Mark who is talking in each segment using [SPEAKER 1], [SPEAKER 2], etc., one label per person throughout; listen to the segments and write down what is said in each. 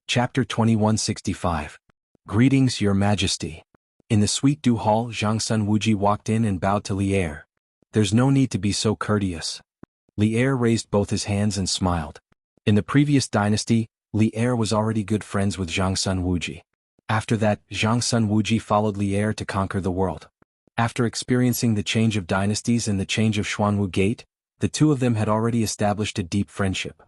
[SPEAKER 1] Chapter 2165. Greetings, Your Majesty. In the Suite du Hall, Zhang Sun Wuji walked in and bowed to Li Er. There's no need to be so courteous. Li Er raised both his hands and smiled. In the previous dynasty, Li Er was already good friends with Zhang Sun Wuji. After that, Zhang Sun Wuji followed Li Er to conquer the world. After experiencing the change of dynasties and the change of Xuanwu Gate, the two of them had already established a deep friendship.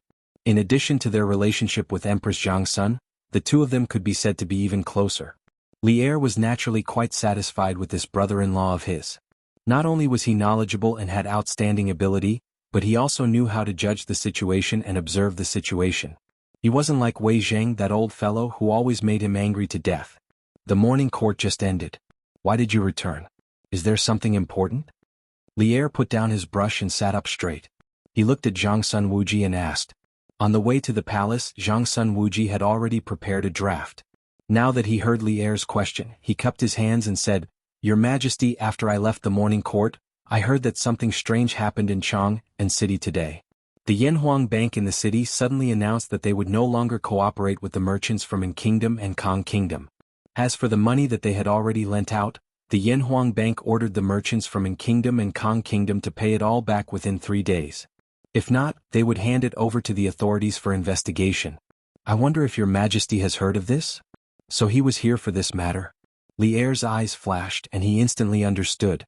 [SPEAKER 1] In addition to their relationship with Empress Zhang Sun, the two of them could be said to be even closer. Li Er was naturally quite satisfied with this brother-in-law of his. Not only was he knowledgeable and had outstanding ability, but he also knew how to judge the situation and observe the situation. He wasn't like Wei Zheng, that old fellow who always made him angry to death. The morning court just ended. Why did you return? Is there something important? Li Er put down his brush and sat up straight. He looked at Zhang Sun Wuji and asked. On the way to the palace, Zhang Sun Wuji had already prepared a draft. Now that he heard Li Er's question, he cupped his hands and said, Your Majesty, after I left the morning court, I heard that something strange happened in Chang and City today. The Yanhuang Bank in the city suddenly announced that they would no longer cooperate with the merchants from In Kingdom and Kong Kingdom. As for the money that they had already lent out, the Yanhuang Bank ordered the merchants from In Kingdom and Kong Kingdom to pay it all back within 3 days. If not, they would hand it over to the authorities for investigation. I wonder if Your Majesty has heard of this? So he was here for this matter? Li Er's eyes flashed and he instantly understood.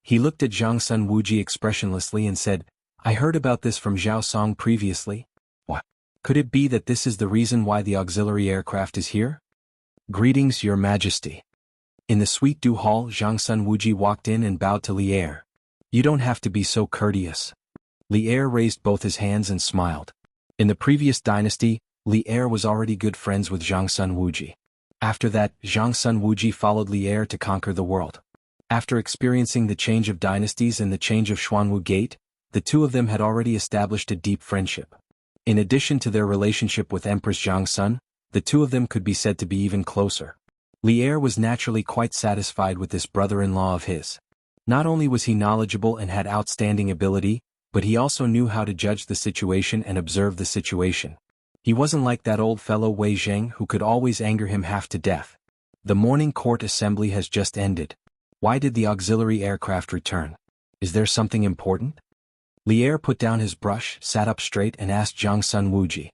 [SPEAKER 1] He looked at Zhang Sun Wuji expressionlessly and said, I heard about this from Zhao Song previously. What? Could it be that this is the reason why the auxiliary aircraft is here? Greetings, Your Majesty. In the Suite du Hall, Zhang Sun Wuji walked in and bowed to Li Er. You don't have to be so courteous. Li Er raised both his hands and smiled. In the previous dynasty, Li Er was already good friends with Zhang Sun Wuji. After that, Zhang Sun Wuji followed Li Er to conquer the world. After experiencing the change of dynasties and the change of Xuanwu Gate, the two of them had already established a deep friendship. In addition to their relationship with Empress Zhang Sun, the two of them could be said to be even closer. Li Er was naturally quite satisfied with this brother-in-law of his. Not only was he knowledgeable and had outstanding ability, but he also knew how to judge the situation and observe the situation. He wasn't like that old fellow Wei Zheng who could always anger him half to death. The morning court assembly has just ended. Why did the auxiliary aircraft return? Is there something important? Li Er put down his brush, sat up straight and asked Zhang Sun Wuji.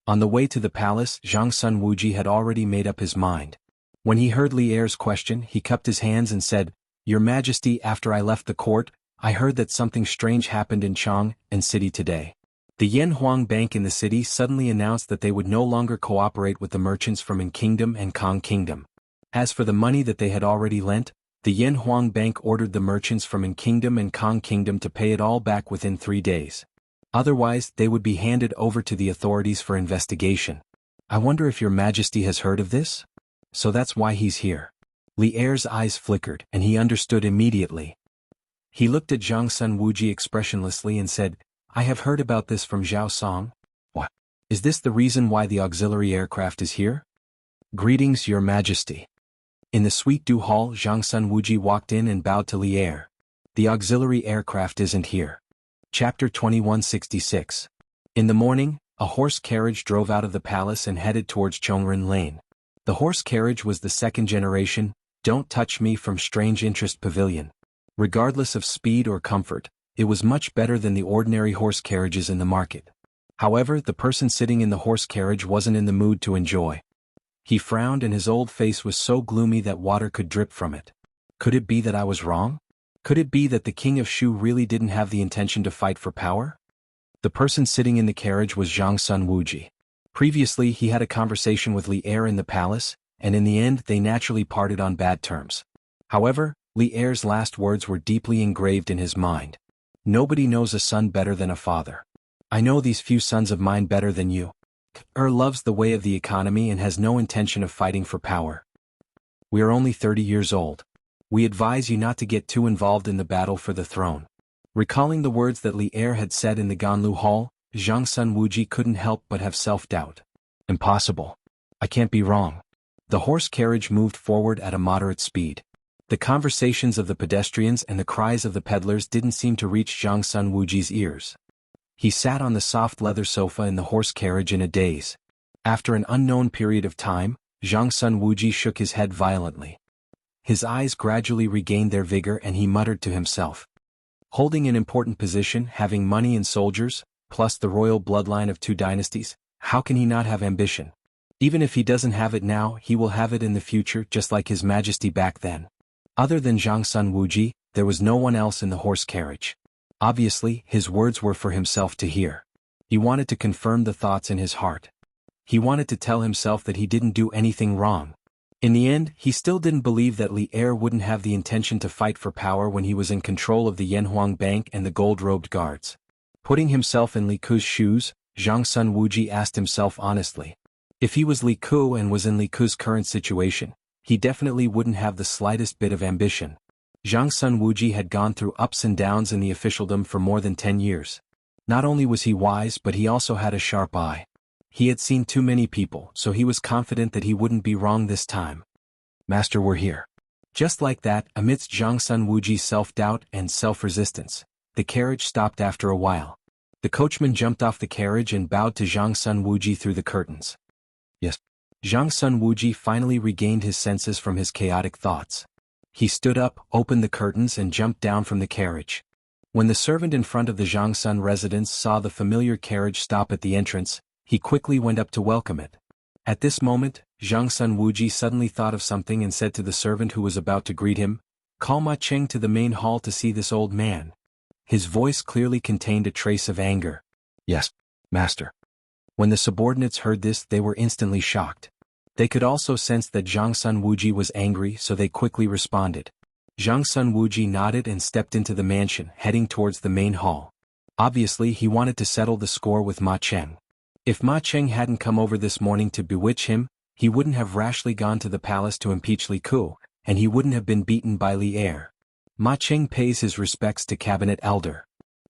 [SPEAKER 1] On the way to the palace, Zhang Sun Wuji had already made up his mind. When he heard Li Er's question, he cupped his hands and said, Your Majesty, after I left the court, I heard that something strange happened in Chang and City today. The Yanhuang Bank in the city suddenly announced that they would no longer cooperate with the merchants from In Kingdom and Kong Kingdom. As for the money that they had already lent, the Yanhuang Bank ordered the merchants from In Kingdom and Kong Kingdom to pay it all back within 3 days. Otherwise, they would be handed over to the authorities for investigation. I wonder if Your Majesty has heard of this? So that's why he's here. Li Er's eyes flickered and he understood immediately. He looked at Zhang Sun Wuji expressionlessly and said, I have heard about this from Zhao Song. What? Is this the reason why the auxiliary aircraft is here? Greetings, Your Majesty. In the Suite du Hall, Zhang Sun Wuji walked in and bowed to Li Er. The auxiliary aircraft isn't here. Chapter 2166. In the morning, a horse carriage drove out of the palace and headed towards Chongren Lane. The horse carriage was the second generation, Don't Touch Me from Strange Interest Pavilion. Regardless of speed or comfort, it was much better than the ordinary horse carriages in the market. However, the person sitting in the horse carriage wasn't in the mood to enjoy. He frowned and his old face was so gloomy that water could drip from it. Could it be that I was wrong? Could it be that the king of Shu really didn't have the intention to fight for power? The person sitting in the carriage was Zhang Sun Wuji. Previously he had a conversation with Li Er in the palace, and in the end they naturally parted on bad terms. However, Li Er's last words were deeply engraved in his mind. Nobody knows a son better than a father. I know these few sons of mine better than you. Loves the way of the economy and has no intention of fighting for power. We are only 30 years old. We advise you not to get too involved in the battle for the throne. Recalling the words that Li Er had said in the Ganlu Hall, Zhang Sun Wuji couldn't help but have self-doubt. Impossible. I can't be wrong. The horse carriage moved forward at a moderate speed. The conversations of the pedestrians and the cries of the peddlers didn't seem to reach Zhang Sun Wuji's ears. He sat on the soft leather sofa in the horse carriage in a daze. After an unknown period of time, Zhangsun Wuji shook his head violently. His eyes gradually regained their vigor and he muttered to himself. Holding an important position, having money and soldiers, plus the royal bloodline of 2 dynasties, how can he not have ambition? Even if he doesn't have it now, he will have it in the future just like His Majesty back then. Other than Zhangsun Wuji, there was no one else in the horse carriage. Obviously, his words were for himself to hear. He wanted to confirm the thoughts in his heart. He wanted to tell himself that he didn't do anything wrong. In the end, he still didn't believe that Li Er wouldn't have the intention to fight for power when he was in control of the Yanhuang Bank and the gold-robed guards. Putting himself in Li Ku's shoes, Zhangsun Wuji asked himself honestly. If he was Li Ku and was in Li Ku's current situation, he definitely wouldn't have the slightest bit of ambition. Zhangsun Wuji had gone through ups and downs in the officialdom for more than 10 years. Not only was he wise but he also had a sharp eye. He had seen too many people, so he was confident that he wouldn't be wrong this time. Master, we're here. Just like that, amidst Zhangsun Wuji's self-doubt and self-resistance, the carriage stopped after a while. The coachman jumped off the carriage and bowed to Zhangsun Wuji through the curtains. Yes. Zhangsun Wuji finally regained his senses from his chaotic thoughts. He stood up, opened the curtains and jumped down from the carriage. When the servant in front of the Zhangsun residence saw the familiar carriage stop at the entrance, he quickly went up to welcome it. At this moment, Zhangsun Wuji suddenly thought of something and said to the servant who was about to greet him, "Call Ma Cheng to the main hall to see this old man." His voice clearly contained a trace of anger. "Yes, master." When the subordinates heard this, they were instantly shocked. They could also sense that Zhangsun Wuji was angry, so they quickly responded. Zhangsun Wuji nodded and stepped into the mansion, heading towards the main hall. Obviously, he wanted to settle the score with Ma Cheng. If Ma Cheng hadn't come over this morning to bewitch him, he wouldn't have rashly gone to the palace to impeach Li Ku, and he wouldn't have been beaten by Li Er. Ma Cheng pays his respects to cabinet elder.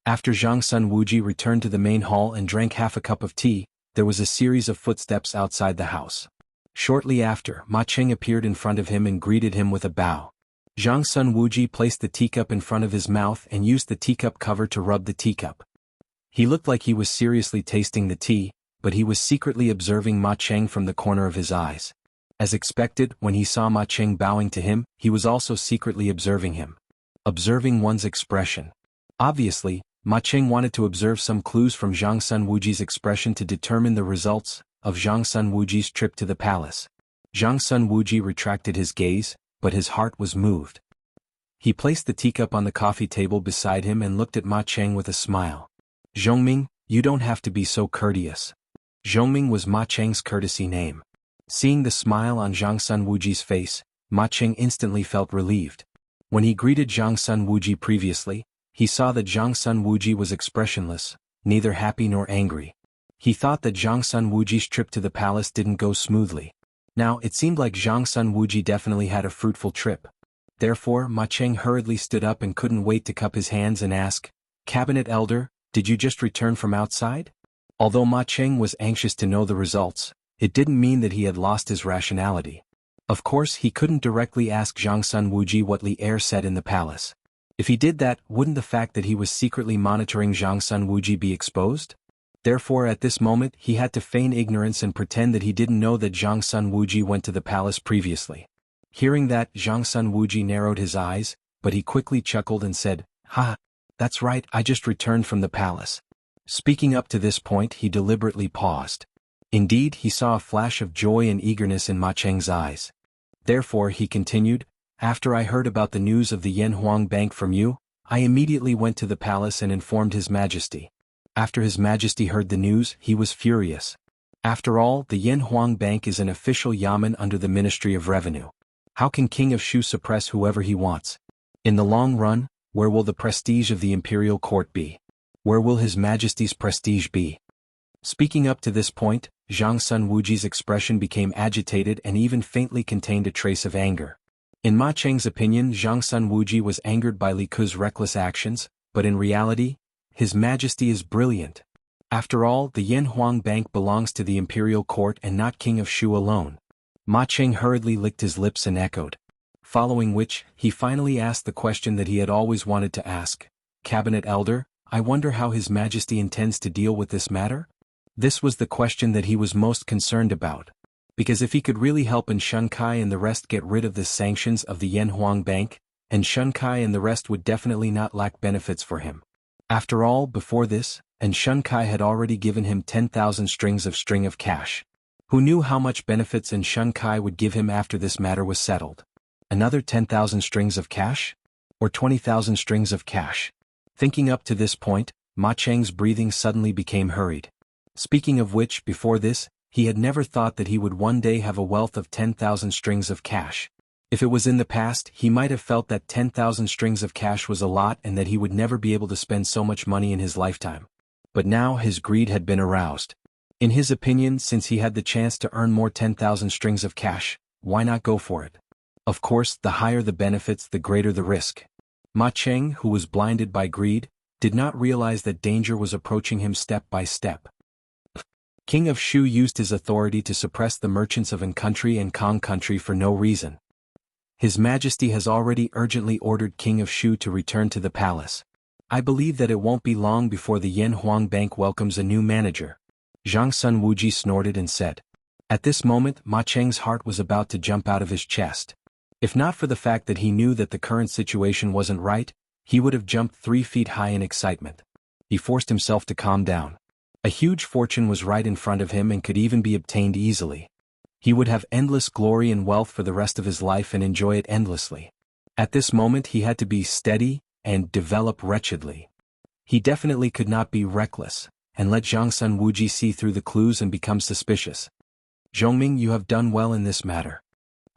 [SPEAKER 1] After Zhangsun Wuji returned to the main hall and drank half a cup of tea, there was a series of footsteps outside the house. Shortly after, Ma Cheng appeared in front of him and greeted him with a bow. Zhangsun Wuji placed the teacup in front of his mouth and used the teacup cover to rub the teacup. He looked like he was seriously tasting the tea, but he was secretly observing Ma Cheng from the corner of his eyes. As expected, when he saw Ma Cheng bowing to him, he was also secretly observing him. Observing one's expression. Obviously, Ma Cheng wanted to observe some clues from Zhangsun Wuji's expression to determine the results of Zhangsun Wuji's trip to the palace. Zhangsun Wuji retracted his gaze, but his heart was moved. He placed the teacup on the coffee table beside him and looked at Ma Cheng with a smile. "Zhongming, you don't have to be so courteous." Zhongming was Ma Cheng's courtesy name. Seeing the smile on Zhangsun Wuji's face, Ma Cheng instantly felt relieved. When he greeted Zhangsun Wuji previously, he saw that Zhangsun Wuji was expressionless, neither happy nor angry. He thought that Zhangsun Wuji's trip to the palace didn't go smoothly. Now, it seemed like Zhangsun Wuji definitely had a fruitful trip. Therefore, Ma Cheng hurriedly stood up and couldn't wait to cup his hands and ask, "Cabinet elder, did you just return from outside?" Although Ma Cheng was anxious to know the results, it didn't mean that he had lost his rationality. Of course, he couldn't directly ask Zhangsun Wuji what Li Er said in the palace. If he did that, wouldn't the fact that he was secretly monitoring Zhangsun Wuji be exposed? Therefore, at this moment, he had to feign ignorance and pretend that he didn't know that Zhangsun Wuji went to the palace previously. Hearing that, Zhangsun Wuji narrowed his eyes, but he quickly chuckled and said, "Ha, that's right, I just returned from the palace." Speaking up to this point, he deliberately paused. Indeed, he saw a flash of joy and eagerness in Ma Cheng's eyes. Therefore, he continued, "After I heard about the news of the Yanhuang Bank from you, I immediately went to the palace and informed His Majesty. After His Majesty heard the news, he was furious. After all, the Yanhuang Bank is an official yamen under the Ministry of Revenue. How can King of Shu suppress whoever he wants? In the long run, where will the prestige of the imperial court be? Where will His Majesty's prestige be?" Speaking up to this point, Zhangsun Wuji's expression became agitated and even faintly contained a trace of anger. In Ma Cheng's opinion, Zhangsun Wuji was angered by Li Ku's reckless actions, but in reality, His Majesty is brilliant. After all, the Yanhuang Bank belongs to the imperial court and not King of Shu alone. Ma Cheng hurriedly licked his lips and echoed. Following which, he finally asked the question that he had always wanted to ask. "Cabinet elder, I wonder how His Majesty intends to deal with this matter?" This was the question that he was most concerned about. Because if he could really help Shun Kai and the rest get rid of the sanctions of the Yanhuang Bank, and Shun Kai and the rest would definitely not lack benefits for him. After all, before this, Shun Kai had already given him 10,000 strings of cash. Who knew how much benefits Shun Kai would give him after this matter was settled? Another 10,000 strings of cash? Or 20,000 strings of cash? Thinking up to this point, Ma Cheng's breathing suddenly became hurried. Speaking of which, before this, he had never thought that he would one day have a wealth of 10,000 strings of cash. If it was in the past, he might have felt that 10,000 strings of cash was a lot and that he would never be able to spend so much money in his lifetime. But now his greed had been aroused. In his opinion, since he had the chance to earn more 10,000 strings of cash, why not go for it? Of course, the higher the benefits, the greater the risk. Ma Cheng, who was blinded by greed, did not realize that danger was approaching him step by step. King of Shu used his authority to suppress the merchants of An country and Kong country for no reason. His Majesty has already urgently ordered King of Shu to return to the palace. I believe that it won't be long before the Yanhuang Bank welcomes a new manager. Zhang Sun Wuji snorted and said. At this moment, Ma Cheng's heart was about to jump out of his chest. If not for the fact that he knew that the current situation wasn't right, he would have jumped 3 feet high in excitement. He forced himself to calm down. A huge fortune was right in front of him and could even be obtained easily. He would have endless glory and wealth for the rest of his life and enjoy it endlessly. At this moment he had to be steady and develop wretchedly. He definitely could not be reckless, and let Zhang Sun Wuji see through the clues and become suspicious. Zhongming, you have done well in this matter.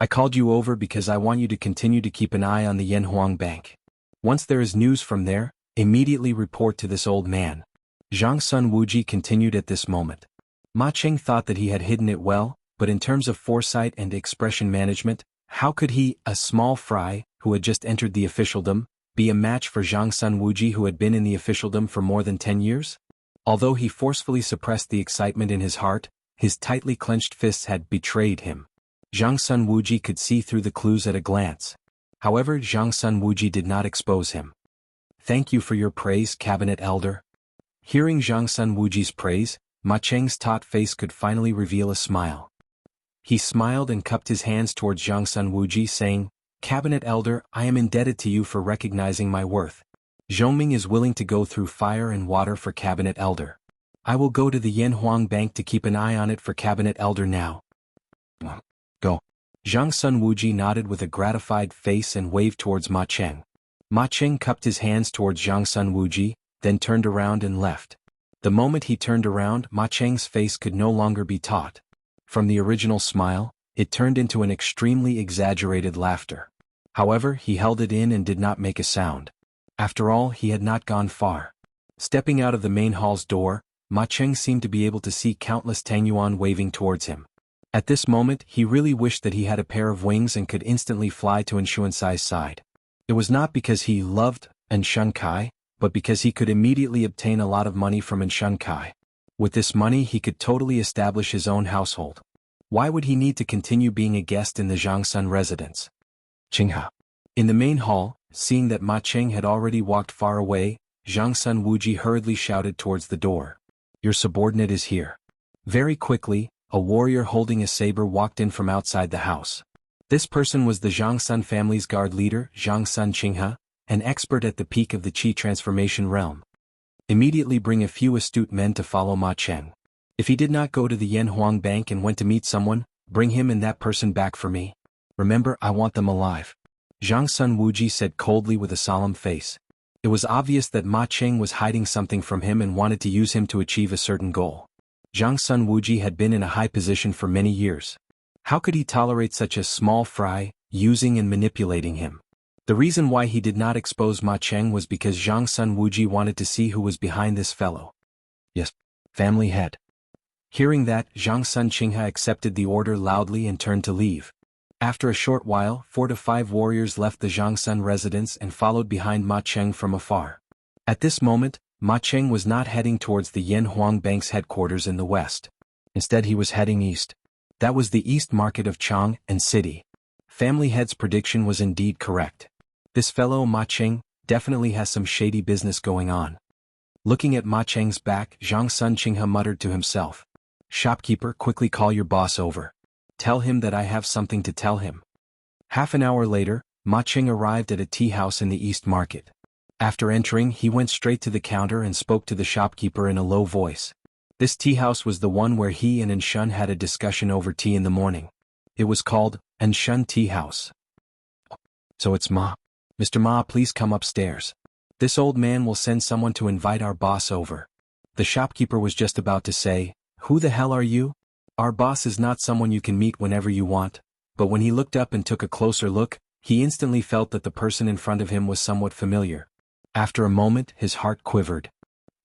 [SPEAKER 1] I called you over because I want you to continue to keep an eye on the Yanhuang Bank. Once there is news from there, immediately report to this old man. Zhang Sun Wuji continued at this moment. Ma Cheng thought that he had hidden it well, but in terms of foresight and expression management, how could he, a small fry, who had just entered the officialdom, be a match for Zhang Sun Wuji who had been in the officialdom for more than 10 years? Although he forcefully suppressed the excitement in his heart, his tightly clenched fists had betrayed him. Zhang Sun Wuji could see through the clues at a glance. However, Zhang Sun Wuji did not expose him. Thank you for your praise, Cabinet Elder. Hearing Zhang Sun Wuji's praise, Ma Cheng's taut face could finally reveal a smile. He smiled and cupped his hands towards Zhang Sun Wuji, saying, Cabinet Elder, I am indebted to you for recognizing my worth. Zhongming is willing to go through fire and water for Cabinet Elder. I will go to the Yanhuang Bank to keep an eye on it for Cabinet Elder now. Go. Zhang Sun Wuji nodded with a gratified face and waved towards Ma Cheng. Ma Cheng cupped his hands towards Zhang Sun Wuji, then turned around and left. The moment he turned around, Ma Cheng's face could no longer be taut. From the original smile, it turned into an extremely exaggerated laughter. However, he held it in and did not make a sound. After all, he had not gone far. Stepping out of the main hall's door, Ma Cheng seemed to be able to see countless Tangyuan waving towards him. At this moment, he really wished that he had a pair of wings and could instantly fly to Anshuansai's side. It was not because he loved Shun Kai, but because he could immediately obtain a lot of money from Shun Kai. With this money he could totally establish his own household. Why would he need to continue being a guest in the Zhangsun residence? Qingha. In the main hall, seeing that Ma Cheng had already walked far away, Zhang Sun Wuji hurriedly shouted towards the door. Your subordinate is here. Very quickly, a warrior holding a saber walked in from outside the house. This person was the Zhang Sun family's guard leader, Zhang Sun Qingha, an expert at the peak of the Qi transformation realm. Immediately bring a few astute men to follow Ma Cheng. If he did not go to the Yanhuang Bank and went to meet someone, bring him and that person back for me. Remember, I want them alive. Zhang Sun Wuji said coldly with a solemn face. It was obvious that Ma Cheng was hiding something from him and wanted to use him to achieve a certain goal. Zhang Sun Wuji had been in a high position for many years. How could he tolerate such a small fry, using and manipulating him? The reason why he did not expose Ma Cheng was because Zhang Sun Wuji wanted to see who was behind this fellow. Yes, family head. Hearing that, Zhang Sun Qingha accepted the order loudly and turned to leave. After a short while, 4 to 5 warriors left the Zhang Sun residence and followed behind Ma Cheng from afar. At this moment, Ma Cheng was not heading towards the Yanhuang Bank's headquarters in the west. Instead he was heading east. That was the east market of Chang and City. Family head's prediction was indeed correct. This fellow Ma Cheng definitely has some shady business going on. Looking at Ma Cheng's back, Zhang Sun Qinghe muttered to himself. Shopkeeper, quickly call your boss over. Tell him that I have something to tell him. Half an hour later, Ma Cheng arrived at a tea house in the East Market. After entering, he went straight to the counter and spoke to the shopkeeper in a low voice. This tea house was the one where he and Enshun had a discussion over tea in the morning. It was called Enshun Tea House. So it's Ma. Mr. Ma, please come upstairs. This old man will send someone to invite our boss over. The shopkeeper was just about to say, Who the hell are you? Our boss is not someone you can meet whenever you want. But when he looked up and took a closer look, he instantly felt that the person in front of him was somewhat familiar. After a moment, his heart quivered.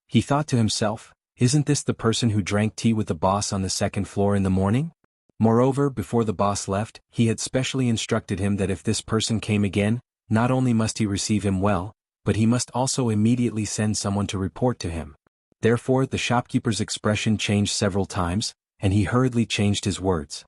[SPEAKER 1] He thought to himself, isn't this the person who drank tea with the boss on the second floor in the morning? Moreover, before the boss left, he had specially instructed him that if this person came again, not only must he receive him well, but he must also immediately send someone to report to him. Therefore, the shopkeeper's expression changed several times, and he hurriedly changed his words.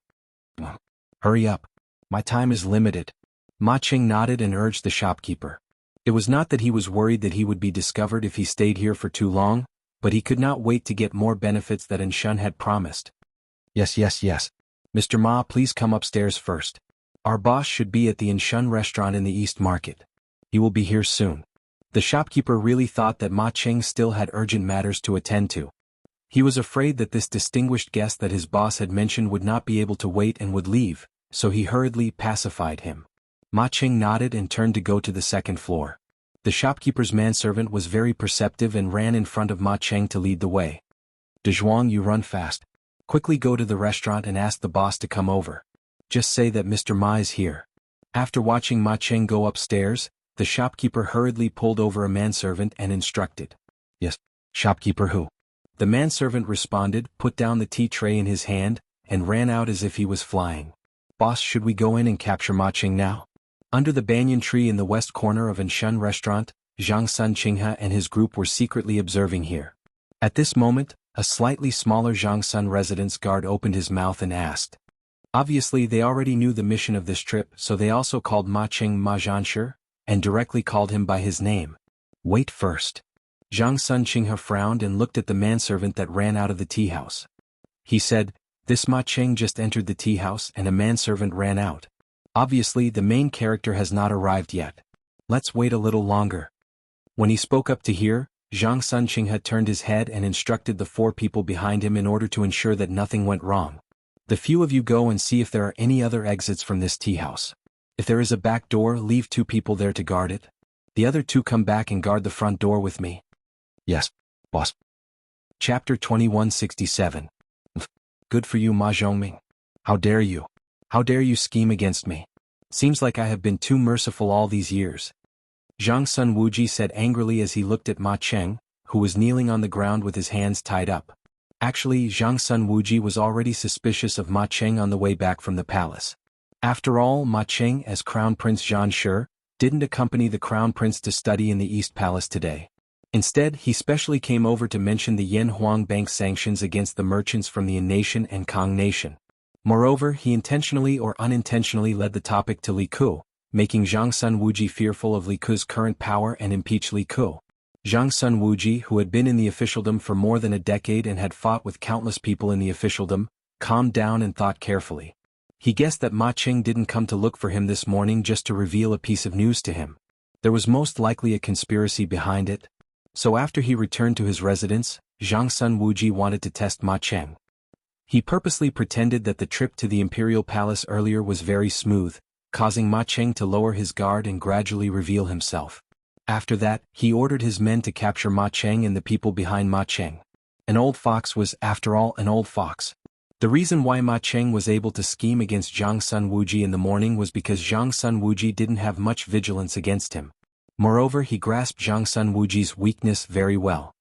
[SPEAKER 1] Hurry up. My time is limited. Ma Cheng nodded and urged the shopkeeper. It was not that he was worried that he would be discovered if he stayed here for too long, but he could not wait to get more benefits that Enshun had promised. Yes. Mr. Ma, please come upstairs first. Our boss should be at the Enshun restaurant in the East Market. He will be here soon. The shopkeeper really thought that Ma Cheng still had urgent matters to attend to. He was afraid that this distinguished guest that his boss had mentioned would not be able to wait and would leave, so he hurriedly pacified him. Ma Cheng nodded and turned to go to the second floor. The shopkeeper's manservant was very perceptive and ran in front of Ma Cheng to lead the way. De Zhuang, you run fast. Quickly go to the restaurant and ask the boss to come over. Just say that Mr. Ma is here. After watching Ma Cheng go upstairs, the shopkeeper hurriedly pulled over a manservant and instructed. Yes, shopkeeper who? The manservant responded, put down the tea tray in his hand, and ran out as if he was flying. Boss, should we go in and capture Ma Cheng now? Under the banyan tree in the west corner of Enshun restaurant, Zhang Sun Qinghe and his group were secretly observing here. At this moment, a slightly smaller Zhang Sun residence guard opened his mouth and asked. Obviously they already knew the mission of this trip, so they also called Ma Cheng Ma Zhanshi, and directly called him by his name. Wait first. Zhang Sun Qinghe frowned and looked at the manservant that ran out of the tea house. He said, this Ma Cheng just entered the tea house and a manservant ran out. Obviously the main character has not arrived yet. Let's wait a little longer. When he spoke up to hear, Zhang Sun Qinghe turned his head and instructed the four people behind him in order to ensure that nothing went wrong. The few of you go and see if there are any other exits from this tea house. If there is a back door, leave 2 people there to guard it. The other 2 come back and guard the front door with me. Yes, boss. Chapter 2167. Good for you, Ma Zhongming. How dare you? How dare you scheme against me? Seems like I have been too merciful all these years. Zhang Sun Wuji said angrily as he looked at Ma Cheng, who was kneeling on the ground with his hands tied up. Actually, Zhang Sun Wuji was already suspicious of Ma Cheng on the way back from the palace. After all, Ma Cheng, as Crown Prince Zhanshi, didn't accompany the Crown Prince to study in the East Palace today. Instead, he specially came over to mention the Yen Huang Bank sanctions against the merchants from the Yin Nation and Kong Nation. Moreover, he intentionally or unintentionally led the topic to Li Ku, making Zhang Sun Wuji fearful of Li Ku's current power and impeach Li Ku. Zhang Sun Wuji, who had been in the officialdom for more than a decade and had fought with countless people in the officialdom, calmed down and thought carefully. He guessed that Ma Cheng didn't come to look for him this morning just to reveal a piece of news to him. There was most likely a conspiracy behind it. So after he returned to his residence, Zhang Sun Wuji wanted to test Ma Cheng. He purposely pretended that the trip to the Imperial Palace earlier was very smooth, causing Ma Cheng to lower his guard and gradually reveal himself. After that, he ordered his men to capture Ma Cheng and the people behind Ma Cheng. An old fox was, after all, an old fox. The reason why Ma Cheng was able to scheme against Zhang Sun Wuji in the morning was because Zhang Sun Wuji didn't have much vigilance against him. Moreover, he grasped Zhang Sun Wuji's weakness very well.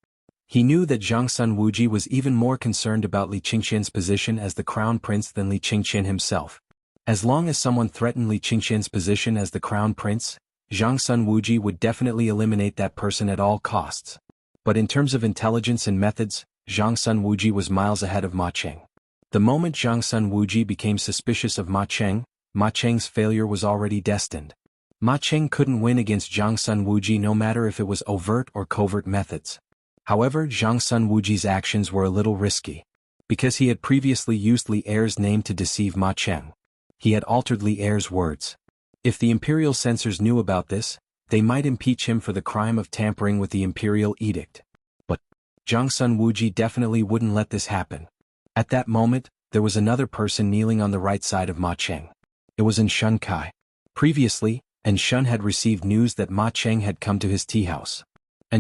[SPEAKER 1] He knew that Zhang Sun Wuji was even more concerned about Li Qingqian's position as the crown prince than Li Qingqian himself. As long as someone threatened Li Qingqian's position as the crown prince, Zhang Sun Wuji would definitely eliminate that person at all costs. But in terms of intelligence and methods, Zhang Sun Wuji was miles ahead of Ma Cheng. The moment Zhang Sun Wuji became suspicious of Ma Cheng's failure was already destined. Ma Cheng couldn't win against Zhang Sun Wuji no matter if it was overt or covert methods. However, Zhang Sun Wuji's actions were a little risky. Because he had previously used Li Er's name to deceive Ma Cheng. He had altered Li Er's words. If the imperial censors knew about this, they might impeach him for the crime of tampering with the imperial edict. But Zhang Sun Wuji definitely wouldn't let this happen. At that moment, there was another person kneeling on the right side of Ma Cheng. It was Shun Kai. Previously, Shun had received news that Ma Cheng had come to his tea house.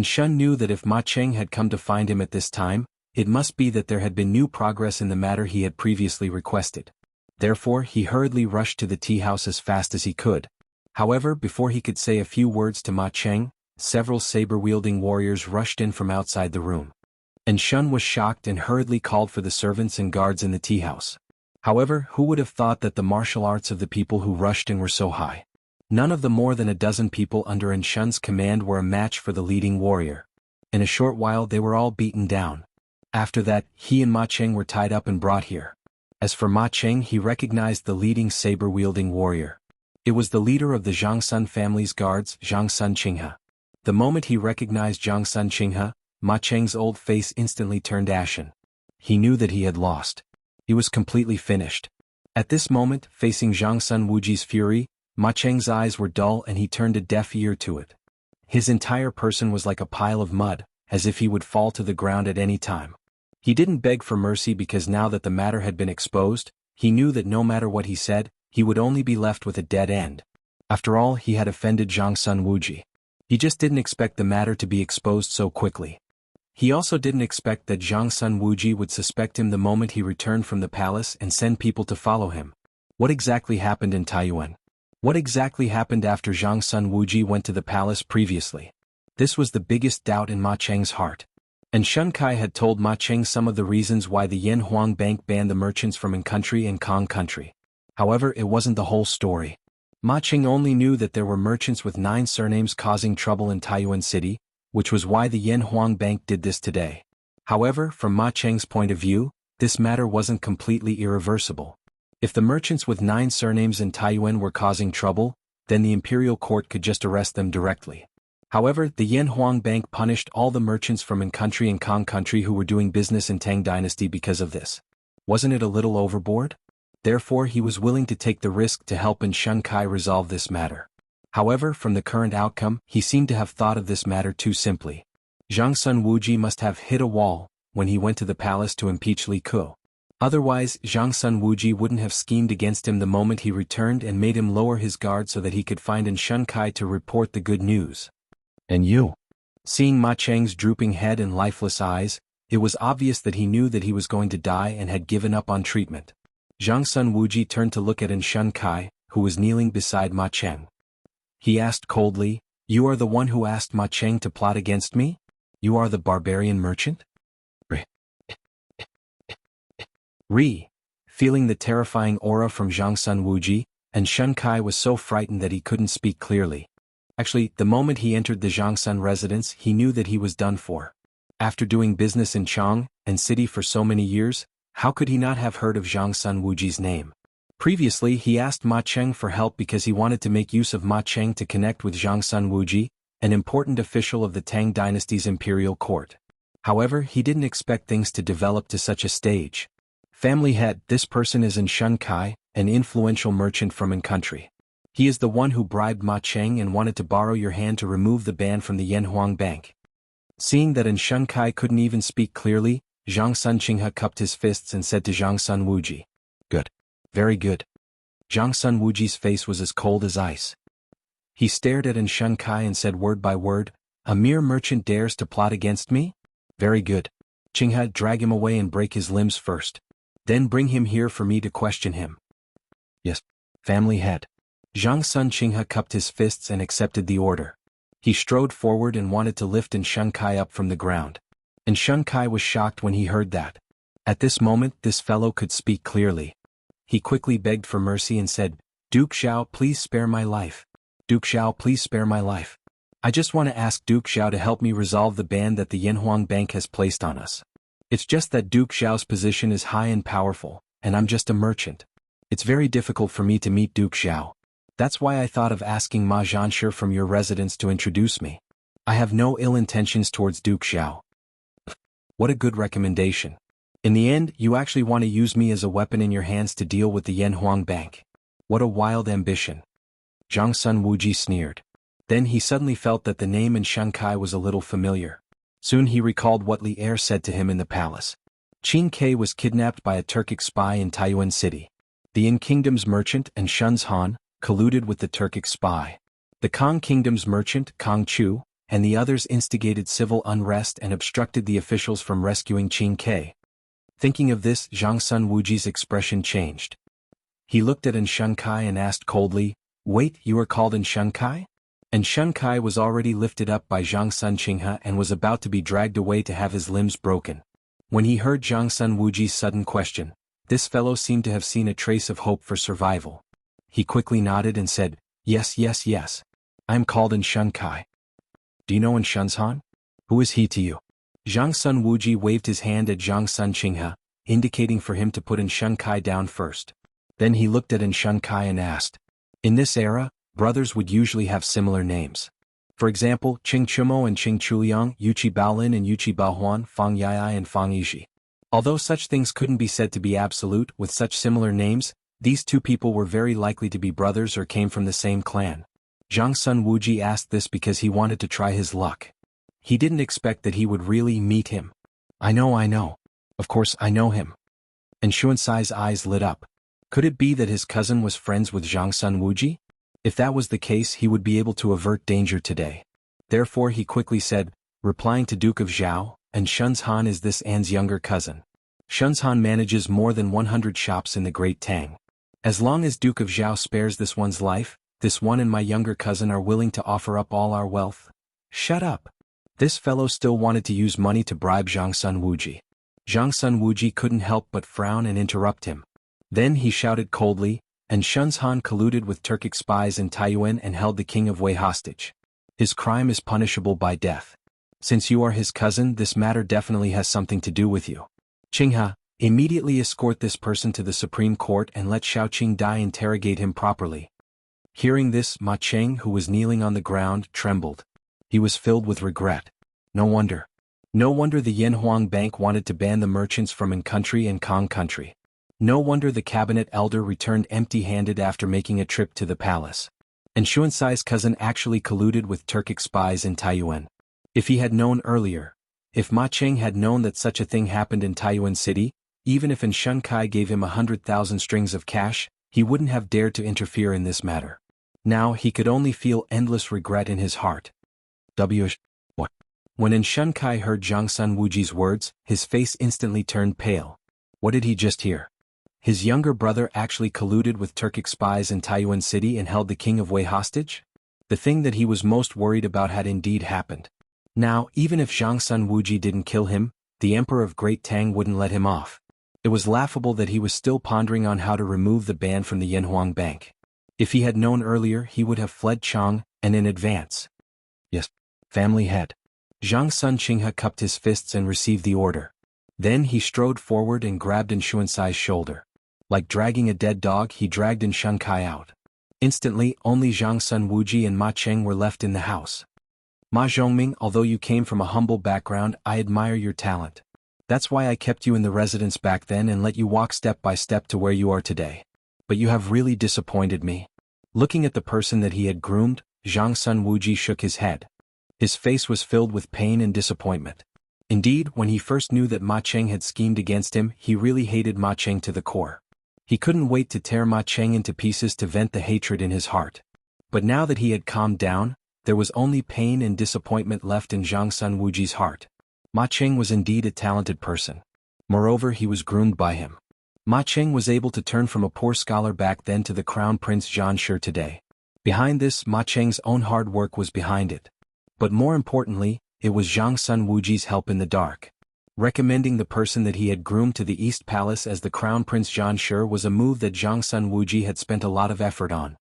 [SPEAKER 1] Shun knew that if Ma Cheng had come to find him at this time, it must be that there had been new progress in the matter he had previously requested. Therefore, he hurriedly rushed to the tea house as fast as he could. However, before he could say a few words to Ma Cheng, several saber-wielding warriors rushed in from outside the room. Shun was shocked and hurriedly called for the servants and guards in the tea house. However, who would have thought that the martial arts of the people who rushed in were so high? None of the more than a dozen people under Shun's command were a match for the leading warrior. In a short while they were all beaten down. After that, he and Ma Cheng were tied up and brought here. As for Ma Cheng, he recognized the leading saber-wielding warrior. It was the leader of the Zhang Sun family's guards, Zhang Sun Qinghe. The moment he recognized Zhang Sun Qinghe, Ma Cheng's old face instantly turned ashen. He knew that he had lost. He was completely finished. At this moment, facing Zhang Sun Wuji's fury, Ma Cheng's eyes were dull and he turned a deaf ear to it. His entire person was like a pile of mud, as if he would fall to the ground at any time. He didn't beg for mercy because now that the matter had been exposed, he knew that no matter what he said, he would only be left with a dead end. After all, he had offended Zhang Sun Wuji. He just didn't expect the matter to be exposed so quickly. He also didn't expect that Zhang Sun Wuji would suspect him the moment he returned from the palace and send people to follow him. What exactly happened in Taiyuan? What exactly happened after Zhang Sun Wuji went to the palace previously? This was the biggest doubt in Ma Cheng's heart. Shun Kai had told Ma Cheng some of the reasons why the Yen Huang Bank banned the merchants from country and Kong country. However, it wasn't the whole story. Ma Cheng only knew that there were merchants with 9 surnames causing trouble in Taiyuan City, which was why the Yen Huang Bank did this today. However, from Ma Cheng's point of view, this matter wasn't completely irreversible. If the merchants with 9 surnames in Taiyuan were causing trouble, then the imperial court could just arrest them directly. However, the Yen Huang Bank punished all the merchants from country and Kong country who were doing business in Tang Dynasty because of this. Wasn't it a little overboard? Therefore, he was willing to take the risk to help Shun Kai resolve this matter. However, from the current outcome, he seemed to have thought of this matter too simply. Zhang Sun Wuji must have hit a wall when he went to the palace to impeach Li Ku. Otherwise, Zhang Sun Wuji wouldn't have schemed against him the moment he returned and made him lower his guard so that he could find Shun Kai to report the good news. And you? Seeing Ma Cheng's drooping head and lifeless eyes, it was obvious that he knew that he was going to die and had given up on treatment. Zhang Sun Wuji turned to look at Shun Kai, who was kneeling beside Ma Cheng. He asked coldly, "You are the one who asked Ma Cheng to plot against me? You are the barbarian merchant?" Feeling the terrifying aura from Zhang Sun Wuji, Shun Kai was so frightened that he couldn't speak clearly. Actually, the moment he entered the Zhang Sun residence, he knew that he was done for. After doing business in Chang and City for so many years, how could he not have heard of Zhang Sun Wuji's name? Previously, he asked Ma Cheng for help because he wanted to make use of Ma Cheng to connect with Zhang Sun Wuji, an important official of the Tang Dynasty's imperial court. However, he didn't expect things to develop to such a stage. Family head, this person is Shun Kai, an influential merchant from country. He is the one who bribed Ma Cheng and wanted to borrow your hand to remove the ban from the Yen Huang Bank. Seeing that Shun Kai couldn't even speak clearly, Zhang Sun Qinghe cupped his fists and said to Zhang Sun Wuji, "Good. Very good." Zhang Sun Wuji's face was as cold as ice. He stared at Shun Kai and said word by word, "A mere merchant dares to plot against me? Very good. Qinghe, drag him away and break his limbs first. Then bring him here for me to question him." "Yes, family head." Zhang Sun Qinghe cupped his fists and accepted the order. He strode forward and wanted to lift Shun Kai up from the ground. Shun Kai was shocked when he heard that. At this moment, this fellow could speak clearly. He quickly begged for mercy and said, "Duke Xiao, please spare my life. Duke Xiao, please spare my life. I just want to ask Duke Xiao to help me resolve the ban that the Yen Huang Bank has placed on us. It's just that Duke Xiao's position is high and powerful, and I'm just a merchant. It's very difficult for me to meet Duke Xiao. That's why I thought of asking Ma Zhanshi from your residence to introduce me. I have no ill intentions towards Duke Xiao." What a good recommendation. In the end, you actually want to use me as a weapon in your hands to deal with the Yanhuang Bank. What a wild ambition. Zhang Sun Wuji sneered. Then he suddenly felt that the name in Shanghai was a little familiar. Soon he recalled what Li Er said to him in the palace. Qin Kai was kidnapped by a Turkic spy in Taiyuan City. The Yin Kingdom's merchant and Shun's Han colluded with the Turkic spy. The Kang Kingdom's merchant, Kang Chu, and the others instigated civil unrest and obstructed the officials from rescuing Qin Kai. Thinking of this, Zhang Sun Wuji's expression changed. He looked at Shun Kai and asked coldly, "Wait, you are called Shun Kai?" And Shun Kai was already lifted up by Zhang Sun Qinghe and was about to be dragged away to have his limbs broken. When he heard Zhang Sun Wuji's sudden question, this fellow seemed to have seen a trace of hope for survival. He quickly nodded and said, "Yes, yes, yes. I am called Shun Kai." "Do you know Shun's Han? Who is he to you?" Zhang Sun Wuji waved his hand at Zhang Sun Qinghe, indicating for him to put Shun Kai down first. Then he looked at Shun Kai and asked, "In this era, brothers would usually have similar names. For example, Qing Chumo and Qing Chuliang, Yuqi Baolin and Yuqi Baohuan, Fang Yai and Fang Yixi. Although such things couldn't be said to be absolute with such similar names, these two people were very likely to be brothers or came from the same clan." Zhang Sun Wuji asked this because he wanted to try his luck. He didn't expect that he would really meet him. I know. Of course I know him." And Xuansai's eyes lit up. Could it be that his cousin was friends with Zhang Sun Wuji? If that was the case, he would be able to avert danger today. Therefore he quickly said, replying to Duke of Zhao, "And Shun's Han is this An's younger cousin. Shun's Han manages more than 100 shops in the Great Tang. As long as Duke of Zhao spares this one's life, this one and my younger cousin are willing to offer up all our wealth." "Shut up." This fellow still wanted to use money to bribe Zhang Sun Wuji. Zhang Sun Wuji couldn't help but frown and interrupt him. Then he shouted coldly, "And Shun's Han colluded with Turkic spies in Taiyuan and held the king of Wei hostage. His crime is punishable by death. Since you are his cousin, this matter definitely has something to do with you. Qinghe, immediately escort this person to the Supreme Court and let Xiaoqing Dai interrogate him properly." Hearing this, Ma Cheng, who was kneeling on the ground, trembled. He was filled with regret. No wonder the Yanhuang Bank wanted to ban the merchants from An country and Kong country. No wonder the cabinet elder returned empty-handed after making a trip to the palace. And Xuansai's cousin actually colluded with Turkic spies in Taiyuan. If he had known earlier, if Ma Cheng had known that such a thing happened in Taiyuan City, even if Shun Kai gave him 100,000 strings of cash, he wouldn't have dared to interfere in this matter. Now he could only feel endless regret in his heart. What? When Shun Kai heard Zhang Sun Wuji's words, his face instantly turned pale. What did he just hear? His younger brother actually colluded with Turkic spies in Taiyuan City and held the king of Wei hostage? The thing that he was most worried about had indeed happened. Now, even if Zhang Sun Wuji didn't kill him, the Emperor of Great Tang wouldn't let him off. It was laughable that he was still pondering on how to remove the ban from the Yanhuang Bank. If he had known earlier, he would have fled Chang, and in advance. Yes, family head. Zhang Sun Qinghe cupped his fists and received the order. Then he strode forward and grabbed Xuansai's shoulder. Like dragging a dead dog, he dragged Shun Kai out. Instantly, only Zhang Sun Wuji and Ma Cheng were left in the house. "Ma Zhongming, although you came from a humble background, I admire your talent. That's why I kept you in the residence back then and let you walk step by step to where you are today. But you have really disappointed me." Looking at the person that he had groomed, Zhang Sun Wuji shook his head. His face was filled with pain and disappointment. Indeed, when he first knew that Ma Cheng had schemed against him, he really hated Ma Cheng to the core. He couldn't wait to tear Ma Cheng into pieces to vent the hatred in his heart. But now that he had calmed down, there was only pain and disappointment left in Zhang Sun Wuji's heart. Ma Cheng was indeed a talented person. Moreover, he was groomed by him. Ma Cheng was able to turn from a poor scholar back then to the Crown Prince Zhan Shi today. Behind this, Ma Cheng's own hard work was behind it. But more importantly, it was Zhang Sun Wuji's help in the dark. Recommending the person that he had groomed to the East Palace as the Crown Prince Zhan Shi was a move that Zhang Sun Wuji had spent a lot of effort on.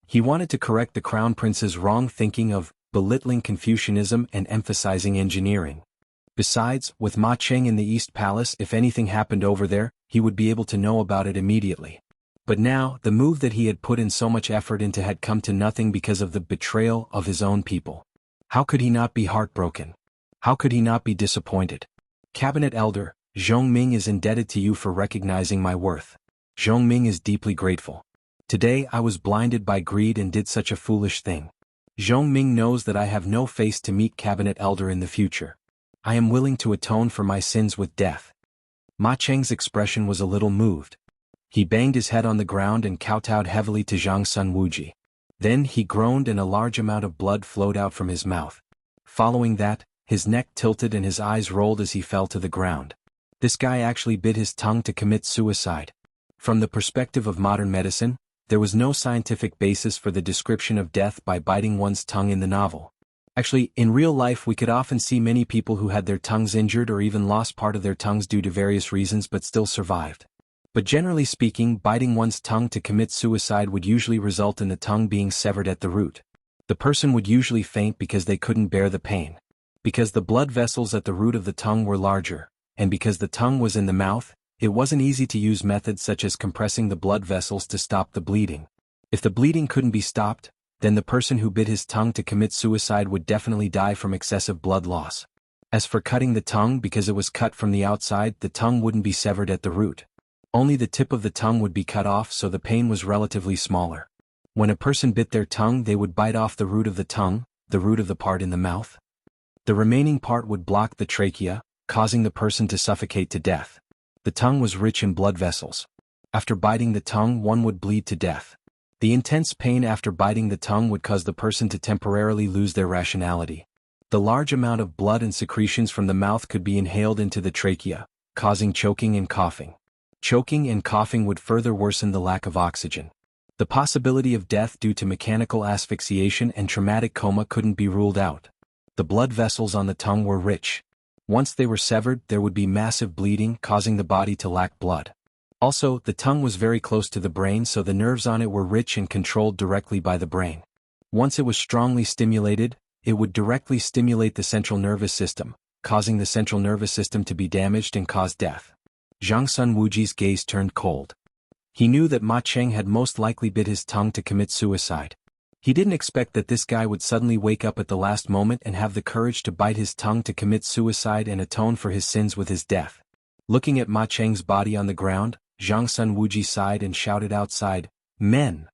[SPEAKER 1] He wanted to correct the Crown Prince's wrong thinking of belittling Confucianism and emphasizing engineering. Besides, with Ma Cheng in the East Palace, if anything happened over there, he would be able to know about it immediately. But now, the move that he had put in so much effort into had come to nothing because of the betrayal of his own people. How could he not be heartbroken? How could he not be disappointed? Cabinet Elder, Zhongming is indebted to you for recognizing my worth. Zhongming is deeply grateful. Today I was blinded by greed and did such a foolish thing. Zhongming knows that I have no face to meet Cabinet Elder in the future. I am willing to atone for my sins with death. Ma Cheng's expression was a little moved. He banged his head on the ground and kowtowed heavily to Zhang Sun Wuji. Then he groaned and a large amount of blood flowed out from his mouth. Following that, his neck tilted and his eyes rolled as he fell to the ground. This guy actually bit his tongue to commit suicide. From the perspective of modern medicine, there was no scientific basis for the description of death by biting one's tongue in the novel. Actually, in real life we could often see many people who had their tongues injured or even lost part of their tongues due to various reasons but still survived. But generally speaking, biting one's tongue to commit suicide would usually result in the tongue being severed at the root. The person would usually faint because they couldn't bear the pain. Because the blood vessels at the root of the tongue were larger, and because the tongue was in the mouth, it wasn't easy to use methods such as compressing the blood vessels to stop the bleeding. If the bleeding couldn't be stopped, then the person who bit his tongue to commit suicide would definitely die from excessive blood loss. As for cutting the tongue, because it was cut from the outside, the tongue wouldn't be severed at the root. Only the tip of the tongue would be cut off, so the pain was relatively smaller. When a person bit their tongue, they would bite off the root of the tongue, the root of the part in the mouth. The remaining part would block the trachea, causing the person to suffocate to death. The tongue was rich in blood vessels. After biting the tongue, one would bleed to death. The intense pain after biting the tongue would cause the person to temporarily lose their rationality. The large amount of blood and secretions from the mouth could be inhaled into the trachea, causing choking and coughing. Choking and coughing would further worsen the lack of oxygen. The possibility of death due to mechanical asphyxiation and traumatic coma couldn't be ruled out. The blood vessels on the tongue were rich. Once they were severed, there would be massive bleeding, causing the body to lack blood. Also, the tongue was very close to the brain, so the nerves on it were rich and controlled directly by the brain. Once it was strongly stimulated, it would directly stimulate the central nervous system, causing the central nervous system to be damaged and cause death. Zhang Sun Wuji's gaze turned cold. He knew that Ma Cheng had most likely bit his tongue to commit suicide. He didn't expect that this guy would suddenly wake up at the last moment and have the courage to bite his tongue to commit suicide and atone for his sins with his death. Looking at Ma Cheng's body on the ground, Zhang Sun Wuji sighed and shouted outside, "Men!"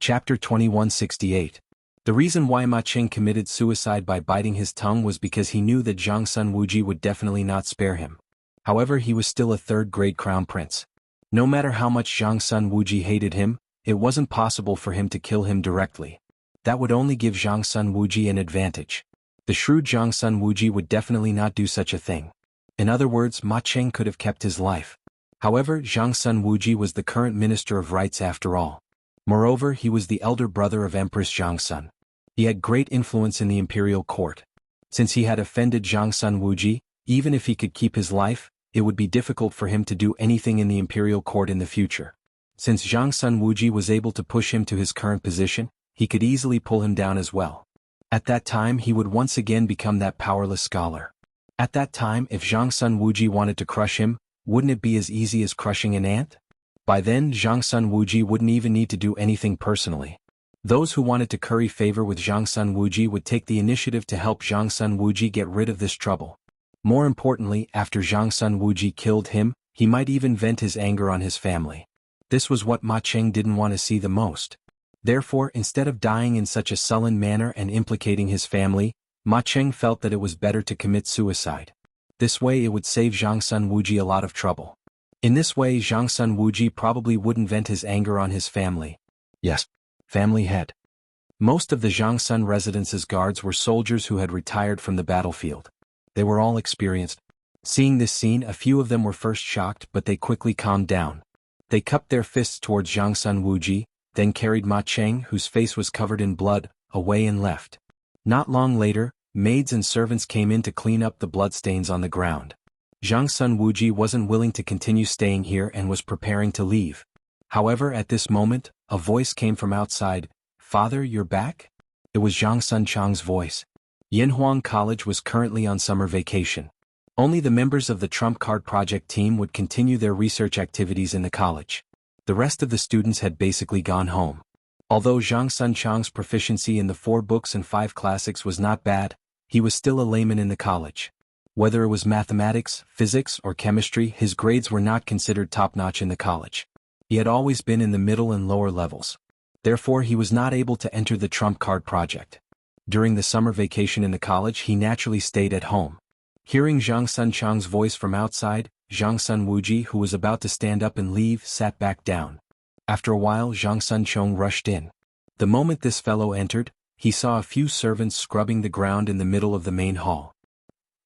[SPEAKER 1] Chapter 2168. The reason why Ma Cheng committed suicide by biting his tongue was because he knew that Zhang Sun Wuji would definitely not spare him. However, he was still a third-grade crown prince. No matter how much Zhang Sun Wuji hated him, it wasn't possible for him to kill him directly. That would only give Zhang Sun Wuji an advantage. The shrewd Zhang Sun Wuji would definitely not do such a thing. In other words, Ma Cheng could have kept his life. However, Zhang Sun Wuji was the current Minister of Rights after all. Moreover, he was the elder brother of Empress Zhang Sun. He had great influence in the imperial court. Since he had offended Zhang Sun Wuji, even if he could keep his life, it would be difficult for him to do anything in the imperial court in the future. Since Zhang Sun Wuji was able to push him to his current position, he could easily pull him down as well. At that time he would once again become that powerless scholar. At that time, if Zhang Sun Wuji wanted to crush him, wouldn't it be as easy as crushing an ant? By then Zhang Sun Wuji wouldn't even need to do anything personally. Those who wanted to curry favor with Zhang Sun Wuji would take the initiative to help Zhang Sun Wuji get rid of this trouble. More importantly, after Zhang Sun Wuji killed him, he might even vent his anger on his family. This was what Ma Cheng didn't want to see the most. Therefore, instead of dying in such a sullen manner and implicating his family, Ma Cheng felt that it was better to commit suicide. This way it would save Zhang Sun Wuji a lot of trouble. In this way Zhang Sun Wuji probably wouldn't vent his anger on his family. Yes, family head. Most of the Zhang Sun residence's guards were soldiers who had retired from the battlefield. They were all experienced. Seeing this scene, a few of them were first shocked, but they quickly calmed down. They cupped their fists towards Zhang Sun Wuji, then carried Ma Cheng, whose face was covered in blood, away and left. Not long later, maids and servants came in to clean up the bloodstains on the ground. Zhang Sun Wuji wasn't willing to continue staying here and was preparing to leave. However, at this moment, a voice came from outside. "Father, you're back?" It was Zhang Sun Chang's voice. Yinhuang College was currently on summer vacation. Only the members of the Trump Card Project team would continue their research activities in the college. The rest of the students had basically gone home. Although Zhang Sun Chang's proficiency in the 4 books and 5 classics was not bad, he was still a layman in the college. Whether it was mathematics, physics, or chemistry, his grades were not considered top-notch in the college. He had always been in the middle and lower levels. Therefore, he was not able to enter the trump card project. During the summer vacation in the college, he naturally stayed at home. Hearing Zhang Sunchang's voice from outside, Zhang Sun Wuji, who was about to stand up and leave, sat back down. After a while, Zhang Sunchong rushed in. The moment this fellow entered, he saw a few servants scrubbing the ground in the middle of the main hall.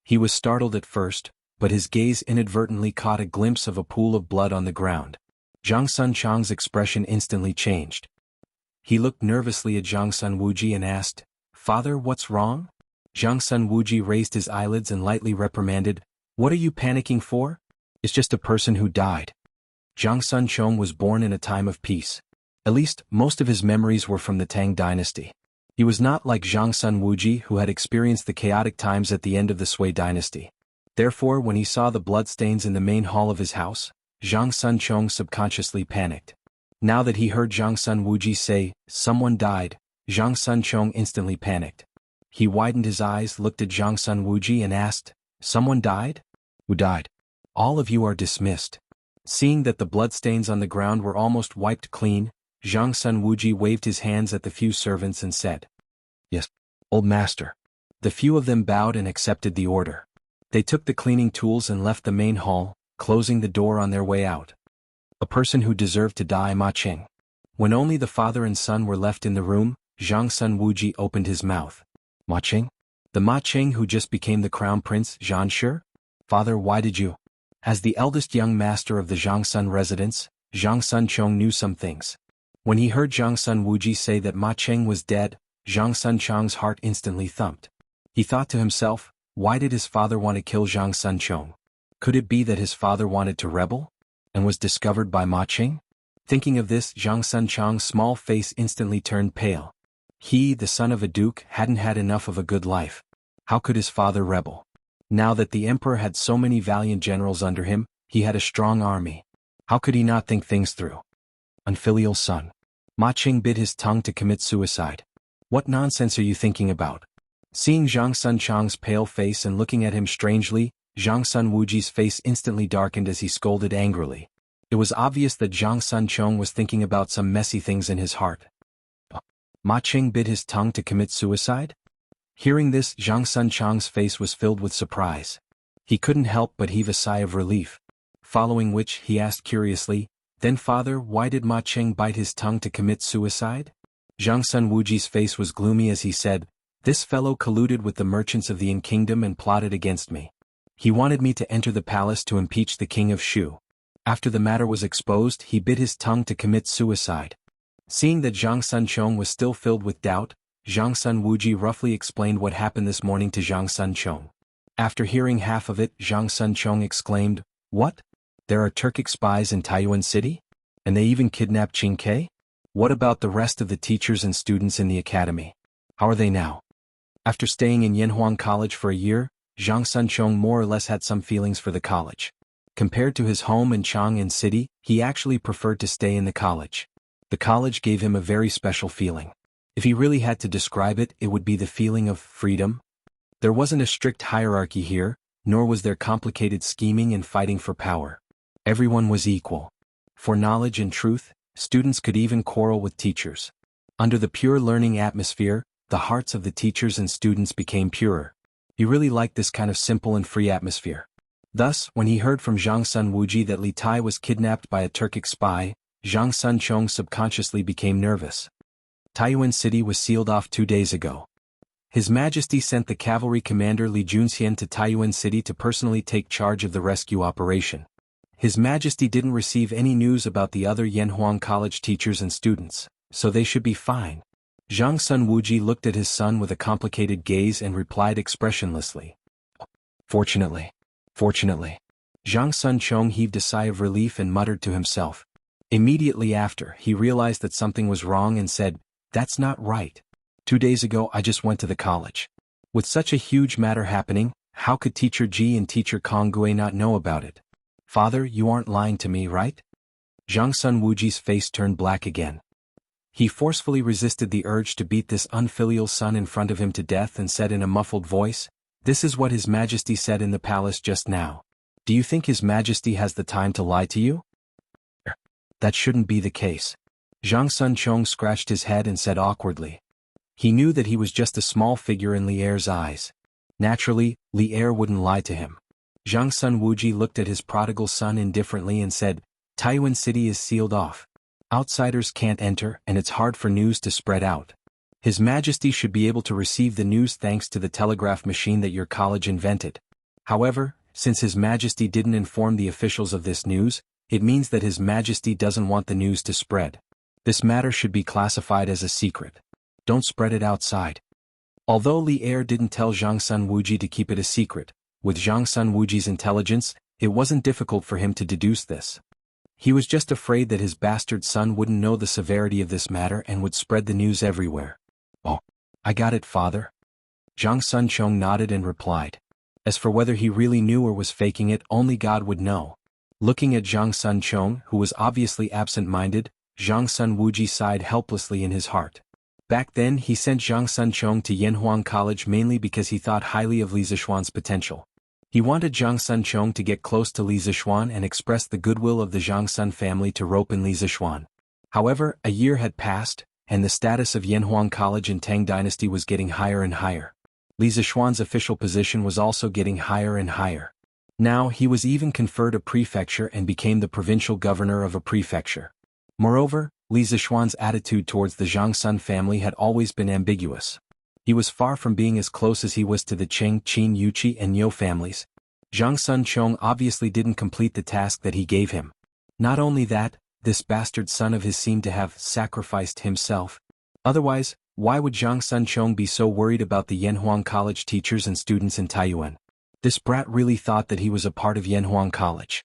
[SPEAKER 1] He was startled at first, but his gaze inadvertently caught a glimpse of a pool of blood on the ground. Zhang Sunchang's expression instantly changed. He looked nervously at Zhang Sun Wuji and asked, "Father, what's wrong?" Zhang Sun Wuji raised his eyelids and lightly reprimanded, "What are you panicking for? It's just a person who died." Zhang Sunchong was born in a time of peace. At least, most of his memories were from the Tang dynasty. He was not like Zhang Sun Wuji, who had experienced the chaotic times at the end of the Sui dynasty. Therefore, when he saw the bloodstains in the main hall of his house, Zhang Sunchong subconsciously panicked. Now that he heard Zhang Sun Wuji say, "Someone died," Zhang Sunchong instantly panicked. He widened his eyes, looked at Zhang Sun Wuji and asked, "Someone died? Who died?" "All of you are dismissed." Seeing that the bloodstains on the ground were almost wiped clean, Zhang Sun Wuji waved his hands at the few servants and said, "Yes, old master." The few of them bowed and accepted the order. They took the cleaning tools and left the main hall, closing the door on their way out. A person who deserved to die, Ma Cheng. When only the father and son were left in the room, Zhang Sun Wuji opened his mouth. "Ma Cheng? The Ma Cheng who just became the crown prince, Zhan Shi? Father, why did you?" As the eldest young master of the Zhang Sun residence, Zhang Sunchong knew some things. When he heard Zhang Sun Wuji say that Ma Cheng was dead, Zhang Sunchong's heart instantly thumped. He thought to himself, why did his father want to kill Zhang Sunchong? Could it be that his father wanted to rebel? And was discovered by Ma Cheng? Thinking of this, Zhang Sunchong's small face instantly turned pale. He, the son of a duke, hadn't had enough of a good life. How could his father rebel? Now that the emperor had so many valiant generals under him, he had a strong army. How could he not think things through? Unfilial son. Ma Cheng bit his tongue to commit suicide. What nonsense are you thinking about? Seeing Zhang Sunchong's pale face and looking at him strangely, Zhang Sun Wuji's face instantly darkened as he scolded angrily. It was obvious that Zhang Sunchong was thinking about some messy things in his heart. Ma Cheng bit his tongue to commit suicide? Hearing this, Zhang Sunchong's face was filled with surprise. He couldn't help but heave a sigh of relief. Following which, he asked curiously, "Then father, why did Ma Cheng bite his tongue to commit suicide?" Zhang Sun Wuji's face was gloomy as he said, "This fellow colluded with the merchants of the Yin kingdom and plotted against me. He wanted me to enter the palace to impeach the king of Shu. After the matter was exposed, he bit his tongue to commit suicide." Seeing that Zhang Sunchong was still filled with doubt, Zhang Sun Wuji roughly explained what happened this morning to Zhang Sunchong. After hearing half of it, Zhang Sunchong exclaimed, "What? There are Turkic spies in Taiyuan City? And they even kidnapped Qing Ke? What about the rest of the teachers and students in the academy? How are they now?" After staying in Yanhuang College for a year, Zhang Sunchong more or less had some feelings for the college. Compared to his home in Chang'an City, he actually preferred to stay in the college. The college gave him a very special feeling. If he really had to describe it, it would be the feeling of freedom. There wasn't a strict hierarchy here, nor was there complicated scheming and fighting for power. Everyone was equal. For knowledge and truth, students could even quarrel with teachers. Under the pure learning atmosphere, the hearts of the teachers and students became purer. He really liked this kind of simple and free atmosphere. Thus, when he heard from Zhang Sun Wuji that Li Tai was kidnapped by a Turkic spy, Zhang Sunchong subconsciously became nervous. Taiyuan City was sealed off 2 days ago. His Majesty sent the cavalry commander Li Junxian to Taiyuan City to personally take charge of the rescue operation. His Majesty didn't receive any news about the other Yanhuang College teachers and students, so they should be fine. Zhang Sun Wuji looked at his son with a complicated gaze and replied expressionlessly. Fortunately. Zhang Sunchong heaved a sigh of relief and muttered to himself. Immediately after, he realized that something was wrong and said, "That's not right. 2 days ago I just went to the college. With such a huge matter happening, how could Teacher Ji and Teacher Kong Gue not know about it? Father, you aren't lying to me, right?" Zhang Sun Wuji's face turned black again. He forcefully resisted the urge to beat this unfilial son in front of him to death and said in a muffled voice, This is what His Majesty said in the palace just now. Do you think His Majesty has the time to lie to you? That shouldn't be the case. Zhang Sun Chong scratched his head and said awkwardly. He knew that he was just a small figure in Li Er's eyes. Naturally, Li Er wouldn't lie to him. Zhang Sun Wuji looked at his prodigal son indifferently and said, Taiyuan City is sealed off. Outsiders can't enter and it's hard for news to spread out. His Majesty should be able to receive the news thanks to the telegraph machine that your college invented. However, since His Majesty didn't inform the officials of this news, it means that His Majesty doesn't want the news to spread. This matter should be classified as a secret. Don't spread it outside. Although Li Er didn't tell Zhang Sun Wuji to keep it a secret, with Zhang Sun Wuji's intelligence, it wasn't difficult for him to deduce this. He was just afraid that his bastard son wouldn't know the severity of this matter and would spread the news everywhere. Oh, I got it, father. Zhang Sun Chong nodded and replied. As for whether he really knew or was faking it, only God would know. Looking at Zhang Sun Chong, who was obviously absent-minded, Zhang Sun Wuji sighed helplessly in his heart. Back then he sent Zhang Sun Chong to Yanhuang College mainly because he thought highly of Li Zixuan's potential. He wanted Zhang Sun Chong to get close to Li Zixuan and express the goodwill of the Zhang Sun family to rope in Li Zixuan. However, a year had passed, and the status of Yanhuang College in Tang Dynasty was getting higher and higher. Li Zixuan's official position was also getting higher and higher. Now he was even conferred a prefecture and became the provincial governor of a prefecture. Moreover, Li Zixuan's attitude towards the Zhang Sun family had always been ambiguous. He was far from being as close as he was to the Cheng, Qin, Yuqi and Niu families. Zhang Sun Chong obviously didn't complete the task that he gave him. Not only that, this bastard son of his seemed to have sacrificed himself. Otherwise, why would Zhang Sun Chong be so worried about the Yanhuang College teachers and students in Taiyuan? This brat really thought that he was a part of Yanhuang College.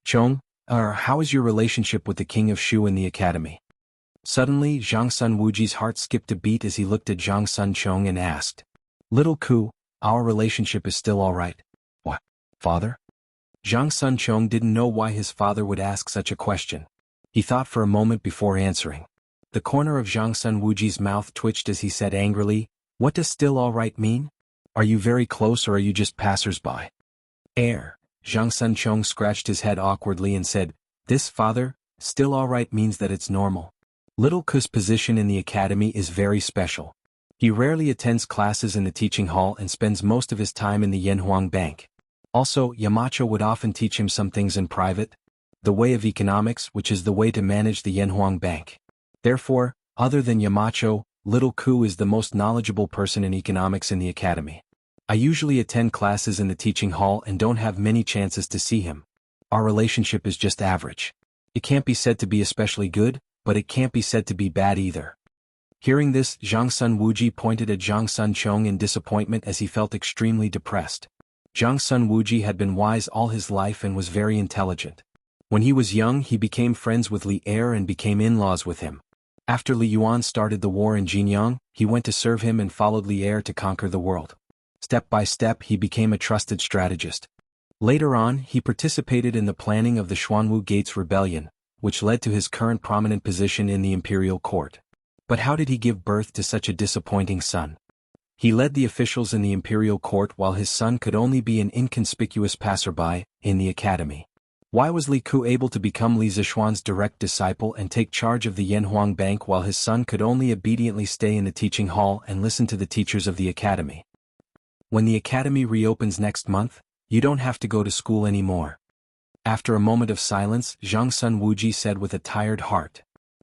[SPEAKER 1] Chong, how is your relationship with the King of Shu in the academy? Suddenly, Zhang Sun Wuji's heart skipped a beat as he looked at Zhang Sun Chong and asked. Little Ku, our relationship is still alright. What, father? Zhang Sun Chong didn't know why his father would ask such a question. He thought for a moment before answering. The corner of Zhang Sun Wuji's mouth twitched as he said angrily, What does still alright mean? Are you very close or are you just passers-by? Zhang Sun Chong scratched his head awkwardly and said, This, father, still alright means that it's normal. Little Ku's position in the academy is very special. He rarely attends classes in the teaching hall and spends most of his time in the Yanhuang Bank. Also, Yamacho would often teach him some things in private. The way of economics, which is the way to manage the Yanhuang Bank. Therefore, other than Yamacho, Little Ku is the most knowledgeable person in economics in the academy. I usually attend classes in the teaching hall and don't have many chances to see him. Our relationship is just average. It can't be said to be especially good, but it can't be said to be bad either. Hearing this, Zhang Sun Wuji pointed at Zhang Sun Chong in disappointment as he felt extremely depressed. Zhang Sun Wuji had been wise all his life and was very intelligent. When he was young he became friends with Li Er and became in-laws with him. After Li Yuan started the war in Jinyang, he went to serve him and followed Li Er to conquer the world. Step by step he became a trusted strategist. Later on he participated in the planning of the Xuanwu Gates Rebellion, which led to his current prominent position in the imperial court. But how did he give birth to such a disappointing son? He led the officials in the imperial court while his son could only be an inconspicuous passerby in the academy. Why was Li Ku able to become Li Zixuan's direct disciple and take charge of the Yanhuang Bank while his son could only obediently stay in the teaching hall and listen to the teachers of the academy? When the academy reopens next month, you don't have to go to school anymore. After a moment of silence, Zhang Sun Wuji said with a tired heart.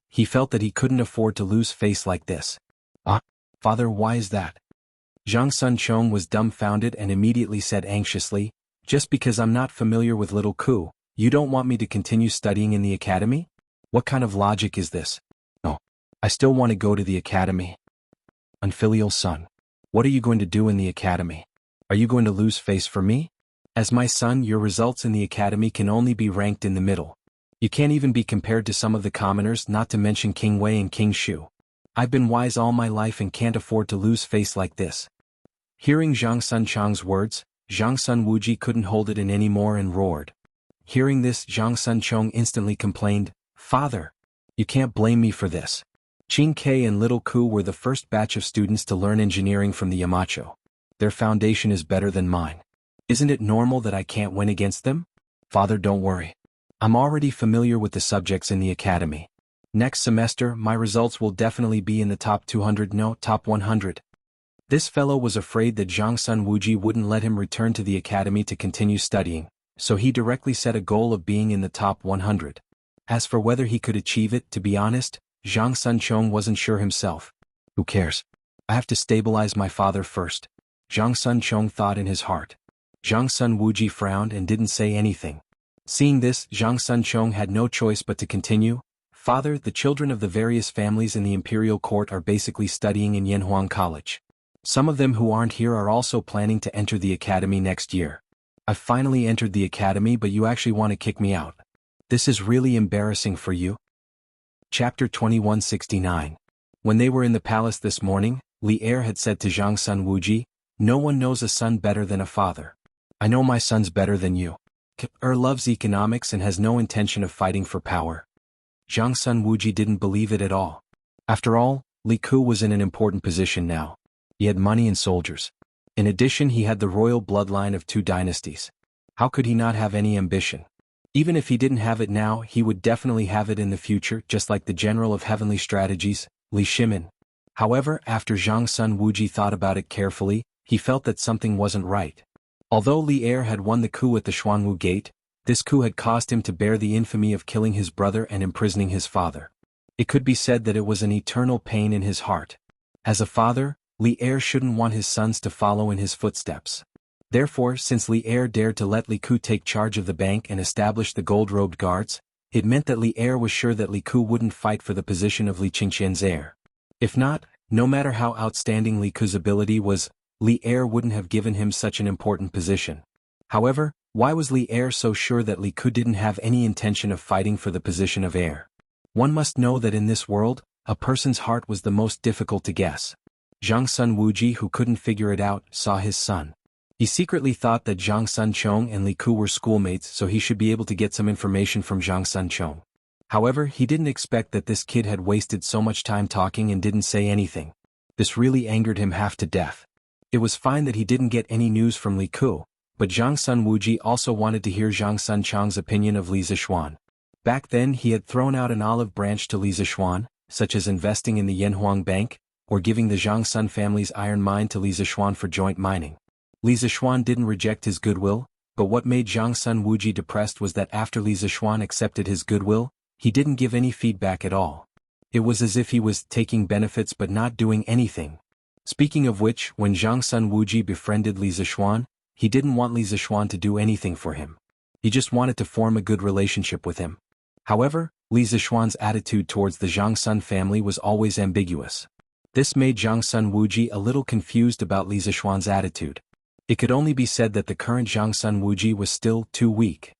[SPEAKER 1] He felt that he couldn't afford to lose face like this. Father, why is that? Zhang Sun Chong was dumbfounded and immediately said anxiously, Just because I'm not familiar with Little Ku, you don't want me to continue studying in the academy? What kind of logic is this? No. I still want to go to the academy. Unfilial son. What are you going to do in the academy? Are you going to lose face for me? As my son, your results in the academy can only be ranked in the middle. You can't even be compared to some of the commoners, not to mention King Wei and King Shu. I've been wise all my life and can't afford to lose face like this. Hearing Zhang Sun Chong's words, Zhang Sun Wuji couldn't hold it in anymore and roared. Hearing this, Zhang Sun Chong instantly complained, Father, you can't blame me for this. Qin Kei and Little Ku were the first batch of students to learn engineering from the Yamacho. Their foundation is better than mine. Isn't it normal that I can't win against them? Father, don't worry. I'm already familiar with the subjects in the academy. Next semester, my results will definitely be in the top 200, no, top 100. This fellow was afraid that Zhang Sun Wuji wouldn't let him return to the academy to continue studying, so he directly set a goal of being in the top 100. As for whether he could achieve it, to be honest, Zhang Sun Chong wasn't sure himself. Who cares? I have to stabilize my father first, Zhang Sun Chong thought in his heart. Zhang Sun Wuji frowned and didn't say anything. Seeing this, Zhang Sun Chong had no choice but to continue. Father, the children of the various families in the imperial court are basically studying in Yanhuang College. Some of them who aren't here are also planning to enter the academy next year. I've finally entered the academy, but you actually want to kick me out. This is really embarrassing for you. Chapter 2169. When they were in the palace this morning, Li Er had said to Zhang Sun Wuji, "No one knows a son better than a father. I know my son's better than you. Loves economics and has no intention of fighting for power." Zhang Sun Wuji didn't believe it at all. After all, Li Ku was in an important position now. He had money and soldiers. In addition, he had the royal bloodline of 2 dynasties. How could he not have any ambition? Even if he didn't have it now, he would definitely have it in the future, just like the general of heavenly strategies, Li Shimin. However, after Zhang Sun Wuji thought about it carefully, he felt that something wasn't right. Although Li Er had won the coup at the Xuanwu Gate, this coup had caused him to bear the infamy of killing his brother and imprisoning his father. It could be said that it was an eternal pain in his heart. As a father, Li Er shouldn't want his sons to follow in his footsteps. Therefore, since Li Er dared to let Li Ku take charge of the bank and establish the gold-robed guards, it meant that Li Er was sure that Li Ku wouldn't fight for the position of Li Qingqian's heir. If not, no matter how outstanding Li Ku's ability was, Li Er wouldn't have given him such an important position. However, why was Li Er so sure that Li Ku didn't have any intention of fighting for the position of heir? One must know that in this world, a person's heart was the most difficult to guess. Zhang Sun Wuji, who couldn't figure it out, saw his son. He secretly thought that Zhang Sun Chong and Li Ku were schoolmates, so he should be able to get some information from Zhang Sun Chong. However, he didn't expect that this kid had wasted so much time talking and didn't say anything. This really angered him half to death. It was fine that he didn't get any news from Li Ku, but Zhang Sun Wuji also wanted to hear Zhang Sun Chong's opinion of Li Zishuan. Back then he had thrown out an olive branch to Li Zishuan, such as investing in the Yanhuang Bank, or giving the Zhang Sun family's iron mine to Li Zishuan for joint mining. Li Zishuan didn't reject his goodwill, but what made Zhang Sun Wuji depressed was that after Li Zishuan accepted his goodwill, he didn't give any feedback at all. It was as if he was taking benefits but not doing anything. Speaking of which, when Zhang Sun Wuji befriended Li Zishuan, he didn't want Li Zishuan to do anything for him. He just wanted to form a good relationship with him. However, Li Zishuan's attitude towards the Zhang Sun family was always ambiguous. This made Zhang Sun Wuji a little confused about Li Zishuan's attitude. It could only be said that the current Zhang Sun Wuji was still too weak.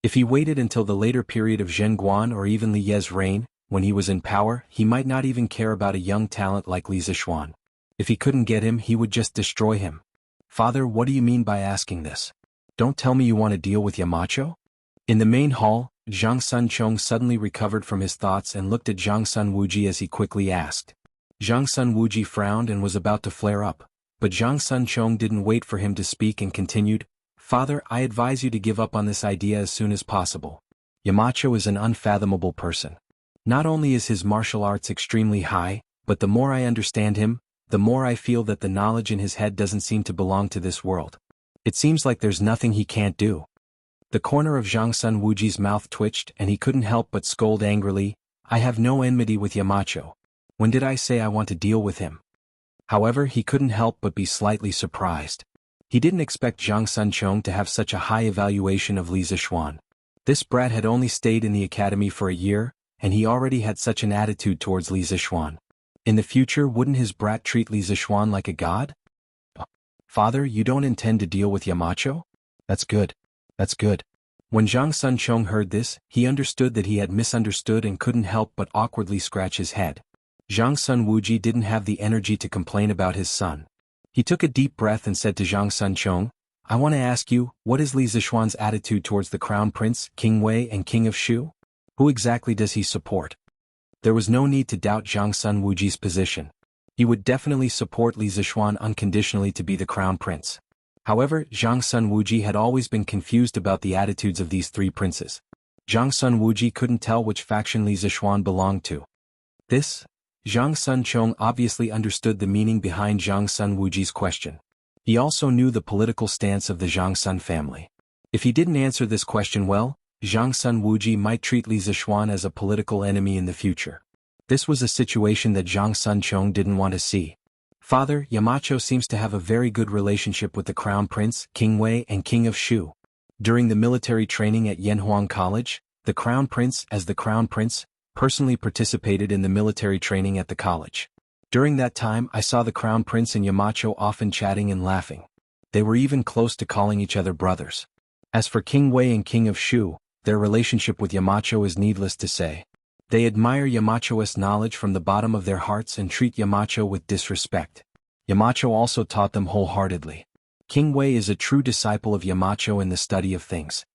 [SPEAKER 1] If he waited until the later period of Zhen Guan or even Li Ye's reign, when he was in power, he might not even care about a young talent like Li Zishuan. If he couldn't get him, he would just destroy him. Father, what do you mean by asking this? Don't tell me you want to deal with Yamacho? In the main hall, Zhang Sun Chong suddenly recovered from his thoughts and looked at Zhang Sun Wuji as he quickly asked. Zhang Sun Wuji frowned and was about to flare up, but Zhang Sun Chong didn't wait for him to speak and continued, "Father, I advise you to give up on this idea as soon as possible. Yamacho is an unfathomable person. Not only is his martial arts extremely high, but the more I understand him, the more I feel that the knowledge in his head doesn't seem to belong to this world. It seems like there's nothing he can't do." The corner of Zhang Sun Wuji's mouth twitched and he couldn't help but scold angrily, "I have no enmity with Yamacho. When did I say I want to deal with him?" However, he couldn't help but be slightly surprised. He didn't expect Zhang Sun Chong to have such a high evaluation of Li Zishuan. This brat had only stayed in the academy for a year, and he already had such an attitude towards Li Zishuan. In the future, wouldn't his brat treat Li Zishuan like a god? "Father, you don't intend to deal with Yamacho? That's good. That's good." When Zhang Sun Chong heard this, he understood that he had misunderstood and couldn't help but awkwardly scratch his head. Zhang Sun Wuji didn't have the energy to complain about his son. He took a deep breath and said to Zhang Sun Chong, "I want to ask you, what is Li Zishuan's attitude towards the Crown Prince, King Wei and King of Shu? Who exactly does he support?" There was no need to doubt Zhang Sun Wuji's position. He would definitely support Li Zixuan unconditionally to be the crown prince. However, Zhang Sun Wuji had always been confused about the attitudes of these three princes. Zhang Sun Wuji couldn't tell which faction Li Zixuan belonged to. Zhang Sun Chong obviously understood the meaning behind Zhang Sun Wuji's question. He also knew the political stance of the Zhang Sun family. If he didn't answer this question well, Zhang Sun Wuji might treat Li Zixuan as a political enemy in the future. This was a situation that Zhang Sun Chong didn't want to see. Father, Yamacho seems to have a very good relationship with the Crown Prince, King Wei and King of Shu. During the military training at Yanhuang College, the Crown Prince, as the Crown Prince, personally participated in the military training at the college. During that time I saw the Crown Prince and Yamacho often chatting and laughing. They were even close to calling each other brothers. As for King Wei and King of Shu, their relationship with Yamacho is needless to say. They admire Yamacho's knowledge from the bottom of their hearts and treat Yamacho with disrespect. Yamacho also taught them wholeheartedly. King Wei is a true disciple of Yamacho in the study of things.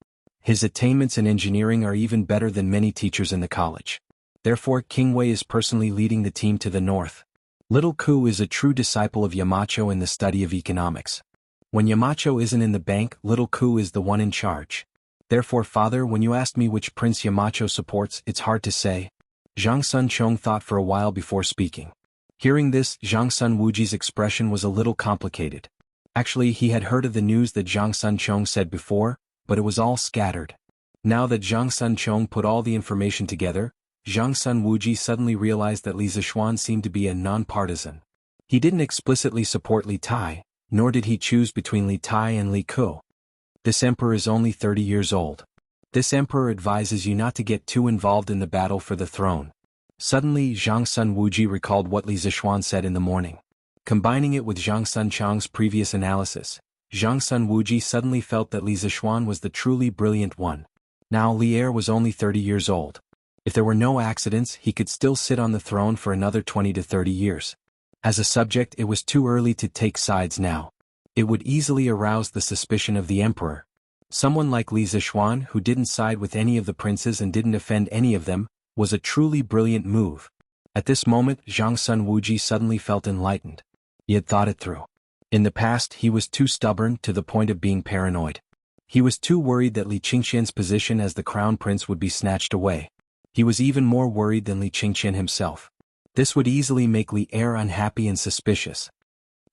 [SPEAKER 1] His attainments in engineering are even better than many teachers in the college. Therefore, King Wei is personally leading the team to the north. Little Ku is a true disciple of Yamacho in the study of economics. When Yamacho isn't in the bank, Little Ku is the one in charge. Therefore, Father, when you asked me which prince Yamacho supports, it's hard to say. Zhang Sun Chong thought for a while before speaking. Hearing this, Zhang Sun Wuji's expression was a little complicated. Actually, he had heard of the news that Zhang Sun Chong said before, but it was all scattered. Now that Zhang Sun Chong put all the information together, Zhang Sun Wuji suddenly realized that Li Zixuan seemed to be a non-partisan. He didn't explicitly support Li Tai, nor did he choose between Li Tai and Li Ku. This emperor is only 30 years old. This emperor advises you not to get too involved in the battle for the throne. Suddenly, Zhang Sun Wuji recalled what Li Zixuan said in the morning. Combining it with Zhang Sun Chong's previous analysis, Zhang Sun Wuji suddenly felt that Li Zixuan was the truly brilliant one. Now Li Er was only 30 years old. If there were no accidents, he could still sit on the throne for another 20 to 30 years. As a subject, it was too early to take sides now. It would easily arouse the suspicion of the emperor. Someone like Li Zixuan, who didn't side with any of the princes and didn't offend any of them, was a truly brilliant move. At this moment, Zhang Sun Wuji suddenly felt enlightened. He had thought it through. In the past, he was too stubborn to the point of being paranoid. He was too worried that Li Qingqian's position as the crown prince would be snatched away. He was even more worried than Li Qingqian himself. This would easily make Li Er unhappy and suspicious.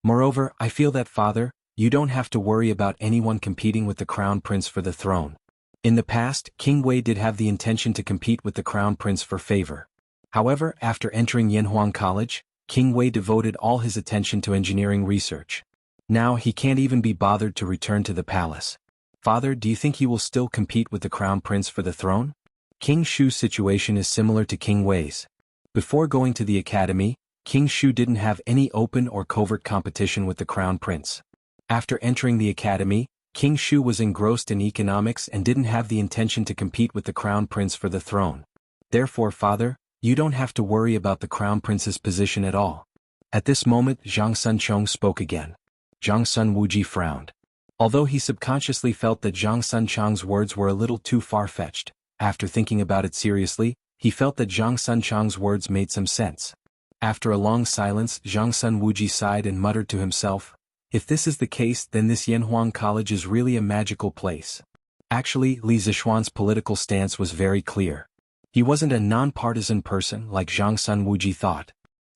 [SPEAKER 1] Moreover, I feel that, Father, you don't have to worry about anyone competing with the crown prince for the throne. In the past, King Wei did have the intention to compete with the crown prince for favor. However, after entering Yanhuang College, King Wei devoted all his attention to engineering research. Now he can't even be bothered to return to the palace. Father, do you think he will still compete with the crown prince for the throne? King Shu's situation is similar to King Wei's. Before going to the academy, King Shu didn't have any open or covert competition with the crown prince. After entering the academy, King Shu was engrossed in economics and didn't have the intention to compete with the crown prince for the throne. Therefore, Father, you don't have to worry about the crown prince's position at all. At this moment, Zhang Sun Chong spoke again. Zhang Sun Wuji frowned. Although he subconsciously felt that Zhang Sun Chong's words were a little too far-fetched, after thinking about it seriously, he felt that Zhang Sun Chong's words made some sense. After a long silence, Zhang Sun Wuji sighed and muttered to himself, if this is the case, then this Yanhuang College is really a magical place. Actually, Li Zixuan's political stance was very clear. He wasn't a non-partisan person like Zhang Sun Wuji thought.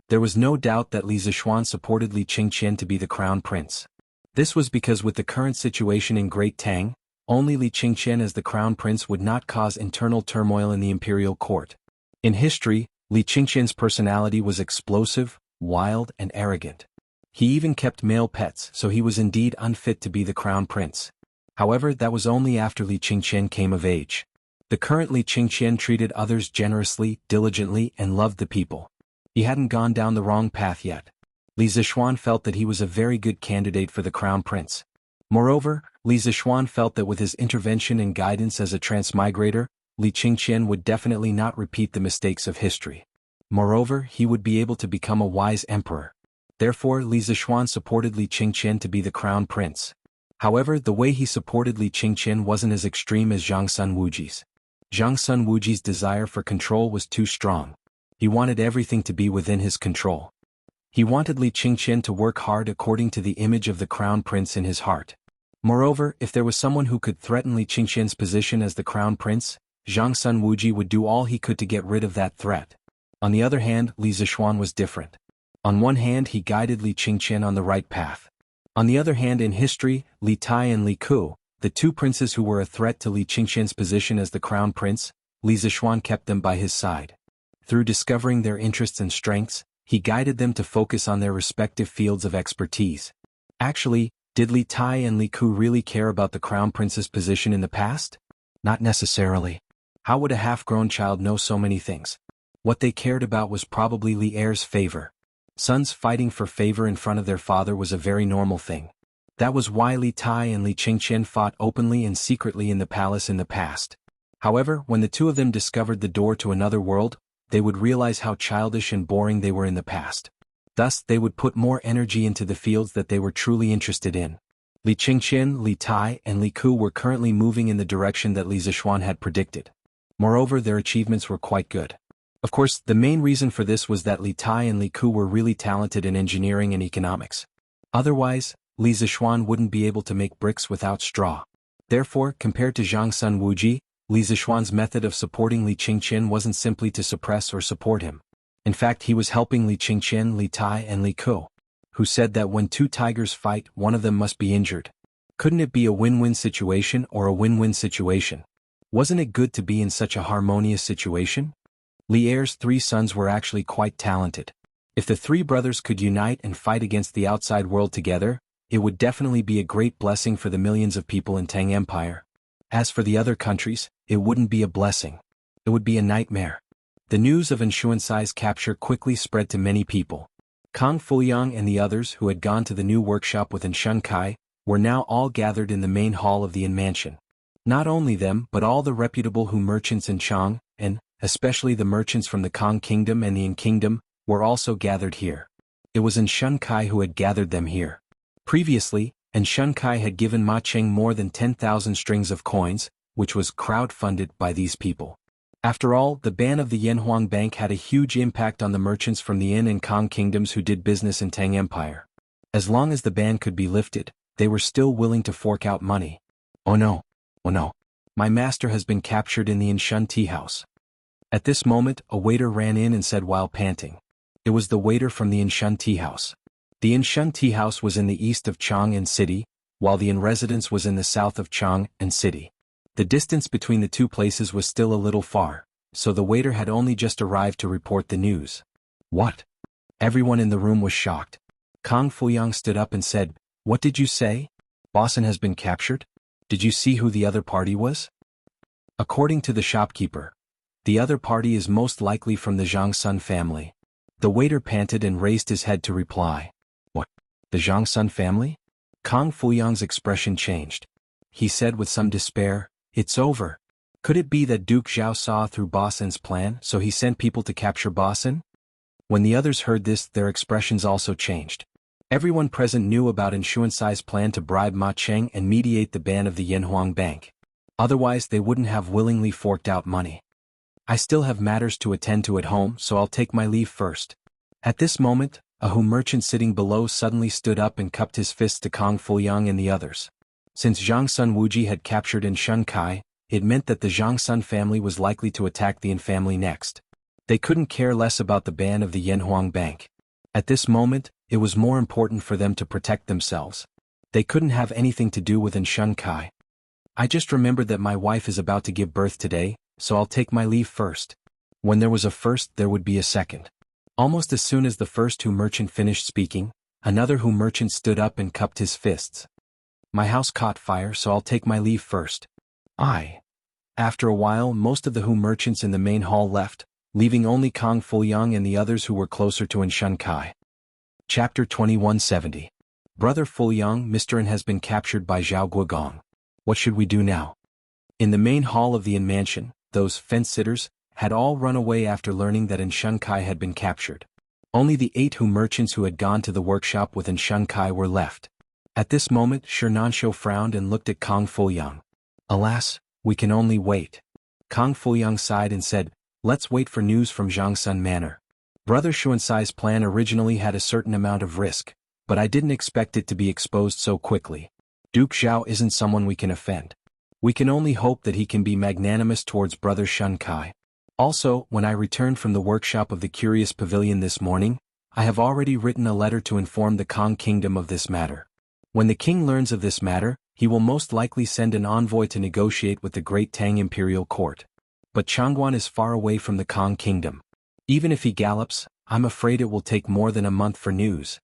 [SPEAKER 1] There was no doubt that Li Zixuan supported Li Qingqian to be the crown prince. This was because with the current situation in Great Tang, only Li Qingqian as the crown prince would not cause internal turmoil in the imperial court. In history, Li Qingqian's personality was explosive, wild, and arrogant. He even kept male pets, so he was indeed unfit to be the crown prince. However, that was only after Li Qingqian came of age. The current Li Qingqian treated others generously, diligently, and loved the people. He hadn't gone down the wrong path yet. Li Zixuan felt that he was a very good candidate for the crown prince. Moreover, Li Zixuan felt that with his intervention and guidance as a transmigrator, Li Qingqian would definitely not repeat the mistakes of history. Moreover, he would be able to become a wise emperor. Therefore, Li Zixuan supported Li Qingqian to be the crown prince. However, the way he supported Li Qingqian wasn't as extreme as Zhang Sun Wuji's. Zhang Sun Wuji's desire for control was too strong. He wanted everything to be within his control. He wanted Li Qingqian to work hard according to the image of the crown prince in his heart. Moreover, if there was someone who could threaten Li Qingqian's position as the crown prince, Zhang Sun Wuji would do all he could to get rid of that threat. On the other hand, Li Zishuan was different. On one hand, he guided Li Qingqian on the right path. On the other hand, in history, Li Tai and Li Ku, the two princes who were a threat to Li Qingqian's position as the crown prince, Li Zishuan kept them by his side. Through discovering their interests and strengths, he guided them to focus on their respective fields of expertise. Actually, did Li Tai and Li Ku really care about the crown prince's position in the past? Not necessarily. How would a half-grown child know so many things? What they cared about was probably Li Er's favor. Sons fighting for favor in front of their father was a very normal thing. That was why Li Tai and Li Qingqian fought openly and secretly in the palace in the past. However, when the two of them discovered the door to another world, they would realize how childish and boring they were in the past. Thus, they would put more energy into the fields that they were truly interested in. Li Qingqian, Li Tai, and Li Ku were currently moving in the direction that Li Zishuan had predicted. Moreover, their achievements were quite good. Of course, the main reason for this was that Li Tai and Li Ku were really talented in engineering and economics. Otherwise, Li Zishuan wouldn't be able to make bricks without straw. Therefore, compared to Zhang Sun Wuji, Li Zishuan's method of supporting Li Qingqian wasn't simply to suppress or support him. In fact, he was helping Li Qingqian, Li Tai, and Li Ku, who said that when two tigers fight, one of them must be injured. Couldn't it be a win-win situation or a win-win situation? Wasn't it good to be in such a harmonious situation? Li Er's three sons were actually quite talented. If the three brothers could unite and fight against the outside world together, it would definitely be a great blessing for the millions of people in Tang Empire. As for the other countries, it wouldn't be a blessing. It would be a nightmare. The news of Anshuansai's capture quickly spread to many people. Kang Fuyang and the others who had gone to the new workshop with Shun Kai were now all gathered in the main hall of the Inn Mansion. Not only them but all the reputable Hu merchants in Chang, and especially the merchants from the Kang Kingdom and the Yin Kingdom, were also gathered here. It was Shun Kai who had gathered them here. Previously, Shun Kai had given Ma Cheng more than 10,000 strings of coins, which was crowd-funded by these people. After all, the ban of the Yanhuang Bank had a huge impact on the merchants from the Yin and Kang Kingdoms who did business in Tang Empire. As long as the ban could be lifted, they were still willing to fork out money. Oh no. Oh no. My master has been captured in the Inshun tea house. At this moment, a waiter ran in and said while panting. It was the waiter from the Inshun tea house. The Inshun tea house was in the east of Chang'an City, while the Inn residence was in the south of Chang'an City. The distance between the two places was still a little far, so the waiter had only just arrived to report the news. What? Everyone in the room was shocked. Kang Fuyang stood up and said, "What did you say? Bosson has been captured? Did you see who the other party was?" According to the shopkeeper, the other party is most likely from the Zhang Sun family. The waiter panted and raised his head to reply. What? The Zhang Sun family? Kang Fuyang's expression changed. He said with some despair, "It's over. Could it be that Duke Zhao saw through Bosson's plan, so he sent people to capture Bosson?" When the others heard this, their expressions also changed. Everyone present knew about Anshuansai's plan to bribe Ma Cheng and mediate the ban of the Yanhuang Bank. Otherwise, they wouldn't have willingly forked out money. I still have matters to attend to at home, so I'll take my leave first. At this moment, a Hu merchant sitting below suddenly stood up and cupped his fists to Kang Fuyang and the others. Since Zhang Sun Wuji had captured Shun Kai, it meant that the Zhang Sun family was likely to attack the Yin family next. They couldn't care less about the ban of the Yanhuang Bank. At this moment, it was more important for them to protect themselves. They couldn't have anything to do with Shun Kai. I just remembered that my wife is about to give birth today, so I'll take my leave first. When there was a first, there would be a second. Almost as soon as the first Hu merchant finished speaking, another Hu merchant stood up and cupped his fists. My house caught fire, so I'll take my leave first. After a while, most of the Hu merchants in the main hall left, leaving only Kang Fuyang and the others who were closer to Shun Kai. Chapter 2170. Brother Fuyang, Mr. N has been captured by Zhao Guogong. What should we do now? In the main hall of the Inn Mansion, those fence-sitters had all run away after learning that Shun Kai had been captured. Only the 8 Hu merchants who had gone to the workshop with Shun Kai were left. At this moment, Shirnansho frowned and looked at Kang Fuyang. Alas, we can only wait. Kang Fuyang sighed and said, "Let's wait for news from Zhangsun Manor." Brother Xuansai's plan originally had a certain amount of risk, but I didn't expect it to be exposed so quickly. Duke Zhao isn't someone we can offend. We can only hope that he can be magnanimous towards Brother Shun Kai. Also, when I returned from the workshop of the Curious Pavilion this morning, I have already written a letter to inform the Kong Kingdom of this matter. When the king learns of this matter, he will most likely send an envoy to negotiate with the Great Tang Imperial Court. But Changguan is far away from the Kong Kingdom. Even if he gallops, I'm afraid it will take more than a month for news.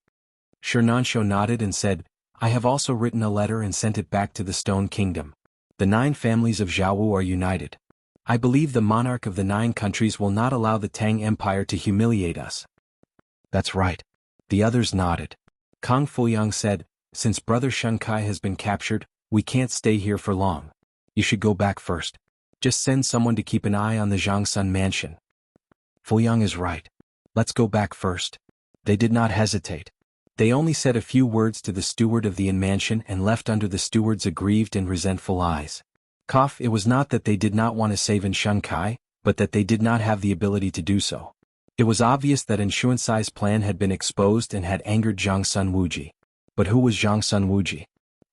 [SPEAKER 1] Shirnansho nodded and said, I have also written a letter and sent it back to the Stone Kingdom. The 9 families of Zhaowu are united. I believe the monarch of the 9 countries will not allow the Tang Empire to humiliate us. That's right. The others nodded. Kong Fuyang said, since Brother Shun Kai has been captured, we can't stay here for long. You should go back first. Just send someone to keep an eye on the Zhangsun mansion. Fuyang is right. Let's go back first. They did not hesitate. They only said a few words to the steward of the inn mansion and left under the steward's aggrieved and resentful eyes. It was not that they did not want to save Shun Kai, but that they did not have the ability to do so. It was obvious that Xuansai's plan had been exposed and had angered Zhang Sun Wuji. But who was Zhang Sun Wuji?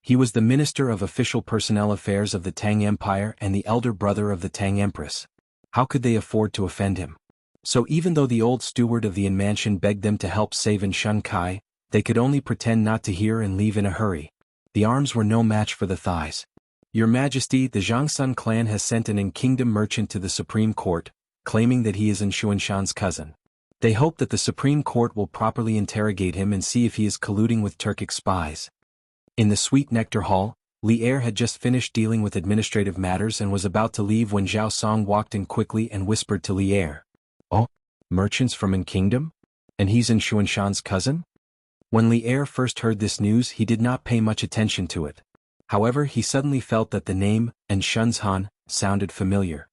[SPEAKER 1] He was the Minister of Official Personnel Affairs of the Tang Empire and the elder brother of the Tang Empress. How could they afford to offend him? So even though the old steward of the inn mansion begged them to help save Shun Kai, they could only pretend not to hear and leave in a hurry. The arms were no match for the thighs. Your Majesty, the Zhangsun clan has sent an in-kingdom merchant to the Supreme Court, claiming that he is Xuanshan's cousin. They hope that the Supreme Court will properly interrogate him and see if he is colluding with Turkic spies. In the Sweet Nectar Hall, Li Er had just finished dealing with administrative matters and was about to leave when Zhao Song walked in quickly and whispered to Li Er. Oh, merchants from in-kingdom? And he's Xuanshan's cousin? When Li Er first heard this news, he did not pay much attention to it. However, he suddenly felt that the name, Shunzhan, sounded familiar.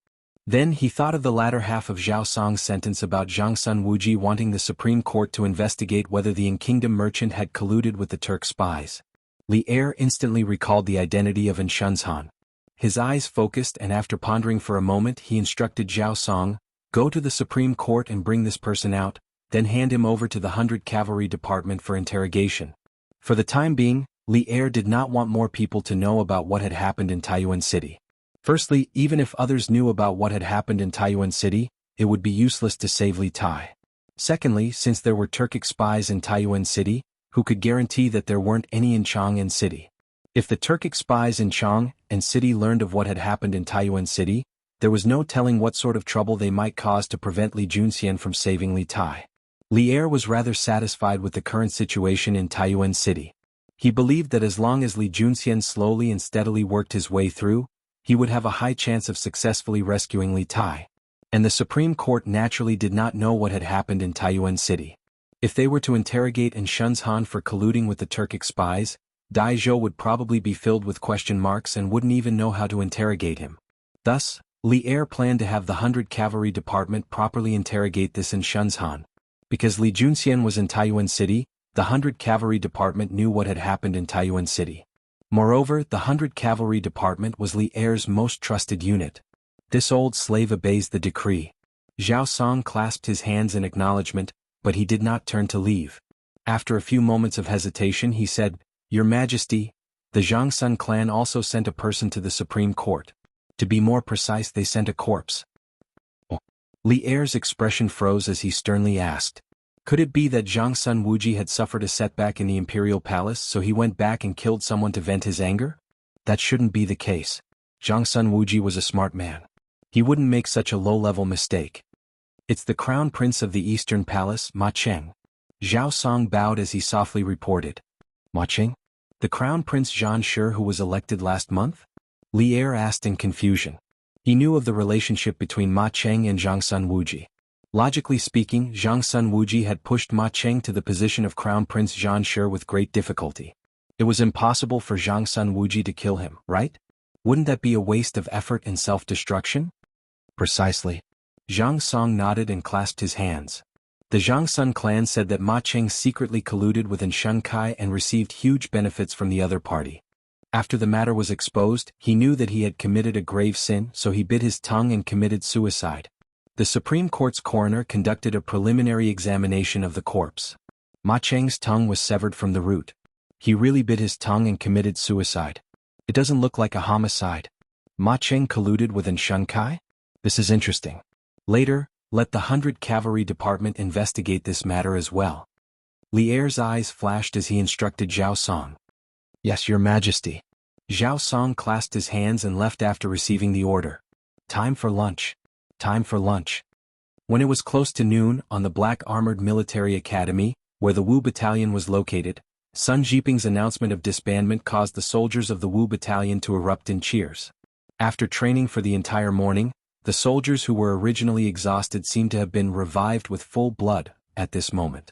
[SPEAKER 1] Then he thought of the latter half of Zhao Song's sentence about Zhang Sun Wuji wanting the Supreme Court to investigate whether the in-kingdom merchant had colluded with the Turk spies. Li Er instantly recalled the identity of Shunzhan. His eyes focused, and after pondering for a moment, he instructed Zhao Song, go to the Supreme Court and bring this person out, then hand him over to the 100 Cavalry Department for interrogation. For the time being, Li Er did not want more people to know about what had happened in Taiyuan City. Firstly, even if others knew about what had happened in Taiyuan City, it would be useless to save Li Tai. Secondly, since there were Turkic spies in Taiyuan City, who could guarantee that there weren't any in Chang'an City? If the Turkic spies in Chang'an City learned of what had happened in Taiyuan City, there was no telling what sort of trouble they might cause to prevent Li Junxian from saving Li Tai. Li Er was rather satisfied with the current situation in Taiyuan City. He believed that as long as Li Junxian slowly and steadily worked his way through, he would have a high chance of successfully rescuing Li Tai. And the Supreme Court naturally did not know what had happened in Taiyuan City. If they were to interrogate Shunzhan for colluding with the Turkic spies, Daizhou would probably be filled with question marks and wouldn't even know how to interrogate him. Thus, Li Er planned to have the 100 Cavalry Department properly interrogate this Shunzhan. Because Li Junxian was in Taiyuan City, the 100 Cavalry Department knew what had happened in Taiyuan City. Moreover, the 100 Cavalry Department was Li Er's most trusted unit. This old slave obeys the decree. Zhao Song clasped his hands in acknowledgement, but he did not turn to leave. After a few moments of hesitation, he said, Your Majesty, the Zhangsun clan also sent a person to the Supreme Court. To be more precise, they sent a corpse. Oh. Li Er's expression froze as he sternly asked, could it be that Zhang Sun Wuji had suffered a setback in the imperial palace, so he went back and killed someone to vent his anger? That shouldn't be the case. Zhang Sun Wuji was a smart man. He wouldn't make such a low-level mistake. It's the Crown Prince of the Eastern Palace, Ma Cheng. Zhao Song bowed as he softly reported. Ma Cheng? The Crown Prince Zhan Shi who was elected last month? Li Er asked in confusion. He knew of the relationship between Ma Cheng and Zhang Sun Wuji. Logically speaking, Zhang Sun Wuji had pushed Ma Cheng to the position of Crown Prince Zhan Shi with great difficulty. It was impossible for Zhang Sun Wuji to kill him, right? Wouldn't that be a waste of effort and self-destruction? Precisely. Zhang Song nodded and clasped his hands. The Zhang Sun clan said that Ma Cheng secretly colluded with Shun Kai and received huge benefits from the other party. After the matter was exposed, he knew that he had committed a grave sin, so he bit his tongue and committed suicide. The Supreme Court's coroner conducted a preliminary examination of the corpse. Ma Cheng's tongue was severed from the root. He really bit his tongue and committed suicide. It doesn't look like a homicide. Ma Cheng colluded with An Shun Kai? This is interesting. Later, let the 100 Cavalry Department investigate this matter as well. Li Er's eyes flashed as he instructed Zhao Song. Yes, Your Majesty. Zhao Song clasped his hands and left after receiving the order. Time for lunch. Time for lunch. When it was close to noon, on the Black Armored Military Academy, where the Wu Battalion was located, Sun Jiping's announcement of disbandment caused the soldiers of the Wu Battalion to erupt in cheers. After training for the entire morning, the soldiers who were originally exhausted seemed to have been revived with full blood at this moment.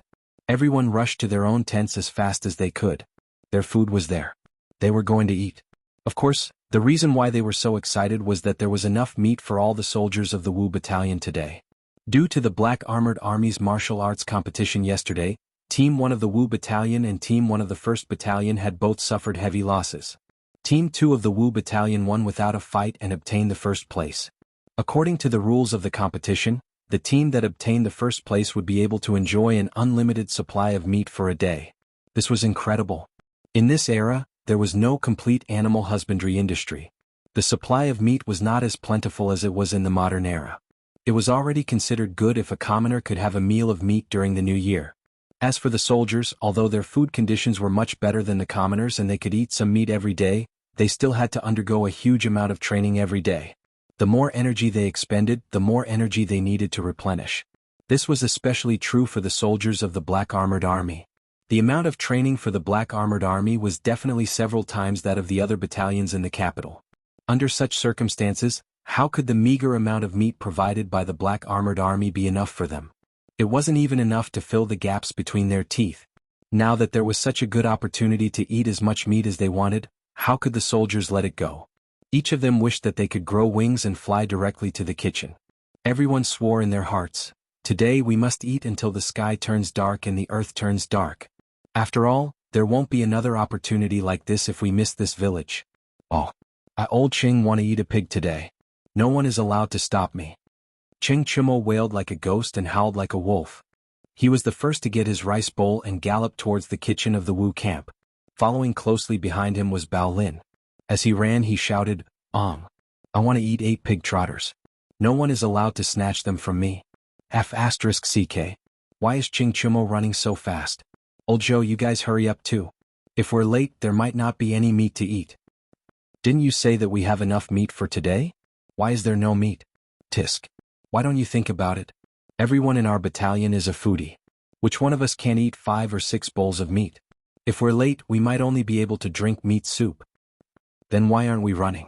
[SPEAKER 1] Everyone rushed to their own tents as fast as they could. Their food was there. They were going to eat. Of course, the reason why they were so excited was that there was enough meat for all the soldiers of the Wu Battalion today. Due to the Black Armored Army's martial arts competition yesterday, Team 1 of the Wu Battalion and Team 1 of the 1st Battalion had both suffered heavy losses. Team 2 of the Wu Battalion won without a fight and obtained the first place. According to the rules of the competition, the team that obtained the first place would be able to enjoy an unlimited supply of meat for a day. This was incredible. In this era, there was no complete animal husbandry industry. The supply of meat was not as plentiful as it was in the modern era. It was already considered good if a commoner could have a meal of meat during the new year. As for the soldiers, although their food conditions were much better than the commoners and they could eat some meat every day, they still had to undergo a huge amount of training every day. The more energy they expended, the more energy they needed to replenish. This was especially true for the soldiers of the Black Armored Army. The amount of training for the Black Armored Army was definitely several times that of the other battalions in the capital. Under such circumstances, how could the meager amount of meat provided by the Black Armored Army be enough for them? It wasn't even enough to fill the gaps between their teeth. Now that there was such a good opportunity to eat as much meat as they wanted, how could the soldiers let it go? Each of them wished that they could grow wings and fly directly to the kitchen. Everyone swore in their hearts, "Today we must eat until the sky turns dark and the earth turns dark. After all, there won't be another opportunity like this if we miss this village. Oh, I old Ching want to eat a pig today. No one is allowed to stop me." Ching Chimo wailed like a ghost and howled like a wolf. He was the first to get his rice bowl and galloped towards the kitchen of the Wu camp. Following closely behind him was Bao Lin. As he ran he shouted, I want to eat 8 pig trotters. No one is allowed to snatch them from me. F***CK. Why is Ching Chimo running so fast? Old Joe, you guys hurry up too. If we're late there might not be any meat to eat. Didn't you say that we have enough meat for today? Why is there no meat? Tisk. Why don't you think about it? Everyone in our battalion is a foodie. Which one of us can eat 5 or 6 bowls of meat? If we're late we might only be able to drink meat soup. Then why aren't we running?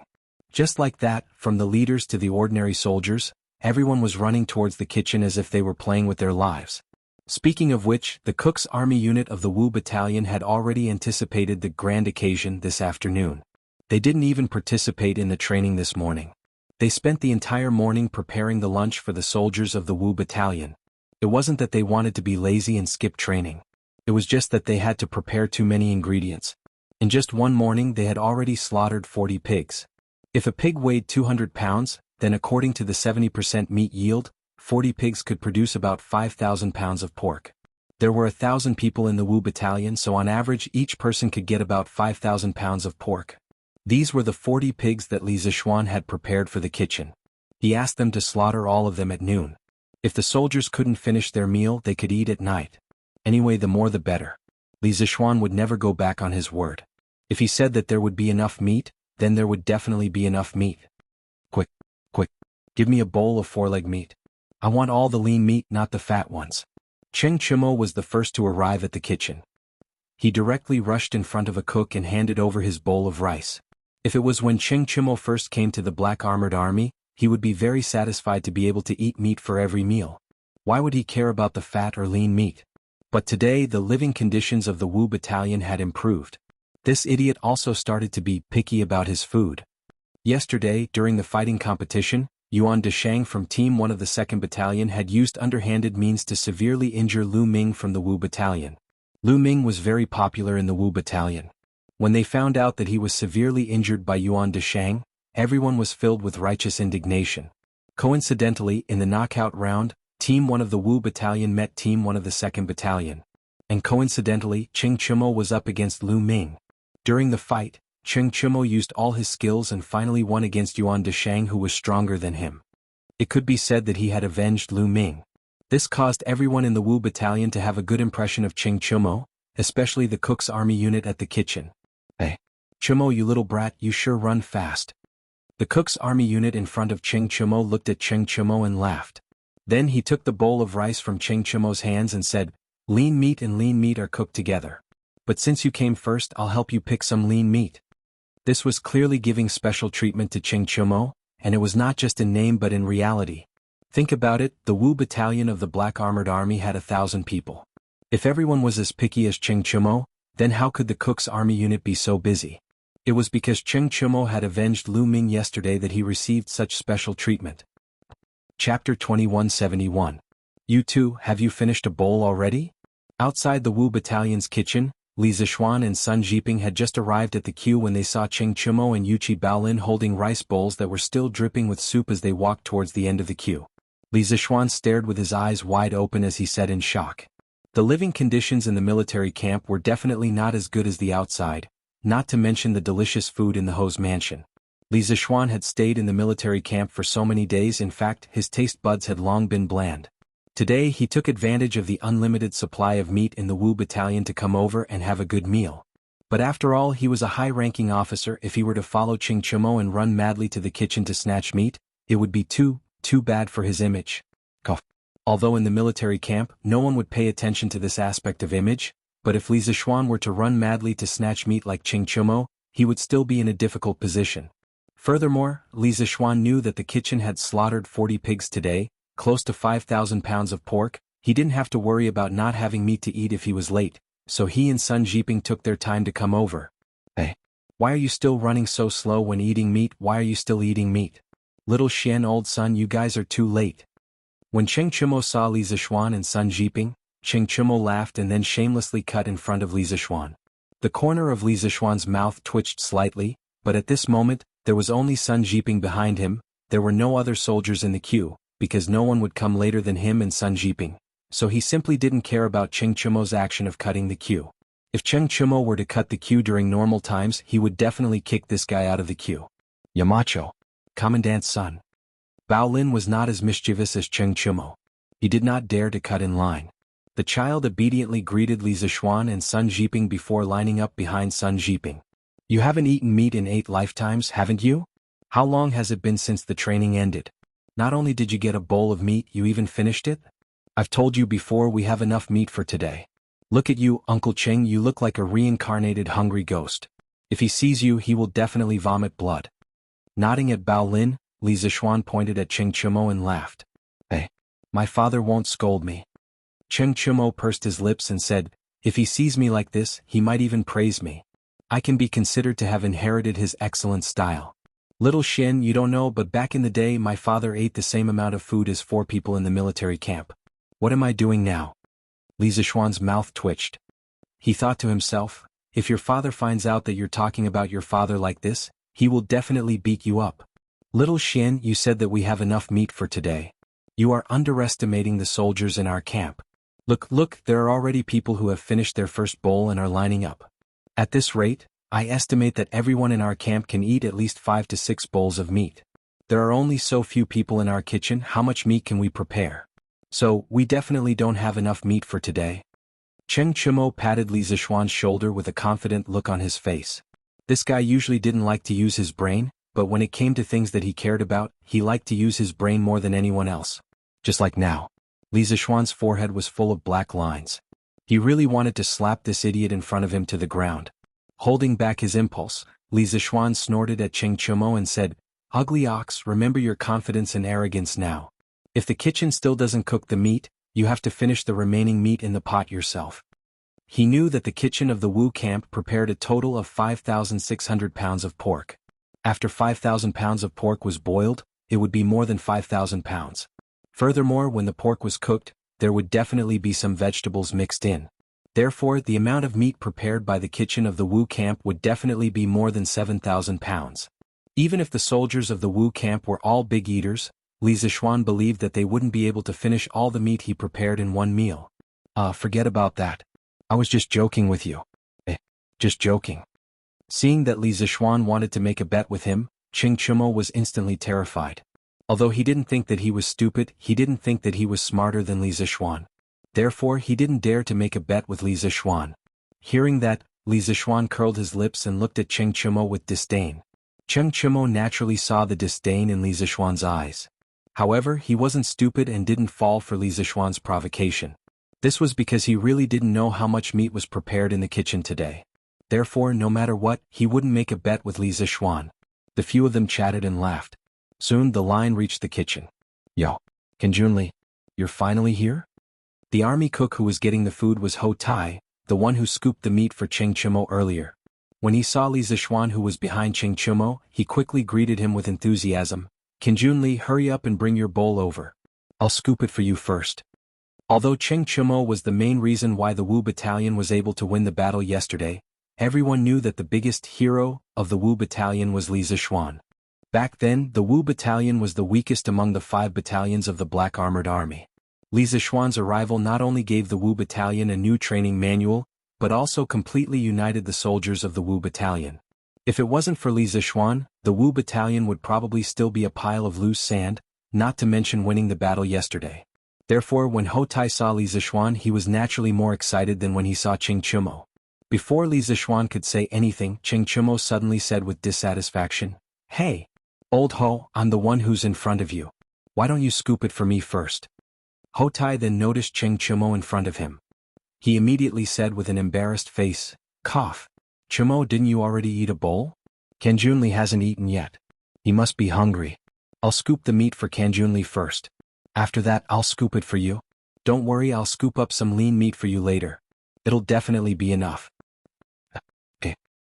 [SPEAKER 1] Just like that, from the leaders to the ordinary soldiers, everyone was running towards the kitchen as if they were playing with their lives. Speaking of which, the Cook's Army unit of the Wu Battalion had already anticipated the grand occasion this afternoon. They didn't even participate in the training this morning. They spent the entire morning preparing the lunch for the soldiers of the Wu Battalion. It wasn't that they wanted to be lazy and skip training. It was just that they had to prepare too many ingredients. In just one morning they had already slaughtered 40 pigs. If a pig weighed 200 pounds, then according to the 70% meat yield, 40 pigs could produce about 5,000 pounds of pork. There were 1,000 people in the Wu Battalion, so on average each person could get about 5,000 pounds of pork. These were the 40 pigs that Li Zishuan had prepared for the kitchen. He asked them to slaughter all of them at noon. If the soldiers couldn't finish their meal they could eat at night. Anyway, the more the better. Li Zishuan would never go back on his word. If he said that there would be enough meat, then there would definitely be enough meat. Quick, give me a bowl of 4-leg meat. I want all the lean meat, not the fat ones. Cheng Chimo was the first to arrive at the kitchen. He directly rushed in front of a cook and handed over his bowl of rice. If it was when Cheng Chimo first came to the Black Armored Army, he would be very satisfied to be able to eat meat for every meal. Why would he care about the fat or lean meat? But today the living conditions of the Wu Battalion had improved. This idiot also started to be picky about his food. Yesterday, during the fighting competition, Yuan Deshang from Team 1 of the 2nd Battalion had used underhanded means to severely injure Lu Ming from the Wu Battalion. Lu Ming was very popular in the Wu Battalion. When they found out that he was severely injured by Yuan Deshang, everyone was filled with righteous indignation. Coincidentally, in the knockout round, Team 1 of the Wu Battalion met Team 1 of the 2nd Battalion. And coincidentally, Cheng Chimo was up against Lu Ming. During the fight, Cheng Chimo used all his skills and finally won against Yuan Deshang, who was stronger than him. It could be said that he had avenged Lu Ming. This caused everyone in the Wu Battalion to have a good impression of Cheng Chimo, especially the cook's army unit at the kitchen. "Hey, Chimo, you little brat, you sure run fast." The cook's army unit in front of Cheng Chimo looked at Cheng Chimo and laughed. Then he took the bowl of rice from Cheng Chimo's hands and said, "Lean meat and lean meat are cooked together. But since you came first, I'll help you pick some lean meat." This was clearly giving special treatment to Cheng Chimo, and it was not just in name but in reality. Think about it, the Wu Battalion of the Black Armored Army had 1,000 people. If everyone was as picky as Cheng Chimo, then how could the cook's army unit be so busy? It was because Cheng Chimo had avenged Lu Ming yesterday that he received such special treatment. Chapter 2171. You two, have you finished a bowl already? Outside the Wu Battalion's kitchen, Li Zixuan and Sun Jiping had just arrived at the queue when they saw Cheng Chimo and Yuqi Baolin holding rice bowls that were still dripping with soup as they walked towards the end of the queue. Li Zixuan stared with his eyes wide open as he said in shock. The living conditions in the military camp were definitely not as good as the outside, not to mention the delicious food in the Ho's mansion. Li Zixuan had stayed in the military camp for so many days, in fact, his taste buds had long been bland. Today he took advantage of the unlimited supply of meat in the Wu Battalion to come over and have a good meal. But after all, he was a high-ranking officer. If he were to follow Cheng Chimo and run madly to the kitchen to snatch meat, it would be too bad for his image. Although in the military camp, no one would pay attention to this aspect of image, but if Li Zixuan were to run madly to snatch meat like Cheng Chimo, he would still be in a difficult position. Furthermore, Li Zixuan knew that the kitchen had slaughtered 40 pigs today, close to 5,000 pounds of pork. He didn't have to worry about not having meat to eat if he was late, so he and Sun Jiping took their time to come over. "Hey, why are you still running so slow when eating meat? Why are you still eating meat? Little Xian, old son, you guys are too late." When Cheng Chimo saw Li Zixuan and Sun Jiping, Cheng Chimo laughed and then shamelessly cut in front of Li Zixuan. The corner of Li Zixuan's mouth twitched slightly, but at this moment, there was only Sun Jiping behind him. There were no other soldiers in the queue, because no one would come later than him and Sun Jiping, so he simply didn't care about Cheng Chimo's action of cutting the queue. If Cheng Chimo were to cut the queue during normal times, he would definitely kick this guy out of the queue. "Yamacho, Commandant's son." Baolin was not as mischievous as Cheng Chimo. He did not dare to cut in line. The child obediently greeted Li Zixuan and Sun Jiping before lining up behind Sun Jiping. "You haven't eaten meat in 8 lifetimes, haven't you? How long has it been since the training ended? Not only did you get a bowl of meat, you even finished it? I've told you before, we have enough meat for today. Look at you, Uncle Cheng, you look like a reincarnated hungry ghost. If he sees you, he will definitely vomit blood." Nodding at Baolin, Li Zixuan pointed at Cheng Chimo and laughed. "Hey, my father won't scold me." Cheng Chimo pursed his lips and said, "If he sees me like this, he might even praise me. I can be considered to have inherited his excellent style. Little Shin, you don't know, but back in the day my father ate the same amount of food as 4 people in the military camp. What am I doing now?" Li Zixuan's mouth twitched. He thought to himself, if your father finds out that you're talking about your father like this, he will definitely beat you up. "Little Shin, you said that we have enough meat for today. You are underestimating the soldiers in our camp. Look, there are already people who have finished their first bowl and are lining up. At this rate, I estimate that everyone in our camp can eat at least 5 to 6 bowls of meat. There are only so few people in our kitchen, how much meat can we prepare? So, we definitely don't have enough meat for today." Cheng Chimo patted Li Zixuan's shoulder with a confident look on his face. This guy usually didn't like to use his brain, but when it came to things that he cared about, he liked to use his brain more than anyone else. Just like now. Li Zixuan's forehead was full of black lines. He really wanted to slap this idiot in front of him to the ground. Holding back his impulse, Li Zixuan snorted at Cheng Chimo and said, "Ugly ox, remember your confidence and arrogance now. If the kitchen still doesn't cook the meat, you have to finish the remaining meat in the pot yourself." He knew that the kitchen of the Wu camp prepared a total of 5,600 pounds of pork. After 5,000 pounds of pork was boiled, it would be more than 5,000 pounds. Furthermore, when the pork was cooked, there would definitely be some vegetables mixed in. Therefore, the amount of meat prepared by the kitchen of the Wu camp would definitely be more than 7,000 pounds. Even if the soldiers of the Wu camp were all big eaters, Li Zixuan believed that they wouldn't be able to finish all the meat he prepared in one meal. Forget about that. I was just joking with you. Just joking. Seeing that Li Zixuan wanted to make a bet with him, Ching Chumo was instantly terrified. Although he didn't think that he was stupid, he didn't think that he was smarter than Li Zixuan. Therefore he didn't dare to make a bet with Li Zixuan. Hearing that, Li Zixuan curled his lips and looked at Ching Chumo with disdain. Ching Chumo naturally saw the disdain in Li Zixuan's eyes. However, he wasn't stupid and didn't fall for Li Zixuan's provocation. This was because he really didn't know how much meat was prepared in the kitchen today. Therefore, no matter what, he wouldn't make a bet with Li Zixuan. The few of them chatted and laughed. Soon the line reached the kitchen. Yo, Kenjunli, you're finally here? The army cook who was getting the food was Ho Tai, the one who scooped the meat for Ching Chumo earlier. When he saw Li Zixuan who was behind Ching Chumo, he quickly greeted him with enthusiasm. Kenjunli, hurry up and bring your bowl over. I'll scoop it for you first. Although Ching Chumo was the main reason why the Wu Battalion was able to win the battle yesterday, everyone knew that the biggest hero of the Wu Battalion was Li Zixuan. Back then, the Wu Battalion was the weakest among the 5 battalions of the Black Armored Army. Li Zixuan's arrival not only gave the Wu Battalion a new training manual, but also completely united the soldiers of the Wu Battalion. If it wasn't for Li Zixuan, the Wu Battalion would probably still be a pile of loose sand, not to mention winning the battle yesterday. Therefore, when Ho Tai saw Li Zixuan, he was naturally more excited than when he saw Ching Chumo. Before Li Zixuan could say anything, Ching Chumo suddenly said with dissatisfaction, "Hey, old Ho, I'm the one who's in front of you. Why don't you scoop it for me first?" Ho Tai then noticed Ching Chumo in front of him. He immediately said with an embarrassed face, "Cough. Chumo, didn't you already eat a bowl? Kanjunli hasn't eaten yet. He must be hungry. I'll scoop the meat for Kanjunli first. After that I'll scoop it for you. Don't worry, I'll scoop up some lean meat for you later. It'll definitely be enough."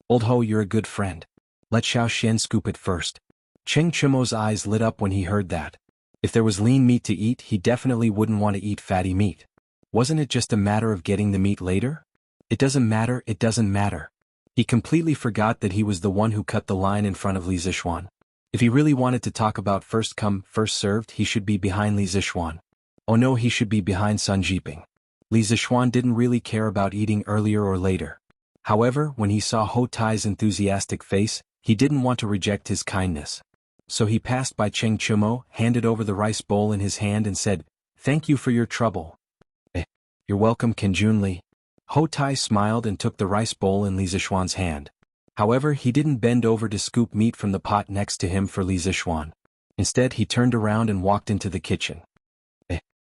[SPEAKER 1] Old Ho, you're a good friend. Let Xiao Xian scoop it first. Ching Chumo's eyes lit up when he heard that. If there was lean meat to eat, he definitely wouldn't want to eat fatty meat. Wasn't it just a matter of getting the meat later? It doesn't matter, it doesn't matter. He completely forgot that he was the one who cut the line in front of Li Zixuan. If he really wanted to talk about first come, first served, he should be behind Li Zixuan. Oh no, he should be behind Sun Jiping. Li Zixuan didn't really care about eating earlier or later. However, when he saw Ho Tai's enthusiastic face, he didn't want to reject his kindness. So he passed by Ching Chumo, handed over the rice bowl in his hand and said, "Thank you for your trouble." You're welcome, Kanjunli. Ho Tai smiled and took the rice bowl in Li Zixuan's hand. However, he didn't bend over to scoop meat from the pot next to him for Li Zixuan. Instead, he turned around and walked into the kitchen.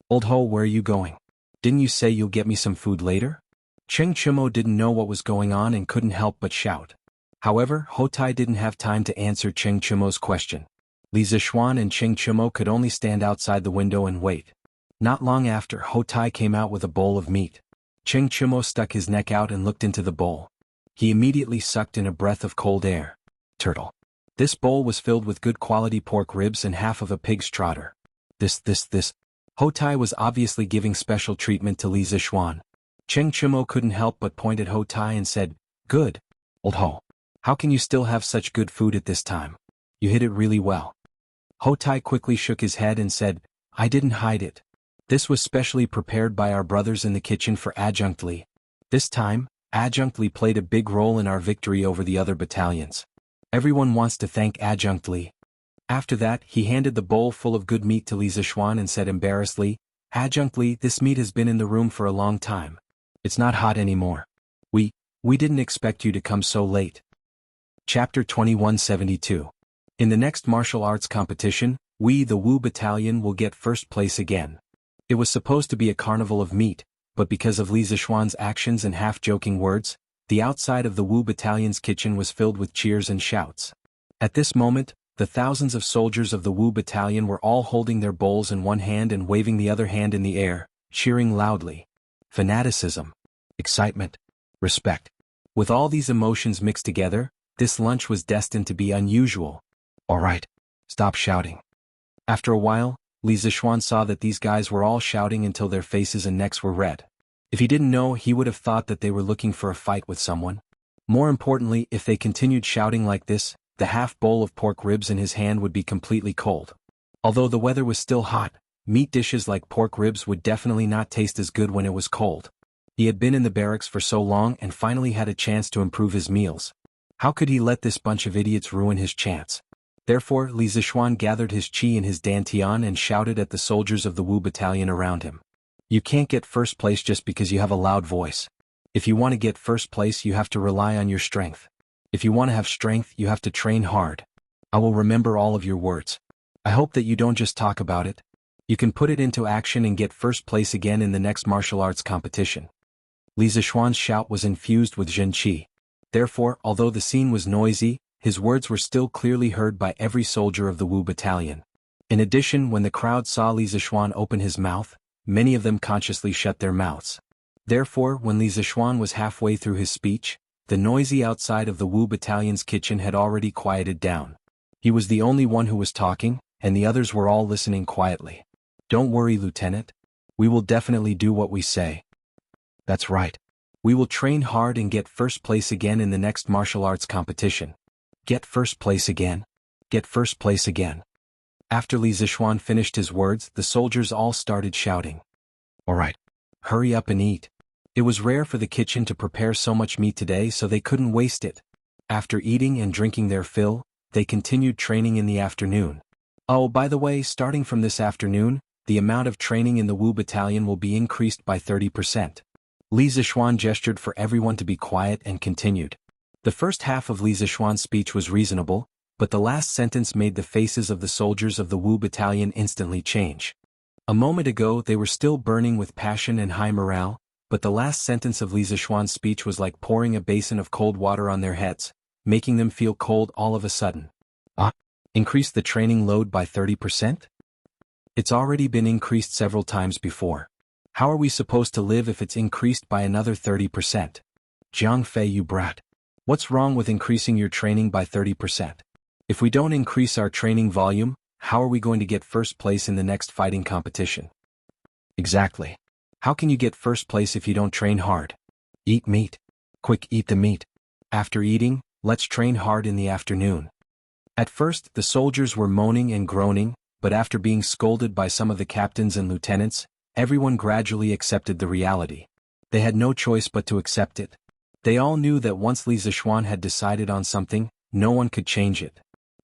[SPEAKER 1] Old Ho, where are you going? Didn't you say you'll get me some food later? Ching Chumo didn't know what was going on and couldn't help but shout. However, Ho Tai didn't have time to answer Ching Chumo's question. Li Zixuan and Ching Chumo could only stand outside the window and wait. Not long after, Ho Tai came out with a bowl of meat. Ching Chumo stuck his neck out and looked into the bowl. He immediately sucked in a breath of cold air. Turtle. This bowl was filled with good quality pork ribs and half of a pig's trotter. This. Ho Tai was obviously giving special treatment to Li Zixuan. Ching Chumo couldn't help but point at Ho Tai and said, "Good. Old Ho. How can you still have such good food at this time? You hid it really well." Ho Tai quickly shook his head and said, "I didn't hide it. This was specially prepared by our brothers in the kitchen for Adjunct Li. This time, Adjunct Li played a big role in our victory over the other battalions. Everyone wants to thank Adjunct Li." After that, he handed the bowl full of good meat to Li Zixuan and said embarrassedly, "Adjunct Li, this meat has been in the room for a long time. It's not hot anymore. We didn't expect you to come so late." Chapter 2172. In the next martial arts competition, we the Wu Battalion will get first place again. It was supposed to be a carnival of meat, but because of Li Zixuan's actions and half-joking words, the outside of the Wu Battalion's kitchen was filled with cheers and shouts. At this moment, the thousands of soldiers of the Wu Battalion were all holding their bowls in one hand and waving the other hand in the air, cheering loudly. Fanaticism, excitement, respect. With all these emotions mixed together, this lunch was destined to be unusual. All right, stop shouting. After a while, Li Zixuan saw that these guys were all shouting until their faces and necks were red. If he didn't know, he would have thought that they were looking for a fight with someone. More importantly, if they continued shouting like this, the half bowl of pork ribs in his hand would be completely cold. Although the weather was still hot, meat dishes like pork ribs would definitely not taste as good when it was cold. He had been in the barracks for so long and finally had a chance to improve his meals. How could he let this bunch of idiots ruin his chance? Therefore, Li Zishuan gathered his chi and his dantian and shouted at the soldiers of the Wu battalion around him. You can't get first place just because you have a loud voice. If you want to get first place, you have to rely on your strength. If you want to have strength, you have to train hard. I will remember all of your words. I hope that you don't just talk about it. You can put it into action and get first place again in the next martial arts competition. Li Zishuan's shout was infused with Zhenqi. Therefore, although the scene was noisy, his words were still clearly heard by every soldier of the Wu battalion. In addition, when the crowd saw Li Zishuan open his mouth, many of them consciously shut their mouths. Therefore, when Li Zishuan was halfway through his speech, the noisy outside of the Wu battalion's kitchen had already quieted down. He was the only one who was talking, and the others were all listening quietly. Don't worry, Lieutenant. We will definitely do what we say. That's right. We will train hard and get first place again in the next martial arts competition. Get first place again. Get first place again. After Li Zishuan finished his words, the soldiers all started shouting. All right. Hurry up and eat. It was rare for the kitchen to prepare so much meat today, so they couldn't waste it. After eating and drinking their fill, they continued training in the afternoon. Oh, by the way, starting from this afternoon, the amount of training in the Wu battalion will be increased by 30%. Li Zishuan gestured for everyone to be quiet and continued. The first half of Li Zishuan's speech was reasonable, but the last sentence made the faces of the soldiers of the Wu battalion instantly change. A moment ago they were still burning with passion and high morale, but the last sentence of Li Zishuan's speech was like pouring a basin of cold water on their heads, making them feel cold all of a sudden. Increase the training load by 30%? It's already been increased several times before. How are we supposed to live if it's increased by another 30%? Jiang Fei, you brat. What's wrong with increasing your training by 30%? If we don't increase our training volume, how are we going to get first place in the next fighting competition? Exactly. How can you get first place if you don't train hard? Eat meat. Quick, eat the meat. After eating, let's train hard in the afternoon. At first, the soldiers were moaning and groaning, but after being scolded by some of the captains and lieutenants, everyone gradually accepted the reality. They had no choice but to accept it. They all knew that once Li Zishuan had decided on something, no one could change it.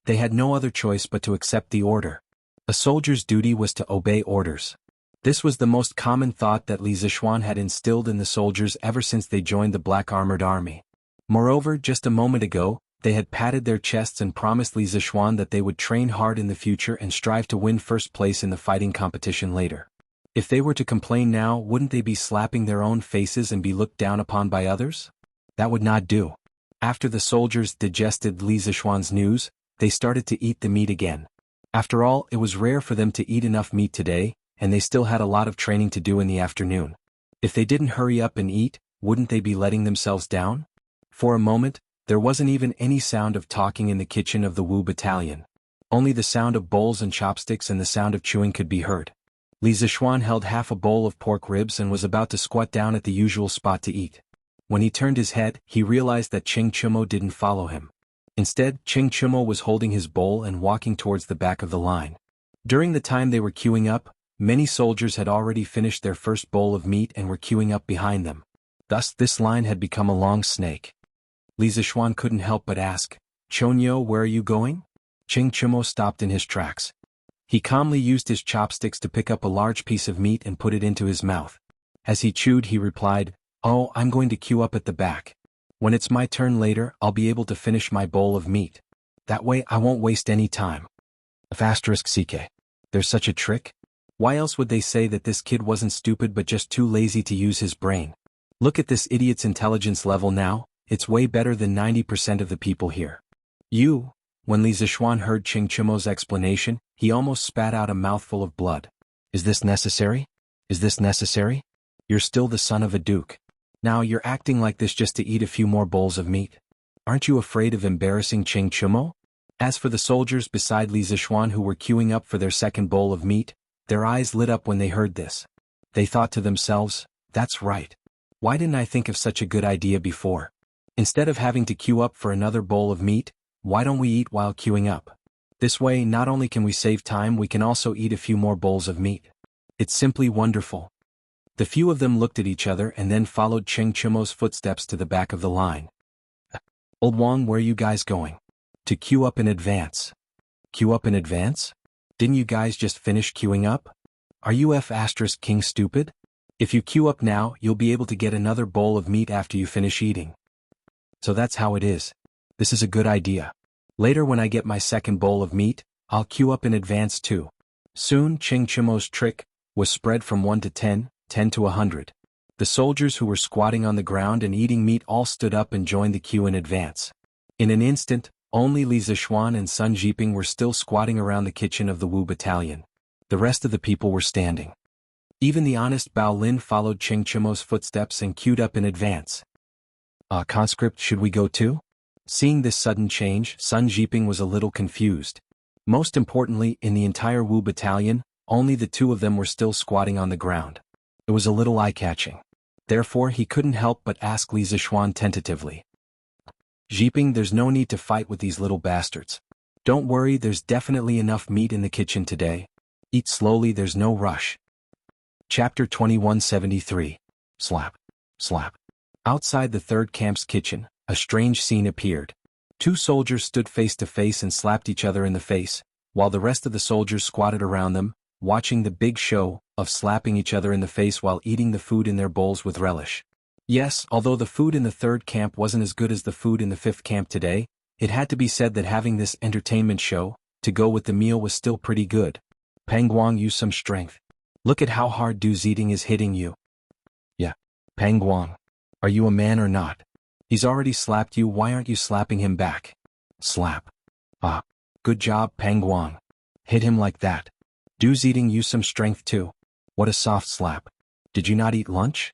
[SPEAKER 1] They had no other choice but to accept the order. A soldier's duty was to obey orders. This was the most common thought that Li Zishuan had instilled in the soldiers ever since they joined the Black Armored Army. Moreover, just a moment ago, they had patted their chests and promised Li Zishuan that they would train hard in the future and strive to win first place in the fighting competition later. If they were to complain now, wouldn't they be slapping their own faces and be looked down upon by others? That would not do. After the soldiers digested Li Zishuan's news, they started to eat the meat again. After all, it was rare for them to eat enough meat today, and they still had a lot of training to do in the afternoon. If they didn't hurry up and eat, wouldn't they be letting themselves down? For a moment, there wasn't even any sound of talking in the kitchen of the Wu battalion. Only the sound of bowls and chopsticks and the sound of chewing could be heard. Li Zishuan held half a bowl of pork ribs and was about to squat down at the usual spot to eat. When he turned his head, he realized that Cheng Chumo didn't follow him. Instead, Cheng Chumo was holding his bowl and walking towards the back of the line. During the time they were queuing up, many soldiers had already finished their first bowl of meat and were queuing up behind them. Thus, this line had become a long snake. Li Zishuan couldn't help but ask, "Chonyo, where are you going?" Cheng Chumo stopped in his tracks. He calmly used his chopsticks to pick up a large piece of meat and put it into his mouth. As he chewed, he replied, "Oh, I'm going to queue up at the back. When it's my turn later, I'll be able to finish my bowl of meat. That way I won't waste any time." *CK. There's such a trick? Why else would they say that this kid wasn't stupid but just too lazy to use his brain? Look at this idiot's intelligence level now, it's way better than 90% of the people here. When Li Zishuan heard Cheng Chumo's explanation, he almost spat out a mouthful of blood. Is this necessary? Is this necessary? You're still the son of a duke. Now you're acting like this just to eat a few more bowls of meat. Aren't you afraid of embarrassing Cheng Chumo? As for the soldiers beside Li Zishuan who were queuing up for their second bowl of meat, their eyes lit up when they heard this. They thought to themselves, that's right. Why didn't I think of such a good idea before? Instead of having to queue up for another bowl of meat, why don't we eat while queuing up? This way, not only can we save time, we can also eat a few more bowls of meat. It's simply wonderful. The few of them looked at each other and then followed Cheng Chimo's footsteps to the back of the line. Old Wang, where are you guys going? To queue up in advance. Queue up in advance? Didn't you guys just finish queuing up? Are you F***king stupid? If you queue up now, you'll be able to get another bowl of meat after you finish eating. So that's how it is. This is a good idea. Later when I get my second bowl of meat, I'll queue up in advance too. Soon Cheng Chimo's trick was spread from 1 to 10, 10 to 100. The soldiers who were squatting on the ground and eating meat all stood up and joined the queue in advance. In an instant, only Li Zixuan and Sun Jiping were still squatting around the kitchen of the Wu battalion. The rest of the people were standing. Even the honest Bao Lin followed Cheng Chimo's footsteps and queued up in advance. Conscript, should we go too? Seeing this sudden change, Sun Jiping was a little confused. Most importantly, in the entire Wu battalion, only the two of them were still squatting on the ground. It was a little eye-catching. Therefore, he couldn't help but ask Li Zixuan tentatively. Jiping, there's no need to fight with these little bastards. Don't worry, there's definitely enough meat in the kitchen today. Eat slowly, there's no rush. Chapter 2173. Slap. Slap. Outside the third camp's kitchen, a strange scene appeared. Two soldiers stood face to face and slapped each other in the face, while the rest of the soldiers squatted around them, watching the big show of slapping each other in the face while eating the food in their bowls with relish. Yes, although the food in the third camp wasn't as good as the food in the fifth camp today, it had to be said that having this entertainment show to go with the meal was still pretty good. Pang Guang, use some strength. Look at how hard Du's eating is hitting you. Yeah. Pang Guang. Are you a man or not? He's already slapped you, why aren't you slapping him back? Slap. Ah. Good job, Pang Guang. Hit him like that. Du's eating, use some strength too. What a soft slap. Did you not eat lunch?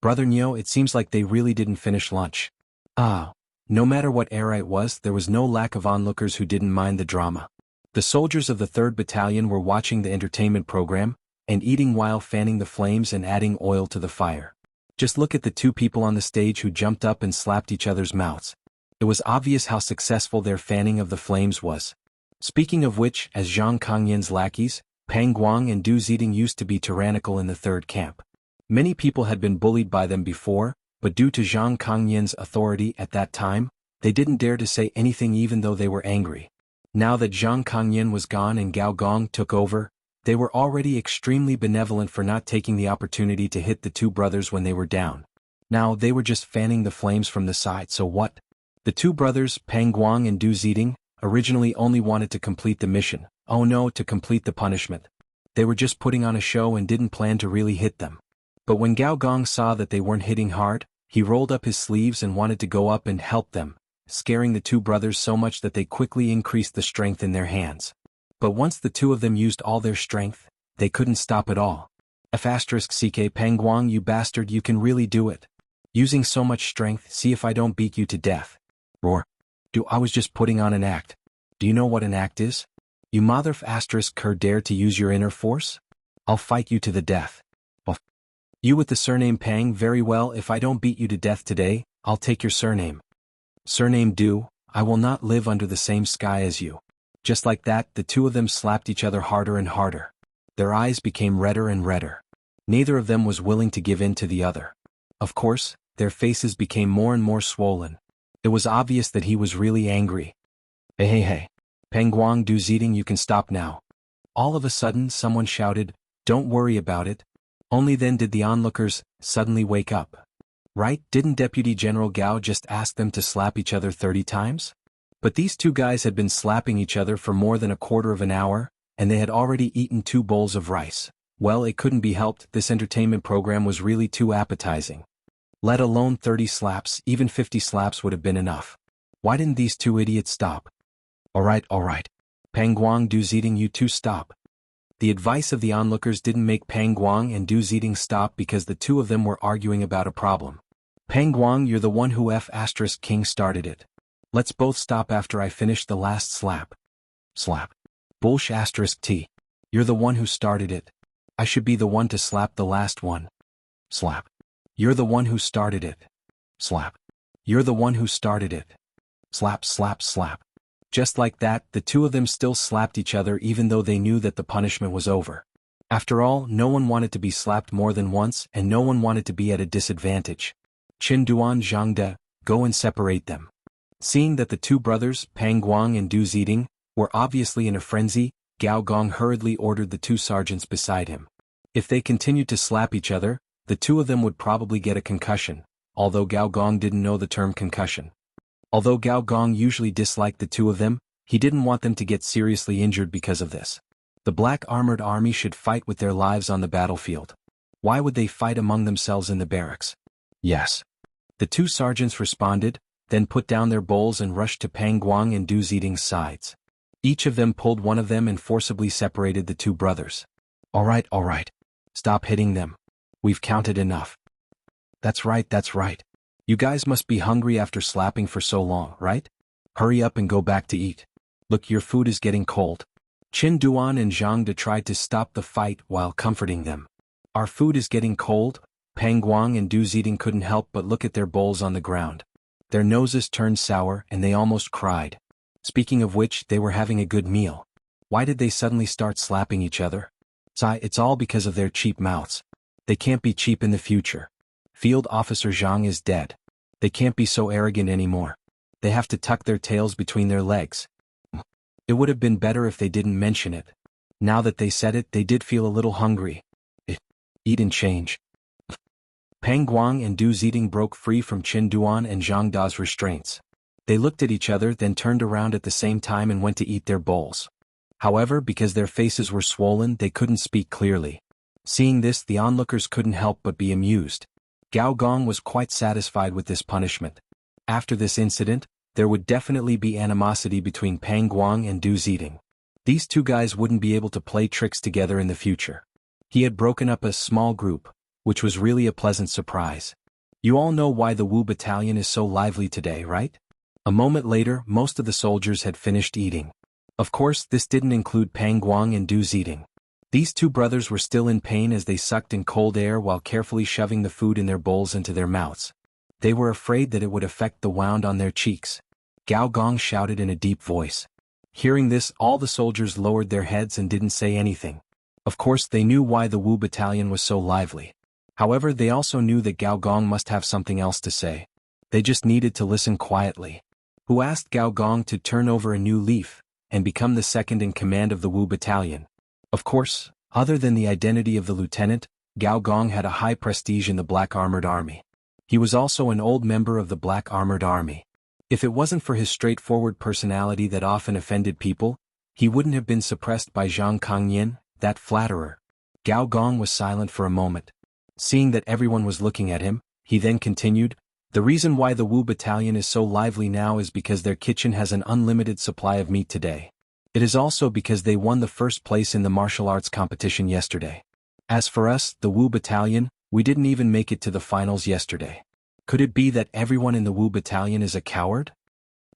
[SPEAKER 1] Brother Nyo, it seems like they really didn't finish lunch. Ah. No matter what era it was, there was no lack of onlookers who didn't mind the drama. The soldiers of the 3rd Battalion were watching the entertainment program, and eating while fanning the flames and adding oil to the fire. Just look at the two people on the stage who jumped up and slapped each other's mouths. It was obvious how successful their fanning of the flames was. Speaking of which, as Zhang Kangyan's lackeys, Pang Guang and Du Ziding used to be tyrannical in the 3rd camp. Many people had been bullied by them before, but due to Zhang Kangyan's authority at that time, they didn't dare to say anything even though they were angry. Now that Zhang Kangyan was gone and Gao Gong took over, they were already extremely benevolent for not taking the opportunity to hit the two brothers when they were down. Now they were just fanning the flames from the side, so what? The two brothers, Pang Guang and Du Ziding, originally only wanted to complete the mission. Oh no, to complete the punishment. They were just putting on a show and didn't plan to really hit them. But when Gao Gong saw that they weren't hitting hard, he rolled up his sleeves and wanted to go up and help them, scaring the two brothers so much that they quickly increased the strength in their hands. But once the two of them used all their strength, they couldn't stop at all. F***ck Pang Guang, you bastard, you can really do it. Using so much strength, see if I don't beat you to death. Roar. I was just putting on an act. Do you know what an act is? You mother f***er dare to use your inner force? I'll fight you to the death. Oh. You with the surname Pang, very well, if I don't beat you to death today, I'll take your surname. Surname Du, I will not live under the same sky as you. Just like that, the two of them slapped each other harder and harder. Their eyes became redder and redder. Neither of them was willing to give in to the other. Of course, their faces became more and more swollen. It was obvious that he was really angry. Hey. Pang Guang, Du Ziding, you can stop now. All of a sudden, someone shouted, don't worry about it. Only then did the onlookers suddenly wake up. Right, didn't Deputy General Gao just ask them to slap each other 30 times? But these two guys had been slapping each other for more than a quarter of an hour, and they had already eaten 2 bowls of rice. Well, it couldn't be helped, this entertainment program was really too appetizing. Let alone 30 slaps, even 50 slaps would have been enough. Why didn't these two idiots stop? Alright. Pang Guang, Du Ziding, you two stop. The advice of the onlookers didn't make Pang Guang and Du Ziding stop because the two of them were arguing about a problem. Pang Guang, you're the one who F***king started it. Let's both stop after I finish the last slap. Slap. Bullsh**t. You're the one who started it. I should be the one to slap the last one. Slap. You're the one who started it. Slap. You're the one who started it. Slap. Just like that, the two of them still slapped each other even though they knew that the punishment was over. After all, no one wanted to be slapped more than once and no one wanted to be at a disadvantage. Qin Duan Zhangde, go and separate them. Seeing that the two brothers, Pang Guang and Du Ziding, were obviously in a frenzy, Gao Gong hurriedly ordered the two sergeants beside him. If they continued to slap each other, the two of them would probably get a concussion, although Gao Gong didn't know the term concussion. Although Gao Gong usually disliked the two of them, he didn't want them to get seriously injured because of this. The Black Armored Army should fight with their lives on the battlefield. Why would they fight among themselves in the barracks? Yes. The two sergeants responded, then put down their bowls and rushed to Pang Guang and Du Ziding's sides. Each of them pulled one of them and forcibly separated the two brothers. All right. Stop hitting them. We've counted enough. That's right. You guys must be hungry after slapping for so long, right? Hurry up and go back to eat. Look, your food is getting cold. Qin Duan and Zhang De tried to stop the fight while comforting them. Our food is getting cold. Pang Guang and Du Ziding couldn't help but look at their bowls on the ground. Their noses turned sour and they almost cried. Speaking of which, they were having a good meal. Why did they suddenly start slapping each other? It's all because of their cheap mouths. They can't be cheap in the future. Field Officer Zhang is dead. They can't be so arrogant anymore. They have to tuck their tails between their legs. It would have been better if they didn't mention it. Now that they said it, they did feel a little hungry. Eat and change. Pang Guang and Du Ziding broke free from Qin Duan and Zhang Da's restraints. They looked at each other, then turned around at the same time and went to eat their bowls. However, because their faces were swollen, they couldn't speak clearly. Seeing this, the onlookers couldn't help but be amused. Gao Gong was quite satisfied with this punishment. After this incident, there would definitely be animosity between Pang Guang and Du Ziding. These two guys wouldn't be able to play tricks together in the future. He had broken up a small group, which was really a pleasant surprise. You all know why the Wu Battalion is so lively today, right? A moment later, most of the soldiers had finished eating. Of course, this didn't include Pang Guang and Du Ziding. These two brothers were still in pain as they sucked in cold air while carefully shoving the food in their bowls into their mouths. They were afraid that it would affect the wound on their cheeks. Gao Gong shouted in a deep voice. Hearing this, all the soldiers lowered their heads and didn't say anything. Of course, they knew why the Wu Battalion was so lively. However, they also knew that Gao Gong must have something else to say. They just needed to listen quietly. Who asked Gao Gong to turn over a new leaf and become the second in command of the Wu Battalion? Of course, other than the identity of the lieutenant, Gao Gong had a high prestige in the Black Armored Army. He was also an old member of the Black Armored Army. If it wasn't for his straightforward personality that often offended people, he wouldn't have been suppressed by Zhang Kangyin, that flatterer. Gao Gong was silent for a moment. Seeing that everyone was looking at him, he then continued, "The reason why the Wu Battalion is so lively now is because their kitchen has an unlimited supply of meat today. It is also because they won the first place in the martial arts competition yesterday. As for us, the Wu Battalion, we didn't even make it to the finals yesterday. Could it be that everyone in the Wu Battalion is a coward?"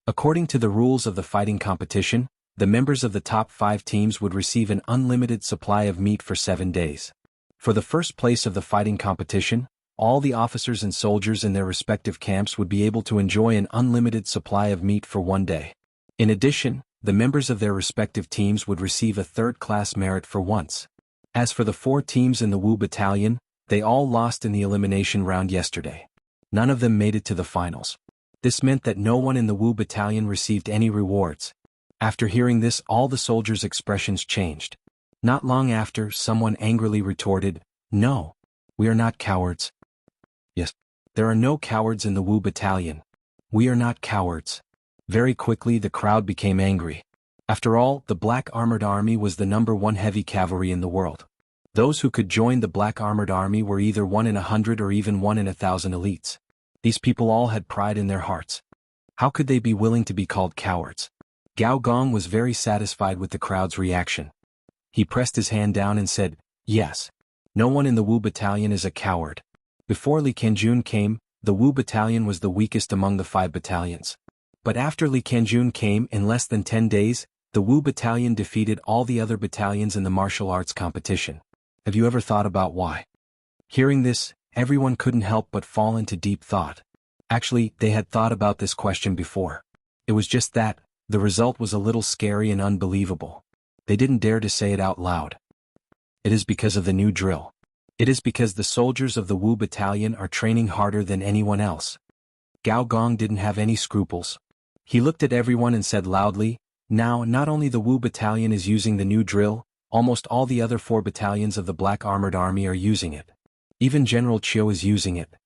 [SPEAKER 1] According to the rules of the fighting competition, the members of the top 5 teams would receive an unlimited supply of meat for 7 days. For the first place of the fighting competition, all the officers and soldiers in their respective camps would be able to enjoy an unlimited supply of meat for 1 day. In addition, the members of their respective teams would receive a third-class merit for once. As for the 4 teams in the Wu Battalion, they all lost in the elimination round yesterday. None of them made it to the finals. This meant that no one in the Wu Battalion received any rewards. After hearing this, all the soldiers' expressions changed. Not long after, someone angrily retorted, "No, we are not cowards." Yes, there are no cowards in the Wu Battalion. We are not cowards. Very quickly the crowd became angry. After all, the Black Armored Army was the #1 heavy cavalry in the world. Those who could join the Black Armored Army were either 1 in 100 or even 1 in 1,000 elites. These people all had pride in their hearts. How could they be willing to be called cowards? Gao Gong was very satisfied with the crowd's reaction. He pressed his hand down and said, "Yes. No one in the Wu Battalion is a coward." Before Li Kanjun came, the Wu Battalion was the weakest among the 5 battalions. But after Li Kanjun came, in less than 10 days, the Wu Battalion defeated all the other battalions in the martial arts competition. Have you ever thought about why? Hearing this, everyone couldn't help but fall into deep thought. Actually, they had thought about this question before. It was just that, The result was a little scary and unbelievable. They didn't dare to say it out loud. It is because of the new drill. It is because the soldiers of the Wu battalion are training harder than anyone else. Gao Gong didn't have any scruples. He looked at everyone and said loudly, "Now, not only the Wu battalion is using the new drill, almost all the other 4 battalions of the Black Armored Army are using it. Even General Chiu is using it."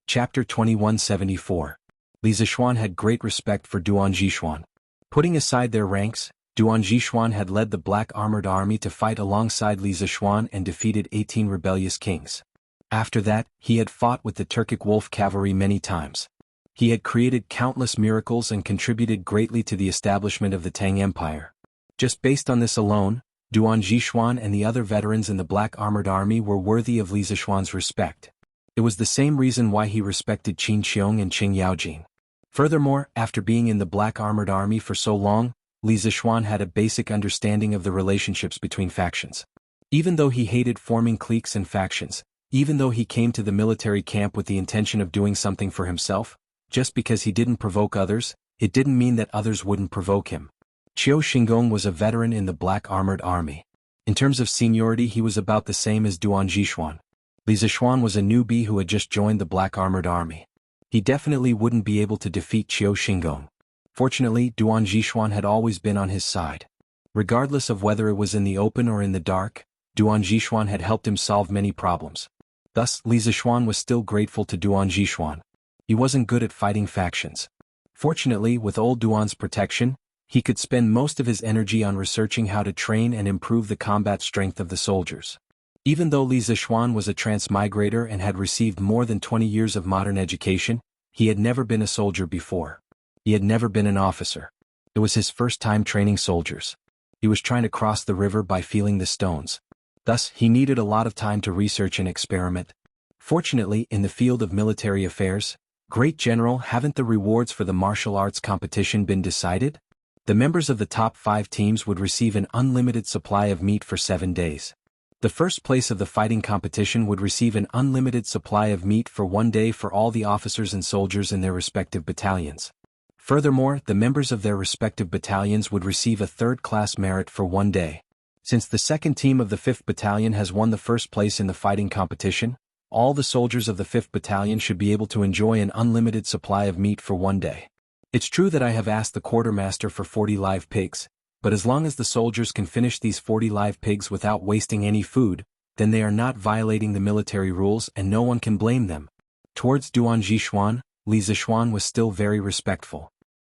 [SPEAKER 1] Chapter 2174. Li Zixuan had great respect for Duan Zixuan. Putting aside their ranks, Duan Zixuan had led the Black Armored Army to fight alongside Li Zixuan and defeated 18 rebellious kings. After that, he had fought with the Turkic Wolf cavalry many times. He had created countless miracles and contributed greatly to the establishment of the Tang Empire. Just based on this alone, Duan Zixuan and the other veterans in the Black Armored Army were worthy of Li Zixuan's respect. It was the same reason why he respected Qin Qiong and Qing Yaojin. Furthermore, after being in the Black Armored Army for so long, Li Zixuan had a basic understanding of the relationships between factions. Even though he hated forming cliques and factions, even though he came to the military camp with the intention of doing something for himself, just because he didn't provoke others, it didn't mean that others wouldn't provoke him. Qiu Xingong was a veteran in the Black Armored Army. In terms of seniority, he was about the same as Duan Zixuan. Li Zixuan was a newbie who had just joined the Black Armored Army. He definitely wouldn't be able to defeat Qiu Xingong. Fortunately, Duan Zixuan had always been on his side. Regardless of whether it was in the open or in the dark, Duan Zixuan had helped him solve many problems. Thus, Li Zixuan was still grateful to Duan Zixuan. He wasn't good at fighting factions. Fortunately, with old Duan's protection, he could spend most of his energy on researching how to train and improve the combat strength of the soldiers. Even though Li Zixuan was a transmigrator and had received more than 20 years of modern education, he had never been a soldier before. He had never been an officer. It was his first time training soldiers. He was trying to cross the river by feeling the stones. Thus, he needed a lot of time to research and experiment. Fortunately, in the field of military affairs, Great General, haven't the rewards for the martial arts competition been decided? The members of the top 5 teams would receive an unlimited supply of meat for 7 days. The first place of the fighting competition would receive an unlimited supply of meat for 1 day for all the officers and soldiers in their respective battalions. Furthermore, the members of their respective battalions would receive a third-class merit for 1 day. Since the second team of the 5th Battalion has won the first place in the fighting competition, all the soldiers of the 5th Battalion should be able to enjoy an unlimited supply of meat for 1 day. It's true that I have asked the quartermaster for 40 live pigs, but as long as the soldiers can finish these 40 live pigs without wasting any food, then they are not violating the military rules and no one can blame them. Towards Duan Zixuan, Li Zixuan was still very respectful.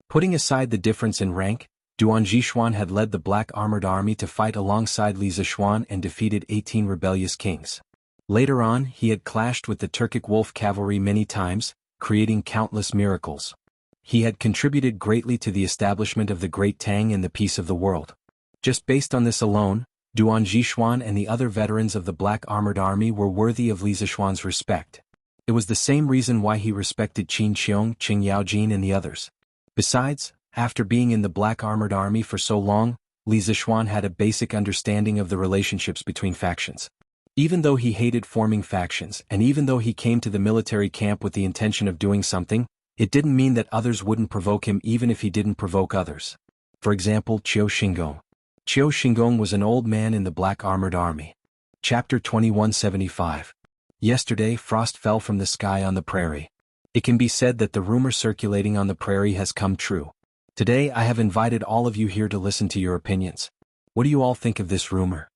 [SPEAKER 1] Putting aside the difference in rank, Duan Zixuan had led the Black Armored Army to fight alongside Li Zixuan and defeated 18 rebellious kings. Later on, he had clashed with the Turkic Wolf cavalry many times, creating countless miracles. He had contributed greatly to the establishment of the Great Tang and the peace of the world. Just based on this alone, Duan Zixuan and the other veterans of the Black Armored Army were worthy of Li Zixuan's respect. It was the same reason why he respected Qin Qiong, Qing Yaojin and the others. Besides, after being in the Black Armored Army for so long, Li Zixuan had a basic understanding of the relationships between factions. Even though he hated forming factions and even though he came to the military camp with the intention of doing something, it didn't mean that others wouldn't provoke him even if he didn't provoke others. For example, Qiu Xingong. Qiu Xingong was an old man in the Black Armored Army. Chapter 2175. Yesterday, frost fell from the sky on the prairie. It can be said that the rumor circulating on the prairie has come true. Today I have invited all of you here to listen to your opinions. What do you all think of this rumor?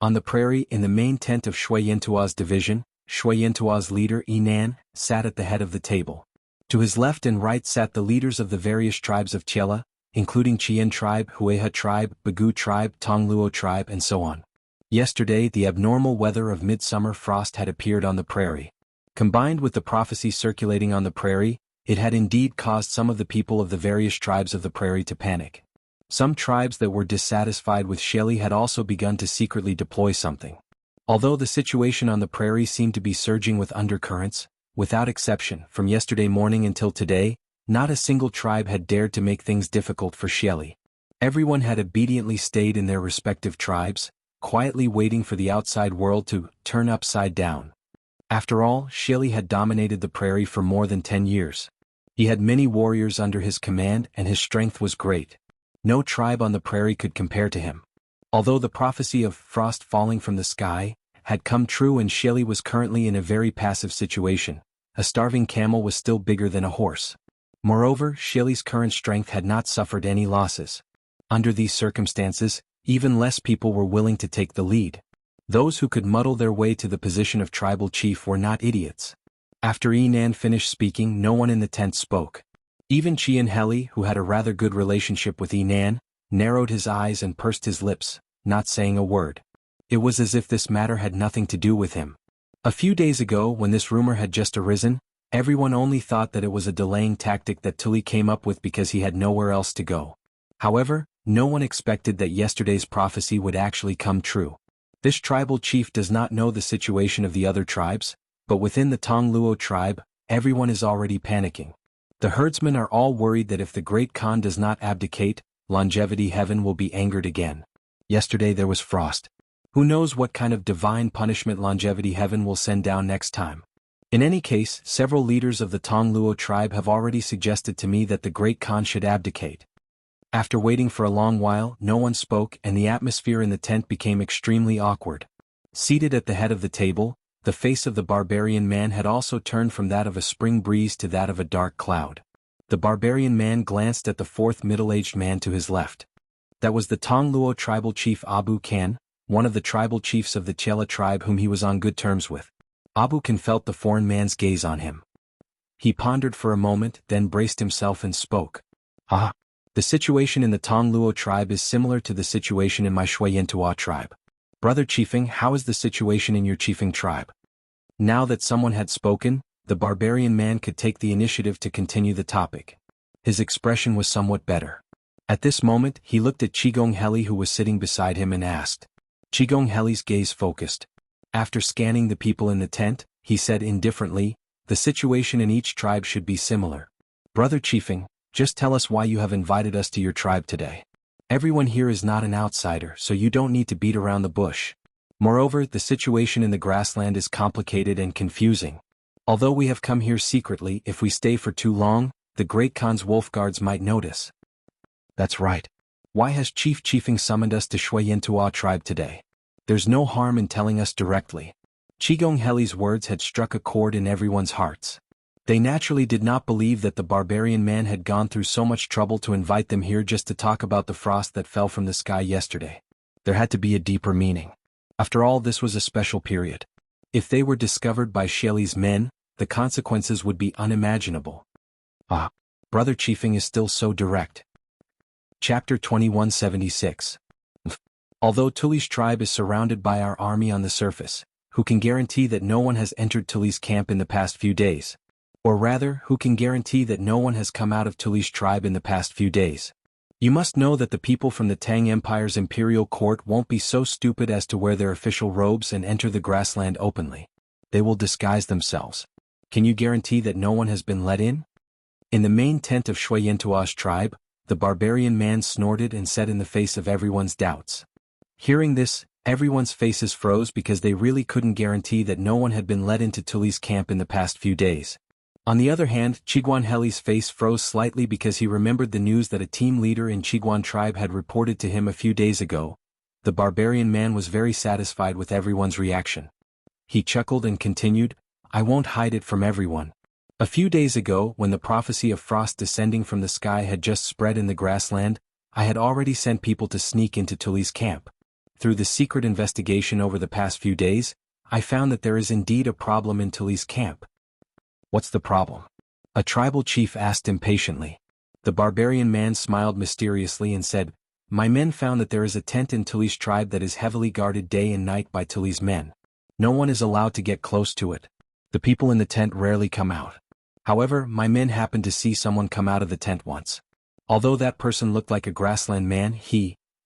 [SPEAKER 1] On the prairie, in the main tent of Shui Yintua's division, Shui Yintua's leader Yinan sat at the head of the table. To his left and right sat the leaders of the various tribes of Tiela, including Qian tribe, Hueha tribe, Bagu tribe, Tongluo tribe and so on. Yesterday the abnormal weather of midsummer frost had appeared on the prairie. Combined with the prophecy circulating on the prairie, it had indeed caused some of the people of the various tribes of the prairie to panic. Some tribes that were dissatisfied with Shelly had also begun to secretly deploy something. Although the situation on the prairie seemed to be surging with undercurrents, without exception, from yesterday morning until today, not a single tribe had dared to make things difficult for Shelly. Everyone had obediently stayed in their respective tribes, quietly waiting for the outside world to turn upside down. After all, Shelly had dominated the prairie for more than 10 years. He had many warriors under his command and his strength was great. No tribe on the prairie could compare to him. Although the prophecy of frost falling from the sky had come true and Shelly was currently in a very passive situation, a starving camel was still bigger than a horse. Moreover, Shelly's current strength had not suffered any losses. Under these circumstances, even less people were willing to take the lead. Those who could muddle their way to the position of tribal chief were not idiots. After Enan finished speaking, no one in the tent spoke. Even Chian Heli, who had a rather good relationship with Enan, narrowed his eyes and pursed his lips, not saying a word. It was as if this matter had nothing to do with him. A few days ago, when this rumor had just arisen, everyone only thought that it was a delaying tactic that Tully came up with because he had nowhere else to go. However, no one expected that yesterday's prophecy would actually come true. This tribal chief does not know the situation of the other tribes, but within the Tongluo tribe, everyone is already panicking. The herdsmen are all worried that if the Great Khan does not abdicate, Longevity Heaven will be angered again. Yesterday there was frost. Who knows what kind of divine punishment Longevity Heaven will send down next time. In any case, several leaders of the Tongluo tribe have already suggested to me that the Great Khan should abdicate. After waiting for a long while, no one spoke and the atmosphere in the tent became extremely awkward. Seated at the head of the table, the face of the barbarian man had also turned from that of a spring breeze to that of a dark cloud. The barbarian man glanced at the fourth middle-aged man to his left. That was the Tongluo tribal chief Abu Khan, one of the tribal chiefs of the Chela tribe whom he was on good terms with. Abu Khan felt the foreign man's gaze on him. He pondered for a moment, then braced himself and spoke. "Ah, the situation in the Tongluo tribe is similar to the situation in my Shuayentua tribe. Brother Chiefing, how is the situation in your Chiefing tribe?" Now that someone had spoken, the barbarian man could take the initiative to continue the topic. His expression was somewhat better. At this moment, he looked at Qigong Heli who was sitting beside him and asked. Qigong Heli's gaze focused. After scanning the people in the tent, he said indifferently, "The situation in each tribe should be similar. Brother Chiefing, just tell us why you have invited us to your tribe today. Everyone here is not an outsider, so you don't need to beat around the bush. Moreover, the situation in the grassland is complicated and confusing. Although we have come here secretly, if we stay for too long, the Great Khan's wolf guards might notice." "That's right. Why has Chief Chiefing summoned us to Shuayentua tribe today? There's no harm in telling us directly." Qigong Heli's words had struck a chord in everyone's hearts. They naturally did not believe that the barbarian man had gone through so much trouble to invite them here just to talk about the frost that fell from the sky yesterday. There had to be a deeper meaning. After all, this was a special period. If they were discovered by Shelly's men, the consequences would be unimaginable. Ah, Brother Chiefing is still so direct. Chapter 2176. Although Tully's tribe is surrounded by our army on the surface, who can guarantee that no one has entered Tully's camp in the past few days? Or rather, who can guarantee that no one has come out of Tully's tribe in the past few days? You must know that the people from the Tang Empire's imperial court won't be so stupid as to wear their official robes and enter the grassland openly. They will disguise themselves. Can you guarantee that no one has been let in? In the main tent of Shuayentua's tribe, the barbarian man snorted and said in the face of everyone's doubts. Hearing this, everyone's faces froze because they really couldn't guarantee that no one had been let into Tully's camp in the past few days. On the other hand, Qiguan Heli's face froze slightly because he remembered the news that a team leader in Qiguan tribe had reported to him a few days ago. The barbarian man was very satisfied with everyone's reaction. He chuckled and continued, "I won't hide it from everyone. A few days ago, when the prophecy of frost descending from the sky had just spread in the grassland, I had already sent people to sneak into Tully's camp. Through the secret investigation over the past few days, I found that there is indeed a problem in Tully's camp." "What's the problem?" a tribal chief asked impatiently. The barbarian man smiled mysteriously and said, "My men found that there is a tent in Tully's tribe that is heavily guarded day and night by Tully's men. No one is allowed to get close to it. The people in the tent rarely come out. However, my men happened to see someone come out of the tent once. Although that person looked like a grassland man,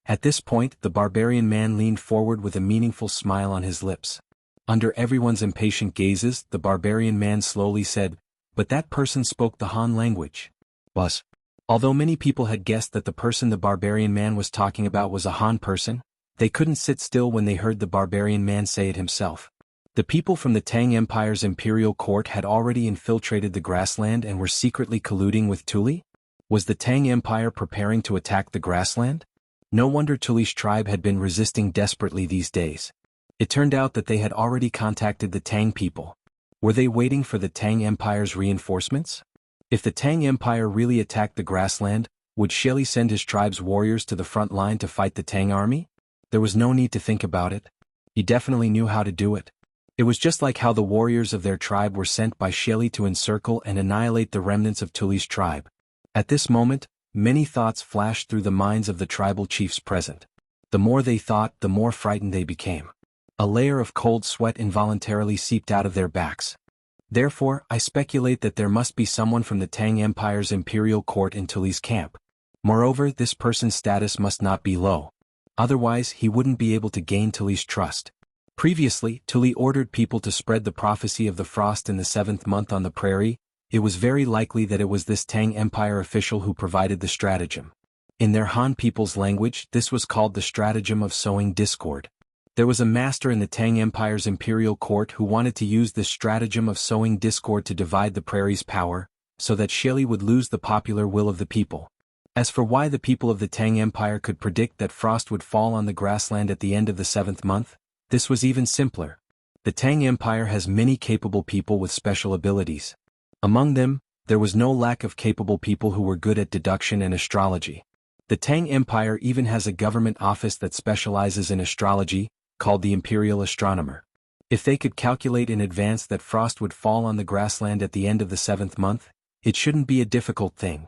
[SPEAKER 1] At this point, the barbarian man leaned forward with a meaningful smile on his lips. Under everyone's impatient gazes, the barbarian man slowly said, "But that person spoke the Han language." Was. Although many people had guessed that the person the barbarian man was talking about was a Han person, they couldn't sit still when they heard the barbarian man say it himself. The people from the Tang Empire's imperial court had already infiltrated the grassland and were secretly colluding with Tuli? Was the Tang Empire preparing to attack the grassland? No wonder Tuli's tribe had been resisting desperately these days. It turned out that they had already contacted the Tang people. Were they waiting for the Tang Empire's reinforcements? If the Tang Empire really attacked the grassland, would Shelley send his tribe's warriors to the front line to fight the Tang army? There was no need to think about it. He definitely knew how to do it. It was just like how the warriors of their tribe were sent by Shelley to encircle and annihilate the remnants of Tuli's tribe. At this moment, many thoughts flashed through the minds of the tribal chiefs present. The more they thought, the more frightened they became. A layer of cold sweat involuntarily seeped out of their backs. Therefore, I speculate that there must be someone from the Tang Empire's imperial court in Tuli's camp. Moreover, this person's status must not be low. Otherwise, he wouldn't be able to gain Tuli's trust. Previously, Tuli ordered people to spread the prophecy of the frost in the 7th month on the prairie. It was very likely that it was this Tang Empire official who provided the stratagem. In their Han people's language, this was called the stratagem of sowing discord. There was a master in the Tang Empire's imperial court who wanted to use this stratagem of sowing discord to divide the prairie's power, so that Shelley would lose the popular will of the people. As for why the people of the Tang Empire could predict that frost would fall on the grassland at the end of the 7th month, this was even simpler. The Tang Empire has many capable people with special abilities. Among them, there was no lack of capable people who were good at deduction and astrology. The Tang Empire even has a government office that specializes in astrology, called the Imperial Astronomer. If they could calculate in advance that frost would fall on the grassland at the end of the 7th month, it shouldn't be a difficult thing.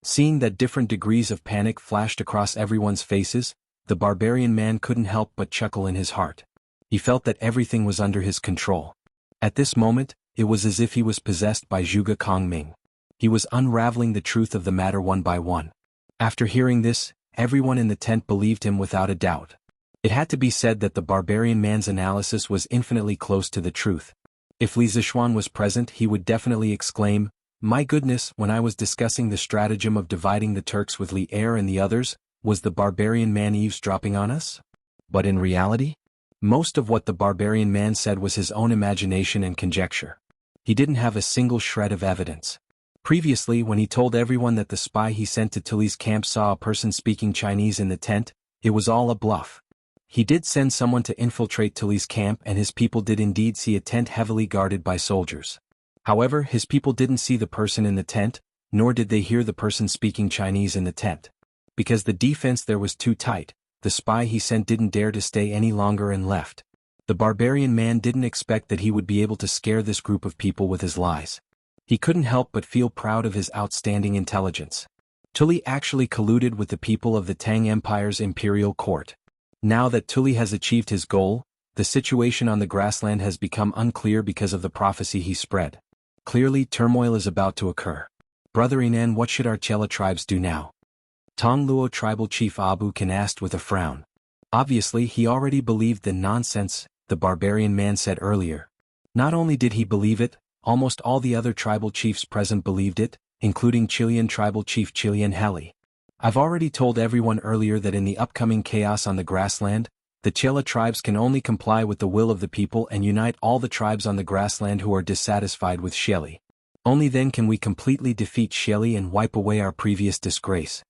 [SPEAKER 1] Seeing that different degrees of panic flashed across everyone's faces, the barbarian man couldn't help but chuckle in his heart. He felt that everything was under his control. At this moment, it was as if he was possessed by Zhuge Kongming. He was unraveling the truth of the matter one by one. After hearing this, everyone in the tent believed him without a doubt. It had to be said that the barbarian man's analysis was infinitely close to the truth. If Li Zishuan was present, he would definitely exclaim, "My goodness, when I was discussing the stratagem of dividing the Turks with Li Er and the others, was the barbarian man eavesdropping on us?" But in reality, most of what the barbarian man said was his own imagination and conjecture. He didn't have a single shred of evidence. Previously, when he told everyone that the spy he sent to Tuli's camp saw a person speaking Chinese in the tent, it was all a bluff. He did send someone to infiltrate Tuli's camp, and his people did indeed see a tent heavily guarded by soldiers. However, his people didn't see the person in the tent, nor did they hear the person speaking Chinese in the tent. Because the defense there was too tight, the spy he sent didn't dare to stay any longer and left. The barbarian man didn't expect that he would be able to scare this group of people with his lies. He couldn't help but feel proud of his outstanding intelligence. Tuli actually colluded with the people of the Tang Empire's imperial court. Now that Tuli has achieved his goal, the situation on the grassland has become unclear because of the prophecy he spread. Clearly, turmoil is about to occur. Brother Inan, what should our Chela tribes do now? Tong Luo tribal chief Abu Kan asked with a frown. Obviously, he already believed the nonsense the barbarian man said earlier. Not only did he believe it, almost all the other tribal chiefs present believed it, including Chilean tribal chief Chilean Heli. I've already told everyone earlier that in the upcoming chaos on the grassland, the Chela tribes can only comply with the will of the people and unite all the tribes on the grassland who are dissatisfied with Shelley. Only then can we completely defeat Shelley and wipe away our previous disgrace.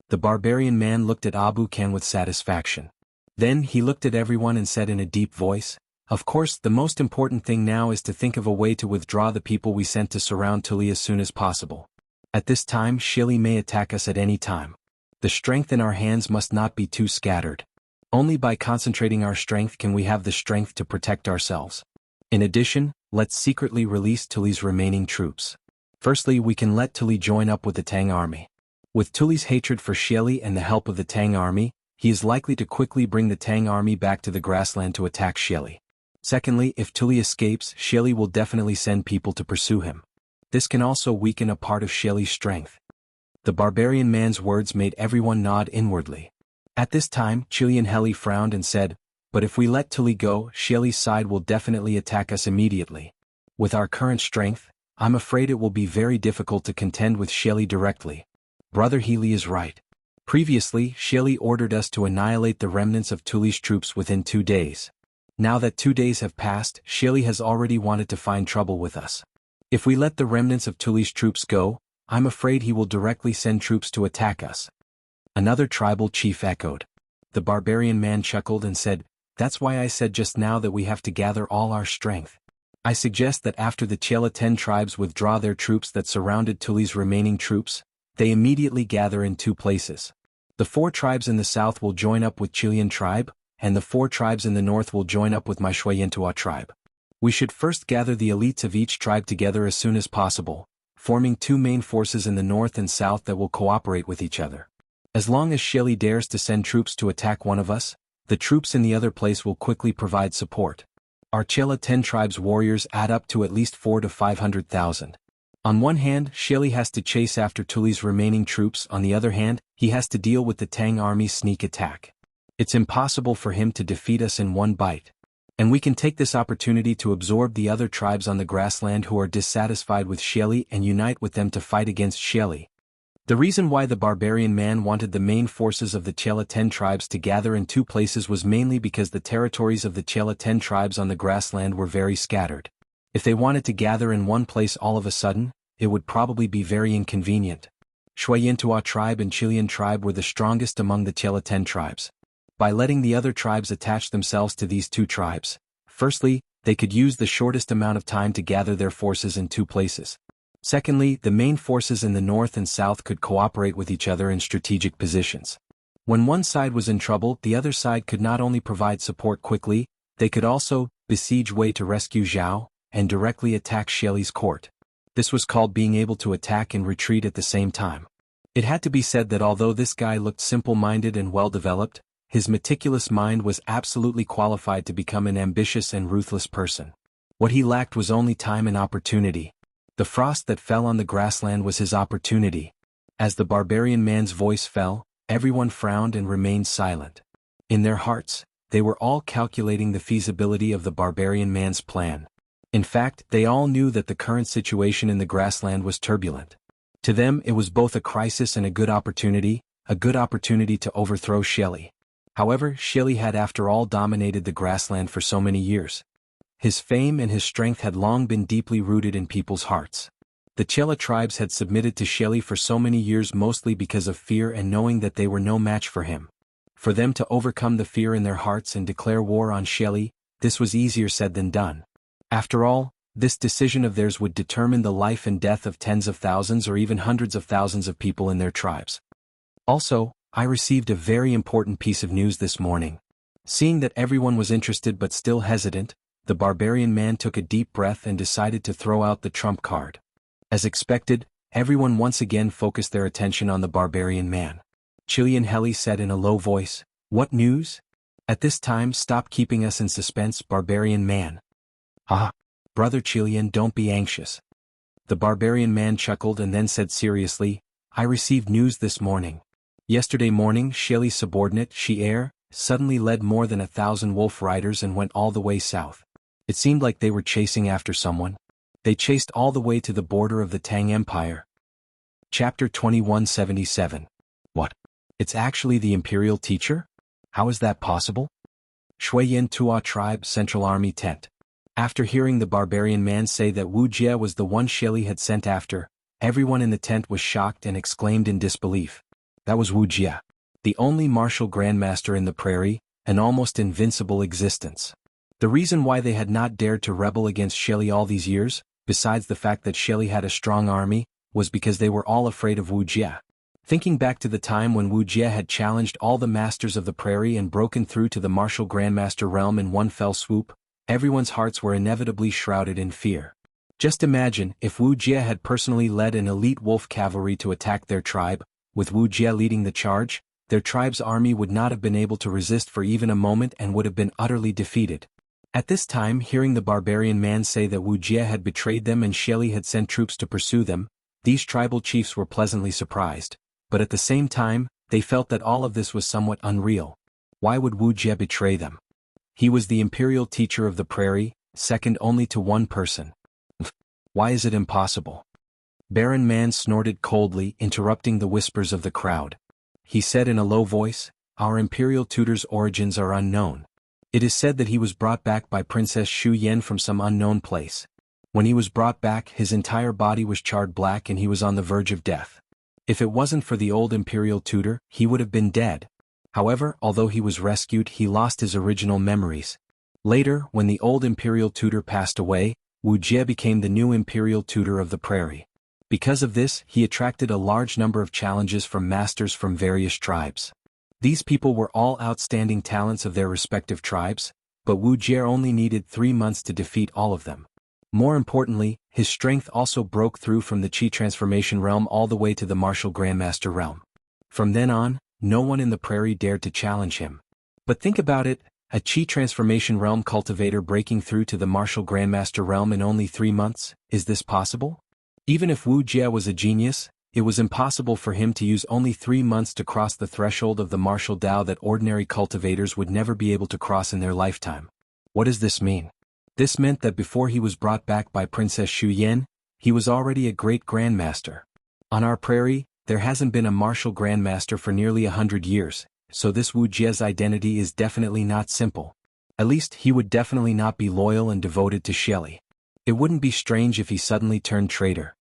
[SPEAKER 1] The barbarian man looked at Abu Kan with satisfaction. Then he looked at everyone and said in a deep voice, "Of course, the most important thing now is to think of a way to withdraw the people we sent to surround Tuli as soon as possible. At this time, Shelley may attack us at any time. The strength in our hands must not be too scattered. Only by concentrating our strength can we have the strength to protect ourselves. In addition, let's secretly release Tuli's remaining troops. Firstly, we can let Tuli join up with the Tang army. With Tuli's hatred for Shelley and the help of the Tang army, he is likely to quickly bring the Tang army back to the grassland to attack Shelley. Secondly, if Tuli escapes, Shelley will definitely send people to pursue him. This can also weaken a part of Shelley's strength." The barbarian man's words made everyone nod inwardly. At this time, Chilean Heli frowned and said, "But if we let Tuli go, Shelley's side will definitely attack us immediately. With our current strength, I'm afraid it will be very difficult to contend with Shelley directly." Brother Healy is right. Previously, Shelley ordered us to annihilate the remnants of Tuli's troops within 2 days. Now that 2 days have passed, Shili has already wanted to find trouble with us. If we let the remnants of Tuli's troops go, I'm afraid he will directly send troops to attack us. Another tribal chief echoed. The barbarian man chuckled and said, "That's why I said just now that we have to gather all our strength. I suggest that after the Chela 10 tribes withdraw their troops that surrounded Tuli's remaining troops, they immediately gather in 2 places. The 4 tribes in the south will join up with Chilean tribe, and the 4 tribes in the north will join up with my Shuayentua tribe. We should first gather the elites of each tribe together as soon as possible, forming 2 main forces in the north and south that will cooperate with each other. As long as Shili dares to send troops to attack one of us, the troops in the other place will quickly provide support. Our Chela 10 tribes warriors add up to at least 400,000 to 500,000. On one hand, Shili has to chase after Tuli's remaining troops, on the other hand, he has to deal with the Tang army's sneak attack. It's impossible for him to defeat us in one bite. And we can take this opportunity to absorb the other tribes on the grassland who are dissatisfied with Shili and unite with them to fight against Shili." The reason why the barbarian man wanted the main forces of the Chela 10 tribes to gather in 2 places was mainly because the territories of the Chela 10 tribes on the grassland were very scattered. If they wanted to gather in one place all of a sudden, it would probably be very inconvenient. Shuayentua tribe and Chilean tribe were the strongest among the Chela 10 tribes. By letting the other tribes attach themselves to these 2 tribes, firstly, they could use the shortest amount of time to gather their forces in 2 places. Secondly, the main forces in the north and south could cooperate with each other in strategic positions. When one side was in trouble, the other side could not only provide support quickly, they could also besiege Wei to rescue Zhao, and directly attack Shili's court. This was called being able to attack and retreat at the same time. It had to be said that although this guy looked simple-minded and well-developed, his meticulous mind was absolutely qualified to become an ambitious and ruthless person. What he lacked was only time and opportunity. The frost that fell on the grassland was his opportunity. As the barbarian man's voice fell, everyone frowned and remained silent. In their hearts, they were all calculating the feasibility of the barbarian man's plan. In fact, they all knew that the current situation in the grassland was turbulent. To them it was both a crisis and a good opportunity to overthrow Shili. However, Shili had after all dominated the grassland for so many years. His fame and his strength had long been deeply rooted in people's hearts. The Chela tribes had submitted to Shili for so many years mostly because of fear and knowing that they were no match for him. For them to overcome the fear in their hearts and declare war on Shili, this was easier said than done. After all, this decision of theirs would determine the life and death of tens of thousands or even hundreds of thousands of people in their tribes. Also, I received a very important piece of news this morning. Seeing that everyone was interested but still hesitant, the barbarian man took a deep breath and decided to throw out the trump card. As expected, everyone once again focused their attention on the barbarian man. Chilean Heli said in a low voice, "What news? At this time stop keeping us in suspense, barbarian man." "Ah, brother Chilean, don't be anxious." The barbarian man chuckled and then said seriously, "I received news this morning. Yesterday morning Shili's subordinate, Shi'er, suddenly led more than 1,000 wolf riders and went all the way south. It seemed like they were chasing after someone. They chased all the way to the border of the Tang Empire." Chapter 2177. What? It's actually the imperial teacher? How is that possible? Shuayentua tribe Central Army tent. After hearing the barbarian man say that Wu Jie was the one Shili had sent after, everyone in the tent was shocked and exclaimed in disbelief. That was Wu Jie, the only martial grandmaster in the prairie, an almost invincible existence. The reason why they had not dared to rebel against Shili all these years, besides the fact that Shili had a strong army, was because they were all afraid of Wu Jie. Thinking back to the time when Wu Jie had challenged all the masters of the prairie and broken through to the martial grandmaster realm in one fell swoop, everyone's hearts were inevitably shrouded in fear. Just imagine if Wu Jie had personally led an elite wolf cavalry to attack their tribe. With Wu Jie leading the charge, their tribe's army would not have been able to resist for even a moment and would have been utterly defeated. At this time, hearing the barbarian man say that Wu Jie had betrayed them and Shili had sent troops to pursue them, these tribal chiefs were pleasantly surprised, but at the same time, they felt that all of this was somewhat unreal. Why would Wu Jie betray them? He was the imperial teacher of the prairie, second only to one person. Why is it impossible? Baron Man snorted coldly, interrupting the whispers of the crowd. He said in a low voice, "Our imperial tutor's origins are unknown. It is said that he was brought back by Princess Shu Yan from some unknown place. When he was brought back, his entire body was charred black and he was on the verge of death. If it wasn't for the old imperial tutor, he would have been dead. However, although he was rescued, he lost his original memories. Later, when the old imperial tutor passed away, Wu Jie became the new imperial tutor of the prairie. Because of this, he attracted a large number of challenges from masters from various tribes. These people were all outstanding talents of their respective tribes, but Wu Jie only needed 3 months to defeat all of them. More importantly, his strength also broke through from the Qi transformation realm all the way to the martial grandmaster realm. From then on, no one in the prairie dared to challenge him. But think about it, a Qi transformation realm cultivator breaking through to the martial grandmaster realm in only 3 months, is this possible? Even if Wu Jie was a genius, it was impossible for him to use only 3 months to cross the threshold of the martial Dao that ordinary cultivators would never be able to cross in their lifetime. What does this mean? This meant that before he was brought back by Princess Shu Yan, he was already a great grandmaster. On our prairie, there hasn't been a martial grandmaster for nearly 100 years, so this Wu Jie's identity is definitely not simple. At least he would definitely not be loyal and devoted to Shelly. It wouldn't be strange if he suddenly turned traitor.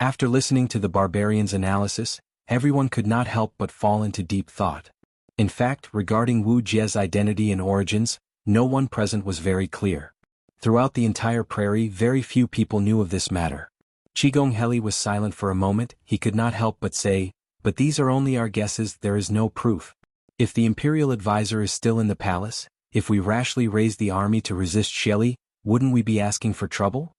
[SPEAKER 1] After listening to the barbarian's analysis, everyone could not help but fall into deep thought. In fact, regarding Wu Jie's identity and origins, no one present was very clear. Throughout the entire prairie, very few people knew of this matter. Qigong Heli was silent for a moment. He could not help but say, "But these are only our guesses, there is no proof. If the imperial advisor is still in the palace, if we rashly raise the army to resist Shelly, wouldn't we be asking for trouble?"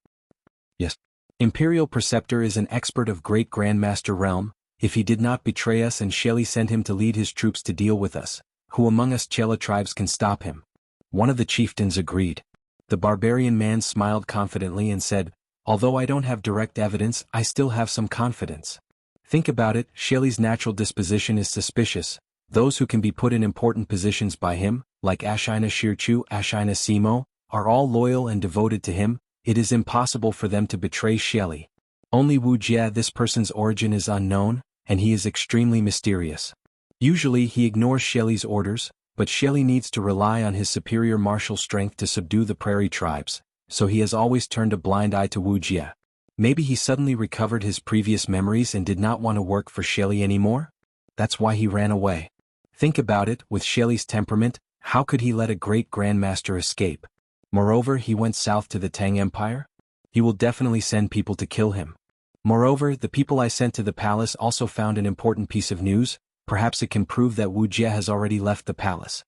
[SPEAKER 1] Yes. Imperial Preceptor is an expert of Great Grandmaster realm. If he did not betray us and Shelly sent him to lead his troops to deal with us, who among us Chela tribes can stop him? One of the chieftains agreed. The barbarian man smiled confidently and said, "Although I don't have direct evidence, I still have some confidence. Think about it, Shelly's natural disposition is suspicious. Those who can be put in important positions by him, like Ashina Shirchu, Ashina Simo, are all loyal and devoted to him. It is impossible for them to betray Shelly. Only Wu Jie, this person's origin is unknown, and he is extremely mysterious. Usually he ignores Shelly's orders, but Shelly needs to rely on his superior martial strength to subdue the prairie tribes, so he has always turned a blind eye to Wu Jie. Maybe he suddenly recovered his previous memories and did not want to work for Shelly anymore? That's why he ran away. Think about it, with Shelly's temperament, how could he let a great grandmaster escape? Moreover, he went south to the Tang Empire? He will definitely send people to kill him. Moreover, the people I sent to the palace also found an important piece of news. Perhaps it can prove that Wu Jie has already left the palace.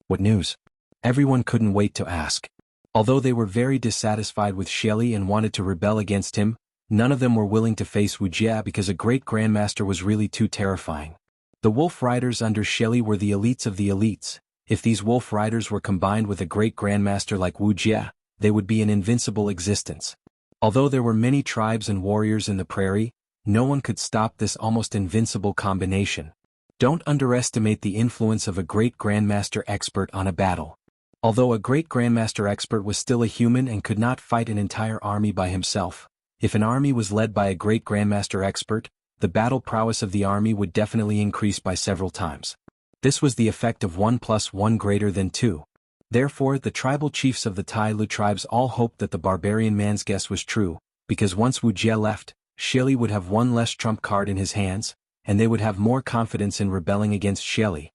[SPEAKER 1] What news? Everyone couldn't wait to ask. Although they were very dissatisfied with Shelly and wanted to rebel against him, none of them were willing to face Wu Jie because a great grandmaster was really too terrifying. The wolf riders under Shelly were the elites of the elites. If these wolf riders were combined with a great grandmaster like Wu Jie, they would be an invincible existence. Although there were many tribes and warriors in the prairie, no one could stop this almost invincible combination. Don't underestimate the influence of a great grandmaster expert on a battle. Although a great grandmaster expert was still a human and could not fight an entire army by himself, if an army was led by a great grandmaster expert, the battle prowess of the army would definitely increase by several times. This was the effect of 1 + 1 greater than 2. Therefore, the tribal chiefs of the Tai Lu tribes all hoped that the barbarian man's guess was true, because once Wu Jie left, Shelly would have one less trump card in his hands, and they would have more confidence in rebelling against Shelly.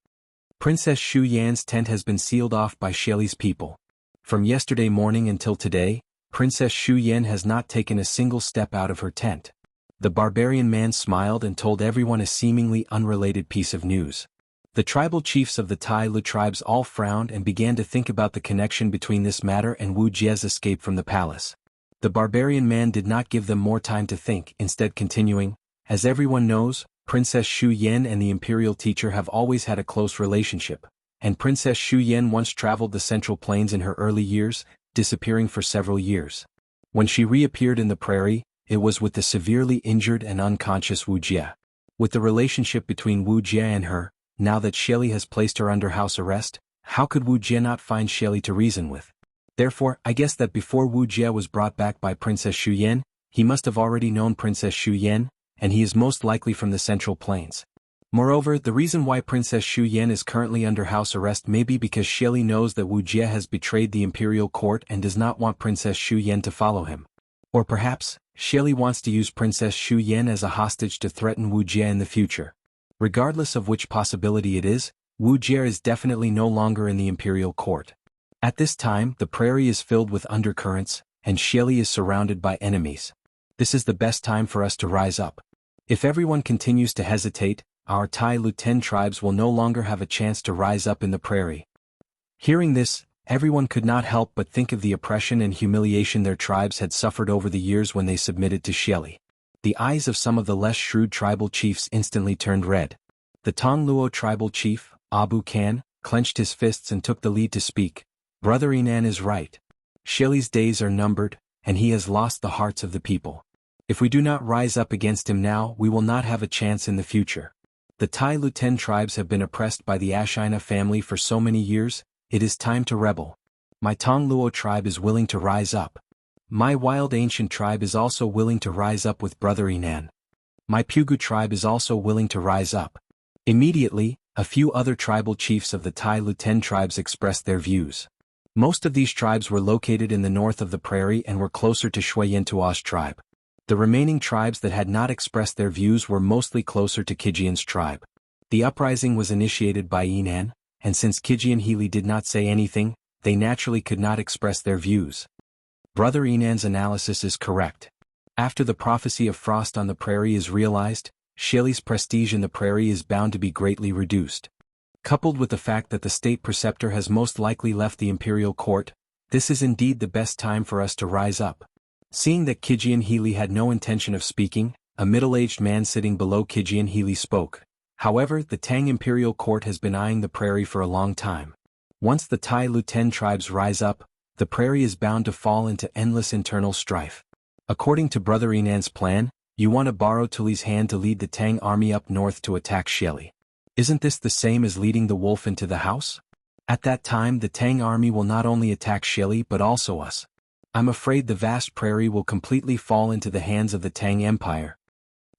[SPEAKER 1] Princess Shu Yan's tent has been sealed off by Shelly's people. From yesterday morning until today, Princess Shu Yan has not taken a single step out of her tent. The barbarian man smiled and told everyone a seemingly unrelated piece of news. The tribal chiefs of the Tai Lu tribes all frowned and began to think about the connection between this matter and Wu Jie's escape from the palace. The barbarian man did not give them more time to think, instead continuing, "As everyone knows, Princess Shu Yan and the imperial teacher have always had a close relationship, and Princess Shu Yan once traveled the Central Plains in her early years, disappearing for several years. When she reappeared in the prairie, it was with the severely injured and unconscious Wu Jie. With the relationship between Wu Jie and her, now that Shelly has placed her under house arrest, how could Wu Jie not find Shelly to reason with? Therefore, I guess that before Wu Jie was brought back by Princess Shu Yan, he must have already known Princess Shu Yan, and he is most likely from the Central Plains. Moreover, the reason why Princess Xu Yan is currently under house arrest may be because Xie knows that Wu Jie has betrayed the imperial court and does not want Princess Xu Yan to follow him. Or perhaps, Xie wants to use Princess Xu Yan as a hostage to threaten Wu Jie in the future. Regardless of which possibility it is, Wu Jie is definitely no longer in the imperial court. At this time, the prairie is filled with undercurrents, and Xie is surrounded by enemies. This is the best time for us to rise up. If everyone continues to hesitate, our Tai Luten tribes will no longer have a chance to rise up in the prairie. Hearing this, everyone could not help but think of the oppression and humiliation their tribes had suffered over the years when they submitted to Xie. The eyes of some of the less shrewd tribal chiefs instantly turned red. The Tong Luo tribal chief, Abu Khan, clenched his fists and took the lead to speak. Brother Yinan is right. Xie's days are numbered, and he has lost the hearts of the people. If we do not rise up against him now, we will not have a chance in the future. The Tai Luten tribes have been oppressed by the Ashina family for so many years, it is time to rebel. My Tong Luo tribe is willing to rise up. My wild ancient tribe is also willing to rise up with Brother Yinan. My Pugu tribe is also willing to rise up. Immediately, a few other tribal chiefs of the Tai Luten tribes expressed their views. Most of these tribes were located in the north of the prairie and were closer to Shuiyantua's tribe. The remaining tribes that had not expressed their views were mostly closer to Kijian's tribe. The uprising was initiated by Yinan, and since Kijian Healy did not say anything, they naturally could not express their views. Brother Yinan's analysis is correct. After the prophecy of frost on the prairie is realized, Xie's prestige in the prairie is bound to be greatly reduced. Coupled with the fact that the state preceptor has most likely left the imperial court, this is indeed the best time for us to rise up. Seeing that Kijian Healy had no intention of speaking, a middle-aged man sitting below Kijian Healy spoke. However, the Tang imperial court has been eyeing the prairie for a long time. Once the Tai Luten tribes rise up, the prairie is bound to fall into endless internal strife. According to Brother Yinan's plan, you want to borrow Tuli's hand to lead the Tang army up north to attack Xie. Isn't this the same as leading the wolf into the house? At that time the Tang army will not only attack Xie but also us. I'm afraid the vast prairie will completely fall into the hands of the Tang Empire.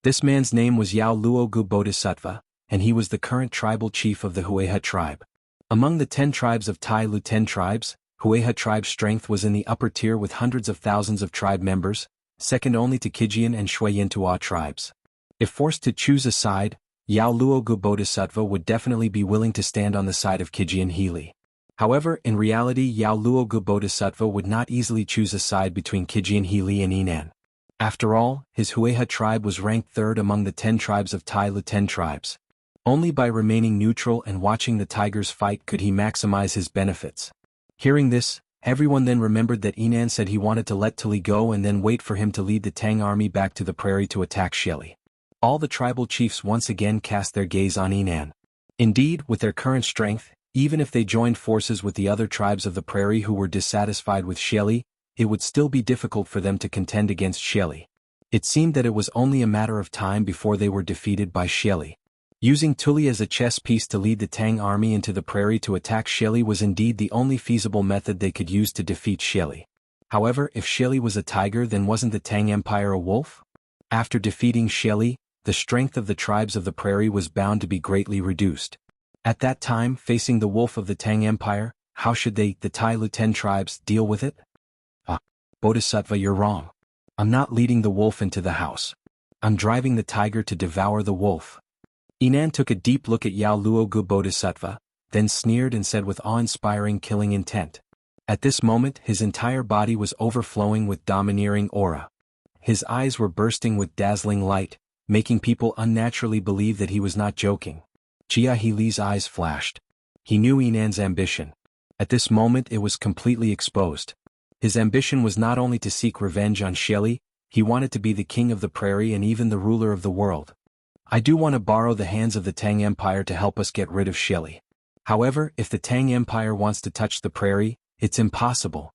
[SPEAKER 1] This man's name was Yao Luogu Bodhisattva, and he was the current tribal chief of the Hueha tribe. Among the 10 tribes of Tai Luten tribes, Hueha tribe's strength was in the upper tier with hundreds of thousands of tribe members, second only to Kijian and Shuiyantua tribes. If forced to choose a side, Yao Luogu Bodhisattva would definitely be willing to stand on the side of Kijian Healy. However, in reality Yao Luogu Bodhisattva would not easily choose a side between Kijian Healy and Yinan. After all, his Hueha tribe was ranked third among the 10 tribes of Tai Luten tribes. Only by remaining neutral and watching the tigers fight could he maximize his benefits. Hearing this, everyone then remembered that Yinan said he wanted to let Tuli go and then wait for him to lead the Tang army back to the prairie to attack Xie. All the tribal chiefs once again cast their gaze on Yinan. Indeed, with their current strength, even if they joined forces with the other tribes of the prairie who were dissatisfied with Xie, it would still be difficult for them to contend against Xie. It seemed that it was only a matter of time before they were defeated by Xie. Using Tuli as a chess piece to lead the Tang army into the prairie to attack Xie was indeed the only feasible method they could use to defeat Xie. However, if Xie was a tiger, then wasn't the Tang Empire a wolf? After defeating Xie, the strength of the tribes of the prairie was bound to be greatly reduced. At that time, facing the wolf of the Tang Empire, how should they, the Tai Luten tribes, deal with it? Bodhisattva, you're wrong. I'm not leading the wolf into the house. I'm driving the tiger to devour the wolf. Yinan took a deep look at Yao Luogu Bodhisattva, then sneered and said with awe-inspiring killing intent. At this moment his entire body was overflowing with domineering aura. His eyes were bursting with dazzling light, making people unnaturally believe that he was not joking. Jia Healy's eyes flashed. He knew Yinan's ambition. At this moment it was completely exposed. His ambition was not only to seek revenge on Xie, he wanted to be the king of the prairie and even the ruler of the world. I do want to borrow the hands of the Tang Empire to help us get rid of Xie. However, if the Tang Empire wants to touch the prairie, it's impossible.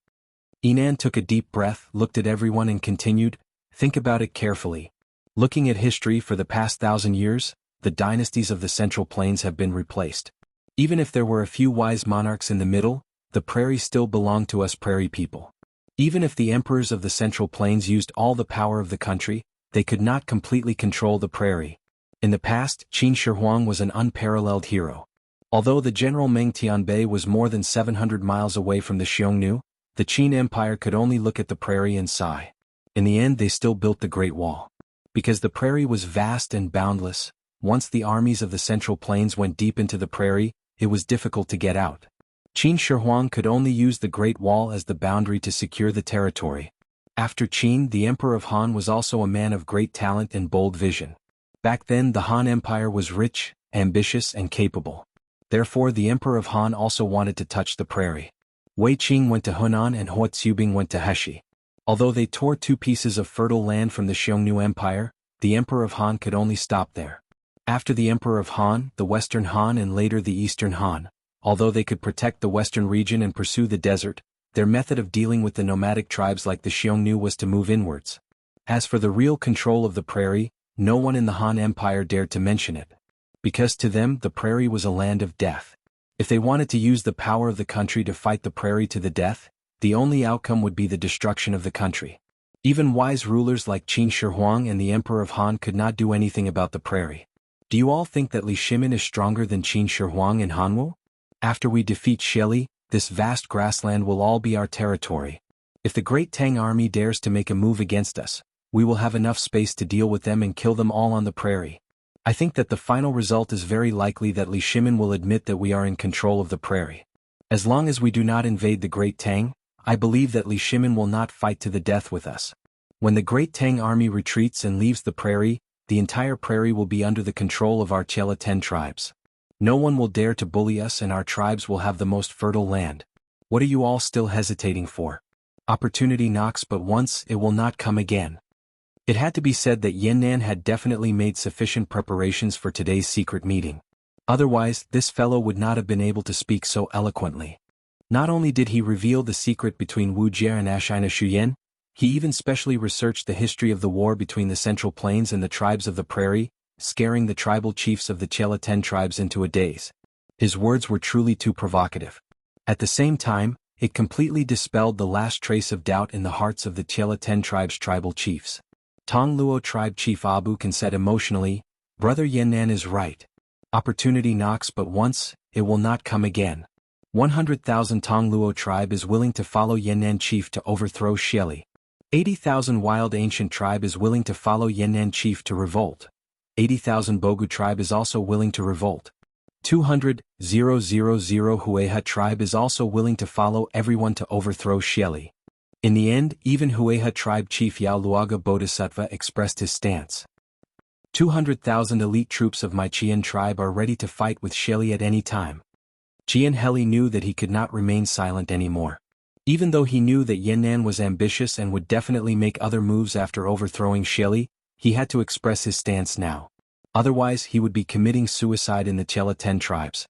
[SPEAKER 1] Yinan took a deep breath, looked at everyone and continued, think about it carefully. Looking at history for the past 1,000 years, the dynasties of the Central Plains have been replaced. Even if there were a few wise monarchs in the middle, the prairie still belonged to us prairie people. Even if the emperors of the Central Plains used all the power of the country, they could not completely control the prairie. In the past, Qin Shi Huang was an unparalleled hero. Although the General Meng Tianbei was more than 700 miles away from the Xiongnu, the Qin Empire could only look at the prairie and sigh. In the end they still built the Great Wall. Because the prairie was vast and boundless, once the armies of the Central Plains went deep into the prairie, it was difficult to get out. Qin Shi Huang could only use the Great Wall as the boundary to secure the territory. After Qin, the Emperor of Han was also a man of great talent and bold vision. Back then the Han Empire was rich, ambitious and capable. Therefore the Emperor of Han also wanted to touch the prairie. Wei Qing went to Hunan and Hua Tsubing went to Heshi. Although they tore two pieces of fertile land from the Xiongnu Empire, the Emperor of Han could only stop there. After the Emperor of Han, the Western Han and later the Eastern Han, although they could protect the western region and pursue the desert, their method of dealing with the nomadic tribes like the Xiongnu was to move inwards. As for the real control of the prairie, no one in the Han Empire dared to mention it. Because to them the prairie was a land of death. If they wanted to use the power of the country to fight the prairie to the death, the only outcome would be the destruction of the country. Even wise rulers like Qin Shi Huang and the Emperor of Han could not do anything about the prairie. Do you all think that Li Shimin is stronger than Qin Shi Huang and Hanwu? After we defeat Shili, this vast grassland will all be our territory. If the great Tang army dares to make a move against us, we will have enough space to deal with them and kill them all on the prairie. I think that the final result is very likely that Li Shimin will admit that we are in control of the prairie. As long as we do not invade the great Tang, I believe that Li Shimin will not fight to the death with us. When the great Tang army retreats and leaves the prairie, the entire prairie will be under the control of our Chela 10 tribes. No one will dare to bully us and our tribes will have the most fertile land. What are you all still hesitating for? Opportunity knocks but once, it will not come again. It had to be said that Yannan had definitely made sufficient preparations for today's secret meeting. Otherwise, this fellow would not have been able to speak so eloquently. Not only did he reveal the secret between Wu Jie and Ashina Shuyan, he even specially researched the history of the war between the Central Plains and the tribes of the prairie, scaring the tribal chiefs of the Chela 10 tribes into a daze. His words were truly too provocative. At the same time, it completely dispelled the last trace of doubt in the hearts of the Chela 10 tribes' tribal chiefs. Tong Luo tribe chief Abu Kan said emotionally, "Brother Yannan is right. Opportunity knocks but once, it will not come again. 100,000 Tong Luo tribe is willing to follow Yannan chief to overthrow Shili. 80,000 wild ancient tribe is willing to follow Yannan chief to revolt. 80,000 Bogu tribe is also willing to revolt. 200,000 Hueha tribe is also willing to follow everyone to overthrow Shili." In the end, even Hueha tribe chief Yao Luaga Bodhisattva expressed his stance. 200,000 elite troops of my Qian tribe are ready to fight with Shili at any time. Qian Heli knew that he could not remain silent anymore. Even though he knew that Yannan was ambitious and would definitely make other moves after overthrowing Shili, he had to express his stance now. Otherwise he would be committing suicide in the Chela 10 tribes.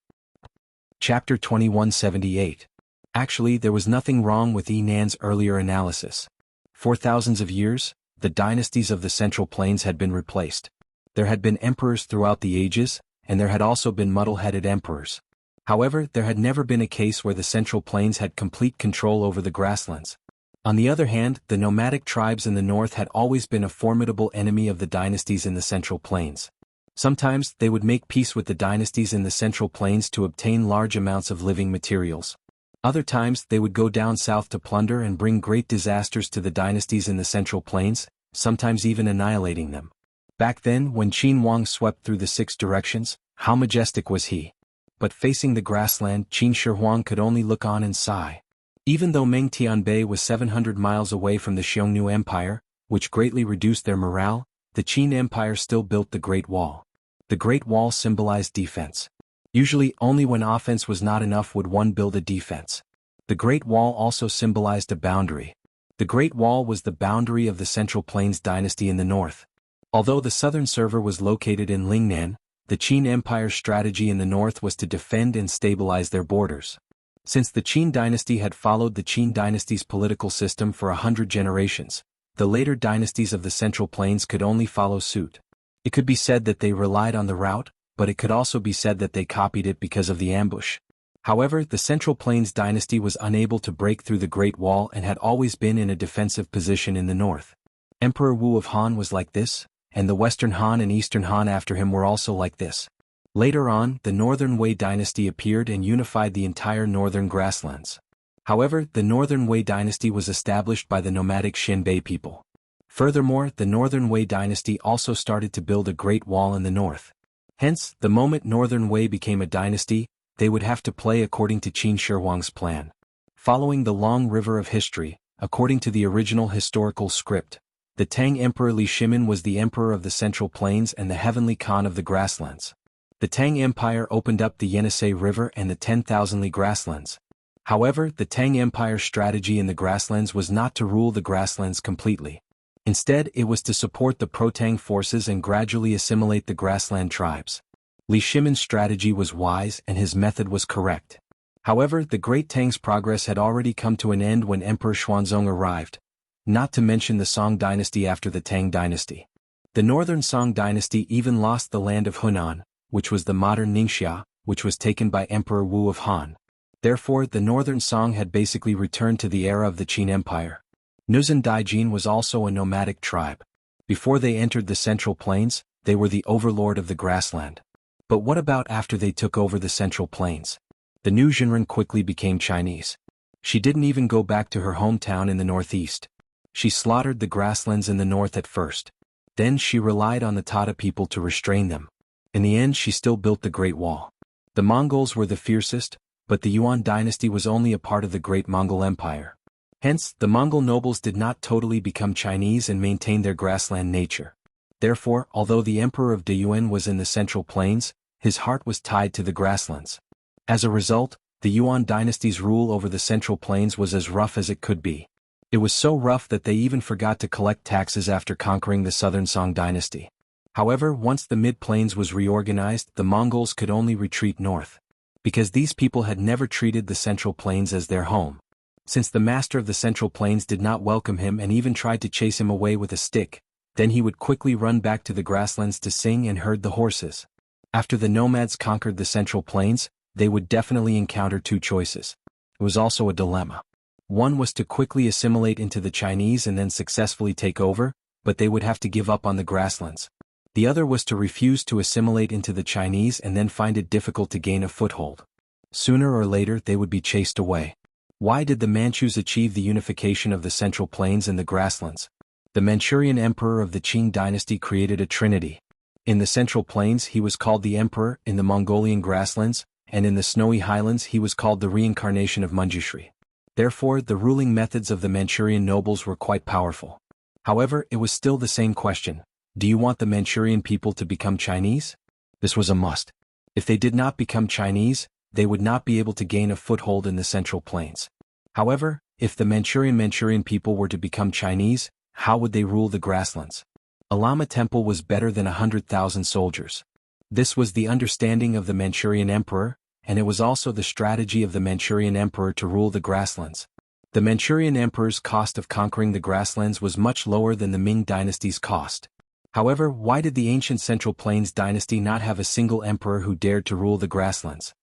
[SPEAKER 1] Chapter 2178. Actually, there was nothing wrong with Yinan's earlier analysis. For thousands of years, the dynasties of the Central Plains had been replaced. There had been emperors throughout the ages, and there had also been muddle-headed emperors. However, there had never been a case where the Central Plains had complete control over the grasslands. On the other hand, the nomadic tribes in the north had always been a formidable enemy of the dynasties in the Central Plains. Sometimes, they would make peace with the dynasties in the Central Plains to obtain large amounts of living materials. Other times, they would go down south to plunder and bring great disasters to the dynasties in the Central Plains, sometimes even annihilating them. Back then, when Qin Huang swept through the 6 directions, how majestic was he! But facing the grassland, Qin Shi Huang could only look on and sigh. Even though Meng Tianbei was 700 miles away from the Xiongnu Empire, which greatly reduced their morale, the Qin Empire still built the Great Wall. The Great Wall symbolized defense. Usually, only when offense was not enough would one build a defense. The Great Wall also symbolized a boundary. The Great Wall was the boundary of the Central Plains dynasty in the north. Although the southern server was located in Lingnan, the Qin Empire's strategy in the north was to defend and stabilize their borders. Since the Qin dynasty had followed the Qin dynasty's political system for 100 generations, the later dynasties of the Central Plains could only follow suit. It could be said that they relied on the route, but it could also be said that they copied it because of the ambush. However, the Central Plains dynasty was unable to break through the Great Wall and had always been in a defensive position in the north. Emperor Wu of Han was like this, and the Western Han and Eastern Han after him were also like this. Later on, the Northern Wei dynasty appeared and unified the entire northern grasslands. However, the Northern Wei dynasty was established by the nomadic Xinbei people. Furthermore, the Northern Wei dynasty also started to build a great wall in the north. Hence, the moment Northern Wei became a dynasty, they would have to play according to Qin Shi Huang's plan. Following the long river of history, according to the original historical script, the Tang Emperor Li Shimin was the emperor of the Central Plains and the heavenly Khan of the grasslands. The Tang Empire opened up the Yenisei River and the 10,000 Li grasslands. However, the Tang Empire's strategy in the grasslands was not to rule the grasslands completely. Instead, it was to support the pro-Tang forces and gradually assimilate the grassland tribes. Li Shimin's strategy was wise and his method was correct. However, the Great Tang's progress had already come to an end when Emperor Xuanzong arrived, not to mention the Song dynasty after the Tang dynasty. The northern Song dynasty even lost the land of Hunan, which was the modern Ningxia, which was taken by Emperor Wu of Han. Therefore, the northern Song had basically returned to the era of the Qin Empire. Nuzhan Daijin was also a nomadic tribe. Before they entered the Central Plains, they were the overlord of the grassland. But what about after they took over the Central Plains? The new Xinren quickly became Chinese. She didn't even go back to her hometown in the northeast. She slaughtered the grasslands in the north at first. Then she relied on the Tata people to restrain them. In the end, she still built the Great Wall. The Mongols were the fiercest, but the Yuan dynasty was only a part of the Great Mongol Empire. Hence, the Mongol nobles did not totally become Chinese and maintain their grassland nature. Therefore, although the emperor of Deyuan was in the Central Plains, his heart was tied to the grasslands. As a result, the Yuan dynasty's rule over the Central Plains was as rough as it could be. It was so rough that they even forgot to collect taxes after conquering the southern Song dynasty. However, once the mid-plains was reorganized, the Mongols could only retreat north. Because these people had never treated the Central Plains as their home. Since the master of the Central Plains did not welcome him and even tried to chase him away with a stick, then he would quickly run back to the grasslands to sing and herd the horses. After the nomads conquered the Central Plains, they would definitely encounter two choices. It was also a dilemma. One was to quickly assimilate into the Chinese and then successfully take over, but they would have to give up on the grasslands. The other was to refuse to assimilate into the Chinese and then find it difficult to gain a foothold. Sooner or later they would be chased away. Why did the Manchus achieve the unification of the Central Plains and the grasslands? The Manchurian emperor of the Qing dynasty created a trinity. In the Central Plains he was called the emperor, in the Mongolian grasslands, and in the snowy highlands he was called the reincarnation of Manjushri. Therefore, the ruling methods of the Manchurian nobles were quite powerful. However, it was still the same question. Do you want the Manchurian people to become Chinese? This was a must. If they did not become Chinese, they would not be able to gain a foothold in the Central Plains. However, if the Manchurian people were to become Chinese, how would they rule the grasslands? A Lama temple was better than 100,000 soldiers. This was the understanding of the Manchurian emperor, and it was also the strategy of the Manchurian emperor to rule the grasslands. The Manchurian emperor's cost of conquering the grasslands was much lower than the Ming dynasty's cost. However, why did the ancient Central Plains dynasty not have a single emperor who dared to rule the grasslands?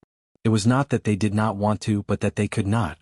[SPEAKER 1] It was not that they did not want to, but that they could not.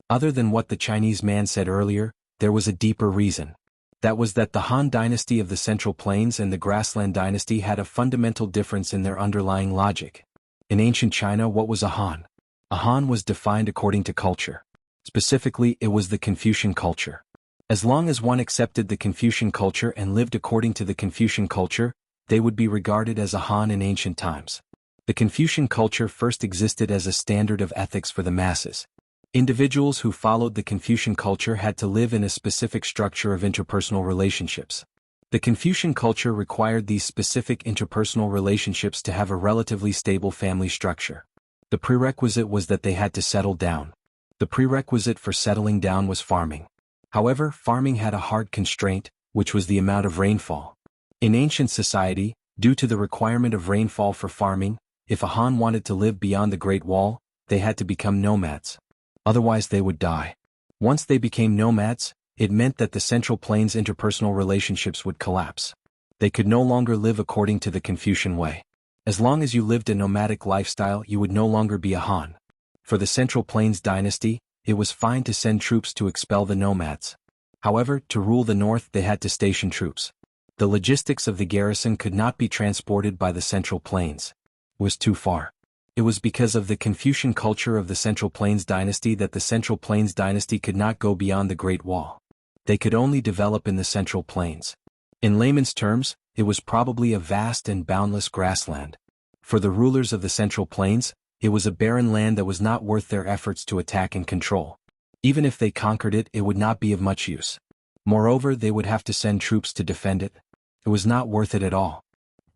[SPEAKER 1] Other than what the Chinese man said earlier, there was a deeper reason. That was that the Han dynasty of the Central Plains and the Grassland dynasty had a fundamental difference in their underlying logic. In ancient China, what was a Han? A Han was defined according to culture. Specifically, it was the Confucian culture. As long as one accepted the Confucian culture and lived according to the Confucian culture, they would be regarded as a Han in ancient times. The Confucian culture first existed as a standard of ethics for the masses. Individuals who followed the Confucian culture had to live in a specific structure of interpersonal relationships. The Confucian culture required these specific interpersonal relationships to have a relatively stable family structure. The prerequisite was that they had to settle down. The prerequisite for settling down was farming. However, farming had a hard constraint, which was the amount of rainfall. In ancient society, due to the requirement of rainfall for farming, if a Han wanted to live beyond the Great Wall, they had to become nomads. Otherwise they would die. Once they became nomads, it meant that the Central Plains interpersonal relationships would collapse. They could no longer live according to the Confucian way. As long as you lived a nomadic lifestyle, you would no longer be a Han. For the Central Plains dynasty, it was fine to send troops to expel the nomads. However, to rule the north they had to station troops. The logistics of the garrison could not be transported by the Central Plains. It was too far. It was because of the Confucian culture of the Central Plains dynasty that the Central Plains dynasty could not go beyond the Great Wall. They could only develop in the Central Plains. In layman's terms, it was probably a vast and boundless grassland. For the rulers of the Central Plains, it was a barren land that was not worth their efforts to attack and control. Even if they conquered it, it would not be of much use. Moreover, they would have to send troops to defend it. It was not worth it at all.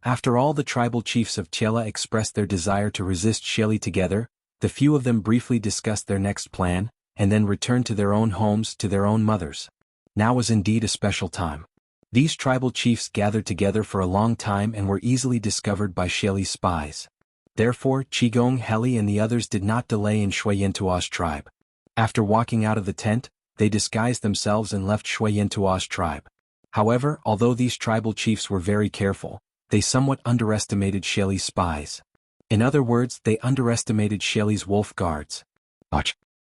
[SPEAKER 1] After all the tribal chiefs of Chela expressed their desire to resist Shelley together, the few of them briefly discussed their next plan, and then returned to their own homes, to their own mothers. Now was indeed a special time. These tribal chiefs gathered together for a long time and were easily discovered by Shelley's spies. Therefore, Qigong, Heli and the others did not delay in Shui Yintua's tribe. After walking out of the tent, they disguised themselves and left Shui Yintua's tribe. However, although these tribal chiefs were very careful, they somewhat underestimated Shelley's spies. In other words, they underestimated Shelley's wolf guards.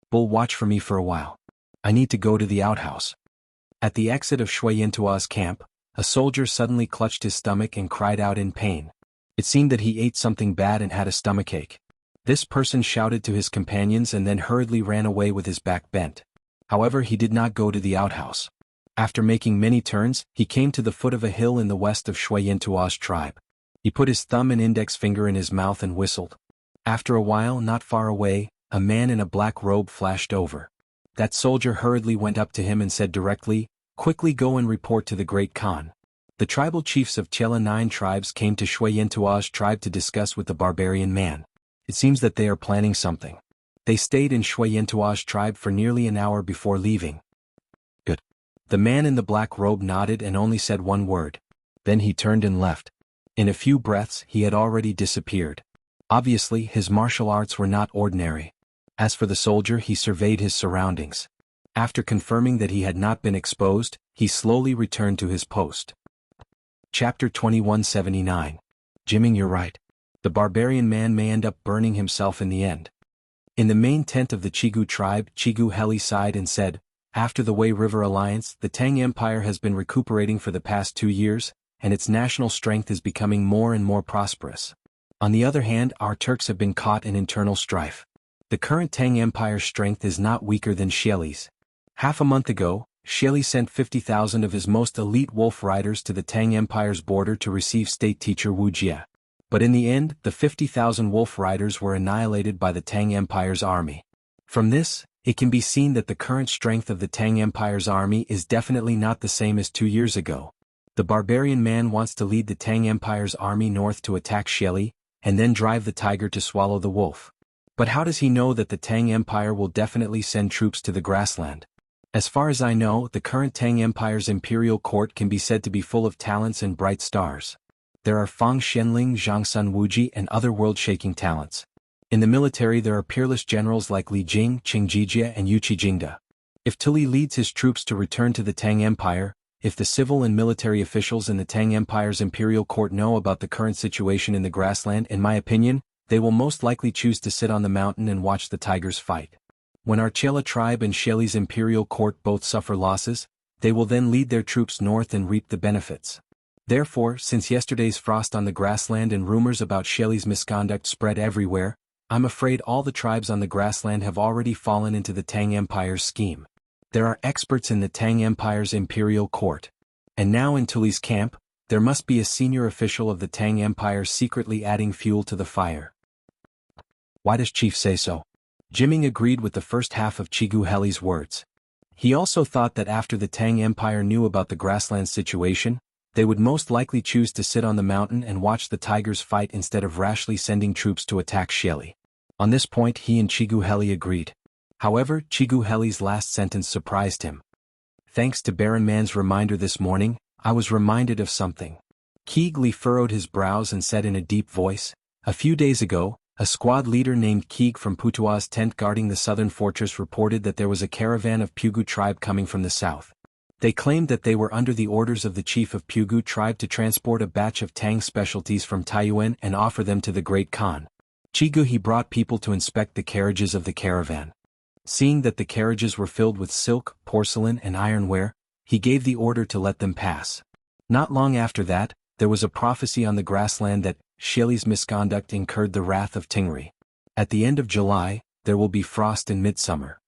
[SPEAKER 1] Bull, watch for me for a while. I need to go to the outhouse. At the exit of Shui Yintua's camp, a soldier suddenly clutched his stomach and cried out in pain. It seemed that he ate something bad and had a stomachache. This person shouted to his companions and then hurriedly ran away with his back bent. However, he did not go to the outhouse. After making many turns, he came to the foot of a hill in the west of Shui Yintua's tribe. He put his thumb and index finger in his mouth and whistled. After a while, not far away, a man in a black robe flashed over. That soldier hurriedly went up to him and said directly, "Quickly go and report to the Great Khan." The tribal chiefs of Chela 9 tribes came to Shui Yintua's tribe to discuss with the barbarian man. It seems that they are planning something. They stayed in Shui Yintua's tribe for nearly an hour before leaving. Good. The man in the black robe nodded and only said one word. Then he turned and left. In a few breaths, he had already disappeared. Obviously, his martial arts were not ordinary. As for the soldier, he surveyed his surroundings. After confirming that he had not been exposed, he slowly returned to his post. Chapter 2179. Jimming, you're right. The barbarian man may end up burning himself in the end. In the main tent of the Chigu tribe, Chigu Heli sighed and said, "After the Wei River Alliance, the Tang Empire has been recuperating for the past 2 years, and its national strength is becoming more and more prosperous. On the other hand, our Turks have been caught in internal strife. The current Tang Empire's strength is not weaker than Shelley's. Half a month ago, Shelley sent 50,000 of his most elite wolf riders to the Tang Empire's border to receive state teacher Wuxia. But in the end, the 50,000 wolf riders were annihilated by the Tang Empire's army. From this, it can be seen that the current strength of the Tang Empire's army is definitely not the same as 2 years ago. The barbarian man wants to lead the Tang Empire's army north to attack Shelley, and then drive the tiger to swallow the wolf. But how does he know that the Tang Empire will definitely send troops to the grassland? As far as I know, the current Tang Empire's imperial court can be said to be full of talents and bright stars. There are Fang Xianling, Zhang Sun Wuji and other world-shaking talents. In the military there are peerless generals like Li Jing, Qing Jijia and Yu Qijingda. If Tuli leads his troops to return to the Tang Empire, if the civil and military officials in the Tang Empire's imperial court know about the current situation in the grassland, in my opinion, they will most likely choose to sit on the mountain and watch the tigers fight. When our Chela tribe and Shelley's imperial court both suffer losses, they will then lead their troops north and reap the benefits. Therefore, since yesterday's frost on the grassland and rumors about Shelley's misconduct spread everywhere, I'm afraid all the tribes on the grassland have already fallen into the Tang Empire's scheme. There are experts in the Tang Empire's imperial court. And now in Tuli's camp, there must be a senior official of the Tang Empire secretly adding fuel to the fire. Why does Chief say so? Jimming agreed with the first half of Chigu Heli's words. He also thought that after the Tang Empire knew about the grassland situation, they would most likely choose to sit on the mountain and watch the tigers fight instead of rashly sending troops to attack Shelley. On this point he and Chigu Heli agreed. However, Chigu Heli's last sentence surprised him. Thanks to Baron Man's reminder this morning, I was reminded of something. Keegly furrowed his brows and said in a deep voice, "A few days ago, a squad leader named Keeg from Putua's tent guarding the southern fortress reported that there was a caravan of Pugu tribe coming from the south. They claimed that they were under the orders of the chief of Pugu tribe to transport a batch of Tang specialties from Taiyuan and offer them to the Great Khan. Chigu he brought people to inspect the carriages of the caravan. Seeing that the carriages were filled with silk, porcelain and ironware, he gave the order to let them pass. Not long after that, there was a prophecy on the grassland that Shelley's misconduct incurred the wrath of Tingri. At the end of July, there will be frost in midsummer.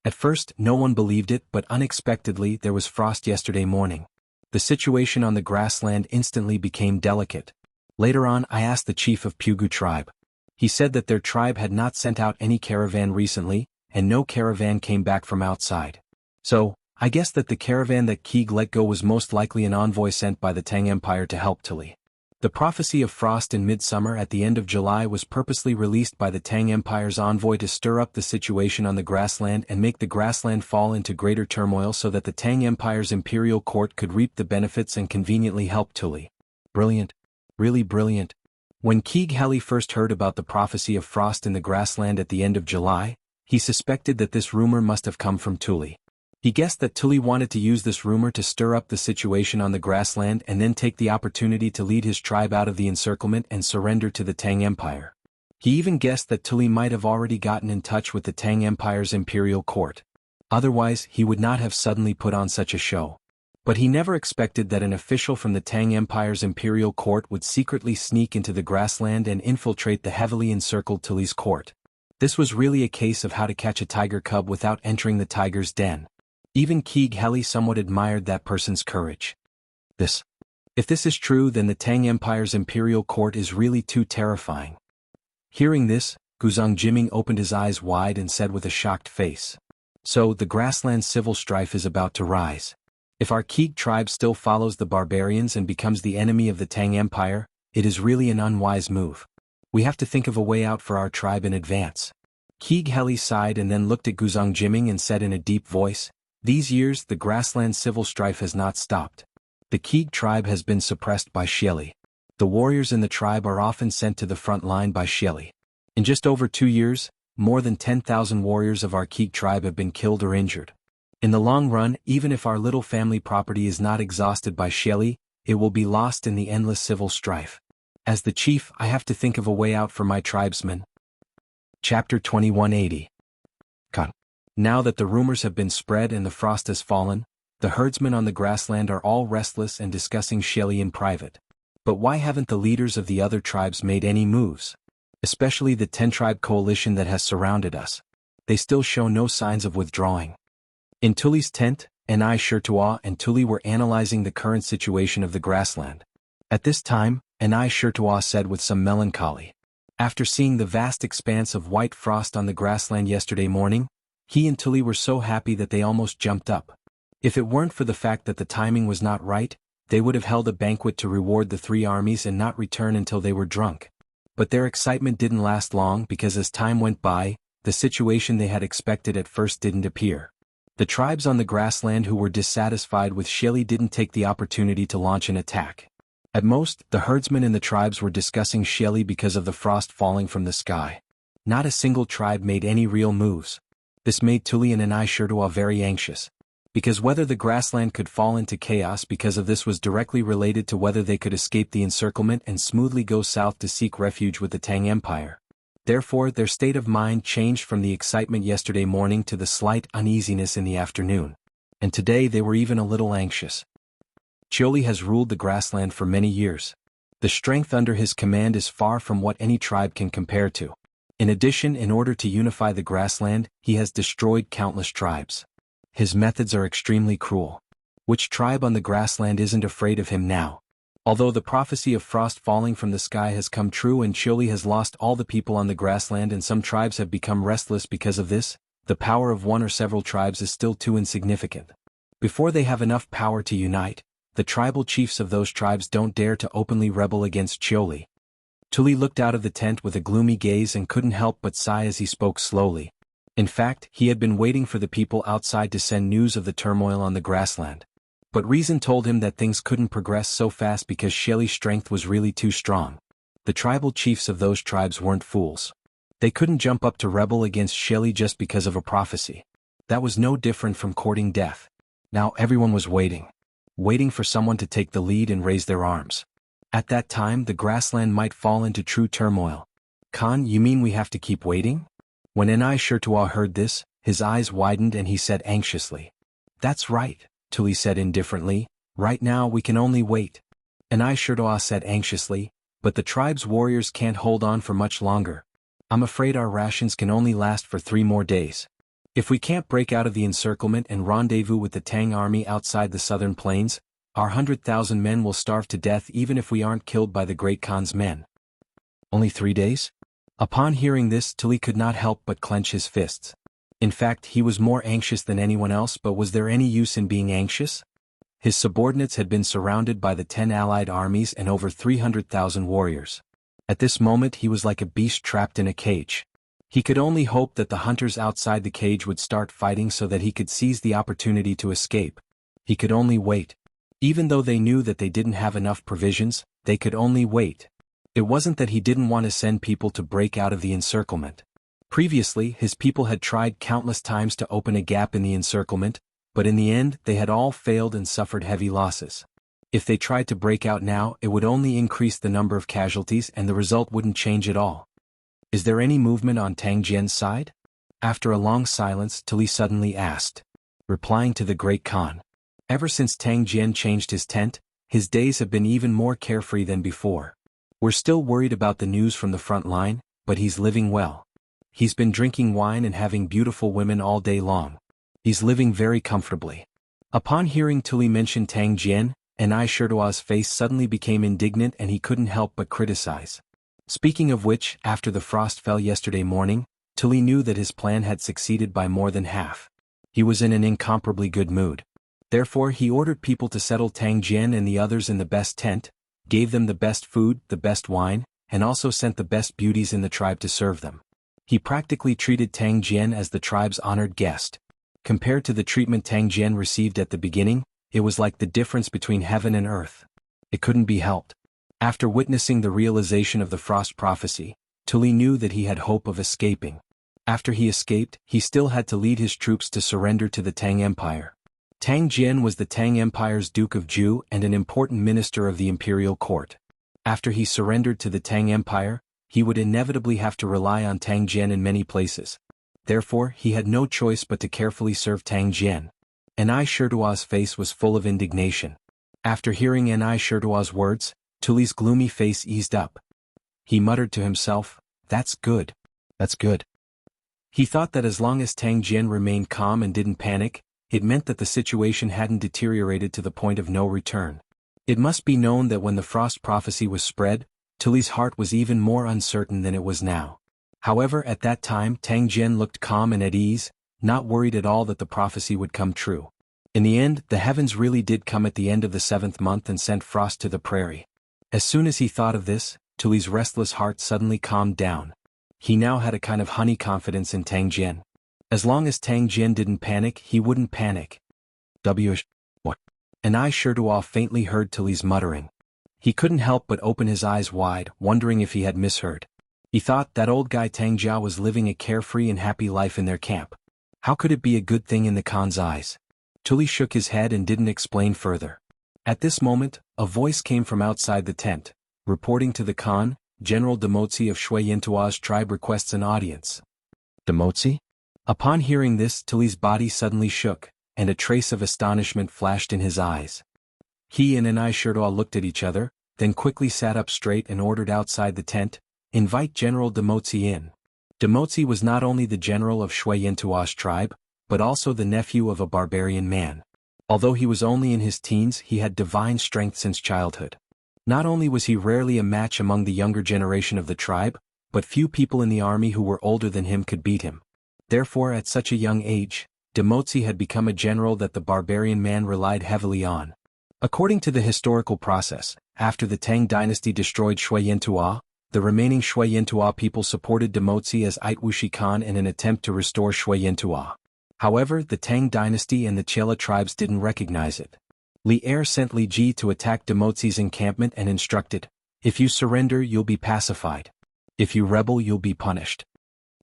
[SPEAKER 1] At first, no one believed it, but unexpectedly there was frost yesterday morning. The situation on the grassland instantly became delicate. Later on, I asked the chief of Pugu tribe. He said that their tribe had not sent out any caravan recently, and no caravan came back from outside. So, I guess that the caravan that Keeg let go was most likely an envoy sent by the Tang Empire to help Tuli. The prophecy of frost in midsummer at the end of July was purposely released by the Tang Empire's envoy to stir up the situation on the grassland and make the grassland fall into greater turmoil so that the Tang Empire's imperial court could reap the benefits and conveniently help Tuli. Brilliant. Really brilliant. When Keeg Heli first heard about the prophecy of frost in the grassland at the end of July, he suspected that this rumor must have come from Tuli. He guessed that Tuli wanted to use this rumor to stir up the situation on the grassland and then take the opportunity to lead his tribe out of the encirclement and surrender to the Tang Empire. He even guessed that Tuli might have already gotten in touch with the Tang Empire's imperial court. Otherwise, he would not have suddenly put on such a show. But he never expected that an official from the Tang Empire's imperial court would secretly sneak into the grassland and infiltrate the heavily encircled Tuli's court. This was really a case of how to catch a tiger cub without entering the tiger's den. Even Keeg Heli somewhat admired that person's courage. If this is true, then the Tang Empire's imperial court is really too terrifying. Hearing this, Guzheng Jiming opened his eyes wide and said with a shocked face. So, the grassland civil strife is about to rise. If our Keeg tribe still follows the barbarians and becomes the enemy of the Tang Empire, it is really an unwise move. We have to think of a way out for our tribe in advance. Keeg Heli sighed and then looked at Guzheng Jiming and said in a deep voice, "These years, the grassland civil strife has not stopped. The Keeg tribe has been suppressed by Shelley. The warriors in the tribe are often sent to the front line by Shelley. In just over 2 years, more than 10,000 warriors of our Keeg tribe have been killed or injured. In the long run, even if our little family property is not exhausted by Shelley, it will be lost in the endless civil strife. As the chief, I have to think of a way out for my tribesmen." Chapter 2180. Now that the rumors have been spread and the frost has fallen, the herdsmen on the grassland are all restless and discussing Shelley in private. But why haven't the leaders of the other tribes made any moves? Especially the 10-tribe coalition that has surrounded us. They still show no signs of withdrawing. In Tuli's tent, Enai Shirtua and Tuli were analyzing the current situation of the grassland. At this time, Enai Shirtua said with some melancholy. After seeing the vast expanse of white frost on the grassland yesterday morning, he and Tuli were so happy that they almost jumped up. If it weren't for the fact that the timing was not right, they would have held a banquet to reward the 3 armies and not return until they were drunk. But their excitement didn't last long because as time went by, the situation they had expected at first didn't appear. The tribes on the grassland who were dissatisfied with Shelley didn't take the opportunity to launch an attack. At most, the herdsmen in the tribes were discussing Shelley because of the frost falling from the sky. Not a single tribe made any real moves. This made Tuli and Enai Shirtua very anxious. Because whether the grassland could fall into chaos because of this was directly related to whether they could escape the encirclement and smoothly go south to seek refuge with the Tang Empire. Therefore, their state of mind changed from the excitement yesterday morning to the slight uneasiness in the afternoon. And today they were even a little anxious. Chioli has ruled the grassland for many years. The strength under his command is far from what any tribe can compare to. In addition, in order to unify the grassland, he has destroyed countless tribes. His methods are extremely cruel. Which tribe on the grassland isn't afraid of him now? Although the prophecy of frost falling from the sky has come true and Chioli has lost all the people on the grassland and some tribes have become restless because of this, the power of one or several tribes is still too insignificant. Before they have enough power to unite, the tribal chiefs of those tribes don't dare to openly rebel against Chioli. Tuli looked out of the tent with a gloomy gaze and couldn't help but sigh as he spoke slowly. In fact, he had been waiting for the people outside to send news of the turmoil on the grassland. But reason told him that things couldn't progress so fast because Shelley's strength was really too strong. The tribal chiefs of those tribes weren't fools. They couldn't jump up to rebel against Shelley just because of a prophecy. That was no different from courting death. Now everyone was waiting. Waiting for someone to take the lead and raise their arms. At that time, the grassland might fall into true turmoil. Khan, you mean we have to keep waiting? When Enai Shirtua heard this, his eyes widened and he said anxiously. That's right, Tuli said indifferently. Right now we can only wait. Anai Shirdoa said anxiously, but the tribe's warriors can't hold on for much longer. I'm afraid our rations can only last for 3 more days. If we can't break out of the encirclement and rendezvous with the Tang army outside the southern plains, our 100,000 men will starve to death even if we aren't killed by the Great Khan's men. Only 3 days? Upon hearing this, Tuli could not help but clench his fists. In fact, he was more anxious than anyone else, but was there any use in being anxious? His subordinates had been surrounded by the 10 allied armies and over 300,000 warriors. At this moment he was like a beast trapped in a cage. He could only hope that the hunters outside the cage would start fighting so that he could seize the opportunity to escape. He could only wait. Even though they knew that they didn't have enough provisions, they could only wait. It wasn't that he didn't want to send people to break out of the encirclement. Previously, his people had tried countless times to open a gap in the encirclement, but in the end they had all failed and suffered heavy losses. If they tried to break out now, it would only increase the number of casualties and the result wouldn't change at all. Is there any movement on Tang Jian's side? After a long silence, Tuli suddenly asked, replying to the Great Khan. Ever since Tang Jian changed his tent, his days have been even more carefree than before. We're still worried about the news from the front line, but he's living well. He's been drinking wine and having beautiful women all day long. He's living very comfortably. Upon hearing Tuli mention Tang Jian, Anai Shirdoa's face suddenly became indignant and he couldn't help but criticize. Speaking of which, after the frost fell yesterday morning, Tuli knew that his plan had succeeded by more than half. He was in an incomparably good mood. Therefore he ordered people to settle Tang Jian and the others in the best tent, gave them the best food, the best wine, and also sent the best beauties in the tribe to serve them. He practically treated Tang Jian as the tribe's honored guest. Compared to the treatment Tang Jian received at the beginning, it was like the difference between heaven and earth. It couldn't be helped. After witnessing the realization of the frost prophecy, Tuli knew that he had hope of escaping. After he escaped, he still had to lead his troops to surrender to the Tang Empire. Tang Jian was the Tang Empire's Duke of Zhou and an important minister of the imperial court. After he surrendered to the Tang Empire, he would inevitably have to rely on Tang Jian in many places. Therefore, he had no choice but to carefully serve Tang Jian. Anai Shirdoa's face was full of indignation. After hearing Anai Shirdoa's words, Tuli's gloomy face eased up. He muttered to himself, "That's good. That's good." He thought that as long as Tang Jian remained calm and didn't panic, it meant that the situation hadn't deteriorated to the point of no return. It must be known that when the frost prophecy was spread, Tuli's heart was even more uncertain than it was now. However, at that time Tang Jian looked calm and at ease, not worried at all that the prophecy would come true. In the end, the heavens really did come at the end of the 7th month and sent frost to the prairie. As soon as he thought of this, Tuli's restless heart suddenly calmed down. He now had a kind of honey confidence in Tang Jian. As long as Tang Jian didn't panic, he wouldn't panic. What? Anai Shirdoa faintly heard Tuli's muttering. He couldn't help but open his eyes wide, wondering if he had misheard. He thought that old guy Tang Jia was living a carefree and happy life in their camp. How could it be a good thing in the Khan's eyes? Tuli shook his head and didn't explain further. At this moment, a voice came from outside the tent, reporting to the Khan, General Demotzi of Shui Yintua's tribe requests an audience. Demotzi? Upon hearing this, Tuli's body suddenly shook, and a trace of astonishment flashed in his eyes. He and Anai Shirdoa looked at each other, then quickly sat up straight and ordered outside the tent, "Invite General Demotzi in." Demotzi was not only the general of Shui Yintua's tribe, but also the nephew of a barbarian man. Although he was only in his teens, he had divine strength since childhood. Not only was he rarely a match among the younger generation of the tribe, but few people in the army who were older than him could beat him. Therefore, at such a young age, Demotzi had become a general that the barbarian man relied heavily on. According to the historical process, after the Tang dynasty destroyed Shui Yintua, the remaining Shui Yintua people supported Demotzi as Wuxia Khan in an attempt to restore Shui Yintua. However, the Tang dynasty and the Chela tribes didn't recognize it. Li Er sent Li Ji to attack Demotzi's encampment and instructed, "If you surrender, you'll be pacified. If you rebel, you'll be punished."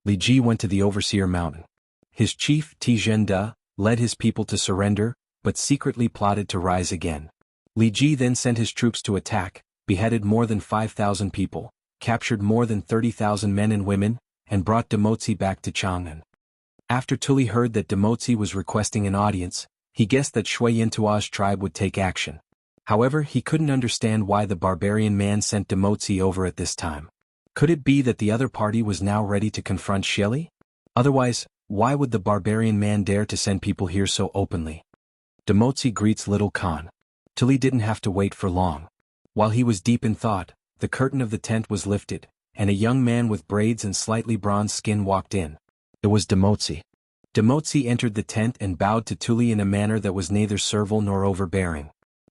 [SPEAKER 1] Li Ji went to the Overseer Mountain. His chief, Tizhenda, led his people to surrender, but secretly plotted to rise again. Li Ji then sent his troops to attack, beheaded more than 5,000 people, captured more than 30,000 men and women, and brought Demotzi back to Chang'an. After Tuli heard that Demotzi was requesting an audience, he guessed that Shui Yintua's tribe would take action. However, he couldn't understand why the barbarian man sent Demotzi over at this time. Could it be that the other party was now ready to confront Shelly? Otherwise, why would the barbarian man dare to send people here so openly? Demotzi greets Little Khan. Tilly didn't have to wait for long. While he was deep in thought, the curtain of the tent was lifted, and a young man with braids and slightly bronzed skin walked in. It was Demotzi. Demotzi entered the tent and bowed to Tully in a manner that was neither servile nor overbearing.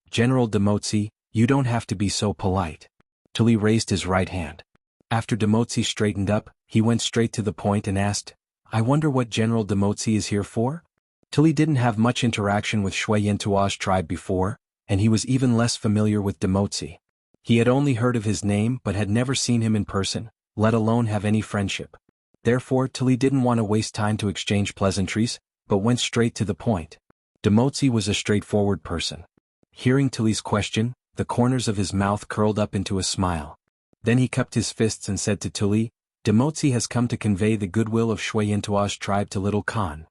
[SPEAKER 1] "General Demotzi, you don't have to be so polite." Tully raised his right hand. After Demotzi straightened up, he went straight to the point and asked, "I wonder what General Demotzi is here for?" Tully didn't have much interaction with Shui Yintua's tribe before, and he was even less familiar with Demotzi. He had only heard of his name but had never seen him in person, let alone have any friendship. Therefore, Tully didn't want to waste time to exchange pleasantries, but went straight to the point. Demotzi was a straightforward person. Hearing Tully's question, the corners of his mouth curled up into a smile. Then he cupped his fists and said to Tully, "Demotzi has come to convey the goodwill of Shui Yintua's tribe to Little Khan."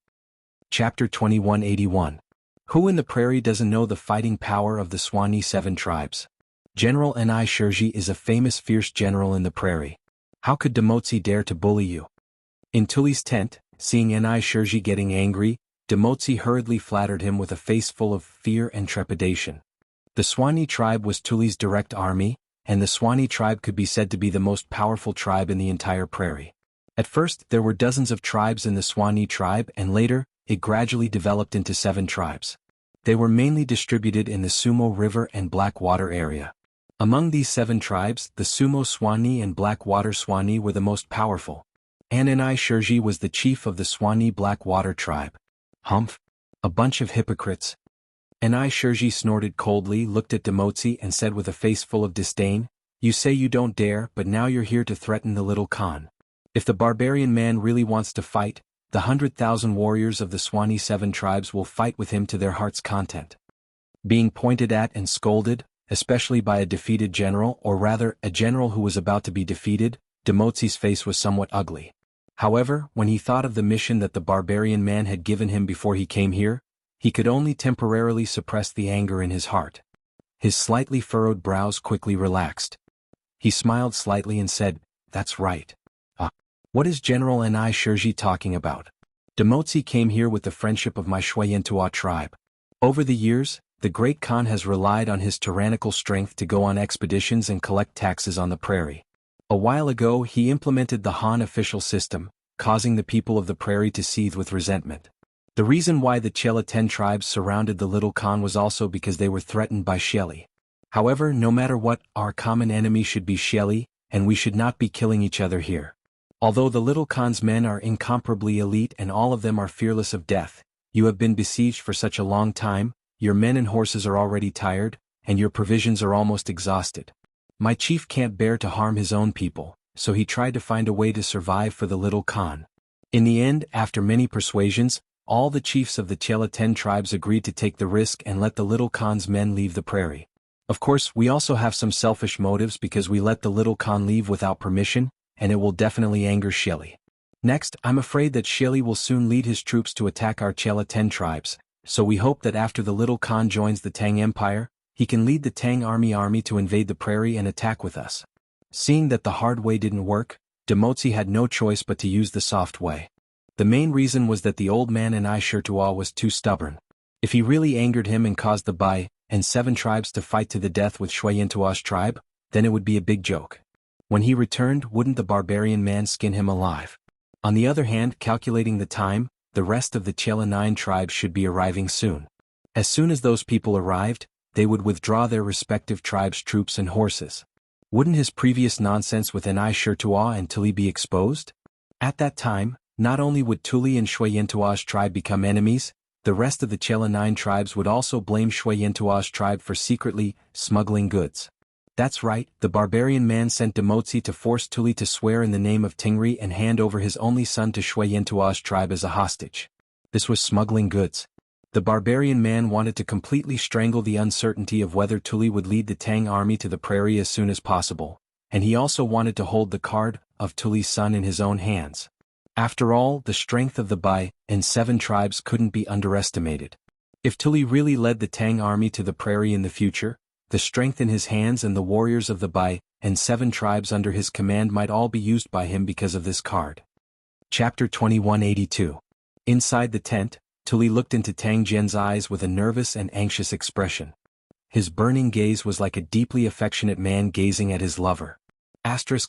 [SPEAKER 1] Chapter 2181. Who in the prairie doesn't know the fighting power of the Swanee 7 tribes? General Ni Shirji is a famous fierce general in the prairie. How could Demotzi dare to bully you? In Tully's tent, seeing Ni Shirji getting angry, Demotzi hurriedly flattered him with a face full of fear and trepidation. The Swanee tribe was Tully's direct army, and the Swanee tribe could be said to be the most powerful tribe in the entire prairie. At first, there were dozens of tribes in the Swanee tribe, and later, it gradually developed into 7 tribes. They were mainly distributed in the Sumo River and Blackwater area. Among these 7 tribes, the Sumo Swanee and Blackwater Swanee were the most powerful. Ni Shirji was the chief of the Swanee Blackwater tribe. Humph! A bunch of hypocrites. Ni Shirji snorted coldly, looked at Demotzi and said with a face full of disdain, "You say you don't dare, but now you're here to threaten the Little Khan. If the barbarian man really wants to fight, the 100,000 warriors of the Swanee 7 tribes will fight with him to their heart's content." Being pointed at and scolded, especially by a defeated general, or rather, a general who was about to be defeated, Demotzi's face was somewhat ugly. However, when he thought of the mission that the barbarian man had given him before he came here, he could only temporarily suppress the anger in his heart. His slightly furrowed brows quickly relaxed. He smiled slightly and said, "That's right. What is General Ni Shirji talking about? Demotzi came here with the friendship of my Shui Yintua tribe. Over the years, the Great Khan has relied on his tyrannical strength to go on expeditions and collect taxes on the prairie. A while ago he implemented the Han official system, causing the people of the prairie to seethe with resentment. The reason why the Chela 10 tribes surrounded the Little Khan was also because they were threatened by Shelly. However, no matter what, our common enemy should be Shelly, and we should not be killing each other here. Although the Little Khan's men are incomparably elite and all of them are fearless of death, you have been besieged for such a long time, your men and horses are already tired, and your provisions are almost exhausted. My chief can't bear to harm his own people, so he tried to find a way to survive for the Little Khan. In the end, after many persuasions, all the chiefs of the Chela 10 tribes agreed to take the risk and let the Little Khan's men leave the prairie. Of course, we also have some selfish motives because we let the Little Khan leave without permission, and it will definitely anger Shelly. Next, I'm afraid that Shelly will soon lead his troops to attack our Chela 10 tribes, so we hope that after the Little Khan joins the Tang Empire, he can lead the Tang army to invade the prairie and attack with us. Seeing that the hard way didn't work, Demotzi had no choice but to use the soft way. The main reason was that the old man Ni Shirtua was too stubborn. If he really angered him and caused the Bai and 7 tribes to fight to the death with Shui Yintua's tribe, then it would be a big joke. When he returned, wouldn't the barbarian man skin him alive? On the other hand, calculating the time, the rest of the Chela 9 tribes should be arriving soon. As soon as those people arrived, they would withdraw their respective tribes' troops and horses. Wouldn't his previous nonsense with Ni Shirtua and Tully be exposed? At that time, not only would Tully and Shui Yintua's tribe become enemies, the rest of the Chela 9 tribes would also blame Shui Yintua's tribe for secretly smuggling goods. That's right, the barbarian man sent Demotzi to force Tully to swear in the name of Tingri and hand over his only son to Shui Yintua's tribe as a hostage. This was smuggling goods. The barbarian man wanted to completely strangle the uncertainty of whether Tully would lead the Tang army to the prairie as soon as possible, and he also wanted to hold the card of Tully's son in his own hands. After all, the strength of the Bai and 7 tribes couldn't be underestimated. If Tully really led the Tang army to the prairie in the future, the strength in his hands and the warriors of the Bai, and 7 tribes under his command might all be used by him because of this card. Chapter 2182. Inside the tent, Tuli looked into Tang Jian's eyes with a nervous and anxious expression. His burning gaze was like a deeply affectionate man gazing at his lover.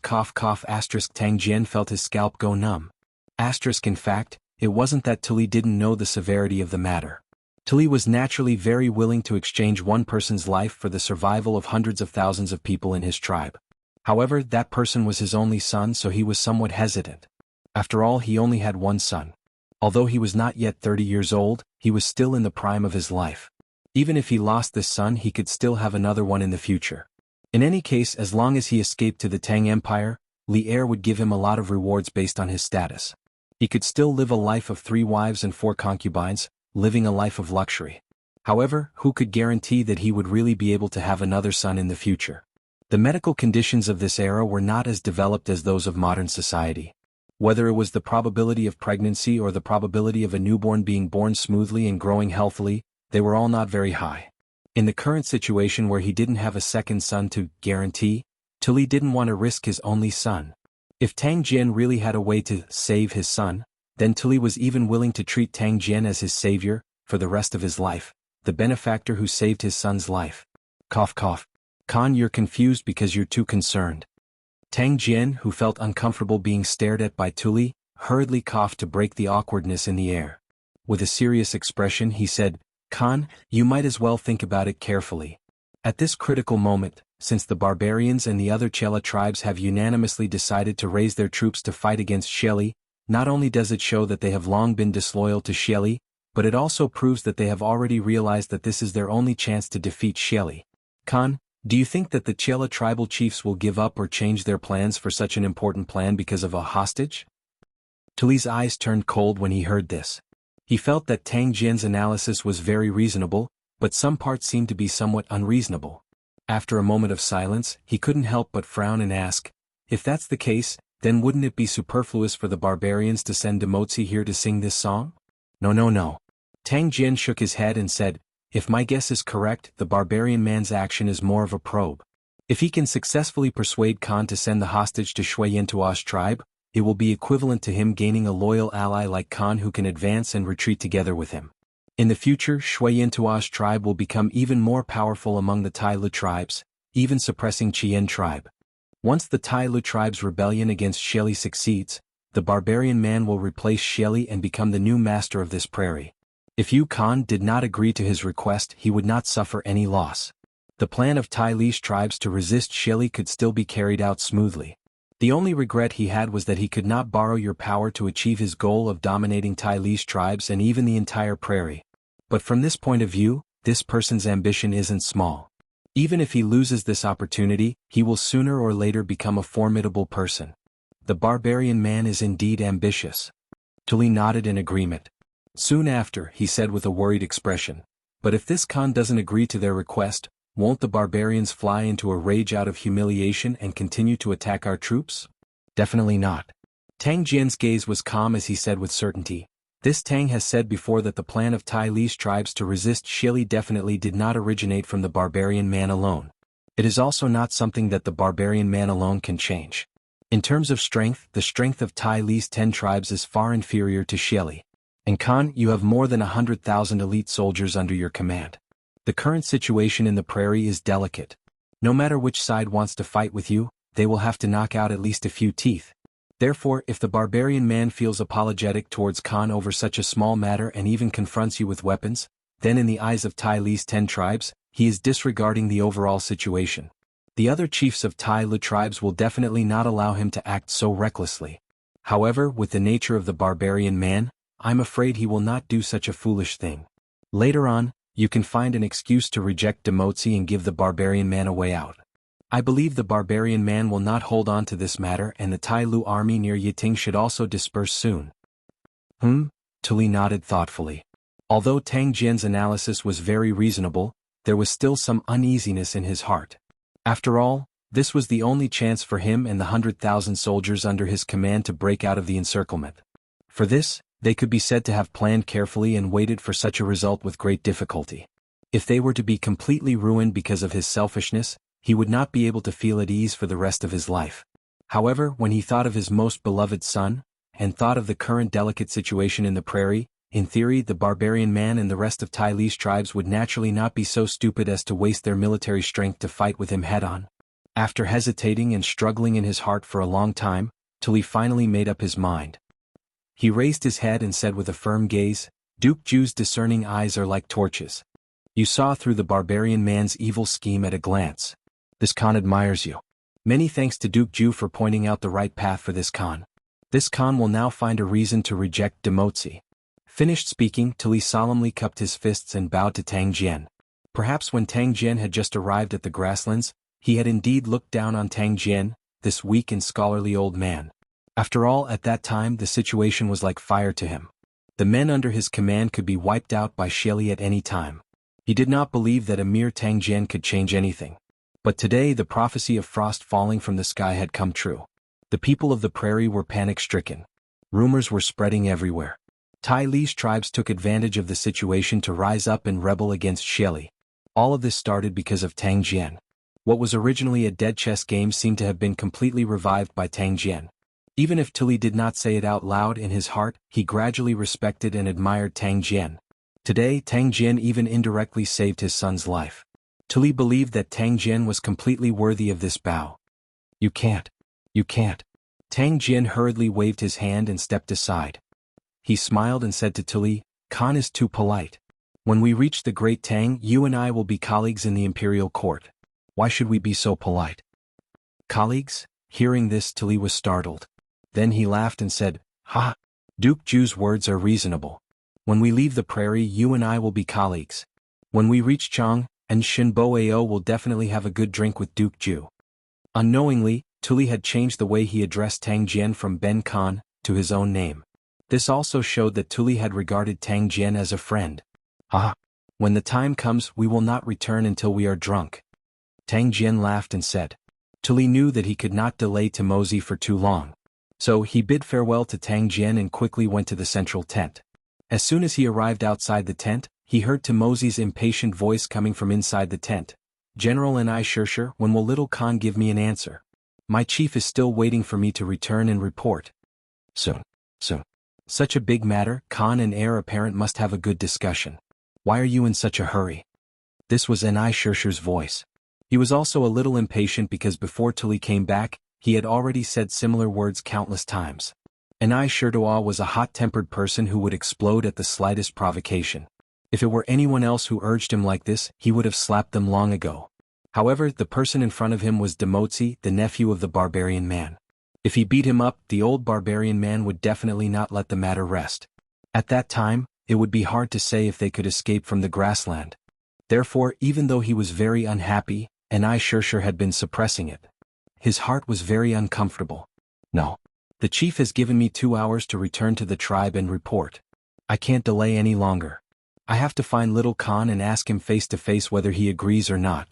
[SPEAKER 1] Cough cough Tang Jian felt his scalp go numb. In fact, it wasn't that Tuli didn't know the severity of the matter. Tuli was naturally very willing to exchange one person's life for the survival of hundreds of thousands of people in his tribe. However, that person was his only son, so he was somewhat hesitant. After all, he only had one son. Although he was not yet 30 years old, he was still in the prime of his life. Even if he lost this son, he could still have another one in the future. In any case, as long as he escaped to the Tang Empire, Li Er would give him a lot of rewards based on his status. He could still live a life of 3 wives and 4 concubines, living a life of luxury. However, who could guarantee that he would really be able to have another son in the future? The medical conditions of this era were not as developed as those of modern society. Whether it was the probability of pregnancy or the probability of a newborn being born smoothly and growing healthily, they were all not very high. In the current situation where he didn't have a second son to guarantee, Tuli didn't want to risk his only son. If Tang Jian really had a way to save his son, then Tuli was even willing to treat Tang Jian as his savior, for the rest of his life, the benefactor who saved his son's life. Cough cough. Khan, you're confused because you're too concerned. Tang Jian, who felt uncomfortable being stared at by Tuli, hurriedly coughed to break the awkwardness in the air. With a serious expression he said, Khan, you might as well think about it carefully. At this critical moment, since the barbarians and the other Chela tribes have unanimously decided to raise their troops to fight against Sheli, not only does it show that they have long been disloyal to Sheli, but it also proves that they have already realized that this is their only chance to defeat Sheli. Khan, do you think that the Chela tribal chiefs will give up or change their plans for such an important plan because of a hostage? Tuli's eyes turned cold when he heard this. He felt that Tang Jian's analysis was very reasonable, but some parts seemed to be somewhat unreasonable. After a moment of silence, he couldn't help but frown and ask, if that's the case, then wouldn't it be superfluous for the barbarians to send Demotzi here to sing this song? No. Tang Jian shook his head and said, if my guess is correct, the barbarian man's action is more of a probe. If he can successfully persuade Khan to send the hostage to Shui Yintua's tribe, it will be equivalent to him gaining a loyal ally like Khan who can advance and retreat together with him. In the future, Shui Yintua's tribe will become even more powerful among the Tai Lu tribes, even suppressing Qian tribe. Once the Tai Lu tribe's rebellion against Sheli succeeds, the barbarian man will replace Sheli and become the new master of this prairie. If Yu Khan did not agree to his request, he would not suffer any loss. The plan of Tai Li's tribes to resist Sheli could still be carried out smoothly. The only regret he had was that he could not borrow your power to achieve his goal of dominating Tai Li's tribes and even the entire prairie. But from this point of view, this person's ambition isn't small. Even if he loses this opportunity, he will sooner or later become a formidable person. The barbarian man is indeed ambitious. Tuli nodded in agreement. Soon after, he said with a worried expression, but if this Khan doesn't agree to their request, won't the barbarians fly into a rage out of humiliation and continue to attack our troops? Definitely not. Tang Jian's gaze was calm as he said with certainty, this Tang has said before that the plan of Tai Li's tribes to resist Shili definitely did not originate from the barbarian man alone. It is also not something that the barbarian man alone can change. In terms of strength, the strength of Tai Li's 10 tribes is far inferior to Shili. And Khan, you have more than 100,000 elite soldiers under your command. The current situation in the prairie is delicate. No matter which side wants to fight with you, they will have to knock out at least a few teeth. Therefore, if the barbarian man feels apologetic towards Khan over such a small matter and even confronts you with weapons, then in the eyes of Tai Li's 10 tribes, he is disregarding the overall situation. The other chiefs of Tai Lu tribes will definitely not allow him to act so recklessly. However, with the nature of the barbarian man, I'm afraid he will not do such a foolish thing. Later on, you can find an excuse to reject Demotzi and give the barbarian man a way out. I believe the barbarian man will not hold on to this matter and the Tai Lu army near Yiting should also disperse soon. Tuli nodded thoughtfully. Although Tang Jian's analysis was very reasonable, there was still some uneasiness in his heart. After all, this was the only chance for him and the 100,000 soldiers under his command to break out of the encirclement. For this, they could be said to have planned carefully and waited for such a result with great difficulty. If they were to be completely ruined because of his selfishness, he would not be able to feel at ease for the rest of his life. However, when he thought of his most beloved son, and thought of the current delicate situation in the prairie, in theory the barbarian man and the rest of Tai Li's tribes would naturally not be so stupid as to waste their military strength to fight with him head-on. After hesitating and struggling in his heart for a long time, Tuli finally made up his mind. He raised his head and said with a firm gaze, "Duke Ju's discerning eyes are like torches. You saw through the barbarian man's evil scheme at a glance. This Khan admires you. Many thanks to Duke Ju for pointing out the right path for this Khan. This Khan will now find a reason to reject Demotsi." Finished speaking, Tuli solemnly cupped his fists and bowed to Tang Jian. Perhaps when Tang Jian had just arrived at the grasslands, he had indeed looked down on Tang Jian, this weak and scholarly old man. After all, at that time the situation was like fire to him. The men under his command could be wiped out by Shelly at any time. He did not believe that a mere Tang Jian could change anything. But today the prophecy of frost falling from the sky had come true. The people of the prairie were panic-stricken. Rumors were spreading everywhere. Tai Li's tribes took advantage of the situation to rise up and rebel against Shelly. All of this started because of Tang Jian. What was originally a dead chess game seemed to have been completely revived by Tang Jian. Even if Tuli did not say it out loud in his heart, he gradually respected and admired Tang Jian. Today, Tang Jian even indirectly saved his son's life. Tuli believed that Tang Jian was completely worthy of this bow. You can't. Tang Jian hurriedly waved his hand and stepped aside. He smiled and said to Tuli, "Khan is too polite. When we reach the Great Tang, you and I will be colleagues in the imperial court. Why should we be so polite?" Colleagues? Hearing this, Tuli was startled. Then he laughed and said, "Ha! Duke Ju's words are reasonable. When we leave the prairie, you and I will be colleagues. When we reach Chang, and Shinbo Ao will definitely have a good drink with Duke Ju." Unknowingly, Tuli had changed the way he addressed Tang Jian from Ben Khan to his own name. This also showed that Tuli had regarded Tang Jian as a friend. "Ah! When the time comes, we will not return until we are drunk." Tang Jian laughed and said. Tuli knew that he could not delay Timozi for too long. So he bid farewell to Tang Jian and quickly went to the central tent. As soon as he arrived outside the tent, he heard Timozi's impatient voice coming from inside the tent. "General Ni Shirshir, when will little Khan give me an answer? My chief is still waiting for me to return and report." Soon. Such a big matter, Khan and heir apparent must have a good discussion. "Why are you in such a hurry?" This was Ni Shirshir's voice. He was also a little impatient because before Tuli came back, he had already said similar words countless times. Ni Shirdoa was a hot-tempered person who would explode at the slightest provocation. If it were anyone else who urged him like this, he would have slapped them long ago. However, the person in front of him was Demotsi, the nephew of the barbarian man. If he beat him up, the old barbarian man would definitely not let the matter rest. At that time, it would be hard to say if they could escape from the grassland. Therefore, even though he was very unhappy, Ni Shirshir had been suppressing it. His heart was very uncomfortable. "No. The chief has given me 2 hours to return to the tribe and report. I can't delay any longer. I have to find little Khan and ask him face to face whether he agrees or not.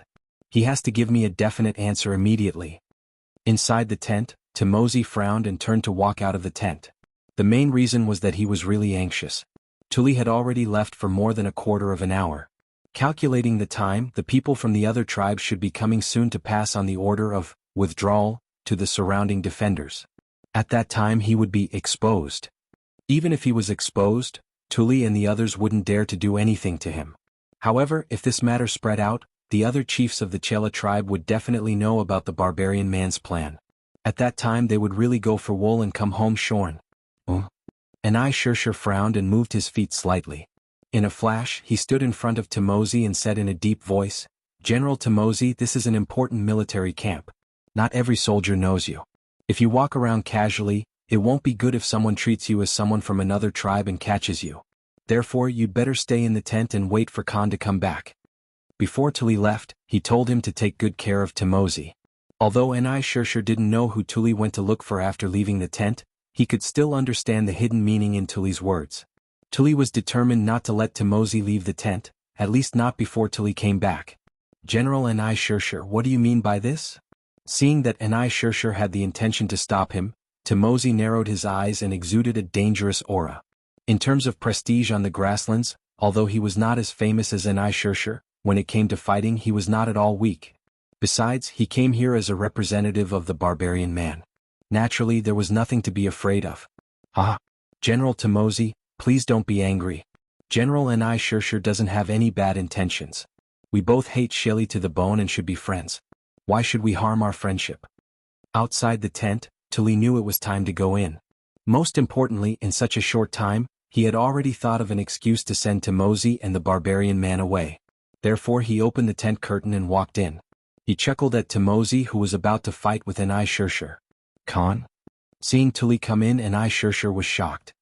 [SPEAKER 1] He has to give me a definite answer immediately." Inside the tent, Timozi frowned and turned to walk out of the tent. The main reason was that he was really anxious. Tuli had already left for more than a quarter of an hour. Calculating the time, the people from the other tribes should be coming soon to pass on the order of withdrawal to the surrounding defenders. At that time he would be exposed. Even if he was exposed, Tuli and the others wouldn't dare to do anything to him. However, if this matter spread out, the other chiefs of the Chela tribe would definitely know about the barbarian man's plan. At that time they would really go for wool and come home shorn. Ni Shirshir frowned and moved his feet slightly. In a flash, he stood in front of Timozi and said in a deep voice, "General Timozi, this is an important military camp. Not every soldier knows you. If you walk around casually, it won't be good if someone treats you as someone from another tribe and catches you. Therefore you'd better stay in the tent and wait for Khan to come back." Before Tuli left, he told him to take good care of Timozi. Although Ni Shirshir didn't know who Tuli went to look for after leaving the tent, he could still understand the hidden meaning in Tuli's words. Tuli was determined not to let Timozi leave the tent, at least not before Tuli came back. "General Ni Shirshir, what do you mean by this?" Seeing that Ni Shirshir had the intention to stop him, Timozi narrowed his eyes and exuded a dangerous aura. In terms of prestige on the grasslands, although he was not as famous as Ni Shirshir, when it came to fighting he was not at all weak. Besides, he came here as a representative of the barbarian man. Naturally, there was nothing to be afraid of. Ah, General Tomozi, please don't be angry. General and I sure doesn't have any bad intentions. We both hate Shelly to the bone and should be friends. Why should we harm our friendship? Outside the tent, Tully knew it was time to go in. Most importantly, in such a short time, he had already thought of an excuse to send Tomozi and the barbarian man away. Therefore he opened the tent curtain and walked in. He chuckled at Tomozi, who was about to fight with Enai Shirshir. Khan? Seeing Tully come in, Enai Shirshir was shocked.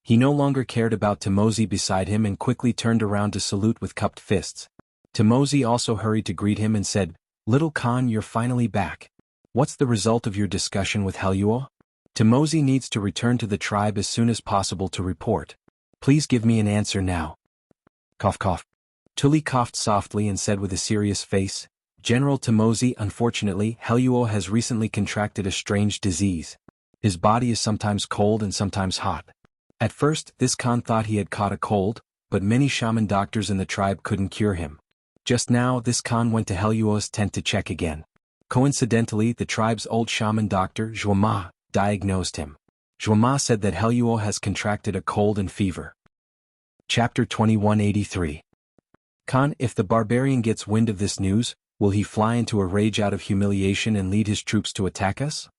[SPEAKER 1] He no longer cared about Tomozi beside him and quickly turned around to salute with cupped fists. Tomozi also hurried to greet him and said, "Little Khan, you're finally back. What's the result of your discussion with Helluo? Tomozi needs to return to the tribe as soon as possible to report. Please give me an answer now." Cough cough. Tully coughed softly and said with a serious face, "General Tomozi, unfortunately, Helluo has recently contracted a strange disease. His body is sometimes cold and sometimes hot. At first, this Khan thought he had caught a cold, but many shaman doctors in the tribe couldn't cure him. Just now, this Khan went to Helluo's tent to check again. Coincidentally, the tribe's old shaman doctor, Zhuama, diagnosed him. Zhuama said that Helluo has contracted a cold and fever." Chapter 2183. Khan, if the barbarian gets wind of this news, will he fly into a rage out of humiliation and lead his troops to attack us?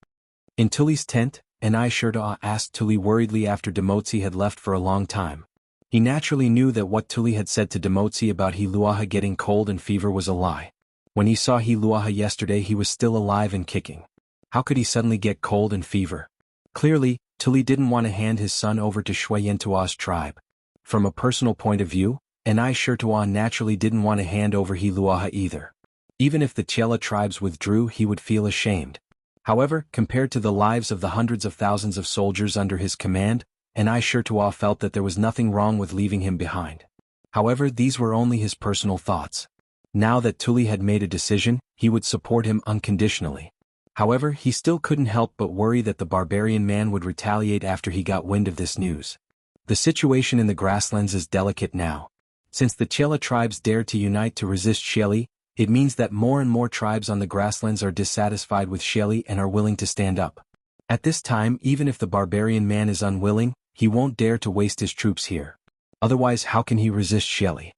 [SPEAKER 1] In Tully's tent, Enai Shirta asked Tully worriedly after Demotsi had left for a long time. He naturally knew that what Tully had said to Demotsi about Hiluaha getting cold and fever was a lie. When he saw Hiluaha yesterday, he was still alive and kicking. How could he suddenly get cold and fever? Clearly, Tully didn't want to hand his son over to Shui Yentua's tribe. From a personal point of view, Enai Shirtua naturally didn't want to hand over Hiluaha either. Even if the Chela tribes withdrew, he would feel ashamed. However, compared to the lives of the hundreds of thousands of soldiers under his command, Enai Shirtua felt that there was nothing wrong with leaving him behind. However, these were only his personal thoughts. Now that Tully had made a decision, he would support him unconditionally. However, he still couldn't help but worry that the barbarian man would retaliate after he got wind of this news. The situation in the grasslands is delicate now. Since the Chela tribes dared to unite to resist Shelly, it means that more and more tribes on the grasslands are dissatisfied with Shelly and are willing to stand up. At this time, even if the barbarian man is unwilling, he won't dare to waste his troops here. Otherwise, how can he resist Shelly?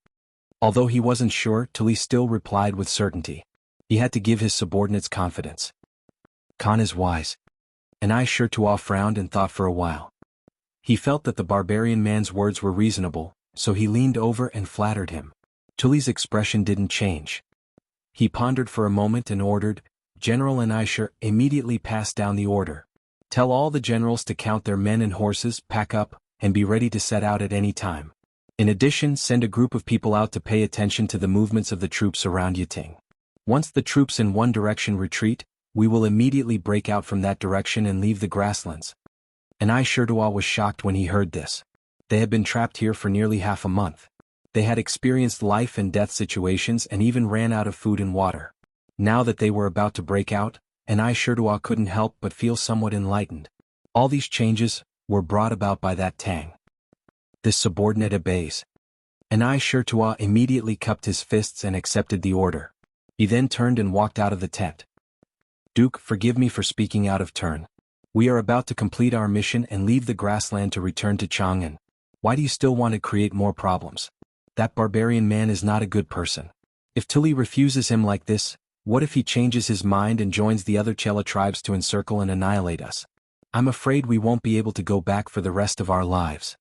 [SPEAKER 1] Although he wasn't sure, Tully still replied with certainty. He had to give his subordinates confidence. Khan is wise. Enai Shirtua frowned and thought for a while. He felt that the barbarian man's words were reasonable, so he leaned over and flattered him. Tully's expression didn't change. He pondered for a moment and ordered, "General Enai Shir, immediately pass down the order. Tell all the generals to count their men and horses, pack up, and be ready to set out at any time. In addition, send a group of people out to pay attention to the movements of the troops around Yiting. Once the troops in one direction retreat, we will immediately break out from that direction and leave the grasslands." Enai Shirtua was shocked when he heard this. They had been trapped here for nearly half a month. They had experienced life and death situations and even ran out of food and water. Now that they were about to break out, Enai Shirtua couldn't help but feel somewhat enlightened. All these changes were brought about by that Tang. This subordinate obeys. Enai Shirtua immediately cupped his fists and accepted the order. He then turned and walked out of the tent. "Duke, forgive me for speaking out of turn. We are about to complete our mission and leave the grassland to return to Chang'an. Why do you still want to create more problems? That barbarian man is not a good person. If Tully refuses him like this, what if he changes his mind and joins the other Chela tribes to encircle and annihilate us? I'm afraid we won't be able to go back for the rest of our lives."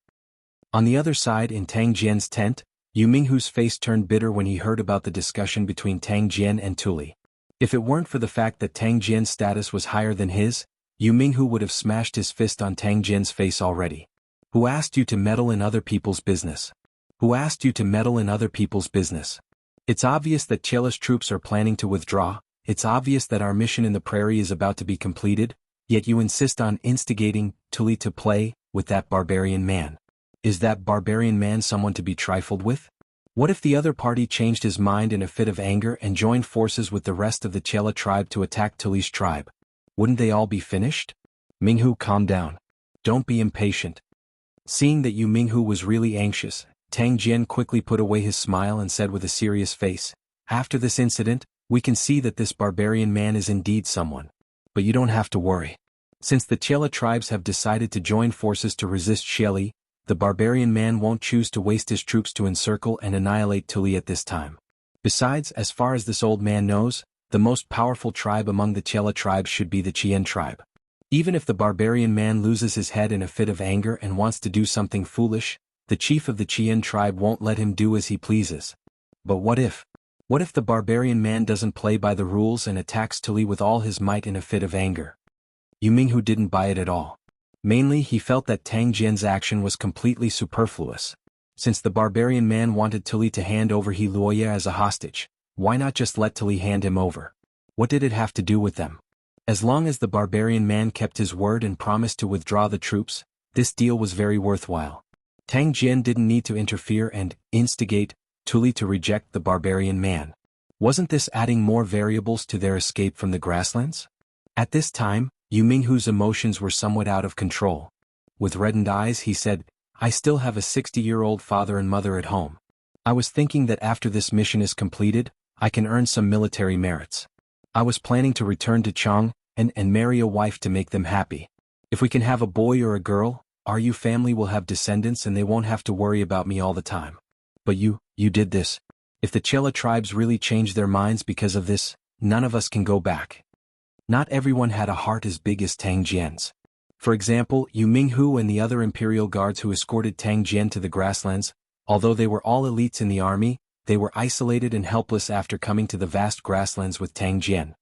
[SPEAKER 1] On the other side, in Tang Jian's tent, Yu Minghu's face turned bitter when he heard about the discussion between Tang Jian and Tully. If it weren't for the fact that Tang Jian's status was higher than his, Yu Minghu would have smashed his fist on Tang Jian's face already. "Who asked you to meddle in other people's business? Who asked you to meddle in other people's business? It's obvious that Chela's troops are planning to withdraw, it's obvious that our mission in the prairie is about to be completed, yet you insist on instigating Tully to play with that barbarian man. Is that barbarian man someone to be trifled with? What if the other party changed his mind in a fit of anger and joined forces with the rest of the Chela tribe to attack Tully's tribe? Wouldn't they all be finished?" "Minghu, calm down. Don't be impatient." Seeing that Yu Minghu was really anxious, Tang Jian quickly put away his smile and said with a serious face, "After this incident, we can see that this barbarian man is indeed someone. But you don't have to worry. Since the Chela tribes have decided to join forces to resist Sheli, the barbarian man won't choose to waste his troops to encircle and annihilate Tuli at this time. Besides, as far as this old man knows, the most powerful tribe among the Chela tribes should be the Qian tribe. Even if the barbarian man loses his head in a fit of anger and wants to do something foolish, the chief of the Qian tribe won't let him do as he pleases. But what if? What if the barbarian man doesn't play by the rules and attacks Tuli with all his might in a fit of anger?" Yu Minghu didn't buy it at all. Mainly, he felt that Tang Jian's action was completely superfluous. Since the barbarian man wanted Tuli to hand over He Luoya as a hostage, why not just let Tuli hand him over? What did it have to do with them? As long as the barbarian man kept his word and promised to withdraw the troops, this deal was very worthwhile. Tang Jian didn't need to interfere and instigate Tuli to reject the barbarian man. Wasn't this adding more variables to their escape from the grasslands? At this time, Yu Minghu's emotions were somewhat out of control. With reddened eyes he said, "I still have a 60-year-old father and mother at home. I was thinking that after this mission is completed, I can earn some military merits. I was planning to return to Chang and marry a wife to make them happy. If we can have a boy or a girl, our Yu family will have descendants and they won't have to worry about me all the time. But you did this. If the Chela tribes really change their minds because of this, none of us can go back." Not everyone had a heart as big as Tang Jian's. For example, Yu Minghu and the other imperial guards who escorted Tang Jian to the grasslands, although they were all elites in the army, they were isolated and helpless after coming to the vast grasslands with Tang Jian.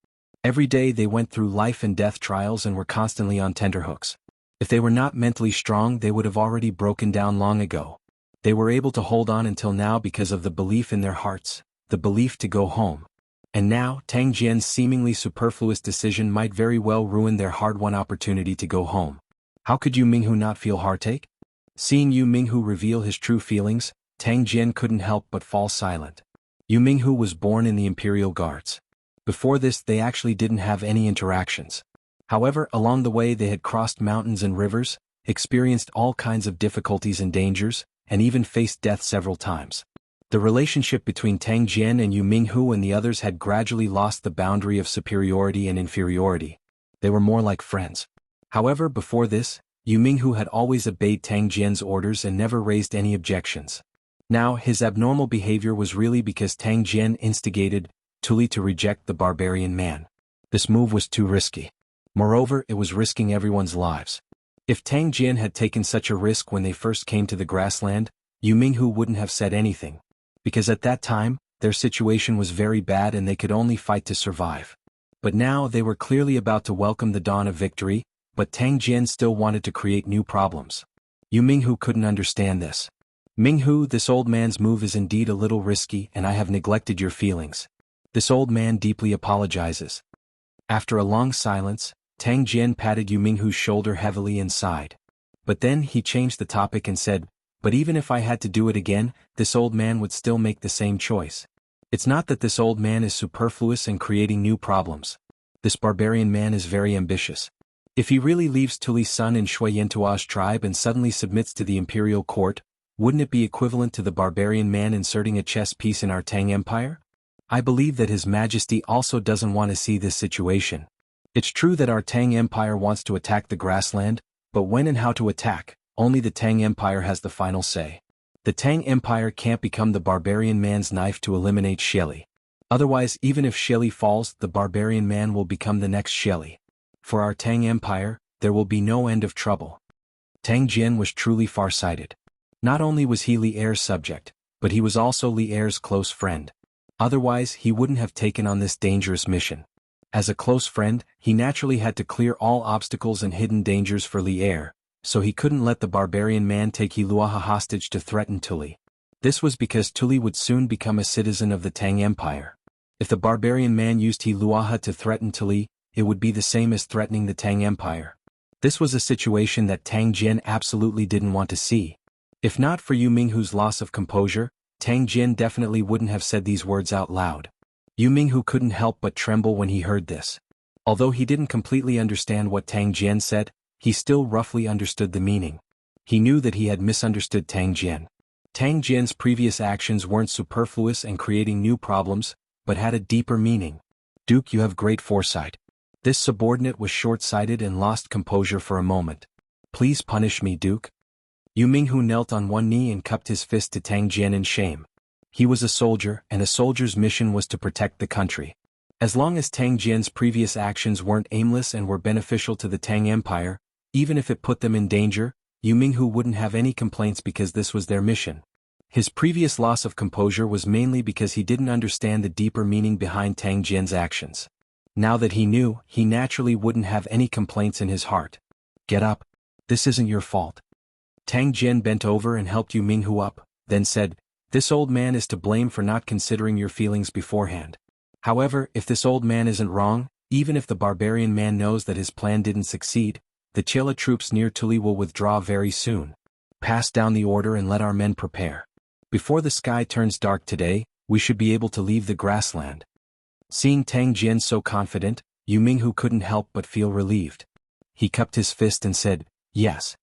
[SPEAKER 1] Every day they went through life and death trials and were constantly on tenterhooks. If they were not mentally strong, they would have already broken down long ago. They were able to hold on until now because of the belief in their hearts, the belief to go home. And now, Tang Jian's seemingly superfluous decision might very well ruin their hard-won opportunity to go home. How could Yu Minghu not feel heartache? Seeing Yu Minghu reveal his true feelings, Tang Jian couldn't help but fall silent. Yu Minghu was born in the Imperial Guards. Before this, they actually didn't have any interactions. However, along the way they had crossed mountains and rivers, experienced all kinds of difficulties and dangers, and even faced death several times. The relationship between Tang Jian and Yu Minghu and the others had gradually lost the boundary of superiority and inferiority. They were more like friends. However, before this, Yu Minghu had always obeyed Tang Jian's orders and never raised any objections. Now, his abnormal behavior was really because Tang Jian instigated Tuli to reject the barbarian man. This move was too risky. Moreover, it was risking everyone's lives. If Tang Jian had taken such a risk when they first came to the grassland, Yu Minghu wouldn't have said anything. Because at that time, their situation was very bad and they could only fight to survive. But now they were clearly about to welcome the dawn of victory, but Tang Jian still wanted to create new problems. Yu Minghu couldn't understand this. "Minghu, this old man's move is indeed a little risky and I have neglected your feelings. This old man deeply apologizes." After a long silence, Tang Jian patted Yu Minghu's shoulder heavily and sighed. But then he changed the topic and said, "But even if I had to do it again, this old man would still make the same choice. It's not that this old man is superfluous and creating new problems. This barbarian man is very ambitious. If he really leaves Tuli's son in Shui Yantua's tribe and suddenly submits to the imperial court, wouldn't it be equivalent to the barbarian man inserting a chess piece in our Tang Empire? I believe that His Majesty also doesn't want to see this situation. It's true that our Tang Empire wants to attack the grassland, but when and how to attack, only the Tang Empire has the final say. The Tang Empire can't become the barbarian man's knife to eliminate Sheli. Otherwise, even if Sheli falls, the barbarian man will become the next Sheli. For our Tang Empire, there will be no end of trouble." Tang Jian was truly far-sighted. Not only was he Li Er's subject, but he was also Li Er's close friend. Otherwise, he wouldn't have taken on this dangerous mission. As a close friend, he naturally had to clear all obstacles and hidden dangers for Li Er, so he couldn't let the barbarian man take He Luoha hostage to threaten Tuli. This was because Tuli would soon become a citizen of the Tang Empire. If the barbarian man used He Luoha to threaten Tuli, it would be the same as threatening the Tang Empire. This was a situation that Tang Jian absolutely didn't want to see. If not for Yu Minghu's loss of composure, Tang Jian definitely wouldn't have said these words out loud. Yu Minghu couldn't help but tremble when he heard this. Although he didn't completely understand what Tang Jian said, he still roughly understood the meaning. He knew that he had misunderstood Tang Jian. Tang Jian's previous actions weren't superfluous and creating new problems, but had a deeper meaning. Duke, you have great foresight. This subordinate was short-sighted and lost composure for a moment. Please punish me, Duke. Yu Minghu knelt on one knee and cupped his fist to Tang Jian in shame. He was a soldier, and a soldier's mission was to protect the country. As long as Tang Jian's previous actions weren't aimless and were beneficial to the Tang Empire, even if it put them in danger, Yu Minghu wouldn't have any complaints because this was their mission. His previous loss of composure was mainly because he didn't understand the deeper meaning behind Tang Jian's actions. Now that he knew, he naturally wouldn't have any complaints in his heart. Get up. This isn't your fault. Tang Jian bent over and helped Yu Minghu up, then said, "This old man is to blame for not considering your feelings beforehand. However, if this old man isn't wrong, even if the barbarian man knows that his plan didn't succeed, the Chela troops near Tuli will withdraw very soon. Pass down the order and let our men prepare. Before the sky turns dark today, we should be able to leave the grassland." Seeing Tang Jian so confident, Yu Minghu couldn't help but feel relieved. He cupped his fist and said, "Yes.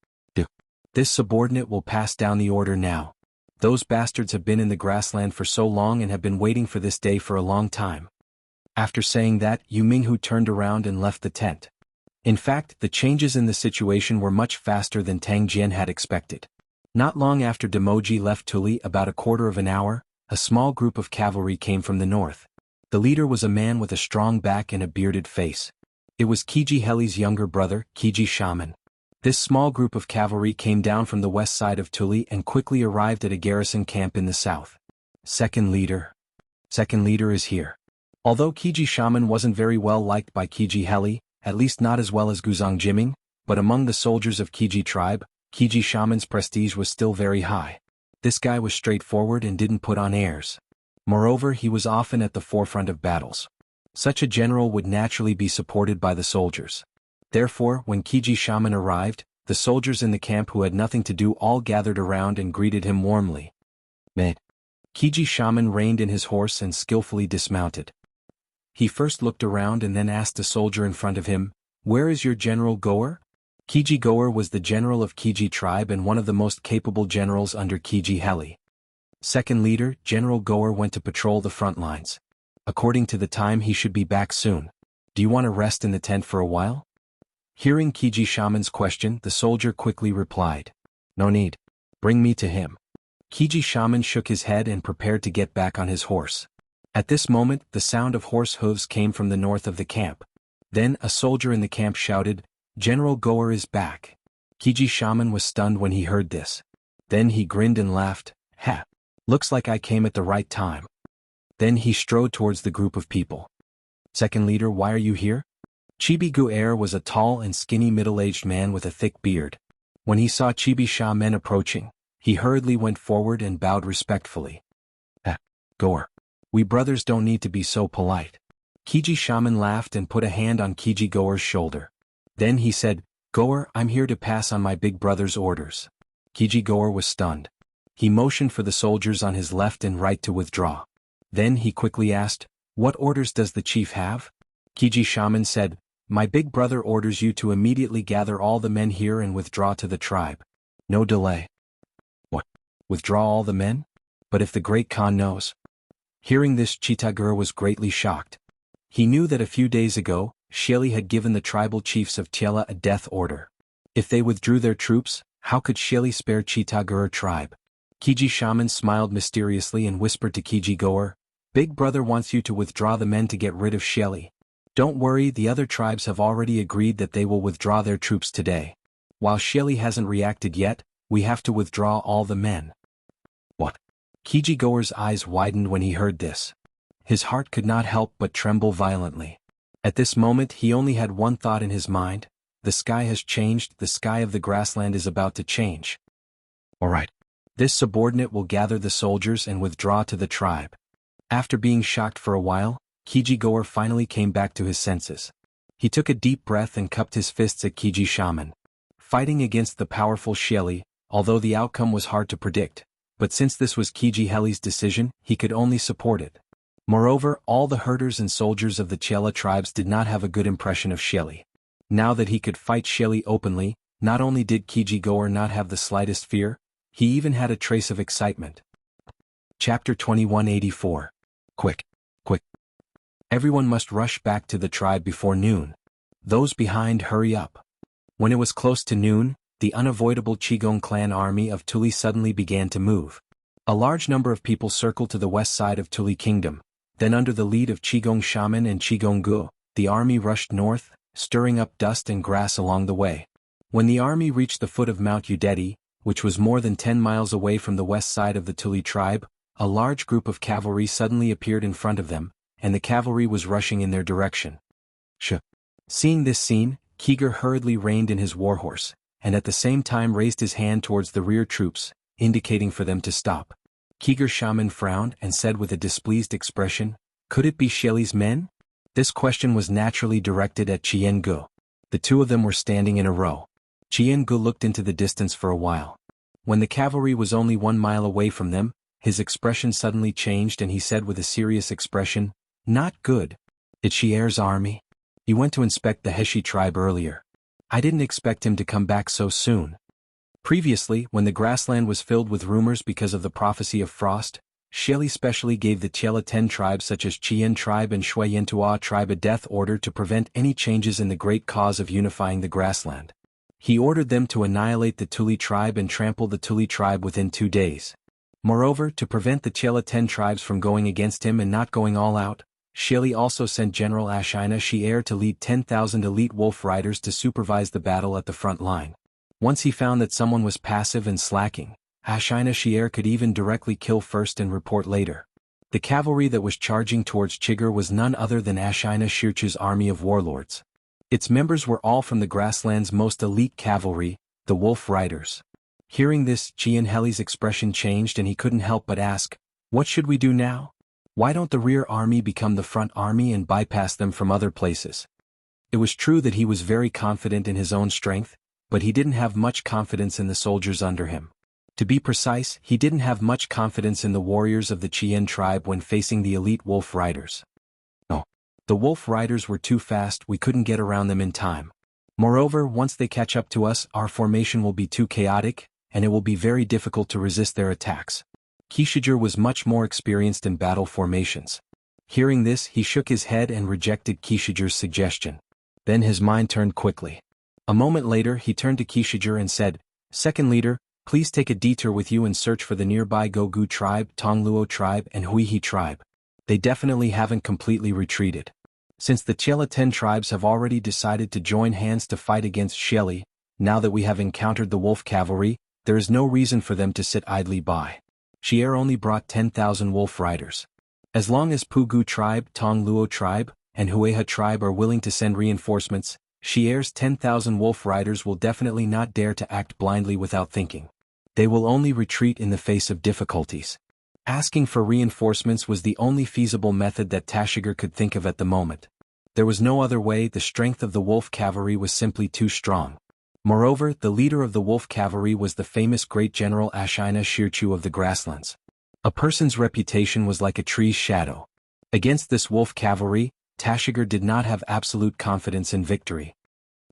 [SPEAKER 1] This subordinate will pass down the order now. Those bastards have been in the grassland for so long and have been waiting for this day for a long time." After saying that, Yu Minghu turned around and left the tent. In fact, the changes in the situation were much faster than Tang Jian had expected. Not long after Demoji left Tuli, about a quarter of an hour, a small group of cavalry came from the north. The leader was a man with a strong back and a bearded face. It was Kiji Heli's younger brother, Kiji Shaman. This small group of cavalry came down from the west side of Tuli and quickly arrived at a garrison camp in the south. Second leader is here. Although Kiji Shaman wasn't very well liked by Kiji Heli, at least not as well as Guzang Jiming, but among the soldiers of Kiji tribe, Kiji Shaman's prestige was still very high. This guy was straightforward and didn't put on airs. Moreover, he was often at the forefront of battles. Such a general would naturally be supported by the soldiers. Therefore, when Kiji Shaman arrived, the soldiers in the camp who had nothing to do all gathered around and greeted him warmly. Kiji Shaman reined in his horse and skillfully dismounted. He first looked around and then asked a soldier in front of him, "Where is your General Goer?" Kiji Goer was the general of Kiji tribe and one of the most capable generals under Kiji Heli. Second leader, General Goer went to patrol the front lines. According to the time, he should be back soon. Do you want to rest in the tent for a while? Hearing Kiji Shaman's question, the soldier quickly replied, "No need. Bring me to him." Kiji Shaman shook his head and prepared to get back on his horse. At this moment, the sound of horse hooves came from the north of the camp. Then, a soldier in the camp shouted, "General Goer is back." Kiji Shaman was stunned when he heard this. Then he grinned and laughed, "Ha! Looks like I came at the right time." Then he strode towards the group of people. "Second leader, why are you here?" Chibi Guer was a tall and skinny middle-aged man with a thick beard. When he saw Chibi Sha men approaching, he hurriedly went forward and bowed respectfully. Goer. We brothers don't need to be so polite." Kiji Shaman laughed and put a hand on Kiji Goer's shoulder. Then he said, "Goer, I'm here to pass on my big brother's orders." Kiji Goer was stunned. He motioned for the soldiers on his left and right to withdraw. Then he quickly asked, "What orders does the chief have?" Kiji Shaman said, "My big brother orders you to immediately gather all the men here and withdraw to the tribe. No delay." "What? Withdraw all the men? But if the Great Khan knows?" Hearing this, Chitagur was greatly shocked. He knew that a few days ago, Sheli had given the tribal chiefs of Tiela a death order. If they withdrew their troops, how could Sheli spare Chitagur tribe? Kiji Shaman smiled mysteriously and whispered to Kiji Goer, "Big brother wants you to withdraw the men to get rid of Sheli. Don't worry, the other tribes have already agreed that they will withdraw their troops today. While Sheli hasn't reacted yet, we have to withdraw all the men." "What?" Kiji Goer's eyes widened when he heard this. His heart could not help but tremble violently. At this moment he only had one thought in his mind: the sky has changed, the sky of the grassland is about to change. All right. This subordinate will gather the soldiers and withdraw to the tribe. After being shocked for a while, Kiji Goer finally came back to his senses. He took a deep breath and cupped his fists at Kiji Shaman. Fighting against the powerful Sheli, although the outcome was hard to predict, but since this was Kiji Heli's decision, he could only support it. Moreover, all the herders and soldiers of the Chela tribes did not have a good impression of Sheli. Now that he could fight Sheli openly, not only did Kiji Goer not have the slightest fear, He even had a trace of excitement. Chapter 2184. Quick. Quick. Everyone must rush back to the tribe before noon. Those behind hurry up. When it was close to noon, the unavoidable Qigong clan army of Tuli suddenly began to move. A large number of people circled to the west side of Tuli Kingdom, then under the lead of Qigong Shaman and Qigong Gu, the army rushed north, stirring up dust and grass along the way. When the army reached the foot of Mount Udeti, which was more than 10 miles away from the west side of the Tuli tribe, a large group of cavalry suddenly appeared in front of them, and the cavalry was rushing in their direction. Seeing this scene, Kiger hurriedly reined in his warhorse, and at the same time raised his hand towards the rear troops, indicating for them to stop. Kiger Shaman frowned and said with a displeased expression, "Could it be Shelley's men?" This question was naturally directed at Chien Gu. The two of them were standing in a row. Chien Gu looked into the distance for a while. When the cavalry was only 1 mile away from them, his expression suddenly changed and he said with a serious expression, "Not good. It's Xier's army. He went to inspect the Heshi tribe earlier. I didn't expect him to come back so soon." Previously, when the grassland was filled with rumors because of the prophecy of frost, Shelley specially gave the Tiela 10 tribes such as Chien tribe and Shuiyentua tribe a death order to prevent any changes in the great cause of unifying the grassland. He ordered them to annihilate the Tuli tribe and trample the Tuli tribe within 2 days. Moreover, to prevent the Tiela 10 tribes from going against him and not going all out, Shelley also sent General Ashina Xier to lead 10,000 elite wolf riders to supervise the battle at the front line. Once he found that someone was passive and slacking, Ashina Xier could even directly kill first and report later. The cavalry that was charging towards Chigur was none other than Ashina Shirchu's army of warlords. Its members were all from the grassland's most elite cavalry, the Wolf Riders. Hearing this, Chien Heli's expression changed and he couldn't help but ask, "What should we do now? Why don't the rear army become the front army and bypass them from other places?" It was true that he was very confident in his own strength, but he didn't have much confidence in the soldiers under him. To be precise, he didn't have much confidence in the warriors of the Chien tribe when facing the elite Wolf Riders. No. The Wolf Riders were too fast, we couldn't get around them in time. Moreover, once they catch up to us, our formation will be too chaotic, and it will be very difficult to resist their attacks. Kishiger was much more experienced in battle formations. Hearing this, he shook his head and rejected Kishiger's suggestion. Then his mind turned quickly. A moment later he turned to Kishiger and said, "Second leader, please take a detour with you and search for the nearby Gogu tribe, Tongluo tribe and Huihi tribe. They definitely haven't completely retreated. Since the Tiela 10 tribes have already decided to join hands to fight against Shelley, now that we have encountered the wolf cavalry, there is no reason for them to sit idly by. Xier only brought 10,000 wolf riders. As long as Pugu tribe, Tongluo tribe, and Hueha tribe are willing to send reinforcements, Xier's 10,000 wolf riders will definitely not dare to act blindly without thinking. They will only retreat in the face of difficulties." Asking for reinforcements was the only feasible method that Tashiger could think of at the moment. There was no other way, the strength of the wolf cavalry was simply too strong. Moreover, the leader of the wolf cavalry was the famous great general Ashina Shirchu of the grasslands. A person's reputation was like a tree's shadow. Against this wolf cavalry, Tashiger did not have absolute confidence in victory.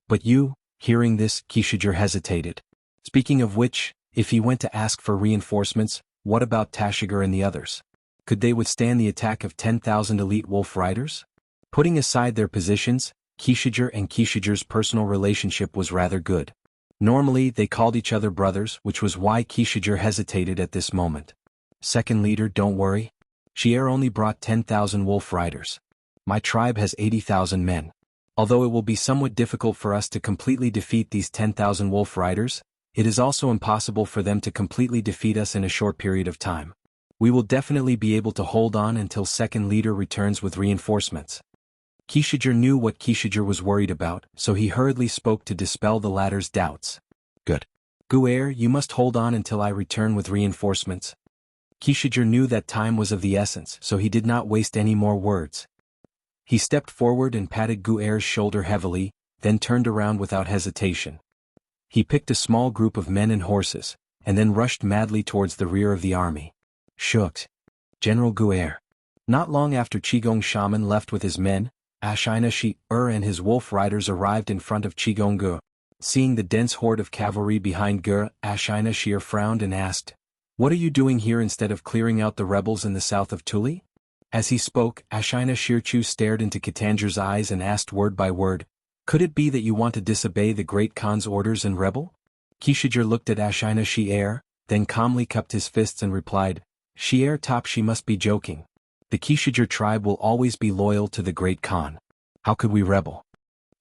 [SPEAKER 1] "But you," hearing this, Kishiger hesitated. Speaking of which, if he went to ask for reinforcements, what about Tashiger and the others? Could they withstand the attack of 10,000 elite wolf riders? Putting aside their positions, Kishiger and Kishiger's personal relationship was rather good. Normally they called each other brothers, which was why Kishiger hesitated at this moment. "Second leader, don't worry. Xier only brought 10,000 wolf riders. My tribe has 80,000 men. Although it will be somewhat difficult for us to completely defeat these 10,000 wolf riders, it is also impossible for them to completely defeat us in a short period of time. We will definitely be able to hold on until second leader returns with reinforcements." Kishiger knew what Kishiger was worried about, so he hurriedly spoke to dispel the latter's doubts. "Good. Guer, you must hold on until I return with reinforcements." Kishiger knew that time was of the essence, so he did not waste any more words. He stepped forward and patted Guer's shoulder heavily, then turned around without hesitation. He picked a small group of men and horses, and then rushed madly towards the rear of the army. Shucks. General Guer. Not long after Qigong Shaman left with his men, Ashina Shi and his wolf riders arrived in front of Qigong Gu. Seeing the dense horde of cavalry behind Gur, Ashina Shir frowned and asked, "What are you doing here instead of clearing out the rebels in the south of Tuli?" As he spoke, Ashina Shirchu stared into Katanger's eyes and asked word by word, "Could it be that you want to disobey the Great Khan's orders and rebel?" Kishijer looked at Ashina Shir, then calmly cupped his fists and replied, "Shir Top, she must be joking. The Kishijer tribe will always be loyal to the Great Khan. How could we rebel?"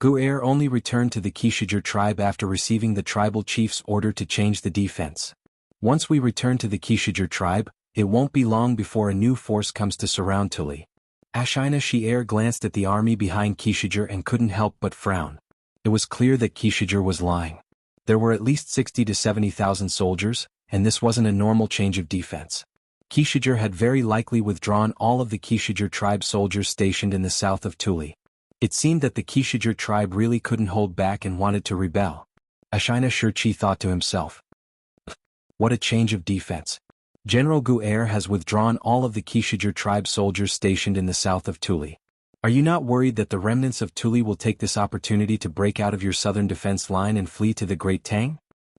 [SPEAKER 1] Gu'er only returned to the Kishijer tribe after receiving the tribal chief's order to change the defense. "Once we return to the Kishijer tribe, it won't be long before a new force comes to surround Tuli." Ashina Shir glanced at the army behind Kishijer and couldn't help but frown. It was clear that Kishijer was lying. There were at least 60 to 70,000 soldiers, and this wasn't a normal change of defense. Kishijer had very likely withdrawn all of the Kishijer tribe soldiers stationed in the south of Tuli. It seemed that the Kishijer tribe really couldn't hold back and wanted to rebel. Ashina Shirchi thought to himself, "What a change of defense. General Gu'er has withdrawn all of the Kishijer tribe soldiers stationed in the south of Tuli. Are you not worried that the remnants of Tuli will take this opportunity to break out of your southern defense line and flee to the Great Tang?"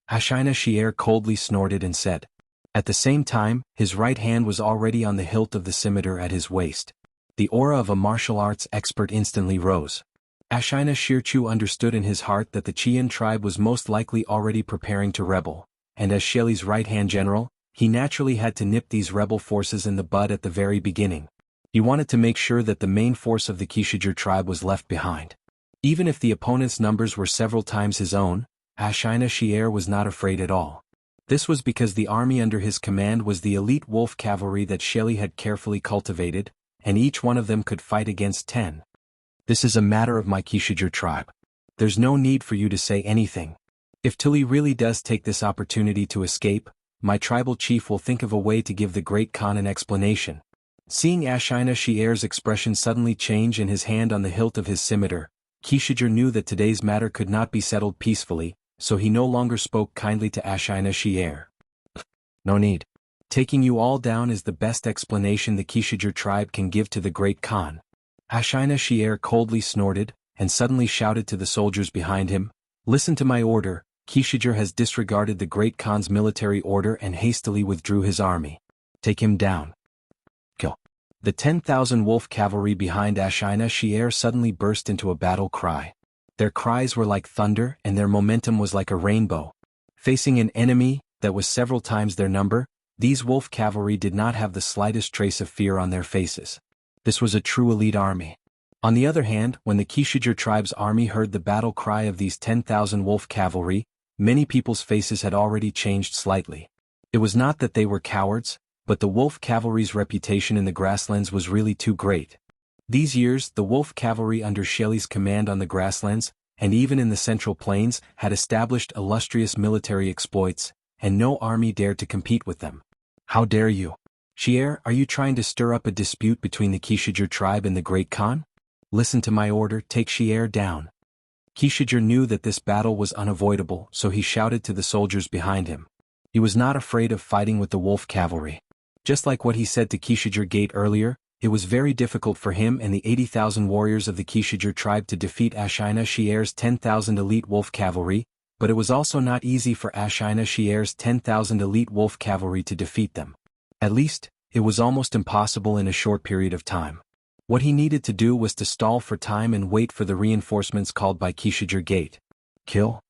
[SPEAKER 1] Ashina Shir coldly snorted and said. At the same time, his right hand was already on the hilt of the scimitar at his waist. The aura of a martial arts expert instantly rose. Ashina Shirchu understood in his heart that the Qian tribe was most likely already preparing to rebel, and as Shelley's right-hand general, he naturally had to nip these rebel forces in the bud at the very beginning. He wanted to make sure that the main force of the Kishijer tribe was left behind. Even if the opponent's numbers were several times his own, Ashina Shir was not afraid at all. This was because the army under his command was the elite wolf cavalry that Shelley had carefully cultivated, and each one of them could fight against 10. "This is a matter of my Kishijer tribe. There's no need for you to say anything. If Tuli really does take this opportunity to escape, my tribal chief will think of a way to give the Great Khan an explanation." Seeing Ashina Shir's expression suddenly change and his hand on the hilt of his scimitar, Kishijer knew that today's matter could not be settled peacefully, so he no longer spoke kindly to Ashina Shir. "No need. Taking you all down is the best explanation the Kishijer tribe can give to the Great Khan." Ashina Shir coldly snorted, and suddenly shouted to the soldiers behind him, "Listen to my order. Kishijer has disregarded the Great Khan's military order and hastily withdrew his army. Take him down. Kill." The 10,000 wolf cavalry behind Ashina Shir suddenly burst into a battle cry. Their cries were like thunder and their momentum was like a rainbow. Facing an enemy that was several times their number, these wolf cavalry did not have the slightest trace of fear on their faces. This was a true elite army. On the other hand, when the Kishijer tribe's army heard the battle cry of these 10,000 wolf cavalry, many people's faces had already changed slightly. It was not that they were cowards, but the wolf cavalry's reputation in the grasslands was really too great. These years, the wolf cavalry under Shelley's command on the grasslands, and even in the Central Plains, had established illustrious military exploits, and no army dared to compete with them. "How dare you? Shir, are you trying to stir up a dispute between the Kishijer tribe and the Great Khan? Listen to my order, take Shir down." Kishijer knew that this battle was unavoidable, so he shouted to the soldiers behind him. He was not afraid of fighting with the wolf cavalry. Just like what he said to Kishijer Gate earlier, it was very difficult for him and the 80,000 warriors of the Kishijer tribe to defeat Ashina Shir's 10,000 elite wolf cavalry, but it was also not easy for Ashina Shir's 10,000 elite wolf cavalry to defeat them. At least, it was almost impossible in a short period of time. What he needed to do was to stall for time and wait for the reinforcements called by Kishijer Gate. Kill?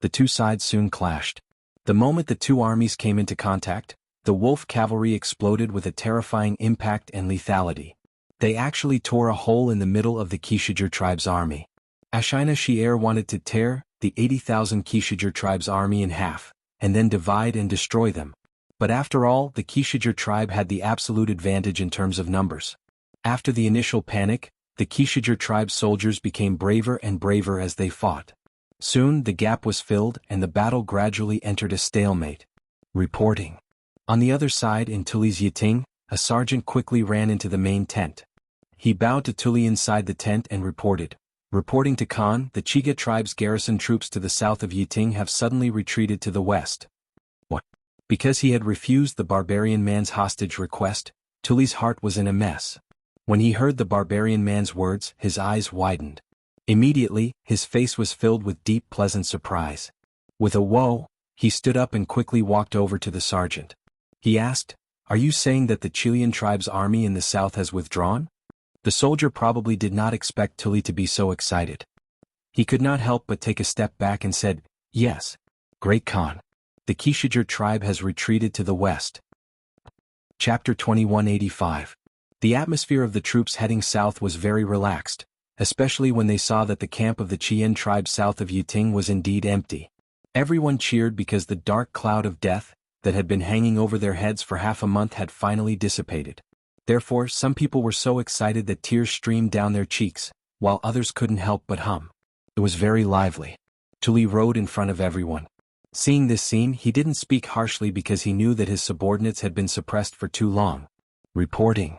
[SPEAKER 1] The two sides soon clashed. The moment the two armies came into contact, the wolf cavalry exploded with a terrifying impact and lethality. They actually tore a hole in the middle of the Kishijer tribe's army. Ashina Shir wanted to tear the 80,000 Kishijer tribe's army in half, and then divide and destroy them. But after all, the Kishijer tribe had the absolute advantage in terms of numbers. After the initial panic, the Kishijer tribe's soldiers became braver and braver as they fought. Soon the gap was filled and the battle gradually entered a stalemate. Reporting. On the other side in Tuli's Yiting, a sergeant quickly ran into the main tent. He bowed to Tuli inside the tent and reported. Reporting to Khan, the Chiga tribe's garrison troops to the south of Yiting have suddenly retreated to the west. What? Because he had refused the barbarian man's hostage request, Tuli's heart was in a mess. When he heard the barbarian man's words, his eyes widened. Immediately, his face was filled with deep pleasant surprise. With a whoa, he stood up and quickly walked over to the sergeant. He asked, "Are you saying that the Chilean tribe's army in the south has withdrawn?" The soldier probably did not expect Tuli to be so excited. He could not help but take a step back and said, "Yes, Great Khan. The Kishijer tribe has retreated to the west." Chapter 2185. The atmosphere of the troops heading south was very relaxed, especially when they saw that the camp of the Chien tribe south of Yiting was indeed empty. Everyone cheered because the dark cloud of death that had been hanging over their heads for half a month had finally dissipated. Therefore, some people were so excited that tears streamed down their cheeks, while others couldn't help but hum. It was very lively. Tuli rode in front of everyone. Seeing this scene, he didn't speak harshly because he knew that his subordinates had been suppressed for too long. Reporting.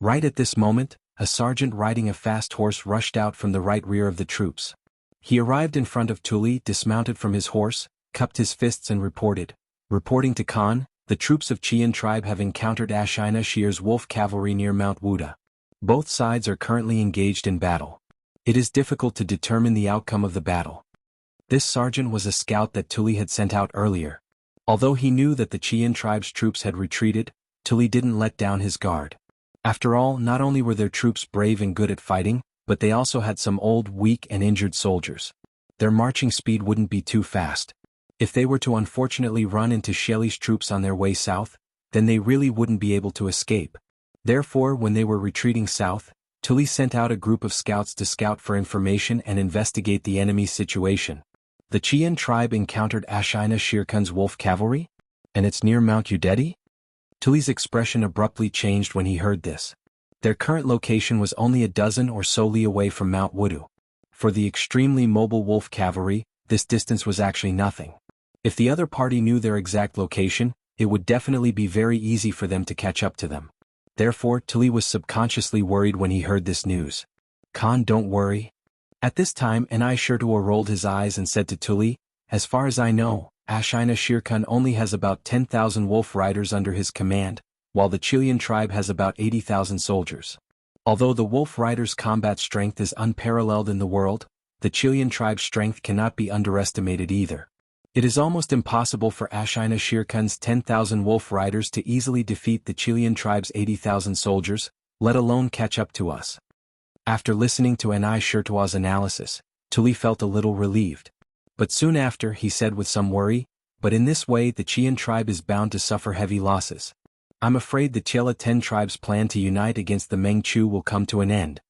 [SPEAKER 1] Right at this moment, a sergeant riding a fast horse rushed out from the right rear of the troops. He arrived in front of Tuli, dismounted from his horse, cupped his fists and reported. Reporting to Khan, the troops of Chien tribe have encountered Ashina Shir's wolf cavalry near Mount Wuda. Both sides are currently engaged in battle. It is difficult to determine the outcome of the battle. This sergeant was a scout that Tuli had sent out earlier. Although he knew that the Chien tribe's troops had retreated, Tuli didn't let down his guard. After all, not only were their troops brave and good at fighting, but they also had some old, weak and injured soldiers. Their marching speed wouldn't be too fast. If they were to unfortunately run into Shelley's troops on their way south, then they really wouldn't be able to escape. Therefore, when they were retreating south, Tuli sent out a group of scouts to scout for information and investigate the enemy's situation. The Chien tribe encountered Ashina Shirkun's wolf cavalry? And it's near Mount Udeti? Tuli's expression abruptly changed when he heard this. Their current location was only a dozen or so li away from Mount Wudu. For the extremely mobile wolf cavalry, this distance was actually nothing. If the other party knew their exact location, it would definitely be very easy for them to catch up to them. Therefore, Tuli was subconsciously worried when he heard this news. "Khan, don't worry." At this time, Anai Shirtua rolled his eyes and said to Tuli, "As far as I know, Ashina Shirkun only has about 10,000 wolf riders under his command, while the Chilean tribe has about 80,000 soldiers. Although the wolf riders' combat strength is unparalleled in the world, the Chilean tribe's strength cannot be underestimated either. It is almost impossible for Ashina Shirkun's 10,000 wolf riders to easily defeat the Chilean tribe's 80,000 soldiers, let alone catch up to us." After listening to Anai Shirtua's analysis, Tuli felt a little relieved. But soon after, he said with some worry, "But in this way the Chien tribe is bound to suffer heavy losses. I'm afraid the Chela 10 tribe's plan to unite against the Mengchu will come to an end."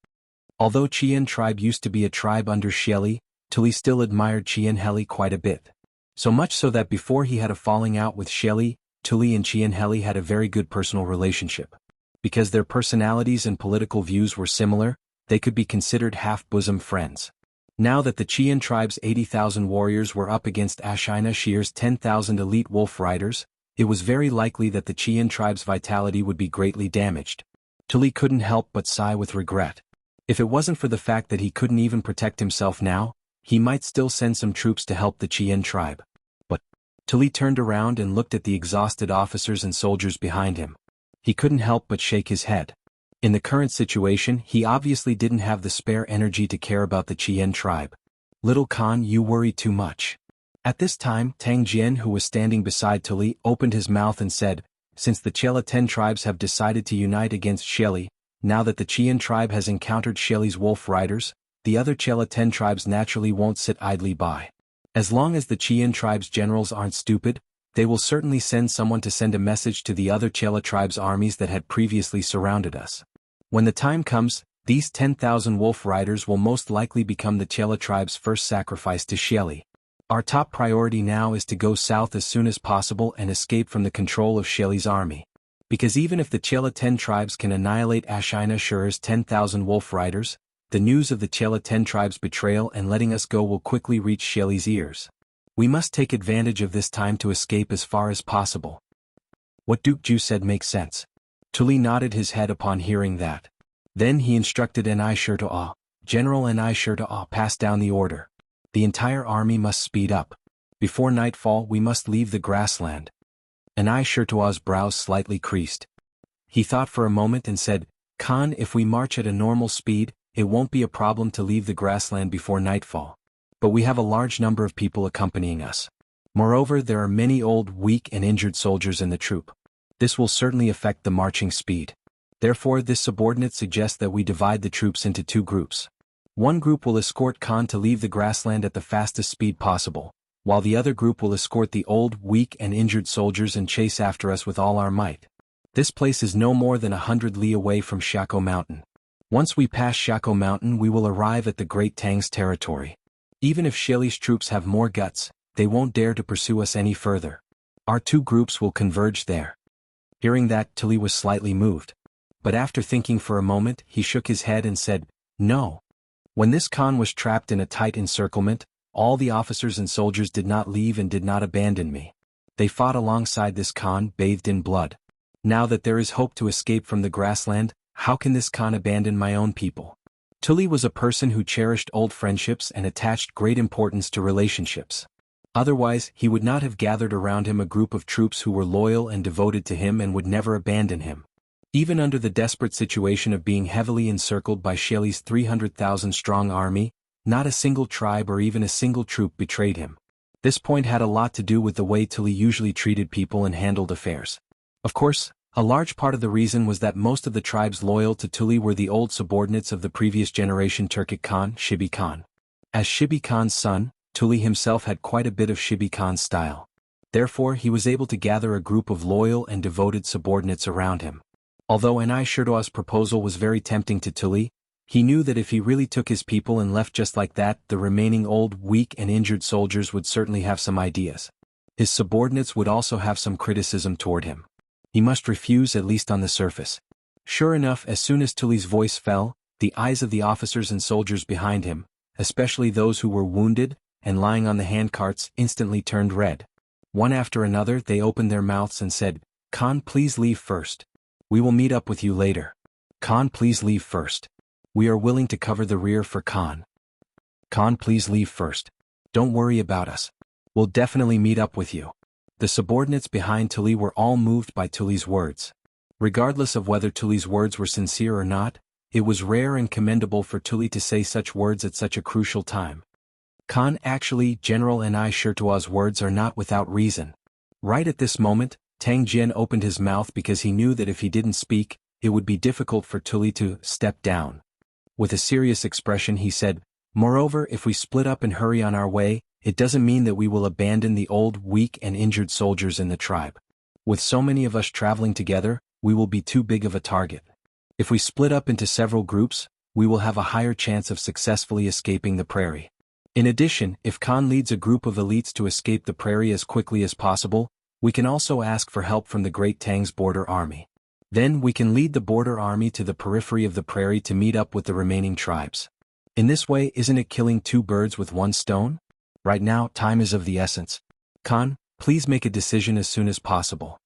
[SPEAKER 1] Although Chien tribe used to be a tribe under Sheli, Tuli still admired Chien Heli quite a bit. So much so that before he had a falling out with Sheli, Tuli and Chien Heli had a very good personal relationship. Because their personalities and political views were similar, they could be considered half-bosom friends. Now that the Chien tribe's 80,000 warriors were up against Ashina Shir's 10,000 elite wolf riders, it was very likely that the Chien tribe's vitality would be greatly damaged. Tuli couldn't help but sigh with regret. If it wasn't for the fact that he couldn't even protect himself now, he might still send some troops to help the Chien tribe. But Tuli turned around and looked at the exhausted officers and soldiers behind him. He couldn't help but shake his head. In the current situation, he obviously didn't have the spare energy to care about the Chien tribe. "Little Khan, you worry too much." At this time, Tang Jian, who was standing beside Tuli, opened his mouth and said, "Since the Chela 10 tribes have decided to unite against Sheli, now that the Chien tribe has encountered Sheli's wolf riders, the other Chela 10 tribes naturally won't sit idly by. As long as the Chien tribe's generals aren't stupid, they will certainly send someone to send a message to the other Chela tribe's armies that had previously surrounded us. When the time comes, these 10,000 wolf riders will most likely become the Chela tribe's first sacrifice to Sheli. Our top priority now is to go south as soon as possible and escape from the control of Sheli's army. Because even if the Chela 10 tribes can annihilate Ashina Shir's 10,000 wolf riders, the news of the Chela 10 tribes' betrayal and letting us go will quickly reach Sheli's ears. We must take advantage of this time to escape as far as possible." What Duke Ju said makes sense. Tuli nodded his head upon hearing that. Then he instructed Anai Shirtua. General Anai Shirtua passed down the order. "The entire army must speed up. Before nightfall we must leave the grassland." Anai Shirtua's brows slightly creased. He thought for a moment and said, "Khan, if we march at a normal speed, it won't be a problem to leave the grassland before nightfall. But we have a large number of people accompanying us. Moreover, there are many old, weak and injured soldiers in the troop. This will certainly affect the marching speed. Therefore, this subordinate suggests that we divide the troops into two groups. One group will escort Khan to leave the grassland at the fastest speed possible, while the other group will escort the old, weak and injured soldiers and chase after us with all our might. This place is no more than 100 li away from Shako Mountain. Once we pass Shako Mountain, we will arrive at the Great Tang's territory. Even if Sheli's troops have more guts, they won't dare to pursue us any further. Our two groups will converge there. Hearing that, Tuli was slightly moved. But after thinking for a moment, he shook his head and said, "No." When this Khan was trapped in a tight encirclement, all the officers and soldiers did not leave and did not abandon me. They fought alongside this Khan, bathed in blood. Now that there is hope to escape from the grassland, how can this Khan abandon my own people? Tuli was a person who cherished old friendships and attached great importance to relationships. Otherwise, he would not have gathered around him a group of troops who were loyal and devoted to him and would never abandon him. Even under the desperate situation of being heavily encircled by Sheli's 300,000-strong army, not a single tribe or even a single troop betrayed him. This point had a lot to do with the way Tuli usually treated people and handled affairs. Of course, a large part of the reason was that most of the tribes loyal to Tuli were the old subordinates of the previous generation Turkic Khan, Shibi Khan. As Shibi Khan's son, Tuli himself had quite a bit of Shibi Khan's style. Therefore, he was able to gather a group of loyal and devoted subordinates around him. Although Anai Shirtoa's proposal was very tempting to Tuli, he knew that if he really took his people and left just like that, the remaining old, weak and injured soldiers would certainly have some ideas. His subordinates would also have some criticism toward him. He must refuse, at least on the surface. Sure enough, as soon as Tuli's voice fell, the eyes of the officers and soldiers behind him, especially those who were wounded and lying on the handcarts, instantly turned red. One after another, they opened their mouths and said, "Khan, please leave first. We will meet up with you later. Khan, please leave first. We are willing to cover the rear for Khan. Khan, please leave first. Don't worry about us. We'll definitely meet up with you." The subordinates behind Tuli were all moved by Tuli's words. Regardless of whether Tuli's words were sincere or not, it was rare and commendable for Tuli to say such words at such a crucial time. Khan, actually, General Anai Shirtoa's words are not without reason. Right at this moment, Tang Jian opened his mouth because he knew that if he didn't speak, it would be difficult for Tuli to step down. With a serious expression he said, "Moreover, if we split up and hurry on our way, it doesn't mean that we will abandon the old, weak and injured soldiers in the tribe. With so many of us traveling together, we will be too big of a target. If we split up into several groups, we will have a higher chance of successfully escaping the prairie. In addition, if Khan leads a group of elites to escape the prairie as quickly as possible, we can also ask for help from the Great Tang's border army. Then we can lead the border army to the periphery of the prairie to meet up with the remaining tribes. In this way, isn't it killing two birds with one stone? Right now, time is of the essence. Khan, please make a decision as soon as possible."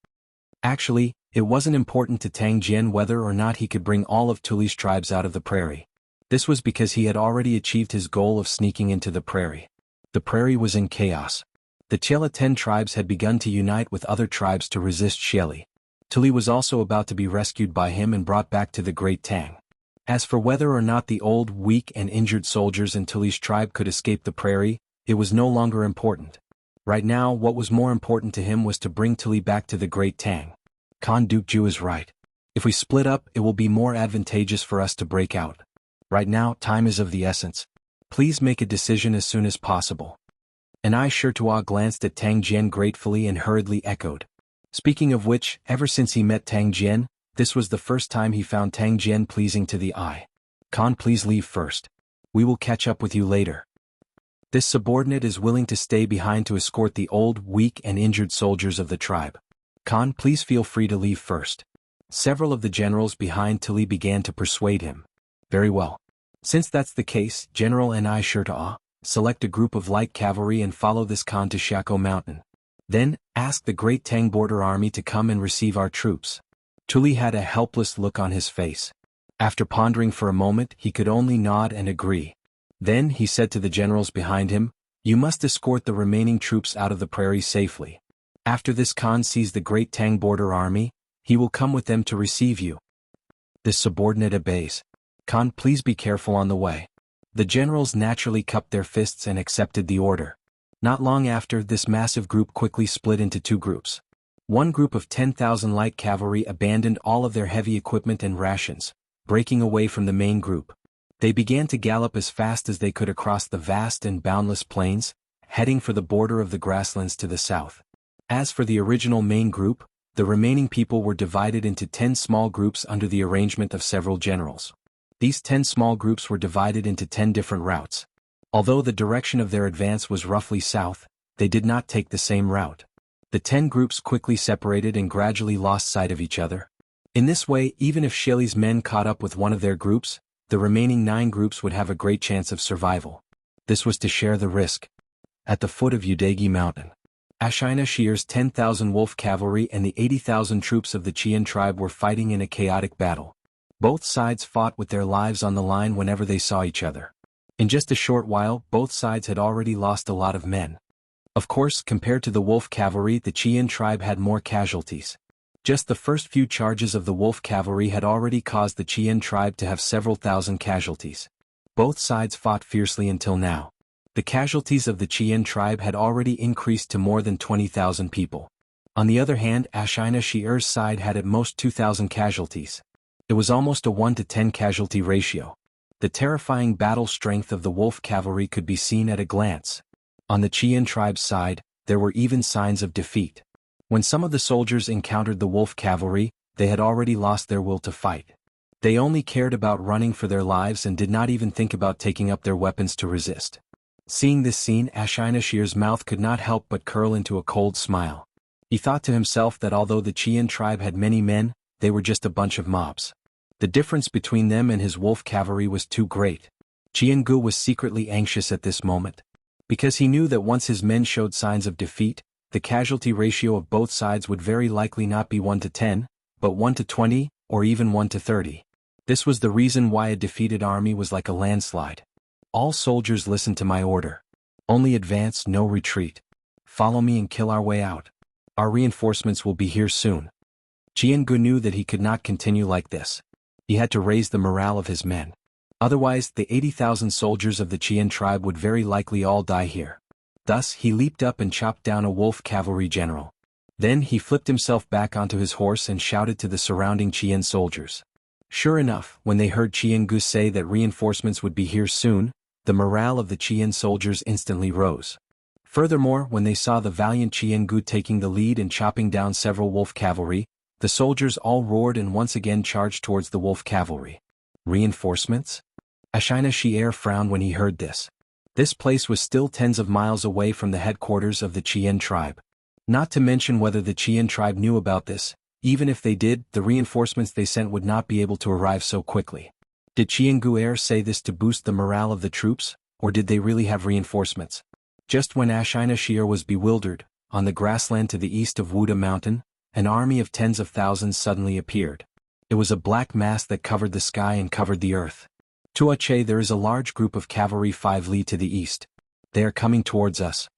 [SPEAKER 1] Actually, it wasn't important to Tang Jian whether or not he could bring all of Tuli's tribes out of the prairie. This was because he had already achieved his goal of sneaking into the prairie. The prairie was in chaos. The Chela 10 tribes had begun to unite with other tribes to resist Sheli. Tuli was also about to be rescued by him and brought back to the Great Tang. As for whether or not the old, weak and injured soldiers in Tuli's tribe could escape the prairie, it was no longer important. Right now, what was more important to him was to bring Tuli back to the Great Tang. Khan Dukju is right. If we split up, it will be more advantageous for us to break out. Right now, time is of the essence. Please make a decision as soon as possible. Anai Shirtoa glanced at Tang Jian gratefully and hurriedly echoed. Speaking of which, ever since he met Tang Jian, this was the first time he found Tang Jian pleasing to the eye. Khan, please leave first. We will catch up with you later. This subordinate is willing to stay behind to escort the old, weak and injured soldiers of the tribe. Khan, please feel free to leave first. Several of the generals behind Tuli began to persuade him. Very well. Since that's the case, General Anai Shirtoa, select a group of light cavalry and follow this Khan to Shako Mountain. Then, ask the Great Tang border army to come and receive our troops. Tuli had a helpless look on his face. After pondering for a moment, he could only nod and agree. Then he said to the generals behind him, "You must escort the remaining troops out of the prairie safely. After this Khan sees the Great Tang border army, he will come with them to receive you." This subordinate obeys. Khan, please be careful on the way. The generals naturally cupped their fists and accepted the order. Not long after, this massive group quickly split into two groups. One group of 10,000 light cavalry abandoned all of their heavy equipment and rations, breaking away from the main group. They began to gallop as fast as they could across the vast and boundless plains, heading for the border of the grasslands to the south. As for the original main group, the remaining people were divided into 10 small groups under the arrangement of several generals. These 10 small groups were divided into 10 different routes. Although the direction of their advance was roughly south, they did not take the same route. The 10 groups quickly separated and gradually lost sight of each other. In this way, even if Shelley's men caught up with one of their groups, the remaining 9 groups would have a great chance of survival. This was to share the risk. At the foot of Udagi Mountain, Ashina Shir's 10,000 wolf cavalry and the 80,000 troops of the Qian tribe were fighting in a chaotic battle. Both sides fought with their lives on the line whenever they saw each other. In just a short while, both sides had already lost a lot of men. Of course, compared to the wolf cavalry, the Qian tribe had more casualties. Just the first few charges of the wolf cavalry had already caused the Qian tribe to have several thousand casualties. Both sides fought fiercely until now. The casualties of the Qian tribe had already increased to more than 20,000 people. On the other hand, Ashina Shir's side had at most 2,000 casualties. It was almost a 1-to-10 casualty ratio. The terrifying battle strength of the wolf cavalry could be seen at a glance. On the Qian tribe's side, there were even signs of defeat. When some of the soldiers encountered the wolf cavalry, they had already lost their will to fight. They only cared about running for their lives and did not even think about taking up their weapons to resist. Seeing this scene, Ashina Shir's mouth could not help but curl into a cold smile. He thought to himself that although the Qian tribe had many men, they were just a bunch of mobs. The difference between them and his wolf cavalry was too great. Qiangu was secretly anxious at this moment. Because he knew that once his men showed signs of defeat, the casualty ratio of both sides would very likely not be 1-to-10, but 1-to-20, or even 1-to-30. This was the reason why a defeated army was like a landslide. All soldiers listen to my order. Only advance, no retreat. Follow me and kill our way out. Our reinforcements will be here soon. Qiangu knew that he could not continue like this. He had to raise the morale of his men. Otherwise, the 80,000 soldiers of the Qian tribe would very likely all die here. Thus, he leaped up and chopped down a wolf cavalry general. Then he flipped himself back onto his horse and shouted to the surrounding Qian soldiers. Sure enough, when they heard Qiangu say that reinforcements would be here soon, the morale of the Qian soldiers instantly rose. Furthermore, when they saw the valiant Qiangu taking the lead and chopping down several wolf cavalry, the soldiers all roared and once again charged towards the wolf cavalry. Reinforcements? Ashina Shir frowned when he heard this. This place was still tens of miles away from the headquarters of the Qian tribe. Not to mention whether the Qian tribe knew about this. Even if they did, the reinforcements they sent would not be able to arrive so quickly. Did Qiangu say this to boost the morale of the troops, or did they really have reinforcements? Just when Ashina Shir was bewildered, on the grassland to the east of Wuda Mountain, an army of tens of thousands suddenly appeared. It was a black mass that covered the sky and covered the earth. Tuache, there is a large group of cavalry 5 li to the east. They are coming towards us.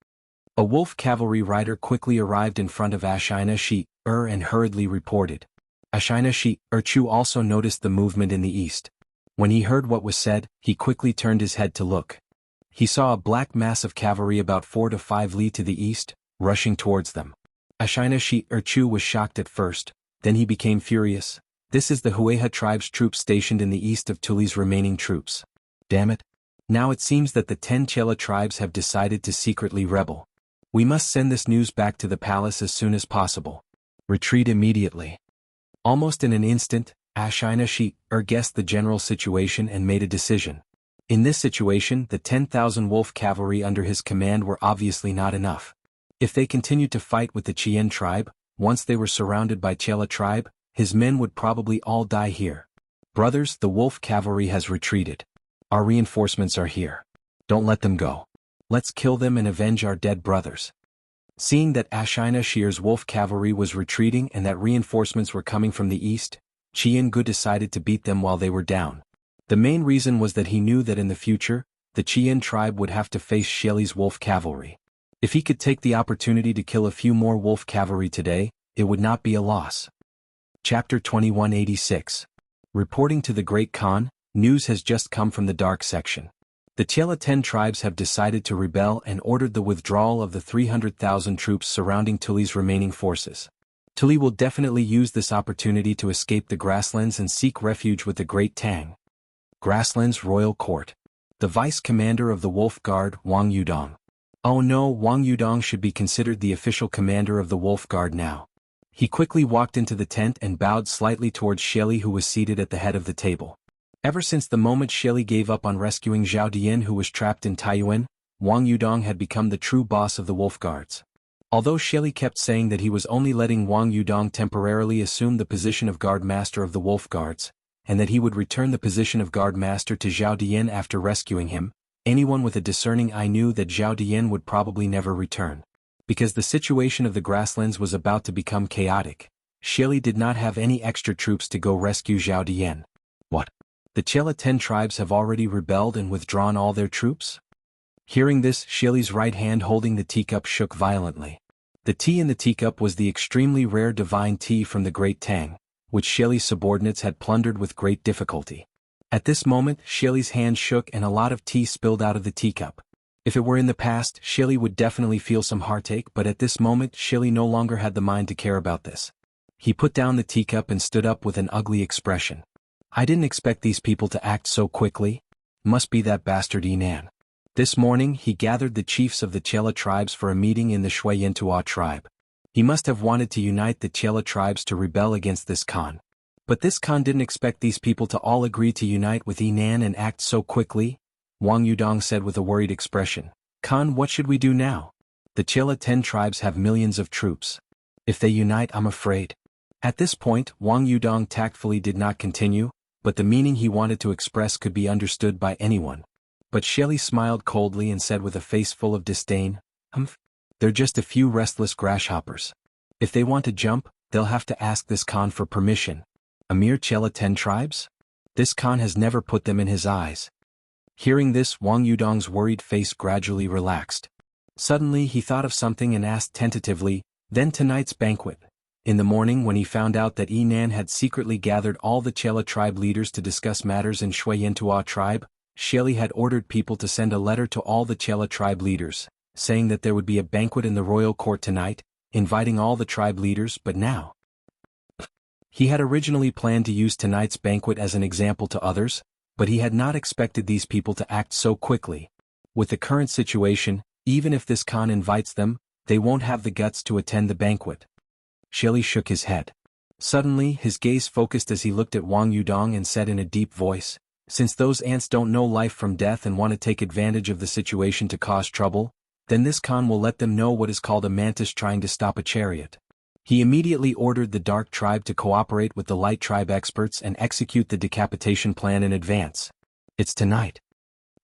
[SPEAKER 1] A wolf cavalry rider quickly arrived in front of Ashina Shir and hurriedly reported. Ashina Shir Chu also noticed the movement in the east. When he heard what was said, he quickly turned his head to look. He saw a black mass of cavalry about 4 to 5 li to the east, rushing towards them. Ashina Shir Chu was shocked at first, then he became furious. This is the Hueha tribe's troops stationed in the east of Tuli's remaining troops. Damn it. Now it seems that the 10 Chela tribes have decided to secretly rebel. We must send this news back to the palace as soon as possible. Retreat immediately. Almost in an instant, Ashina Shir guessed the general situation and made a decision. In this situation, the 10,000 wolf cavalry under his command were obviously not enough. If they continued to fight with the Qian tribe, once they were surrounded by Chela tribe, his men would probably all die here. Brothers, the wolf cavalry has retreated. Our reinforcements are here. Don't let them go. Let's kill them and avenge our dead brothers. Seeing that Ashina Shir's wolf cavalry was retreating and that reinforcements were coming from the east, Qiangu decided to beat them while they were down. The main reason was that he knew that in the future, the Qian tribe would have to face Shelley's wolf cavalry. If he could take the opportunity to kill a few more wolf cavalry today, it would not be a loss. Chapter 2186. Reporting to the Great Khan, News has just come from the dark section. The Chela 10 tribes have decided to rebel and ordered the withdrawal of the 300,000 troops surrounding Tuli's remaining forces. Tuli will definitely use this opportunity to escape the grasslands and seek refuge with the Great Tang. Grasslands Royal Court. The vice commander of the Wolf Guard, Wang Yudong. Oh no, Wang Yudong should be considered the official commander of the Wolf Guard now. He quickly walked into the tent and bowed slightly towards Shelly, who was seated at the head of the table. Ever since the moment Shelly gave up on rescuing Zhao Dian, who was trapped in Taiyuan, Wang Yudong had become the true boss of the Wolf Guards. Although Shelly kept saying that he was only letting Wang Yudong temporarily assume the position of Guard Master of the Wolf Guards, and that he would return the position of Guard Master to Zhao Dian after rescuing him, anyone with a discerning eye knew that Zhao Dian would probably never return. Because the situation of the grasslands was about to become chaotic, Shelly did not have any extra troops to go rescue Zhao Dian. What? The Chela 10 tribes have already rebelled and withdrawn all their troops? Hearing this, Shelly's right hand holding the teacup shook violently. The tea in the teacup was the extremely rare divine tea from the Great Tang, which Shelly's subordinates had plundered with great difficulty. At this moment, Shelly's hand shook and a lot of tea spilled out of the teacup. If it were in the past, Shelly would definitely feel some heartache, but at this moment, Shelly no longer had the mind to care about this. He put down the teacup and stood up with an ugly expression. I didn't expect these people to act so quickly. Must be that bastard Yinan. This morning, he gathered the chiefs of the Chela tribes for a meeting in the Shuiyantua tribe. He must have wanted to unite the Chela tribes to rebel against this Khan. But this Khan didn't expect these people to all agree to unite with Yinan and act so quickly. Wang Yudong said with a worried expression. Khan, what should we do now? The Chela 10 tribes have millions of troops. If they unite, I'm afraid. At this point, Wang Yudong tactfully did not continue, but the meaning he wanted to express could be understood by anyone. But Shelly smiled coldly and said with a face full of disdain, Humph. They're just a few restless grasshoppers. If they want to jump, they'll have to ask this Khan for permission. A mere Chela 10 tribes? This Khan has never put them in his eyes. Hearing this, Wang Yudong's worried face gradually relaxed. Suddenly he thought of something and asked tentatively, then tonight's banquet. In the morning when he found out that Yinan had secretly gathered all the Chela tribe leaders to discuss matters in Shuiyantua tribe, Shelly had ordered people to send a letter to all the Chela tribe leaders, saying that there would be a banquet in the royal court tonight, inviting all the tribe leaders, but now. He had originally planned to use tonight's banquet as an example to others, but he had not expected these people to act so quickly. With the current situation, even if this Khan invites them, they won't have the guts to attend the banquet. Shelly shook his head. Suddenly, his gaze focused as he looked at Wang Yudong and said in a deep voice, since those ants don't know life from death and want to take advantage of the situation to cause trouble, then this Khan will let them know what is called a mantis trying to stop a chariot. He immediately ordered the Dark Tribe to cooperate with the Light Tribe experts and execute the decapitation plan in advance. It's tonight.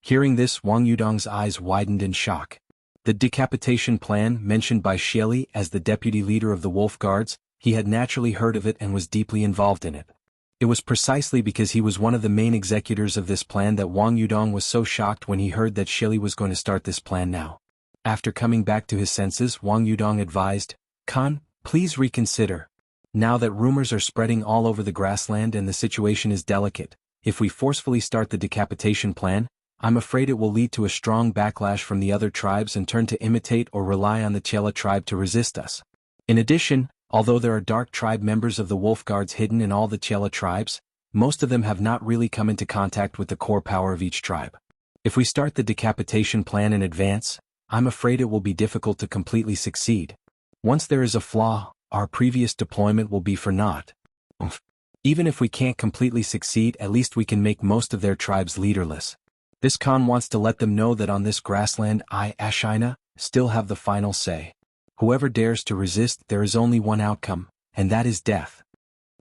[SPEAKER 1] Hearing this, Wang Yudong's eyes widened in shock. The decapitation plan, mentioned by Shelly as the deputy leader of the Wolf Guards, he had naturally heard of it and was deeply involved in it. It was precisely because he was one of the main executors of this plan that Wang Yudong was so shocked when he heard that Shelly was going to start this plan now. After coming back to his senses, Wang Yudong advised, Khan, please reconsider. Now that rumors are spreading all over the grassland and the situation is delicate, if we forcefully start the decapitation plan, I'm afraid it will lead to a strong backlash from the other tribes and turn to imitate or rely on the Chela tribe to resist us. In addition, although there are Dark Tribe members of the Wolf Guards hidden in all the Chela tribes, most of them have not really come into contact with the core power of each tribe. If we start the decapitation plan in advance, I'm afraid it will be difficult to completely succeed. Once there is a flaw, our previous deployment will be for naught. Even if we can't completely succeed, at least we can make most of their tribes leaderless. This Khan wants to let them know that on this grassland I, Ashina, still have the final say. Whoever dares to resist, there is only one outcome, and that is death.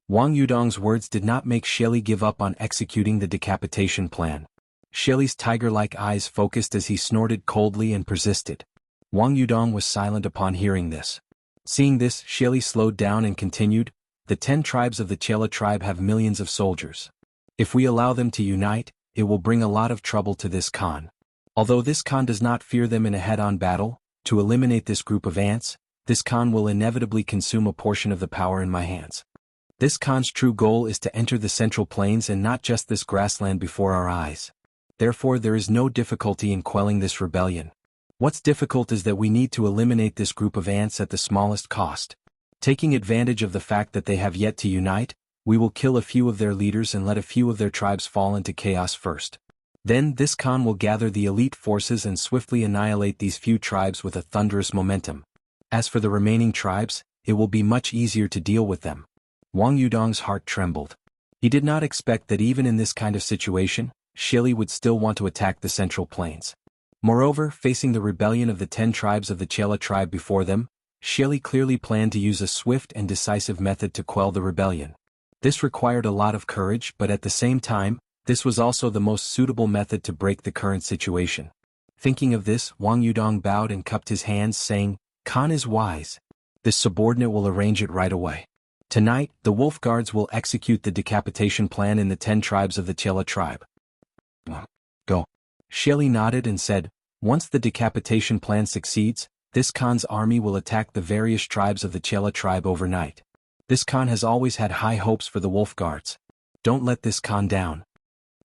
[SPEAKER 1] Wang Yudong's words did not make Shelly give up on executing the decapitation plan. Shelly's tiger-like eyes focused as he snorted coldly and persisted. Wang Yudong was silent upon hearing this. Seeing this, Shelly slowed down and continued, the 10 tribes of the Chela tribe have millions of soldiers. If we allow them to unite, it will bring a lot of trouble to this Khan. Although this Khan does not fear them in a head-on battle, to eliminate this group of ants, this Khan will inevitably consume a portion of the power in my hands. This Khan's true goal is to enter the Central Plains and not just this grassland before our eyes. Therefore there is no difficulty in quelling this rebellion. What's difficult is that we need to eliminate this group of ants at the smallest cost. Taking advantage of the fact that they have yet to unite, we will kill a few of their leaders and let a few of their tribes fall into chaos first. Then this Khan will gather the elite forces and swiftly annihilate these few tribes with a thunderous momentum. As for the remaining tribes, it will be much easier to deal with them. Wang Yudong's heart trembled. He did not expect that even in this kind of situation, Shili would still want to attack the Central Plains. Moreover, facing the rebellion of the 10 tribes of the Chela tribe before them, Shili clearly planned to use a swift and decisive method to quell the rebellion. This required a lot of courage, but at the same time, this was also the most suitable method to break the current situation. Thinking of this, Wang Yudong bowed and cupped his hands, saying, "Khan is wise. This subordinate will arrange it right away. Tonight, the wolf guards will execute the decapitation plan in the 10 tribes of the Chela tribe." Go. Shili nodded and said, "Once the decapitation plan succeeds, this Khan's army will attack the various tribes of the Chela tribe overnight. This Khan has always had high hopes for the wolf guards. Don't let this Khan down."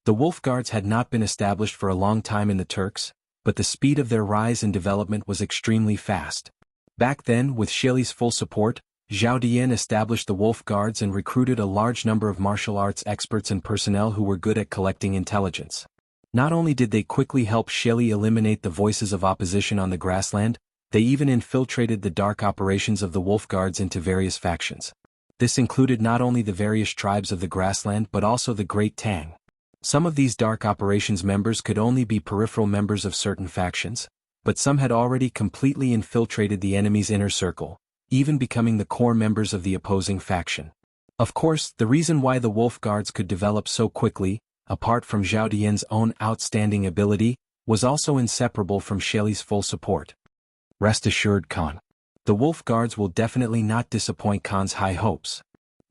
[SPEAKER 1] The wolf guards had not been established for a long time in the Turks, but the speed of their rise and development was extremely fast. Back then, with Shili's full support, Zhao Dian established the wolf guards and recruited a large number of martial arts experts and personnel who were good at collecting intelligence. Not only did they quickly help Shili eliminate the voices of opposition on the grassland, they even infiltrated the dark operations of the wolf guards into various factions. This included not only the various tribes of the grassland but also the Great Tang. Some of these dark operations members could only be peripheral members of certain factions, but some had already completely infiltrated the enemy's inner circle, even becoming the core members of the opposing faction. Of course, the reason why the wolf guards could develop so quickly, apart from Zhao Dian's own outstanding ability, was also inseparable from Shili's full support. Rest assured, Khan. The wolf guards will definitely not disappoint Khan's high hopes.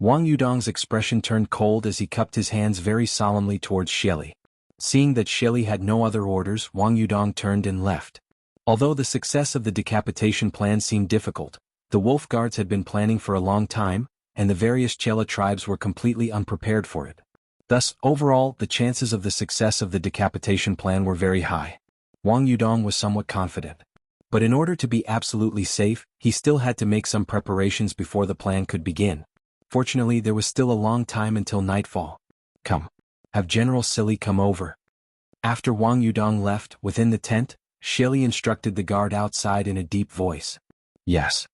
[SPEAKER 1] Wang Yudong's expression turned cold as he cupped his hands very solemnly towards Shili. Seeing that Shili had no other orders, Wang Yudong turned and left. Although the success of the decapitation plan seemed difficult, the wolf guards had been planning for a long time, and the various Chela tribes were completely unprepared for it. Thus, overall, the chances of the success of the decapitation plan were very high. Wang Yudong was somewhat confident. But in order to be absolutely safe, he still had to make some preparations before the plan could begin. Fortunately, there was still a long time until nightfall. "Come. Have General Sili come over." After Wang Yudong left, within the tent, Shili instructed the guard outside in a deep voice. "Yes."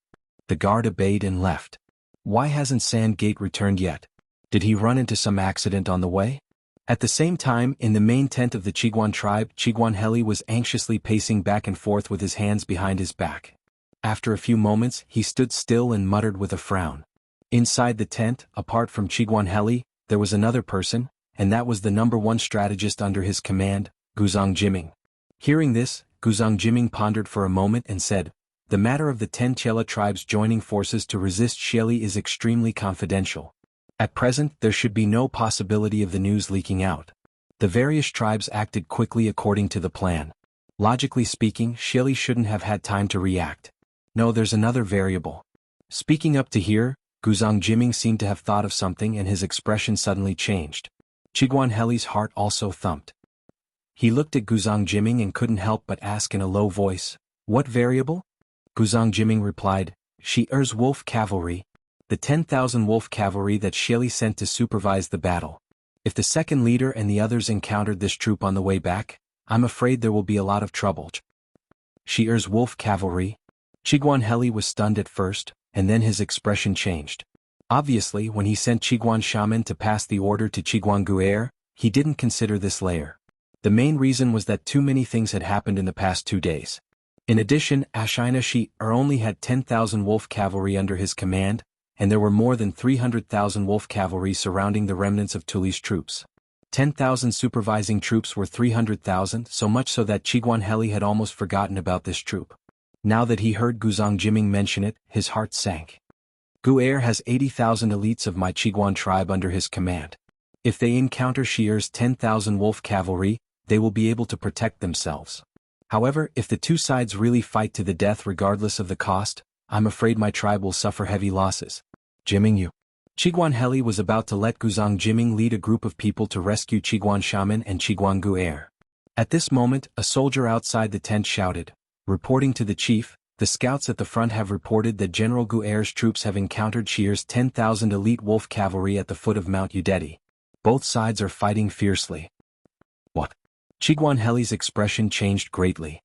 [SPEAKER 1] The guard obeyed and left. "Why hasn't Sandgate returned yet? Did he run into some accident on the way?" At the same time, in the main tent of the Chiguan tribe, Chiguan Heli was anxiously pacing back and forth with his hands behind his back. After a few moments, he stood still and muttered with a frown. Inside the tent, apart from Chiguan Heli, there was another person, and that was the #1 strategist under his command, Guzang Jiming. Hearing this, Guzang Jiming pondered for a moment and said, "The matter of the 10 Chela tribes joining forces to resist Shili is extremely confidential. At present, there should be no possibility of the news leaking out. The various tribes acted quickly according to the plan. Logically speaking, Shili shouldn't have had time to react. No, there's another variable." Speaking up to here, Guzang Jiming seemed to have thought of something and his expression suddenly changed. Chiguan Heli's heart also thumped. He looked at Guzang Jiming and couldn't help but ask in a low voice, "What variable?" Guzang Jiming replied, "Shi'er's wolf cavalry. The 10,000 wolf cavalry that Shili sent to supervise the battle. If the second leader and the others encountered this troop on the way back, I'm afraid there will be a lot of trouble." Shi'er's wolf cavalry? Chiguan Heli was stunned at first, and then his expression changed. Obviously, when he sent Chiguan Shaman to pass the order to Chiguan Guer, he didn't consider this layer. The main reason was that too many things had happened in the past 2 days. In addition, Ashina Shi'er only had 10,000 wolf cavalry under his command, and there were more than 300,000 wolf cavalry surrounding the remnants of Tuli's troops. 10,000 supervising troops were 300,000, so much so that Chiguan Heli had almost forgotten about this troop. Now that he heard Guzang Jiming mention it, his heart sank. Guer has 80,000 elites of my Chiguan tribe under his command. If they encounter Shi'er's 10,000 wolf cavalry, they will be able to protect themselves. However, if the two sides really fight to the death regardless of the cost, I'm afraid my tribe will suffer heavy losses. Jiming, you Qiguan Heli was about to let Guzang Jiming lead a group of people to rescue Qiguan Shaman and Qiguan Gu'er. At this moment, a soldier outside the tent shouted, reporting to the chief, "The scouts at the front have reported that General Gu'er's troops have encountered Shier's 10,000 elite wolf cavalry at the foot of Mount Udeti. Both sides are fighting fiercely." What? Qiguan Heli's expression changed greatly.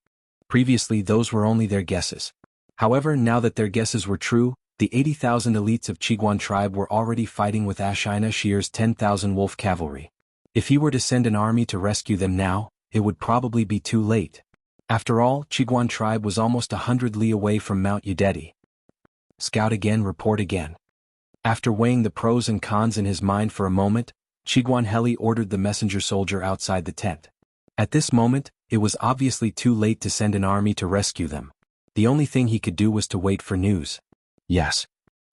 [SPEAKER 1] Previously those were only their guesses. However, now that their guesses were true, the 80,000 elites of Qiguan tribe were already fighting with Ashina Shier's 10,000 wolf cavalry. If he were to send an army to rescue them now, it would probably be too late. After all, Qiguan tribe was almost 100 li away from Mount Udeti. Scout again, report again. After weighing the pros and cons in his mind for a moment, Qiguan Heli ordered the messenger soldier outside the tent. At this moment, it was obviously too late to send an army to rescue them. The only thing he could do was to wait for news. Yes.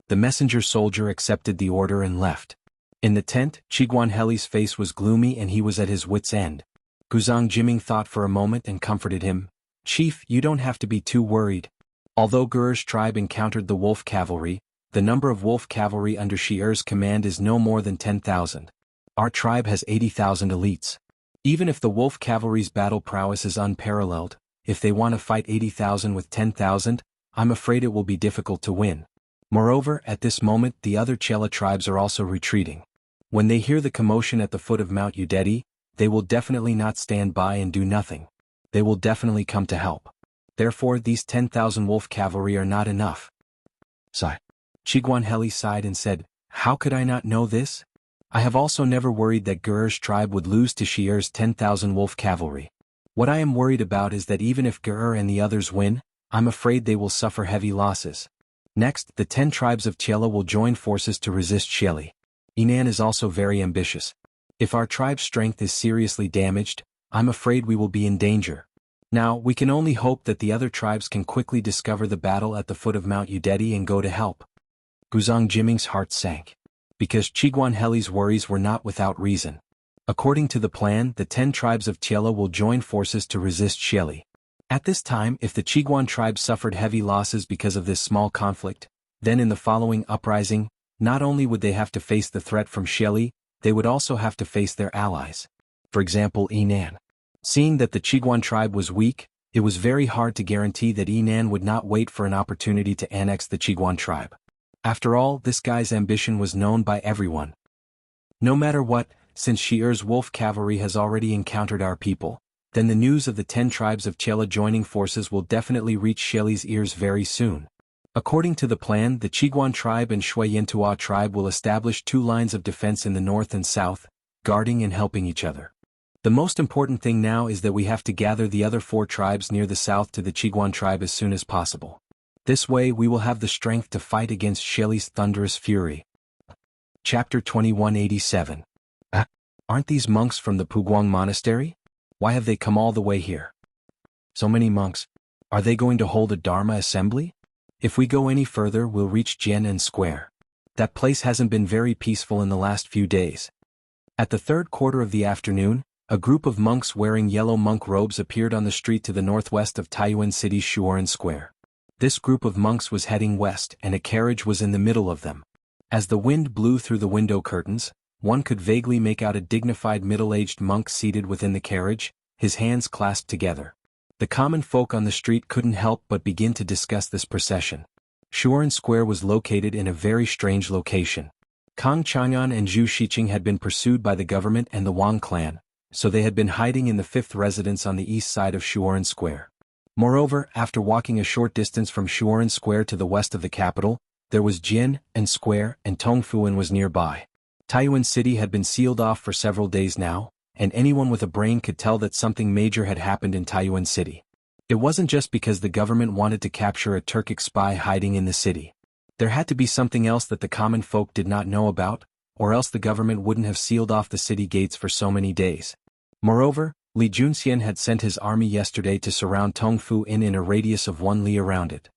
[SPEAKER 1] The messenger soldier accepted the order and left. In the tent, Qiguan Heli's face was gloomy and he was at his wit's end. Guzang Jiming thought for a moment and comforted him. "Chief, you don't have to be too worried. Although Gu'er's tribe encountered the wolf cavalry, the number of wolf cavalry under Shier's command is no more than 10,000. Our tribe has 80,000 elites. Even if the wolf cavalry's battle prowess is unparalleled, if they want to fight 80,000 with 10,000, I'm afraid it will be difficult to win. Moreover, at this moment the other Chela tribes are also retreating. When they hear the commotion at the foot of Mount Udeti, they will definitely not stand by and do nothing. They will definitely come to help. Therefore these 10,000 wolf cavalry are not enough." Sigh. Qiguan Heli sighed and said, "How could I not know this? I have also never worried that Gu'er's tribe would lose to Shier's 10,000 wolf cavalry. What I am worried about is that even if Gu'er and the others win, I'm afraid they will suffer heavy losses. Next, the 10 tribes of Chela will join forces to resist Sheli. Inan is also very ambitious. If our tribe's strength is seriously damaged, I'm afraid we will be in danger. Now, we can only hope that the other tribes can quickly discover the battle at the foot of Mount Udeti and go to help." Guzang Jiming's heart sank. Because Qiguan Heli's worries were not without reason. According to the plan, the 10 tribes of Chela will join forces to resist Sheli. At this time, if the Qiguan tribe suffered heavy losses because of this small conflict, then in the following uprising, not only would they have to face the threat from Sheli, they would also have to face their allies. For example, Inan. Seeing that the Qiguan tribe was weak, it was very hard to guarantee that Inan would not wait for an opportunity to annex the Qiguan tribe. After all, this guy's ambition was known by everyone. No matter what, since Shier's wolf cavalry has already encountered our people, then the news of the 10 tribes of Chela joining forces will definitely reach Sheli's ears very soon. According to the plan, the Qiguan tribe and Shui Yentua tribe will establish 2 lines of defense in the north and south, guarding and helping each other. The most important thing now is that we have to gather the other 4 tribes near the south to the Qiguan tribe as soon as possible. This way we will have the strength to fight against Sheli's thunderous fury. Chapter 2187. Aren't these monks from the Puguang Monastery? Why have they come all the way here? So many monks. Are they going to hold a Dharma assembly? If we go any further we'll reach Jian'an Square. That place hasn't been very peaceful in the last few days. At the 3rd quarter of the afternoon, a group of monks wearing yellow monk robes appeared on the street to the northwest of Taiyuan City's Shuoran Square. This group of monks was heading west and a carriage was in the middle of them. As the wind blew through the window curtains, one could vaguely make out a dignified middle-aged monk seated within the carriage, his hands clasped together. The common folk on the street couldn't help but begin to discuss this procession. Shuoran Square was located in a very strange location. Kang Chang'an and Zhu Shiqing had been pursued by the government and the Wang clan, so they had been hiding in the 5th residence on the east side of Shuoran Square. Moreover, after walking a short distance from Shuoran Square to the west of the capital, there was Jian'an Square and Tongfuan was nearby. Taiyuan City had been sealed off for several days now, and anyone with a brain could tell that something major had happened in Taiyuan City. It wasn't just because the government wanted to capture a Turkic spy hiding in the city. There had to be something else that the common folk did not know about, or else the government wouldn't have sealed off the city gates for so many days. Moreover, Li Junxian had sent his army yesterday to surround Tongfu Inn in a radius of 1 li around it.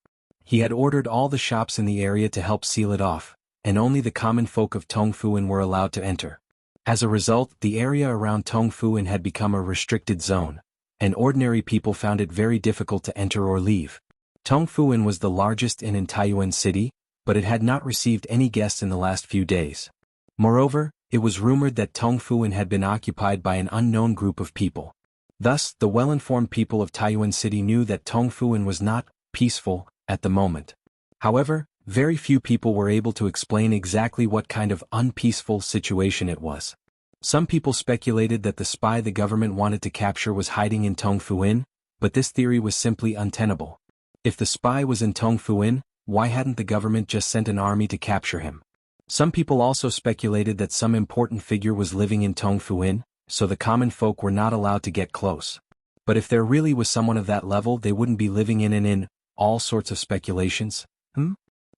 [SPEAKER 1] He had ordered all the shops in the area to help seal it off, and only the common folk of Tongfu Inn were allowed to enter. As a result, the area around Tongfu Inn had become a restricted zone, and ordinary people found it very difficult to enter or leave. Tongfu Inn was the largest inn in Taiyuan City, but it had not received any guests in the last few days. Moreover, it was rumored that Tongfuan had been occupied by an unknown group of people. Thus, the well-informed people of Taiyuan City knew that Tongfuan was not peaceful at the moment. However, very few people were able to explain exactly what kind of unpeaceful situation it was. Some people speculated that the spy the government wanted to capture was hiding in Tongfuan, but this theory was simply untenable. If the spy was in Tongfuan, why hadn't the government just sent an army to capture him? Some people also speculated that some important figure was living in Tongfuan, so the common folk were not allowed to get close. But if there really was someone of that level, they wouldn't be living in all sorts of speculations.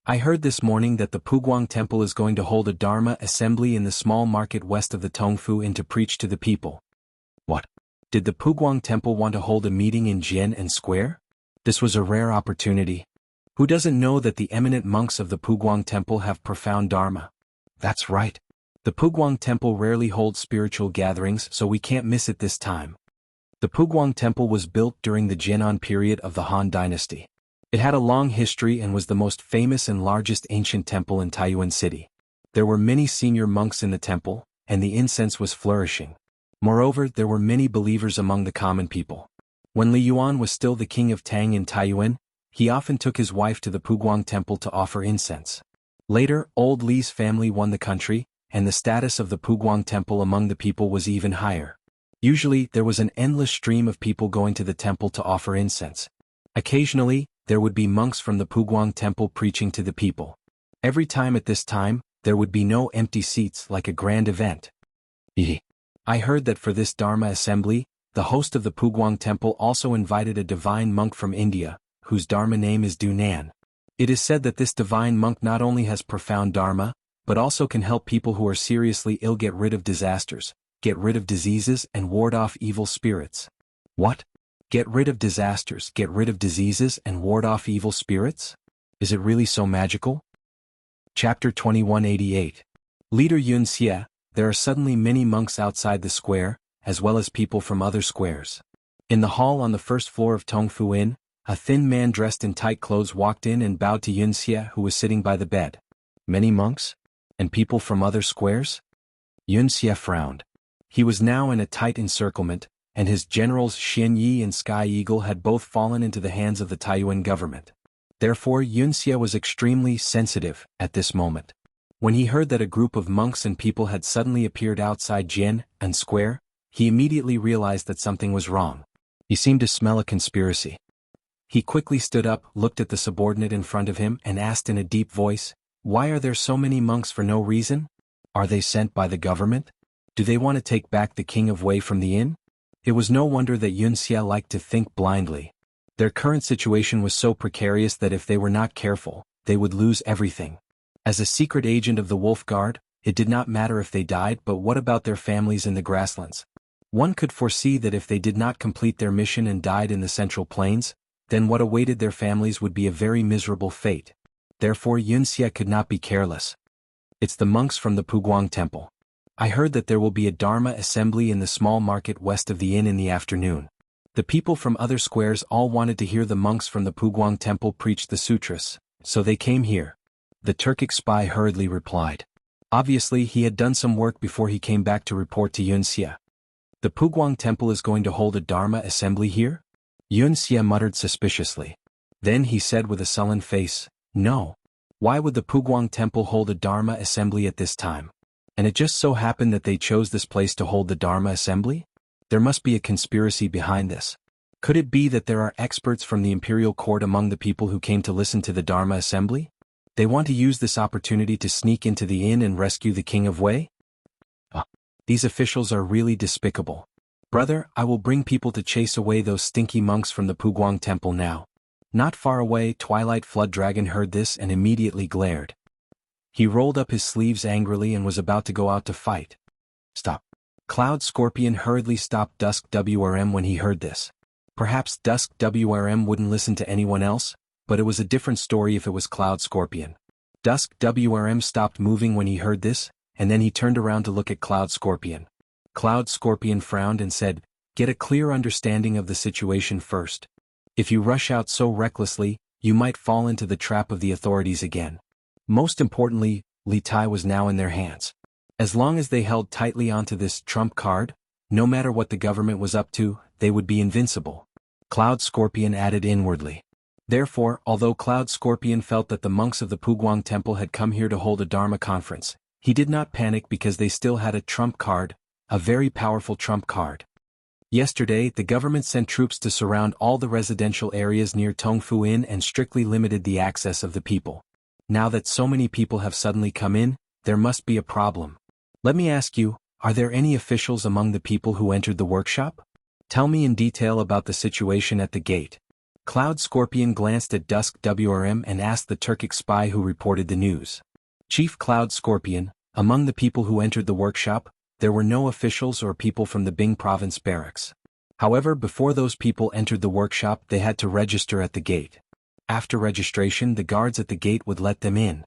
[SPEAKER 1] I heard this morning that the Puguang Temple is going to hold a Dharma assembly in the small market west of the Tongfu Inn to preach to the people. What? Did the Puguang Temple want to hold a meeting in Jian and Square? This was a rare opportunity. Who doesn't know that the eminent monks of the Puguang Temple have profound Dharma? That's right. The Puguang Temple rarely holds spiritual gatherings, so we can't miss it this time. The Puguang Temple was built during the Jianan period of the Han Dynasty. It had a long history and was the most famous and largest ancient temple in Taiyuan City. There were many senior monks in the temple, and the incense was flourishing. Moreover, there were many believers among the common people. When Li Yuan was still the king of Tang in Taiyuan, he often took his wife to the Puguang Temple to offer incense. Later, old Li's family won the country, and the status of the Puguang Temple among the people was even higher. Usually, there was an endless stream of people going to the temple to offer incense. Occasionally, there would be monks from the Puguang Temple preaching to the people. Every time at this time, there would be no empty seats like a grand event. I heard that for this Dharma assembly, the host of the Puguang Temple also invited a divine monk from India, whose Dharma name is Dunan. It is said that this divine monk not only has profound Dharma, but also can help people who are seriously ill get rid of disasters, get rid of diseases and ward off evil spirits. What? Get rid of disasters, get rid of diseases and ward off evil spirits? Is it really so magical? Chapter 2188. Leader Yun Xie, there are suddenly many monks outside the square, as well as people from other squares. In the hall on the first floor of Tongfu Inn, a thin man dressed in tight clothes walked in and bowed to Yun Xie, who was sitting by the bed. Many monks? And people from other squares? Yun Xie frowned. He was now in a tight encirclement, and his generals Xian Yi and Sky Eagle had both fallen into the hands of the Taiyuan government. Therefore Yun Xie was extremely sensitive at this moment. When he heard that a group of monks and people had suddenly appeared outside Jian and Square, he immediately realized that something was wrong. He seemed to smell a conspiracy. He quickly stood up, looked at the subordinate in front of him, and asked in a deep voice, "Why are there so many monks for no reason? Are they sent by the government? Do they want to take back the king of Wei from the inn?" It was no wonder that Yun Xie liked to think blindly. Their current situation was so precarious that if they were not careful, they would lose everything. As a secret agent of the Wolf Guard, it did not matter if they died, but what about their families in the grasslands? One could foresee that if they did not complete their mission and died in the Central Plains, then what awaited their families would be a very miserable fate. Therefore Yun Xie could not be careless. "It's the monks from the Puguang Temple. I heard that there will be a Dharma assembly in the small market west of the inn in the afternoon. The people from other squares all wanted to hear the monks from the Puguang Temple preach the sutras, so they came here." The Turkic spy hurriedly replied. Obviously he had done some work before he came back to report to Yun Xie. "The Puguang Temple is going to hold a Dharma assembly here?" Yun Xie muttered suspiciously. Then he said with a sullen face, "No. Why would the Puguang Temple hold a Dharma assembly at this time? And it just so happened that they chose this place to hold the Dharma assembly? There must be a conspiracy behind this. Could it be that there are experts from the imperial court among the people who came to listen to the Dharma assembly? They want to use this opportunity to sneak into the inn and rescue the king of Wei? These officials are really despicable. Brother, I will bring people to chase away those stinky monks from the Puguang Temple now." Not far away, Twilight Flood Dragon heard this and immediately glared. He rolled up his sleeves angrily and was about to go out to fight. "Stop." Cloud Scorpion hurriedly stopped Dusk WRM when he heard this. Perhaps Dusk WRM wouldn't listen to anyone else, but it was a different story if it was Cloud Scorpion. Dusk WRM stopped moving when he heard this, and then he turned around to look at Cloud Scorpion. Cloud Scorpion frowned and said, "Get a clear understanding of the situation first. If you rush out so recklessly, you might fall into the trap of the authorities again." Most importantly, Li Tai was now in their hands. As long as they held tightly onto this trump card, no matter what the government was up to, they would be invincible. Cloud Scorpion added inwardly. Therefore, although Cloud Scorpion felt that the monks of the Puguang Temple had come here to hold a Dharma conference, he did not panic because they still had a trump card, a very powerful trump card. Yesterday, the government sent troops to surround all the residential areas near Tongfu Inn and strictly limited the access of the people. Now that so many people have suddenly come in, there must be a problem. Let me ask you, are there any officials among the people who entered the workshop? Tell me in detail about the situation at the gate. Cloud Scorpion glanced at Dusk WRM and asked the Turkic spy who reported the news. Chief Cloud Scorpion, among the people who entered the workshop, there were no officials or people from the Bing province barracks. However, before those people entered the workshop, they had to register at the gate. After registration, the guards at the gate would let them in.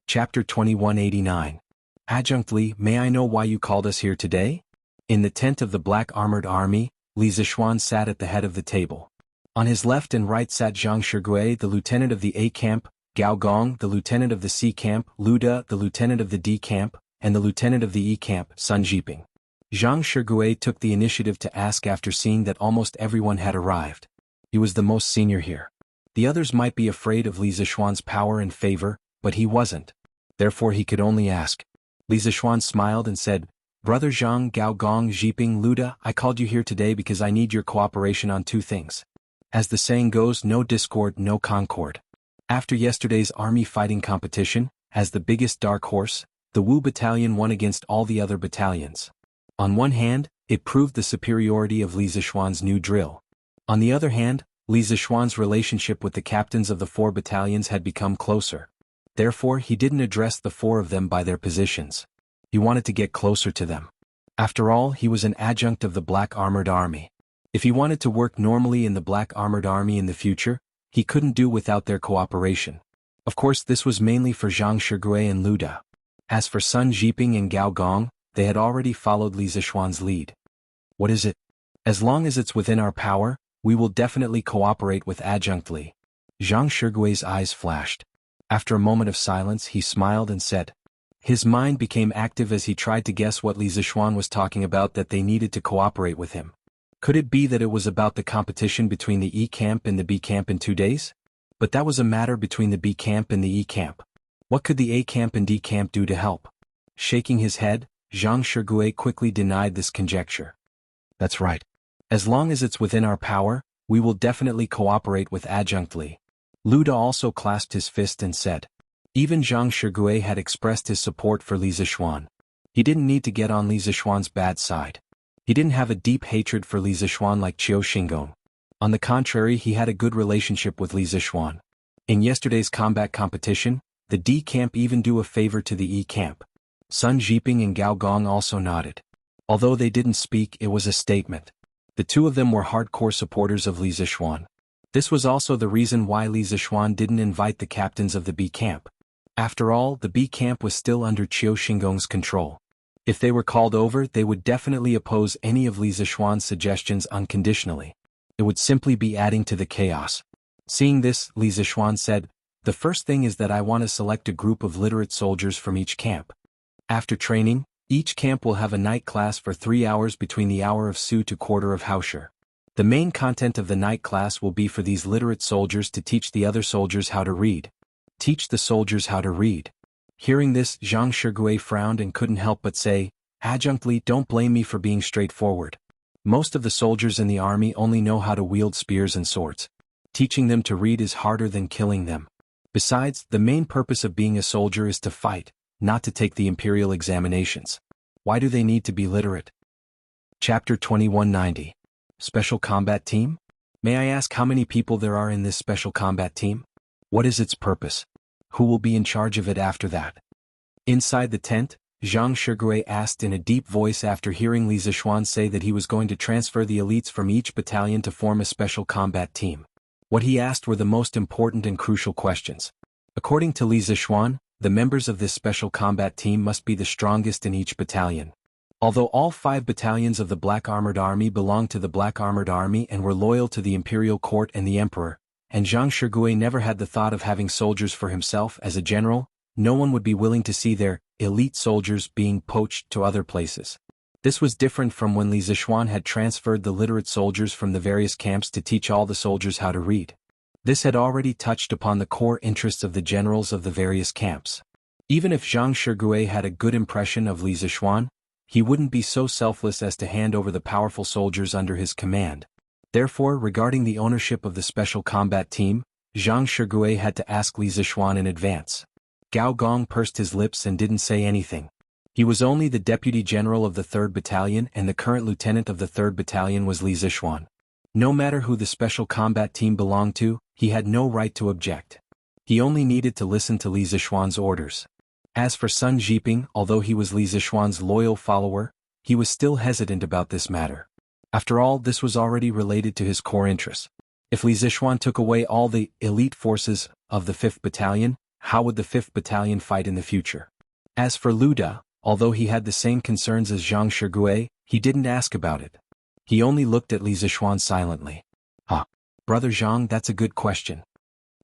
[SPEAKER 1] Chapter 2189. Adjunct Li, may I know why you called us here today? In the tent of the Black Armored Army, Li Zishuan sat at the head of the table. On his left and right sat Zhang Shigui, the lieutenant of the A camp, Gao Gong, the lieutenant of the C camp, Lu Da, the lieutenant of the D camp, and the lieutenant of the E camp, Sun Jiping. Zhang Shigui took the initiative to ask after seeing that almost everyone had arrived. He was the most senior here. The others might be afraid of Li Zishuan's power and favor, but he wasn't. Therefore he could only ask. Li Zishuan smiled and said, Brother Zhang, Gao Gong, Jiping, Lu Da, I called you here today because I need your cooperation on two things. As the saying goes, no discord, no concord. After yesterday's army fighting competition, as the biggest dark horse, the Wu battalion won against all the other battalions. On one hand, it proved the superiority of Li Zishuan's new drill. On the other hand, Li Zishuan's relationship with the captains of the 4 battalions had become closer. Therefore, he didn't address the 4 of them by their positions. He wanted to get closer to them. After all, he was an adjunct of the Black Armored Army. If he wanted to work normally in the Black Armored Army in the future, he couldn't do without their cooperation. Of course, this was mainly for Zhang Shigui and Lu Da. As for Sun Jiping and Gao Gong, they had already followed Li Zishuan's lead. What is it? As long as it's within our power, we will definitely cooperate with Adjunct Li. Zhang Shigui's eyes flashed. After a moment of silence, he smiled and said. His mind became active as he tried to guess what Li Zishuan was talking about, that they needed to cooperate with him. Could it be that it was about the competition between the E camp and the B camp in 2 days? But that was a matter between the B camp and the E camp. What could the A camp and D camp do to help? Shaking his head, Zhang Shigui quickly denied this conjecture. That's right. As long as it's within our power, we will definitely cooperate with Adjunct Li. Lu Da also clasped his fist and said. Even Zhang Shigui had expressed his support for Li Zishuan. He didn't need to get on Li Zishuan's bad side. He didn't have a deep hatred for Li Zishuan like Qiu Xingong. On the contrary, he had a good relationship with Li Zishuan. In yesterday's combat competition, the D camp even do a favor to the E camp. Sun Jiping and Gao Gong also nodded. Although they didn't speak, it was a statement. The 2 of them were hardcore supporters of Li Zishuan. This was also the reason why Li Zishuan didn't invite the captains of the B camp. After all, the B camp was still under Qiu Xingong's control. If they were called over, they would definitely oppose any of Li Zishuan's suggestions unconditionally. It would simply be adding to the chaos. Seeing this, Li Zishuan said, The first thing is that I want to select a group of literate soldiers from each camp. After training, each camp will have a night class for 3 hours between the hour of Su to quarter of Haoshi. The main content of the night class will be for these literate soldiers to teach the other soldiers how to read. Teach the soldiers how to read. Hearing this, Zhang Shigui frowned and couldn't help but say, Adjunct Li, don't blame me for being straightforward. Most of the soldiers in the army only know how to wield spears and swords. Teaching them to read is harder than killing them. Besides, the main purpose of being a soldier is to fight, not to take the imperial examinations. Why do they need to be literate? Chapter 2190. Special Combat Team? May I ask how many people there are in this Special Combat Team? What is its purpose? Who will be in charge of it after that? Inside the tent, Zhang Shigui asked in a deep voice after hearing Li Zishuan say that he was going to transfer the elites from each battalion to form a Special Combat Team. What he asked were the most important and crucial questions. According to Li Zishuan, the members of this Special Combat Team must be the strongest in each battalion. Although all 5 battalions of the Black Armored Army belonged to the Black Armored Army and were loyal to the imperial court and the emperor, and Zhang Shigui never had the thought of having soldiers for himself as a general, no one would be willing to see their elite soldiers being poached to other places. This was different from when Li Zishuan had transferred the literate soldiers from the various camps to teach all the soldiers how to read. This had already touched upon the core interests of the generals of the various camps. Even if Zhang Shigui had a good impression of Li Zishuan, he wouldn't be so selfless as to hand over the powerful soldiers under his command. Therefore, regarding the ownership of the special combat team, Zhang Shigui had to ask Li Zishuan in advance. Gao Gong pursed his lips and didn't say anything. He was only the deputy general of the 3rd Battalion, and the current lieutenant of the 3rd Battalion was Li Zishuan. No matter who the special combat team belonged to, he had no right to object. He only needed to listen to Li Zishuan's orders. As for Sun Jiping, although he was Li Zishuan's loyal follower, he was still hesitant about this matter. After all, this was already related to his core interests. If Li Zishuan took away all the elite forces of the 5th Battalion, how would the 5th Battalion fight in the future? As for Lu Da, although he had the same concerns as Zhang Shigui, he didn't ask about it. He only looked at Li Zishuan silently. Brother Zhang, that's a good question.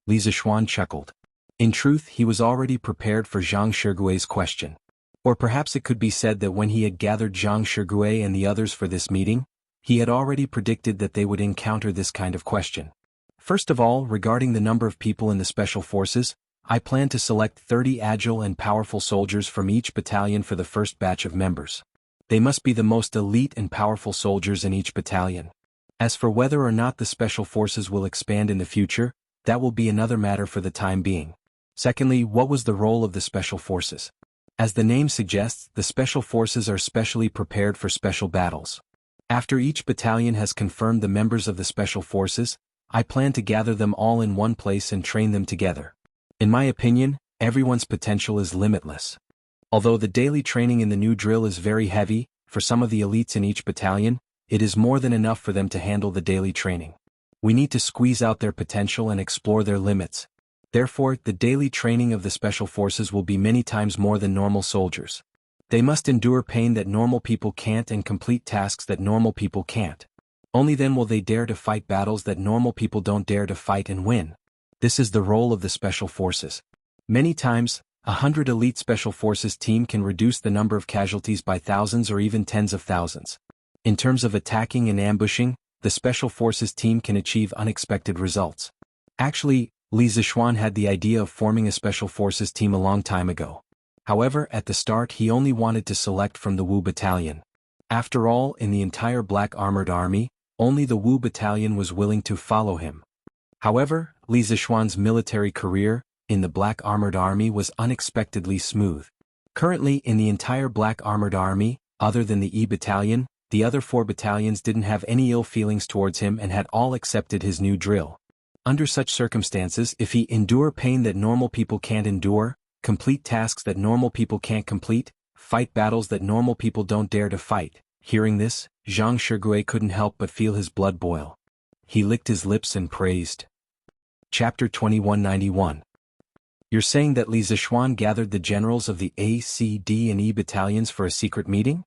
[SPEAKER 1] Li Zishuan chuckled. In truth, he was already prepared for Zhang Shigui's question. Or perhaps it could be said that when he had gathered Zhang Shigui and the others for this meeting, he had already predicted that they would encounter this kind of question. First of all, regarding the number of people in the special forces, I plan to select 30 agile and powerful soldiers from each battalion for the first batch of members. They must be the most elite and powerful soldiers in each battalion. As for whether or not the special forces will expand in the future, that will be another matter for the time being. Secondly, what was the role of the special forces? As the name suggests, the special forces are specially prepared for special battles. After each battalion has confirmed the members of the special forces, I plan to gather them all in one place and train them together. In my opinion, everyone's potential is limitless. Although the daily training in the new drill is very heavy, for some of the elites in each battalion, it is more than enough for them to handle the daily training. We need to squeeze out their potential and explore their limits. Therefore, the daily training of the special forces will be many times more than normal soldiers. They must endure pain that normal people can't and complete tasks that normal people can't. Only then will they dare to fight battles that normal people don't dare to fight and win. This is the role of the special forces. Many times, 100 elite special forces team can reduce the number of casualties by thousands or even tens of thousands. In terms of attacking and ambushing, the special forces team can achieve unexpected results. Actually, Li Zishuan had the idea of forming a special forces team a long time ago. However, at the start he only wanted to select from the Wu Battalion. After all, in the entire Black Armored Army, only the Wu Battalion was willing to follow him. However, Li Zishuan's military career in the Black Armored Army was unexpectedly smooth. Currently, in the entire Black Armored Army, other than the E Battalion, the other 4 battalions didn't have any ill feelings towards him and had all accepted his new drill. Under such circumstances, if he endure pain that normal people can't endure, complete tasks that normal people can't complete, fight battles that normal people don't dare to fight, hearing this, Zhang Shigui couldn't help but feel his blood boil. He licked his lips and praised. Chapter 2191. You're saying that Li Zishuan gathered the generals of the A, C, D and E battalions for a secret meeting?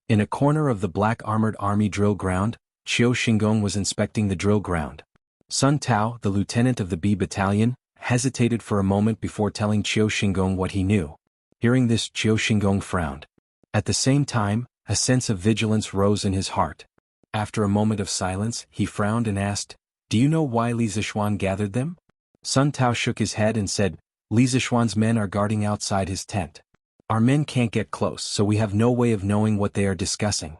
[SPEAKER 1] In a corner of the Black Armored Army drill ground, Qiu Xingong was inspecting the drill ground. Sun Tao, the lieutenant of the B battalion, hesitated for a moment before telling Qiu Xingong what he knew. Hearing this, Qiu Xingong frowned. At the same time, a sense of vigilance rose in his heart. After a moment of silence, he frowned and asked, "Do you know why Li Zishuan gathered them?" Sun Tao shook his head and said, "Li Zishuan's men are guarding outside his tent. Our men can't get close, so we have no way of knowing what they are discussing."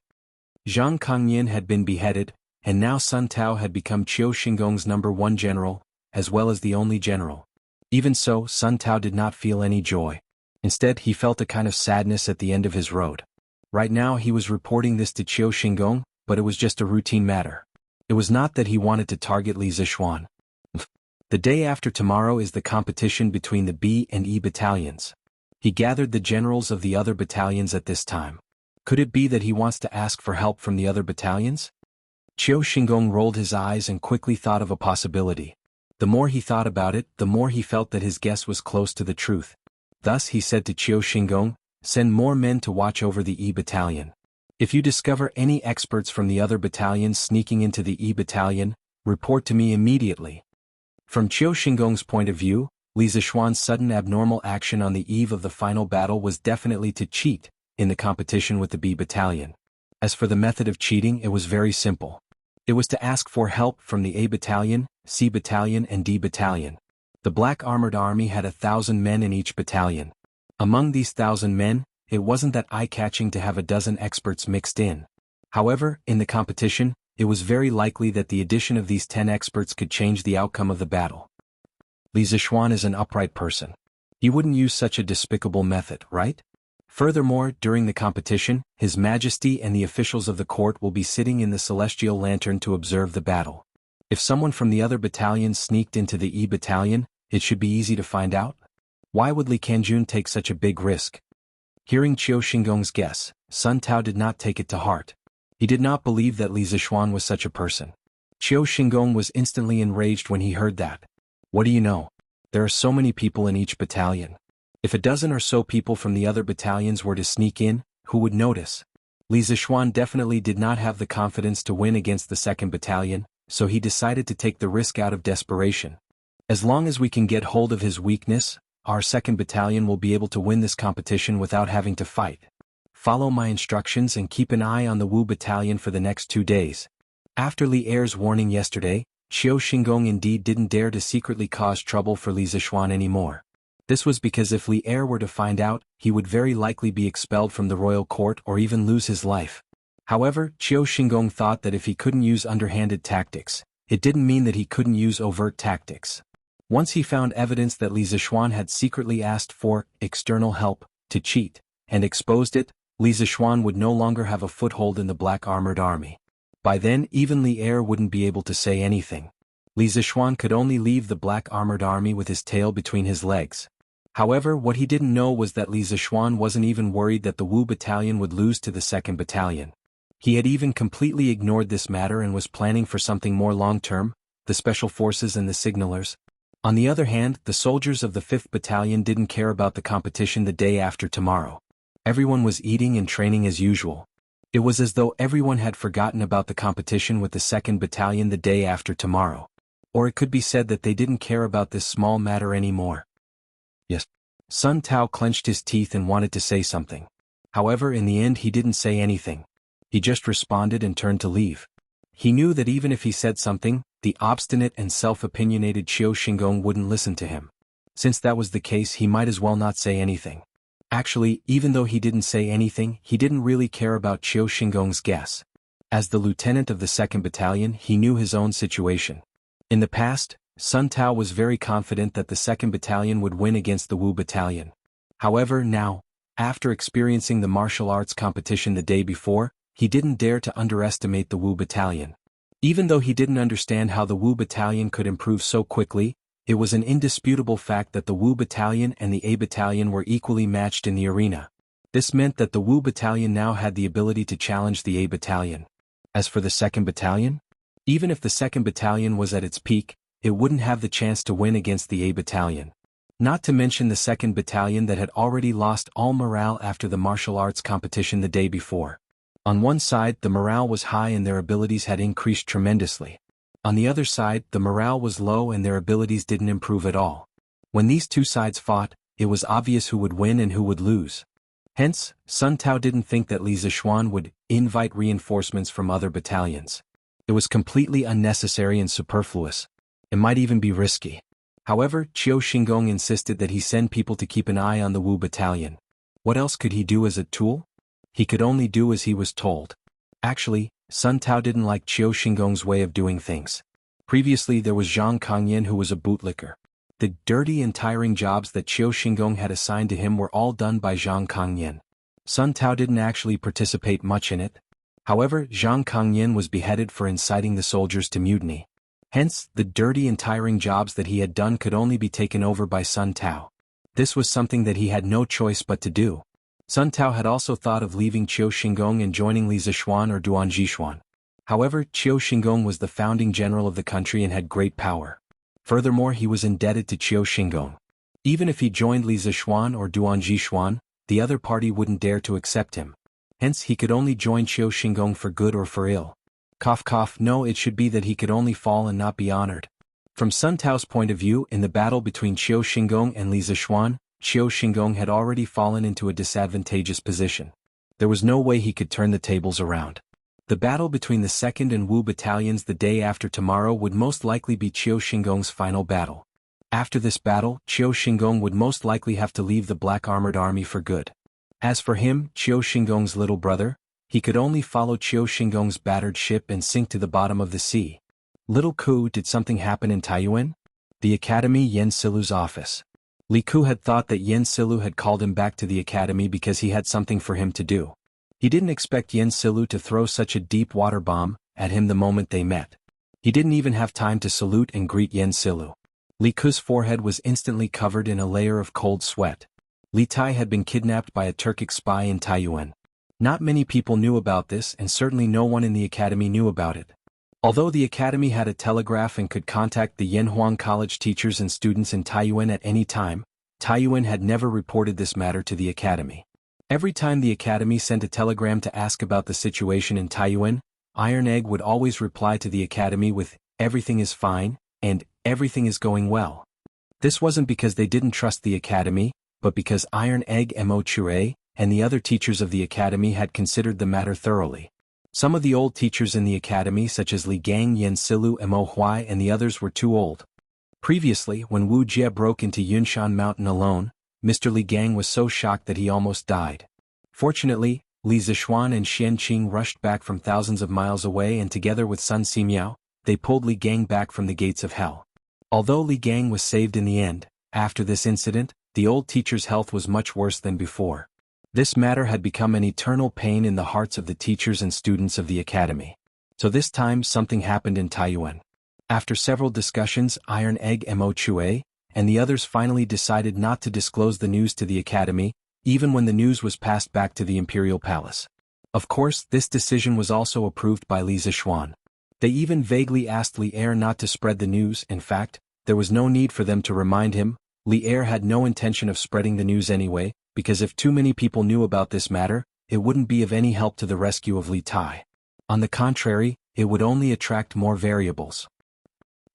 [SPEAKER 1] Zhang Kangyan had been beheaded, and now Sun Tao had become Qiu Xingong's #1 general, as well as the only general. Even so, Sun Tao did not feel any joy. Instead, he felt a kind of sadness at the end of his road. Right now he was reporting this to Qiu Xingong, but it was just a routine matter. It was not that he wanted to target Li Zishuan. The day after tomorrow is the competition between the B and E battalions. He gathered the generals of the other battalions at this time. Could it be that he wants to ask for help from the other battalions? Qiu Xingong rolled his eyes and quickly thought of a possibility. The more he thought about it, the more he felt that his guess was close to the truth. Thus he said to Qiu Xingong, "Send more men to watch over the E battalion. If you discover any experts from the other battalions sneaking into the E battalion, report to me immediately." From Qiu Xingong's point of view, Li Zixuan's sudden abnormal action on the eve of the final battle was definitely to cheat in the competition with the B Battalion. As for the method of cheating, it was very simple. It was to ask for help from the A Battalion, C Battalion and D Battalion. The Black Armored Army had 1,000 men in each battalion. Among these 1,000 men, it wasn't that eye-catching to have a dozen experts mixed in. However, in the competition, it was very likely that the addition of these 10 experts could change the outcome of the battle. Li Zixuan is an upright person. He wouldn't use such a despicable method, right? Furthermore, during the competition, His Majesty and the officials of the court will be sitting in the Celestial Lantern to observe the battle. If someone from the other battalions sneaked into the E Battalion, it should be easy to find out. Why would Li Kanjun take such a big risk? Hearing Qiu Xingong's guess, Sun Tao did not take it to heart. He did not believe that Li Zixuan was such a person. Qiu Xingong was instantly enraged when he heard that. What do you know? There are so many people in each battalion. If a dozen or so people from the other battalions were to sneak in, who would notice? Li Zixuan definitely did not have the confidence to win against the 2nd Battalion, so he decided to take the risk out of desperation. As long as we can get hold of his weakness, our 2nd Battalion will be able to win this competition without having to fight. Follow my instructions and keep an eye on the Wu Battalion for the next 2 days. After Li Er's warning yesterday, Qiu Xingong indeed didn't dare to secretly cause trouble for Li Zixuan anymore. This was because if Li Er were to find out, he would very likely be expelled from the royal court or even lose his life. However, Qiu Xingong thought that if he couldn't use underhanded tactics, it didn't mean that he couldn't use overt tactics. Once he found evidence that Li Zixuan had secretly asked for external help to cheat, and exposed it, Li Zixuan would no longer have a foothold in the Black Armored Army. By then, even Li Er wouldn't be able to say anything. Li Zixuan could only leave the Black Armored Army with his tail between his legs. However, what he didn't know was that Li Zixuan wasn't even worried that the Wu Battalion would lose to the 2nd Battalion. He had even completely ignored this matter and was planning for something more long-term, the Special Forces and the Signalers. On the other hand, the soldiers of the 5th Battalion didn't care about the competition the day after tomorrow. Everyone was eating and training as usual. It was as though everyone had forgotten about the competition with the 2nd Battalion the day after tomorrow. Or it could be said that they didn't care about this small matter anymore. Yes. Sun Tao clenched his teeth and wanted to say something. However, in the end he didn't say anything. He just responded and turned to leave. He knew that even if he said something, the obstinate and self-opinionated Qiu Xingong wouldn't listen to him. Since that was the case, he might as well not say anything. Actually, even though he didn't say anything, he didn't really care about Qiu Xingong's guess. As the lieutenant of the 2nd Battalion, he knew his own situation. In the past, Sun Tao was very confident that the 2nd Battalion would win against the Wu Battalion. However, now, after experiencing the martial arts competition the day before, he didn't dare to underestimate the Wu Battalion. Even though he didn't understand how the Wu Battalion could improve so quickly, it was an indisputable fact that the Wu Battalion and the A Battalion were equally matched in the arena. This meant that the Wu Battalion now had the ability to challenge the A Battalion. As for the 2nd Battalion, even if the 2nd Battalion was at its peak, it wouldn't have the chance to win against the A Battalion. Not to mention the 2nd Battalion that had already lost all morale after the martial arts competition the day before. On one side, the morale was high and their abilities had increased tremendously. On the other side, the morale was low and their abilities didn't improve at all. When these two sides fought, it was obvious who would win and who would lose. Hence, Sun Tao didn't think that Li Zixuan would invite reinforcements from other battalions. It was completely unnecessary and superfluous. It might even be risky. However, Qiu Xingong insisted that he send people to keep an eye on the Wu Battalion. What else could he do as a tool? He could only do as he was told. Actually, Sun Tao didn't like Qiu Xingong's way of doing things. Previously there was Zhang Kangyan who was a bootlicker. The dirty and tiring jobs that Qiu Xingong had assigned to him were all done by Zhang Kangyan. Sun Tao didn't actually participate much in it. However, Zhang Kangyan was beheaded for inciting the soldiers to mutiny. Hence, the dirty and tiring jobs that he had done could only be taken over by Sun Tao. This was something that he had no choice but to do. Sun Tao had also thought of leaving Qiu Xingong and joining Li Zixuan or Duan Zixuan. However, Qiu Xingong was the founding general of the country and had great power. Furthermore, he was indebted to Qiu Xingong. Even if he joined Li Zixuan or Duan Zixuan, the other party wouldn't dare to accept him. Hence, he could only join Qiu Xingong for good or for ill. Cough cough, no, it should be that he could only fall and not be honored. From Sun Tao's point of view, in the battle between Qiu Xingong and Li Zixuan, Qiu Xingong had already fallen into a disadvantageous position. There was no way he could turn the tables around. The battle between the 2nd and Wu battalions the day after tomorrow would most likely be Qiu Xingong's final battle. After this battle, Qiu Xingong would most likely have to leave the Black Armored Army for good. As for him, Qiu Xingong's little brother, he could only follow Qiu Xingong's battered ship and sink to the bottom of the sea. Little Ku, did something happen in Taiyuan? The Academy, Yan Silu's office. Li Ku had thought that Yan Silu had called him back to the academy because he had something for him to do. He didn't expect Yan Silu to throw such a deep water bomb at him the moment they met. He didn't even have time to salute and greet Yan Silu. Li Ku's forehead was instantly covered in a layer of cold sweat. Li Tai had been kidnapped by a Turkic spy in Taiyuan. Not many people knew about this, and certainly no one in the academy knew about it. Although the academy had a telegraph and could contact the Yanhuang College teachers and students in Taiyuan at any time, Taiyuan had never reported this matter to the academy. Every time the academy sent a telegram to ask about the situation in Taiyuan, Iron Egg would always reply to the academy with, "Everything is fine," and "Everything is going well." This wasn't because they didn't trust the academy, but because Iron Egg Mo Chure and the other teachers of the academy had considered the matter thoroughly. Some of the old teachers in the academy, such as Li Gang, Yan Silu, Mo Huai, and the others, were too old. Previously, when Wu Jie broke into Yunshan Mountain alone, Mr. Li Gang was so shocked that he almost died. Fortunately, Li Zixuan and Xian Qing rushed back from thousands of miles away, and together with Sun Simiao, they pulled Li Gang back from the gates of hell. Although Li Gang was saved in the end, after this incident, the old teacher's health was much worse than before. This matter had become an eternal pain in the hearts of the teachers and students of the academy. So this time something happened in Taiyuan. After several discussions, Iron Egg Mo Chue and the others finally decided not to disclose the news to the academy, even when the news was passed back to the imperial palace. Of course, this decision was also approved by Li Zixuan. They even vaguely asked Li Er not to spread the news. In fact, there was no need for them to remind him. Li Er had no intention of spreading the news anyway, because if too many people knew about this matter, it wouldn't be of any help to the rescue of Li Tai. On the contrary, it would only attract more variables.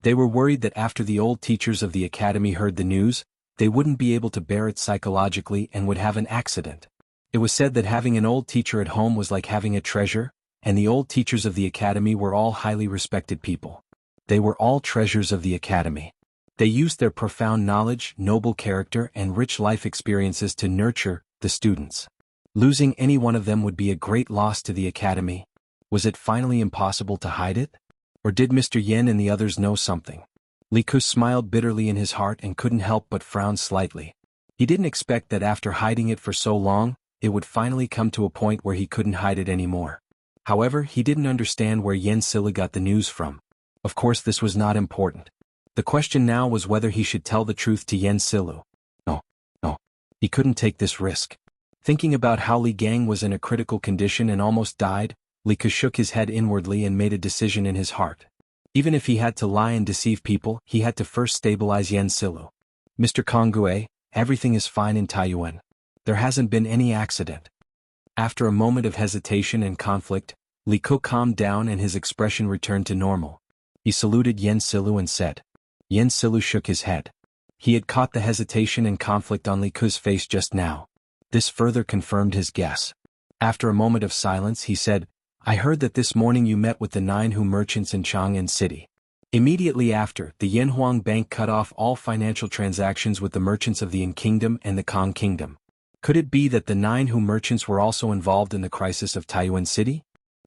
[SPEAKER 1] They were worried that after the old teachers of the academy heard the news, they wouldn't be able to bear it psychologically and would have an accident. It was said that having an old teacher at home was like having a treasure, and the old teachers of the academy were all highly respected people. They were all treasures of the academy. They used their profound knowledge, noble character, and rich life experiences to nurture the students. Losing any one of them would be a great loss to the academy. Was it finally impossible to hide it? Or did Mr. Yen and the others know something? Li Ku smiled bitterly in his heart and couldn't help but frown slightly. He didn't expect that after hiding it for so long, it would finally come to a point where he couldn't hide it anymore. However, he didn't understand where Yan Silla got the news from. Of course, this was not important. The question now was whether he should tell the truth to Yan Silu. No. He couldn't take this risk. Thinking about how Li Gang was in a critical condition and almost died, Li Ku shook his head inwardly and made a decision in his heart. Even if he had to lie and deceive people, he had to first stabilize Yan Silu. "Mr. Kongue, everything is fine in Taiyuan. There hasn't been any accident." After a moment of hesitation and conflict, Li Ku calmed down and his expression returned to normal. He saluted Yan Silu and said. Yan Silu shook his head. He had caught the hesitation and conflict on Li Ku's face just now. This further confirmed his guess. After a moment of silence, he said, "I heard that this morning you met with the 9 Hu merchants in Chang'an City." Immediately after, the Yanhuang Bank cut off all financial transactions with the merchants of the Yin Kingdom and the Kong Kingdom. Could it be that the 9 Hu merchants were also involved in the crisis of Taiyuan City?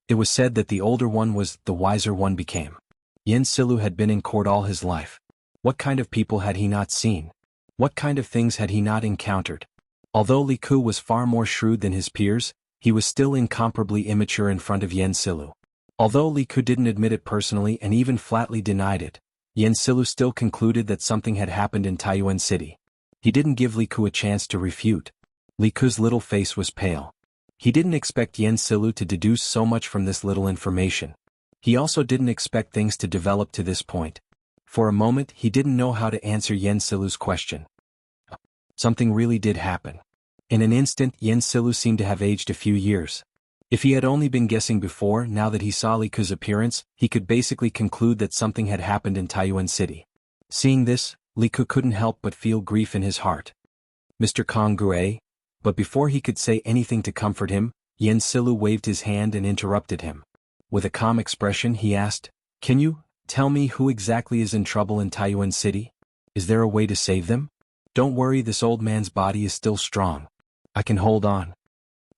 [SPEAKER 1] It was said that the older one was the wiser one became. Yan Silu had been in court all his life. What kind of people had he not seen? What kind of things had he not encountered? Although Li Ku was far more shrewd than his peers, he was still incomparably immature in front of Yan Silu. Although Li Ku didn't admit it personally and even flatly denied it, Yan Silu still concluded that something had happened in Taiyuan City. He didn't give Li Ku a chance to refute. Li Ku's little face was pale. He didn't expect Yan Silu to deduce so much from this little information. He also didn't expect things to develop to this point. For a moment, he didn't know how to answer Yan Silu's question. Something really did happen. In an instant, Yan Silu seemed to have aged a few years. If he had only been guessing before, now that he saw Li Ku's appearance, he could basically conclude that something had happened in Taiyuan City. Seeing this, Li Ku couldn't help but feel grief in his heart. Mr. Kong Gue, but before he could say anything to comfort him, Yen Silu waved his hand and interrupted him. With a calm expression he asked, "Can you tell me who exactly is in trouble in Taiyuan City? Is there a way to save them? Don't worry, this old man's body is still strong. I can hold on."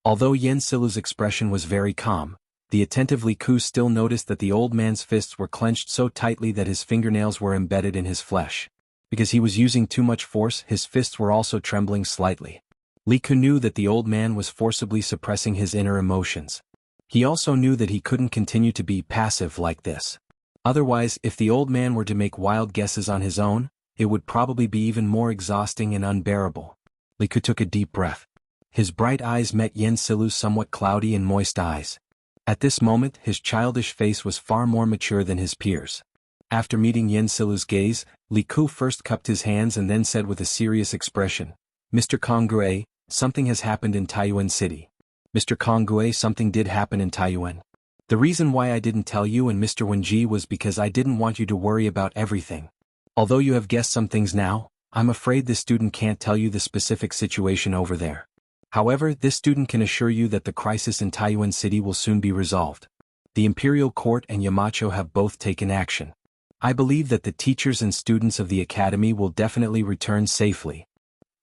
[SPEAKER 1] Although Yen Silu's expression was very calm, the attentive Li Ku still noticed that the old man's fists were clenched so tightly that his fingernails were embedded in his flesh. Because he was using too much force, his fists were also trembling slightly. Li Ku knew that the old man was forcibly suppressing his inner emotions. He also knew that he couldn't continue to be passive like this. Otherwise, if the old man were to make wild guesses on his own, it would probably be even more exhausting and unbearable. Li Ku took a deep breath. His bright eyes met Yen Silu's somewhat cloudy and moist eyes. At this moment, his childish face was far more mature than his peers. After meeting Yen Silu's gaze, Li Ku first cupped his hands and then said with a serious expression, "Mr. Konggue, something has happened in Taiyuan City." "Mr. Konggue, something did happen in Taiyuan. The reason why I didn't tell you and Mr. Wenji was because I didn't want you to worry about everything. Although you have guessed some things now, I'm afraid this student can't tell you the specific situation over there. However, this student can assure you that the crisis in Taiyuan City will soon be resolved. The Imperial Court and Yamacho have both taken action. I believe that the teachers and students of the academy will definitely return safely."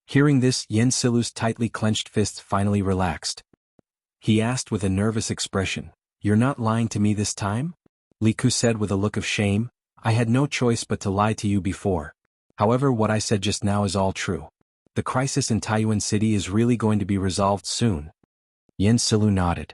[SPEAKER 1] Hearing this, Yen Silu's tightly clenched fists finally relaxed. He asked with a nervous expression, "You're not lying to me this time?" Li Ku said with a look of shame, "I had no choice but to lie to you before. However, what I said just now is all true. The crisis in Taiyuan City is really going to be resolved soon." Yen Silu nodded.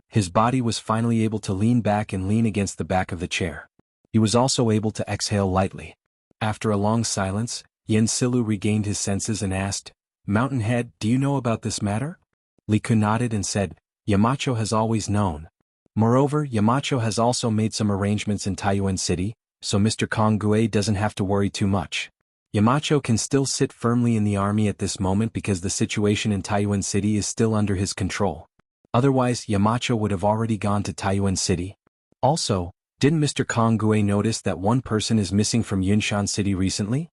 [SPEAKER 1] His body was finally able to lean back and lean against the back of the chair. He was also able to exhale lightly. After a long silence, Yen Silu regained his senses and asked, "Mountain Head, do you know about this matter?" Li Ku nodded and said, "Yamacho has always known. Moreover, Yamacho has also made some arrangements in Taiyuan City, so Mr. Konggue doesn't have to worry too much. Yamacho can still sit firmly in the army at this moment because the situation in Taiyuan City is still under his control. Otherwise, Yamacho would have already gone to Taiyuan City. Also, didn't Mr. Konggue notice that one person is missing from Yunshan City recently?"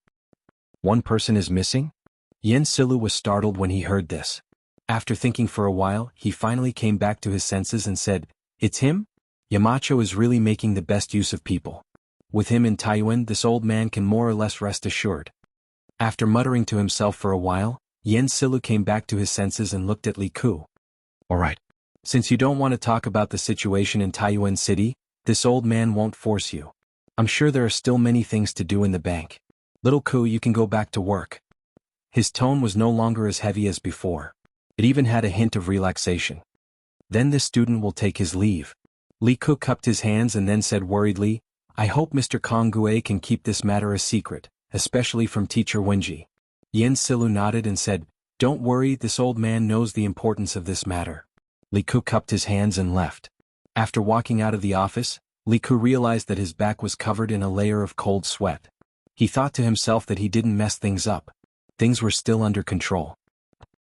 [SPEAKER 1] "One person is missing?" Yen Silu was startled when he heard this. After thinking for a while, he finally came back to his senses and said, "It's him? Yamacho is really making the best use of people. With him in Taiyuan, this old man can more or less rest assured." After muttering to himself for a while, Yen Silu came back to his senses and looked at Li Ku. "Alright. Since you don't want to talk about the situation in Taiyuan City, this old man won't force you. I'm sure there are still many things to do in the bank. Little Ku, you can go back to work." His tone was no longer as heavy as before. It even had a hint of relaxation. "Then this student will take his leave." Li Ku cupped his hands and then said worriedly, "I hope Mr. Konggue can keep this matter a secret, especially from Teacher Wenji." Yen Silu nodded and said, "Don't worry, this old man knows the importance of this matter." Li Ku cupped his hands and left. After walking out of the office, Li Ku realized that his back was covered in a layer of cold sweat. He thought to himself that he didn't mess things up. Things were still under control.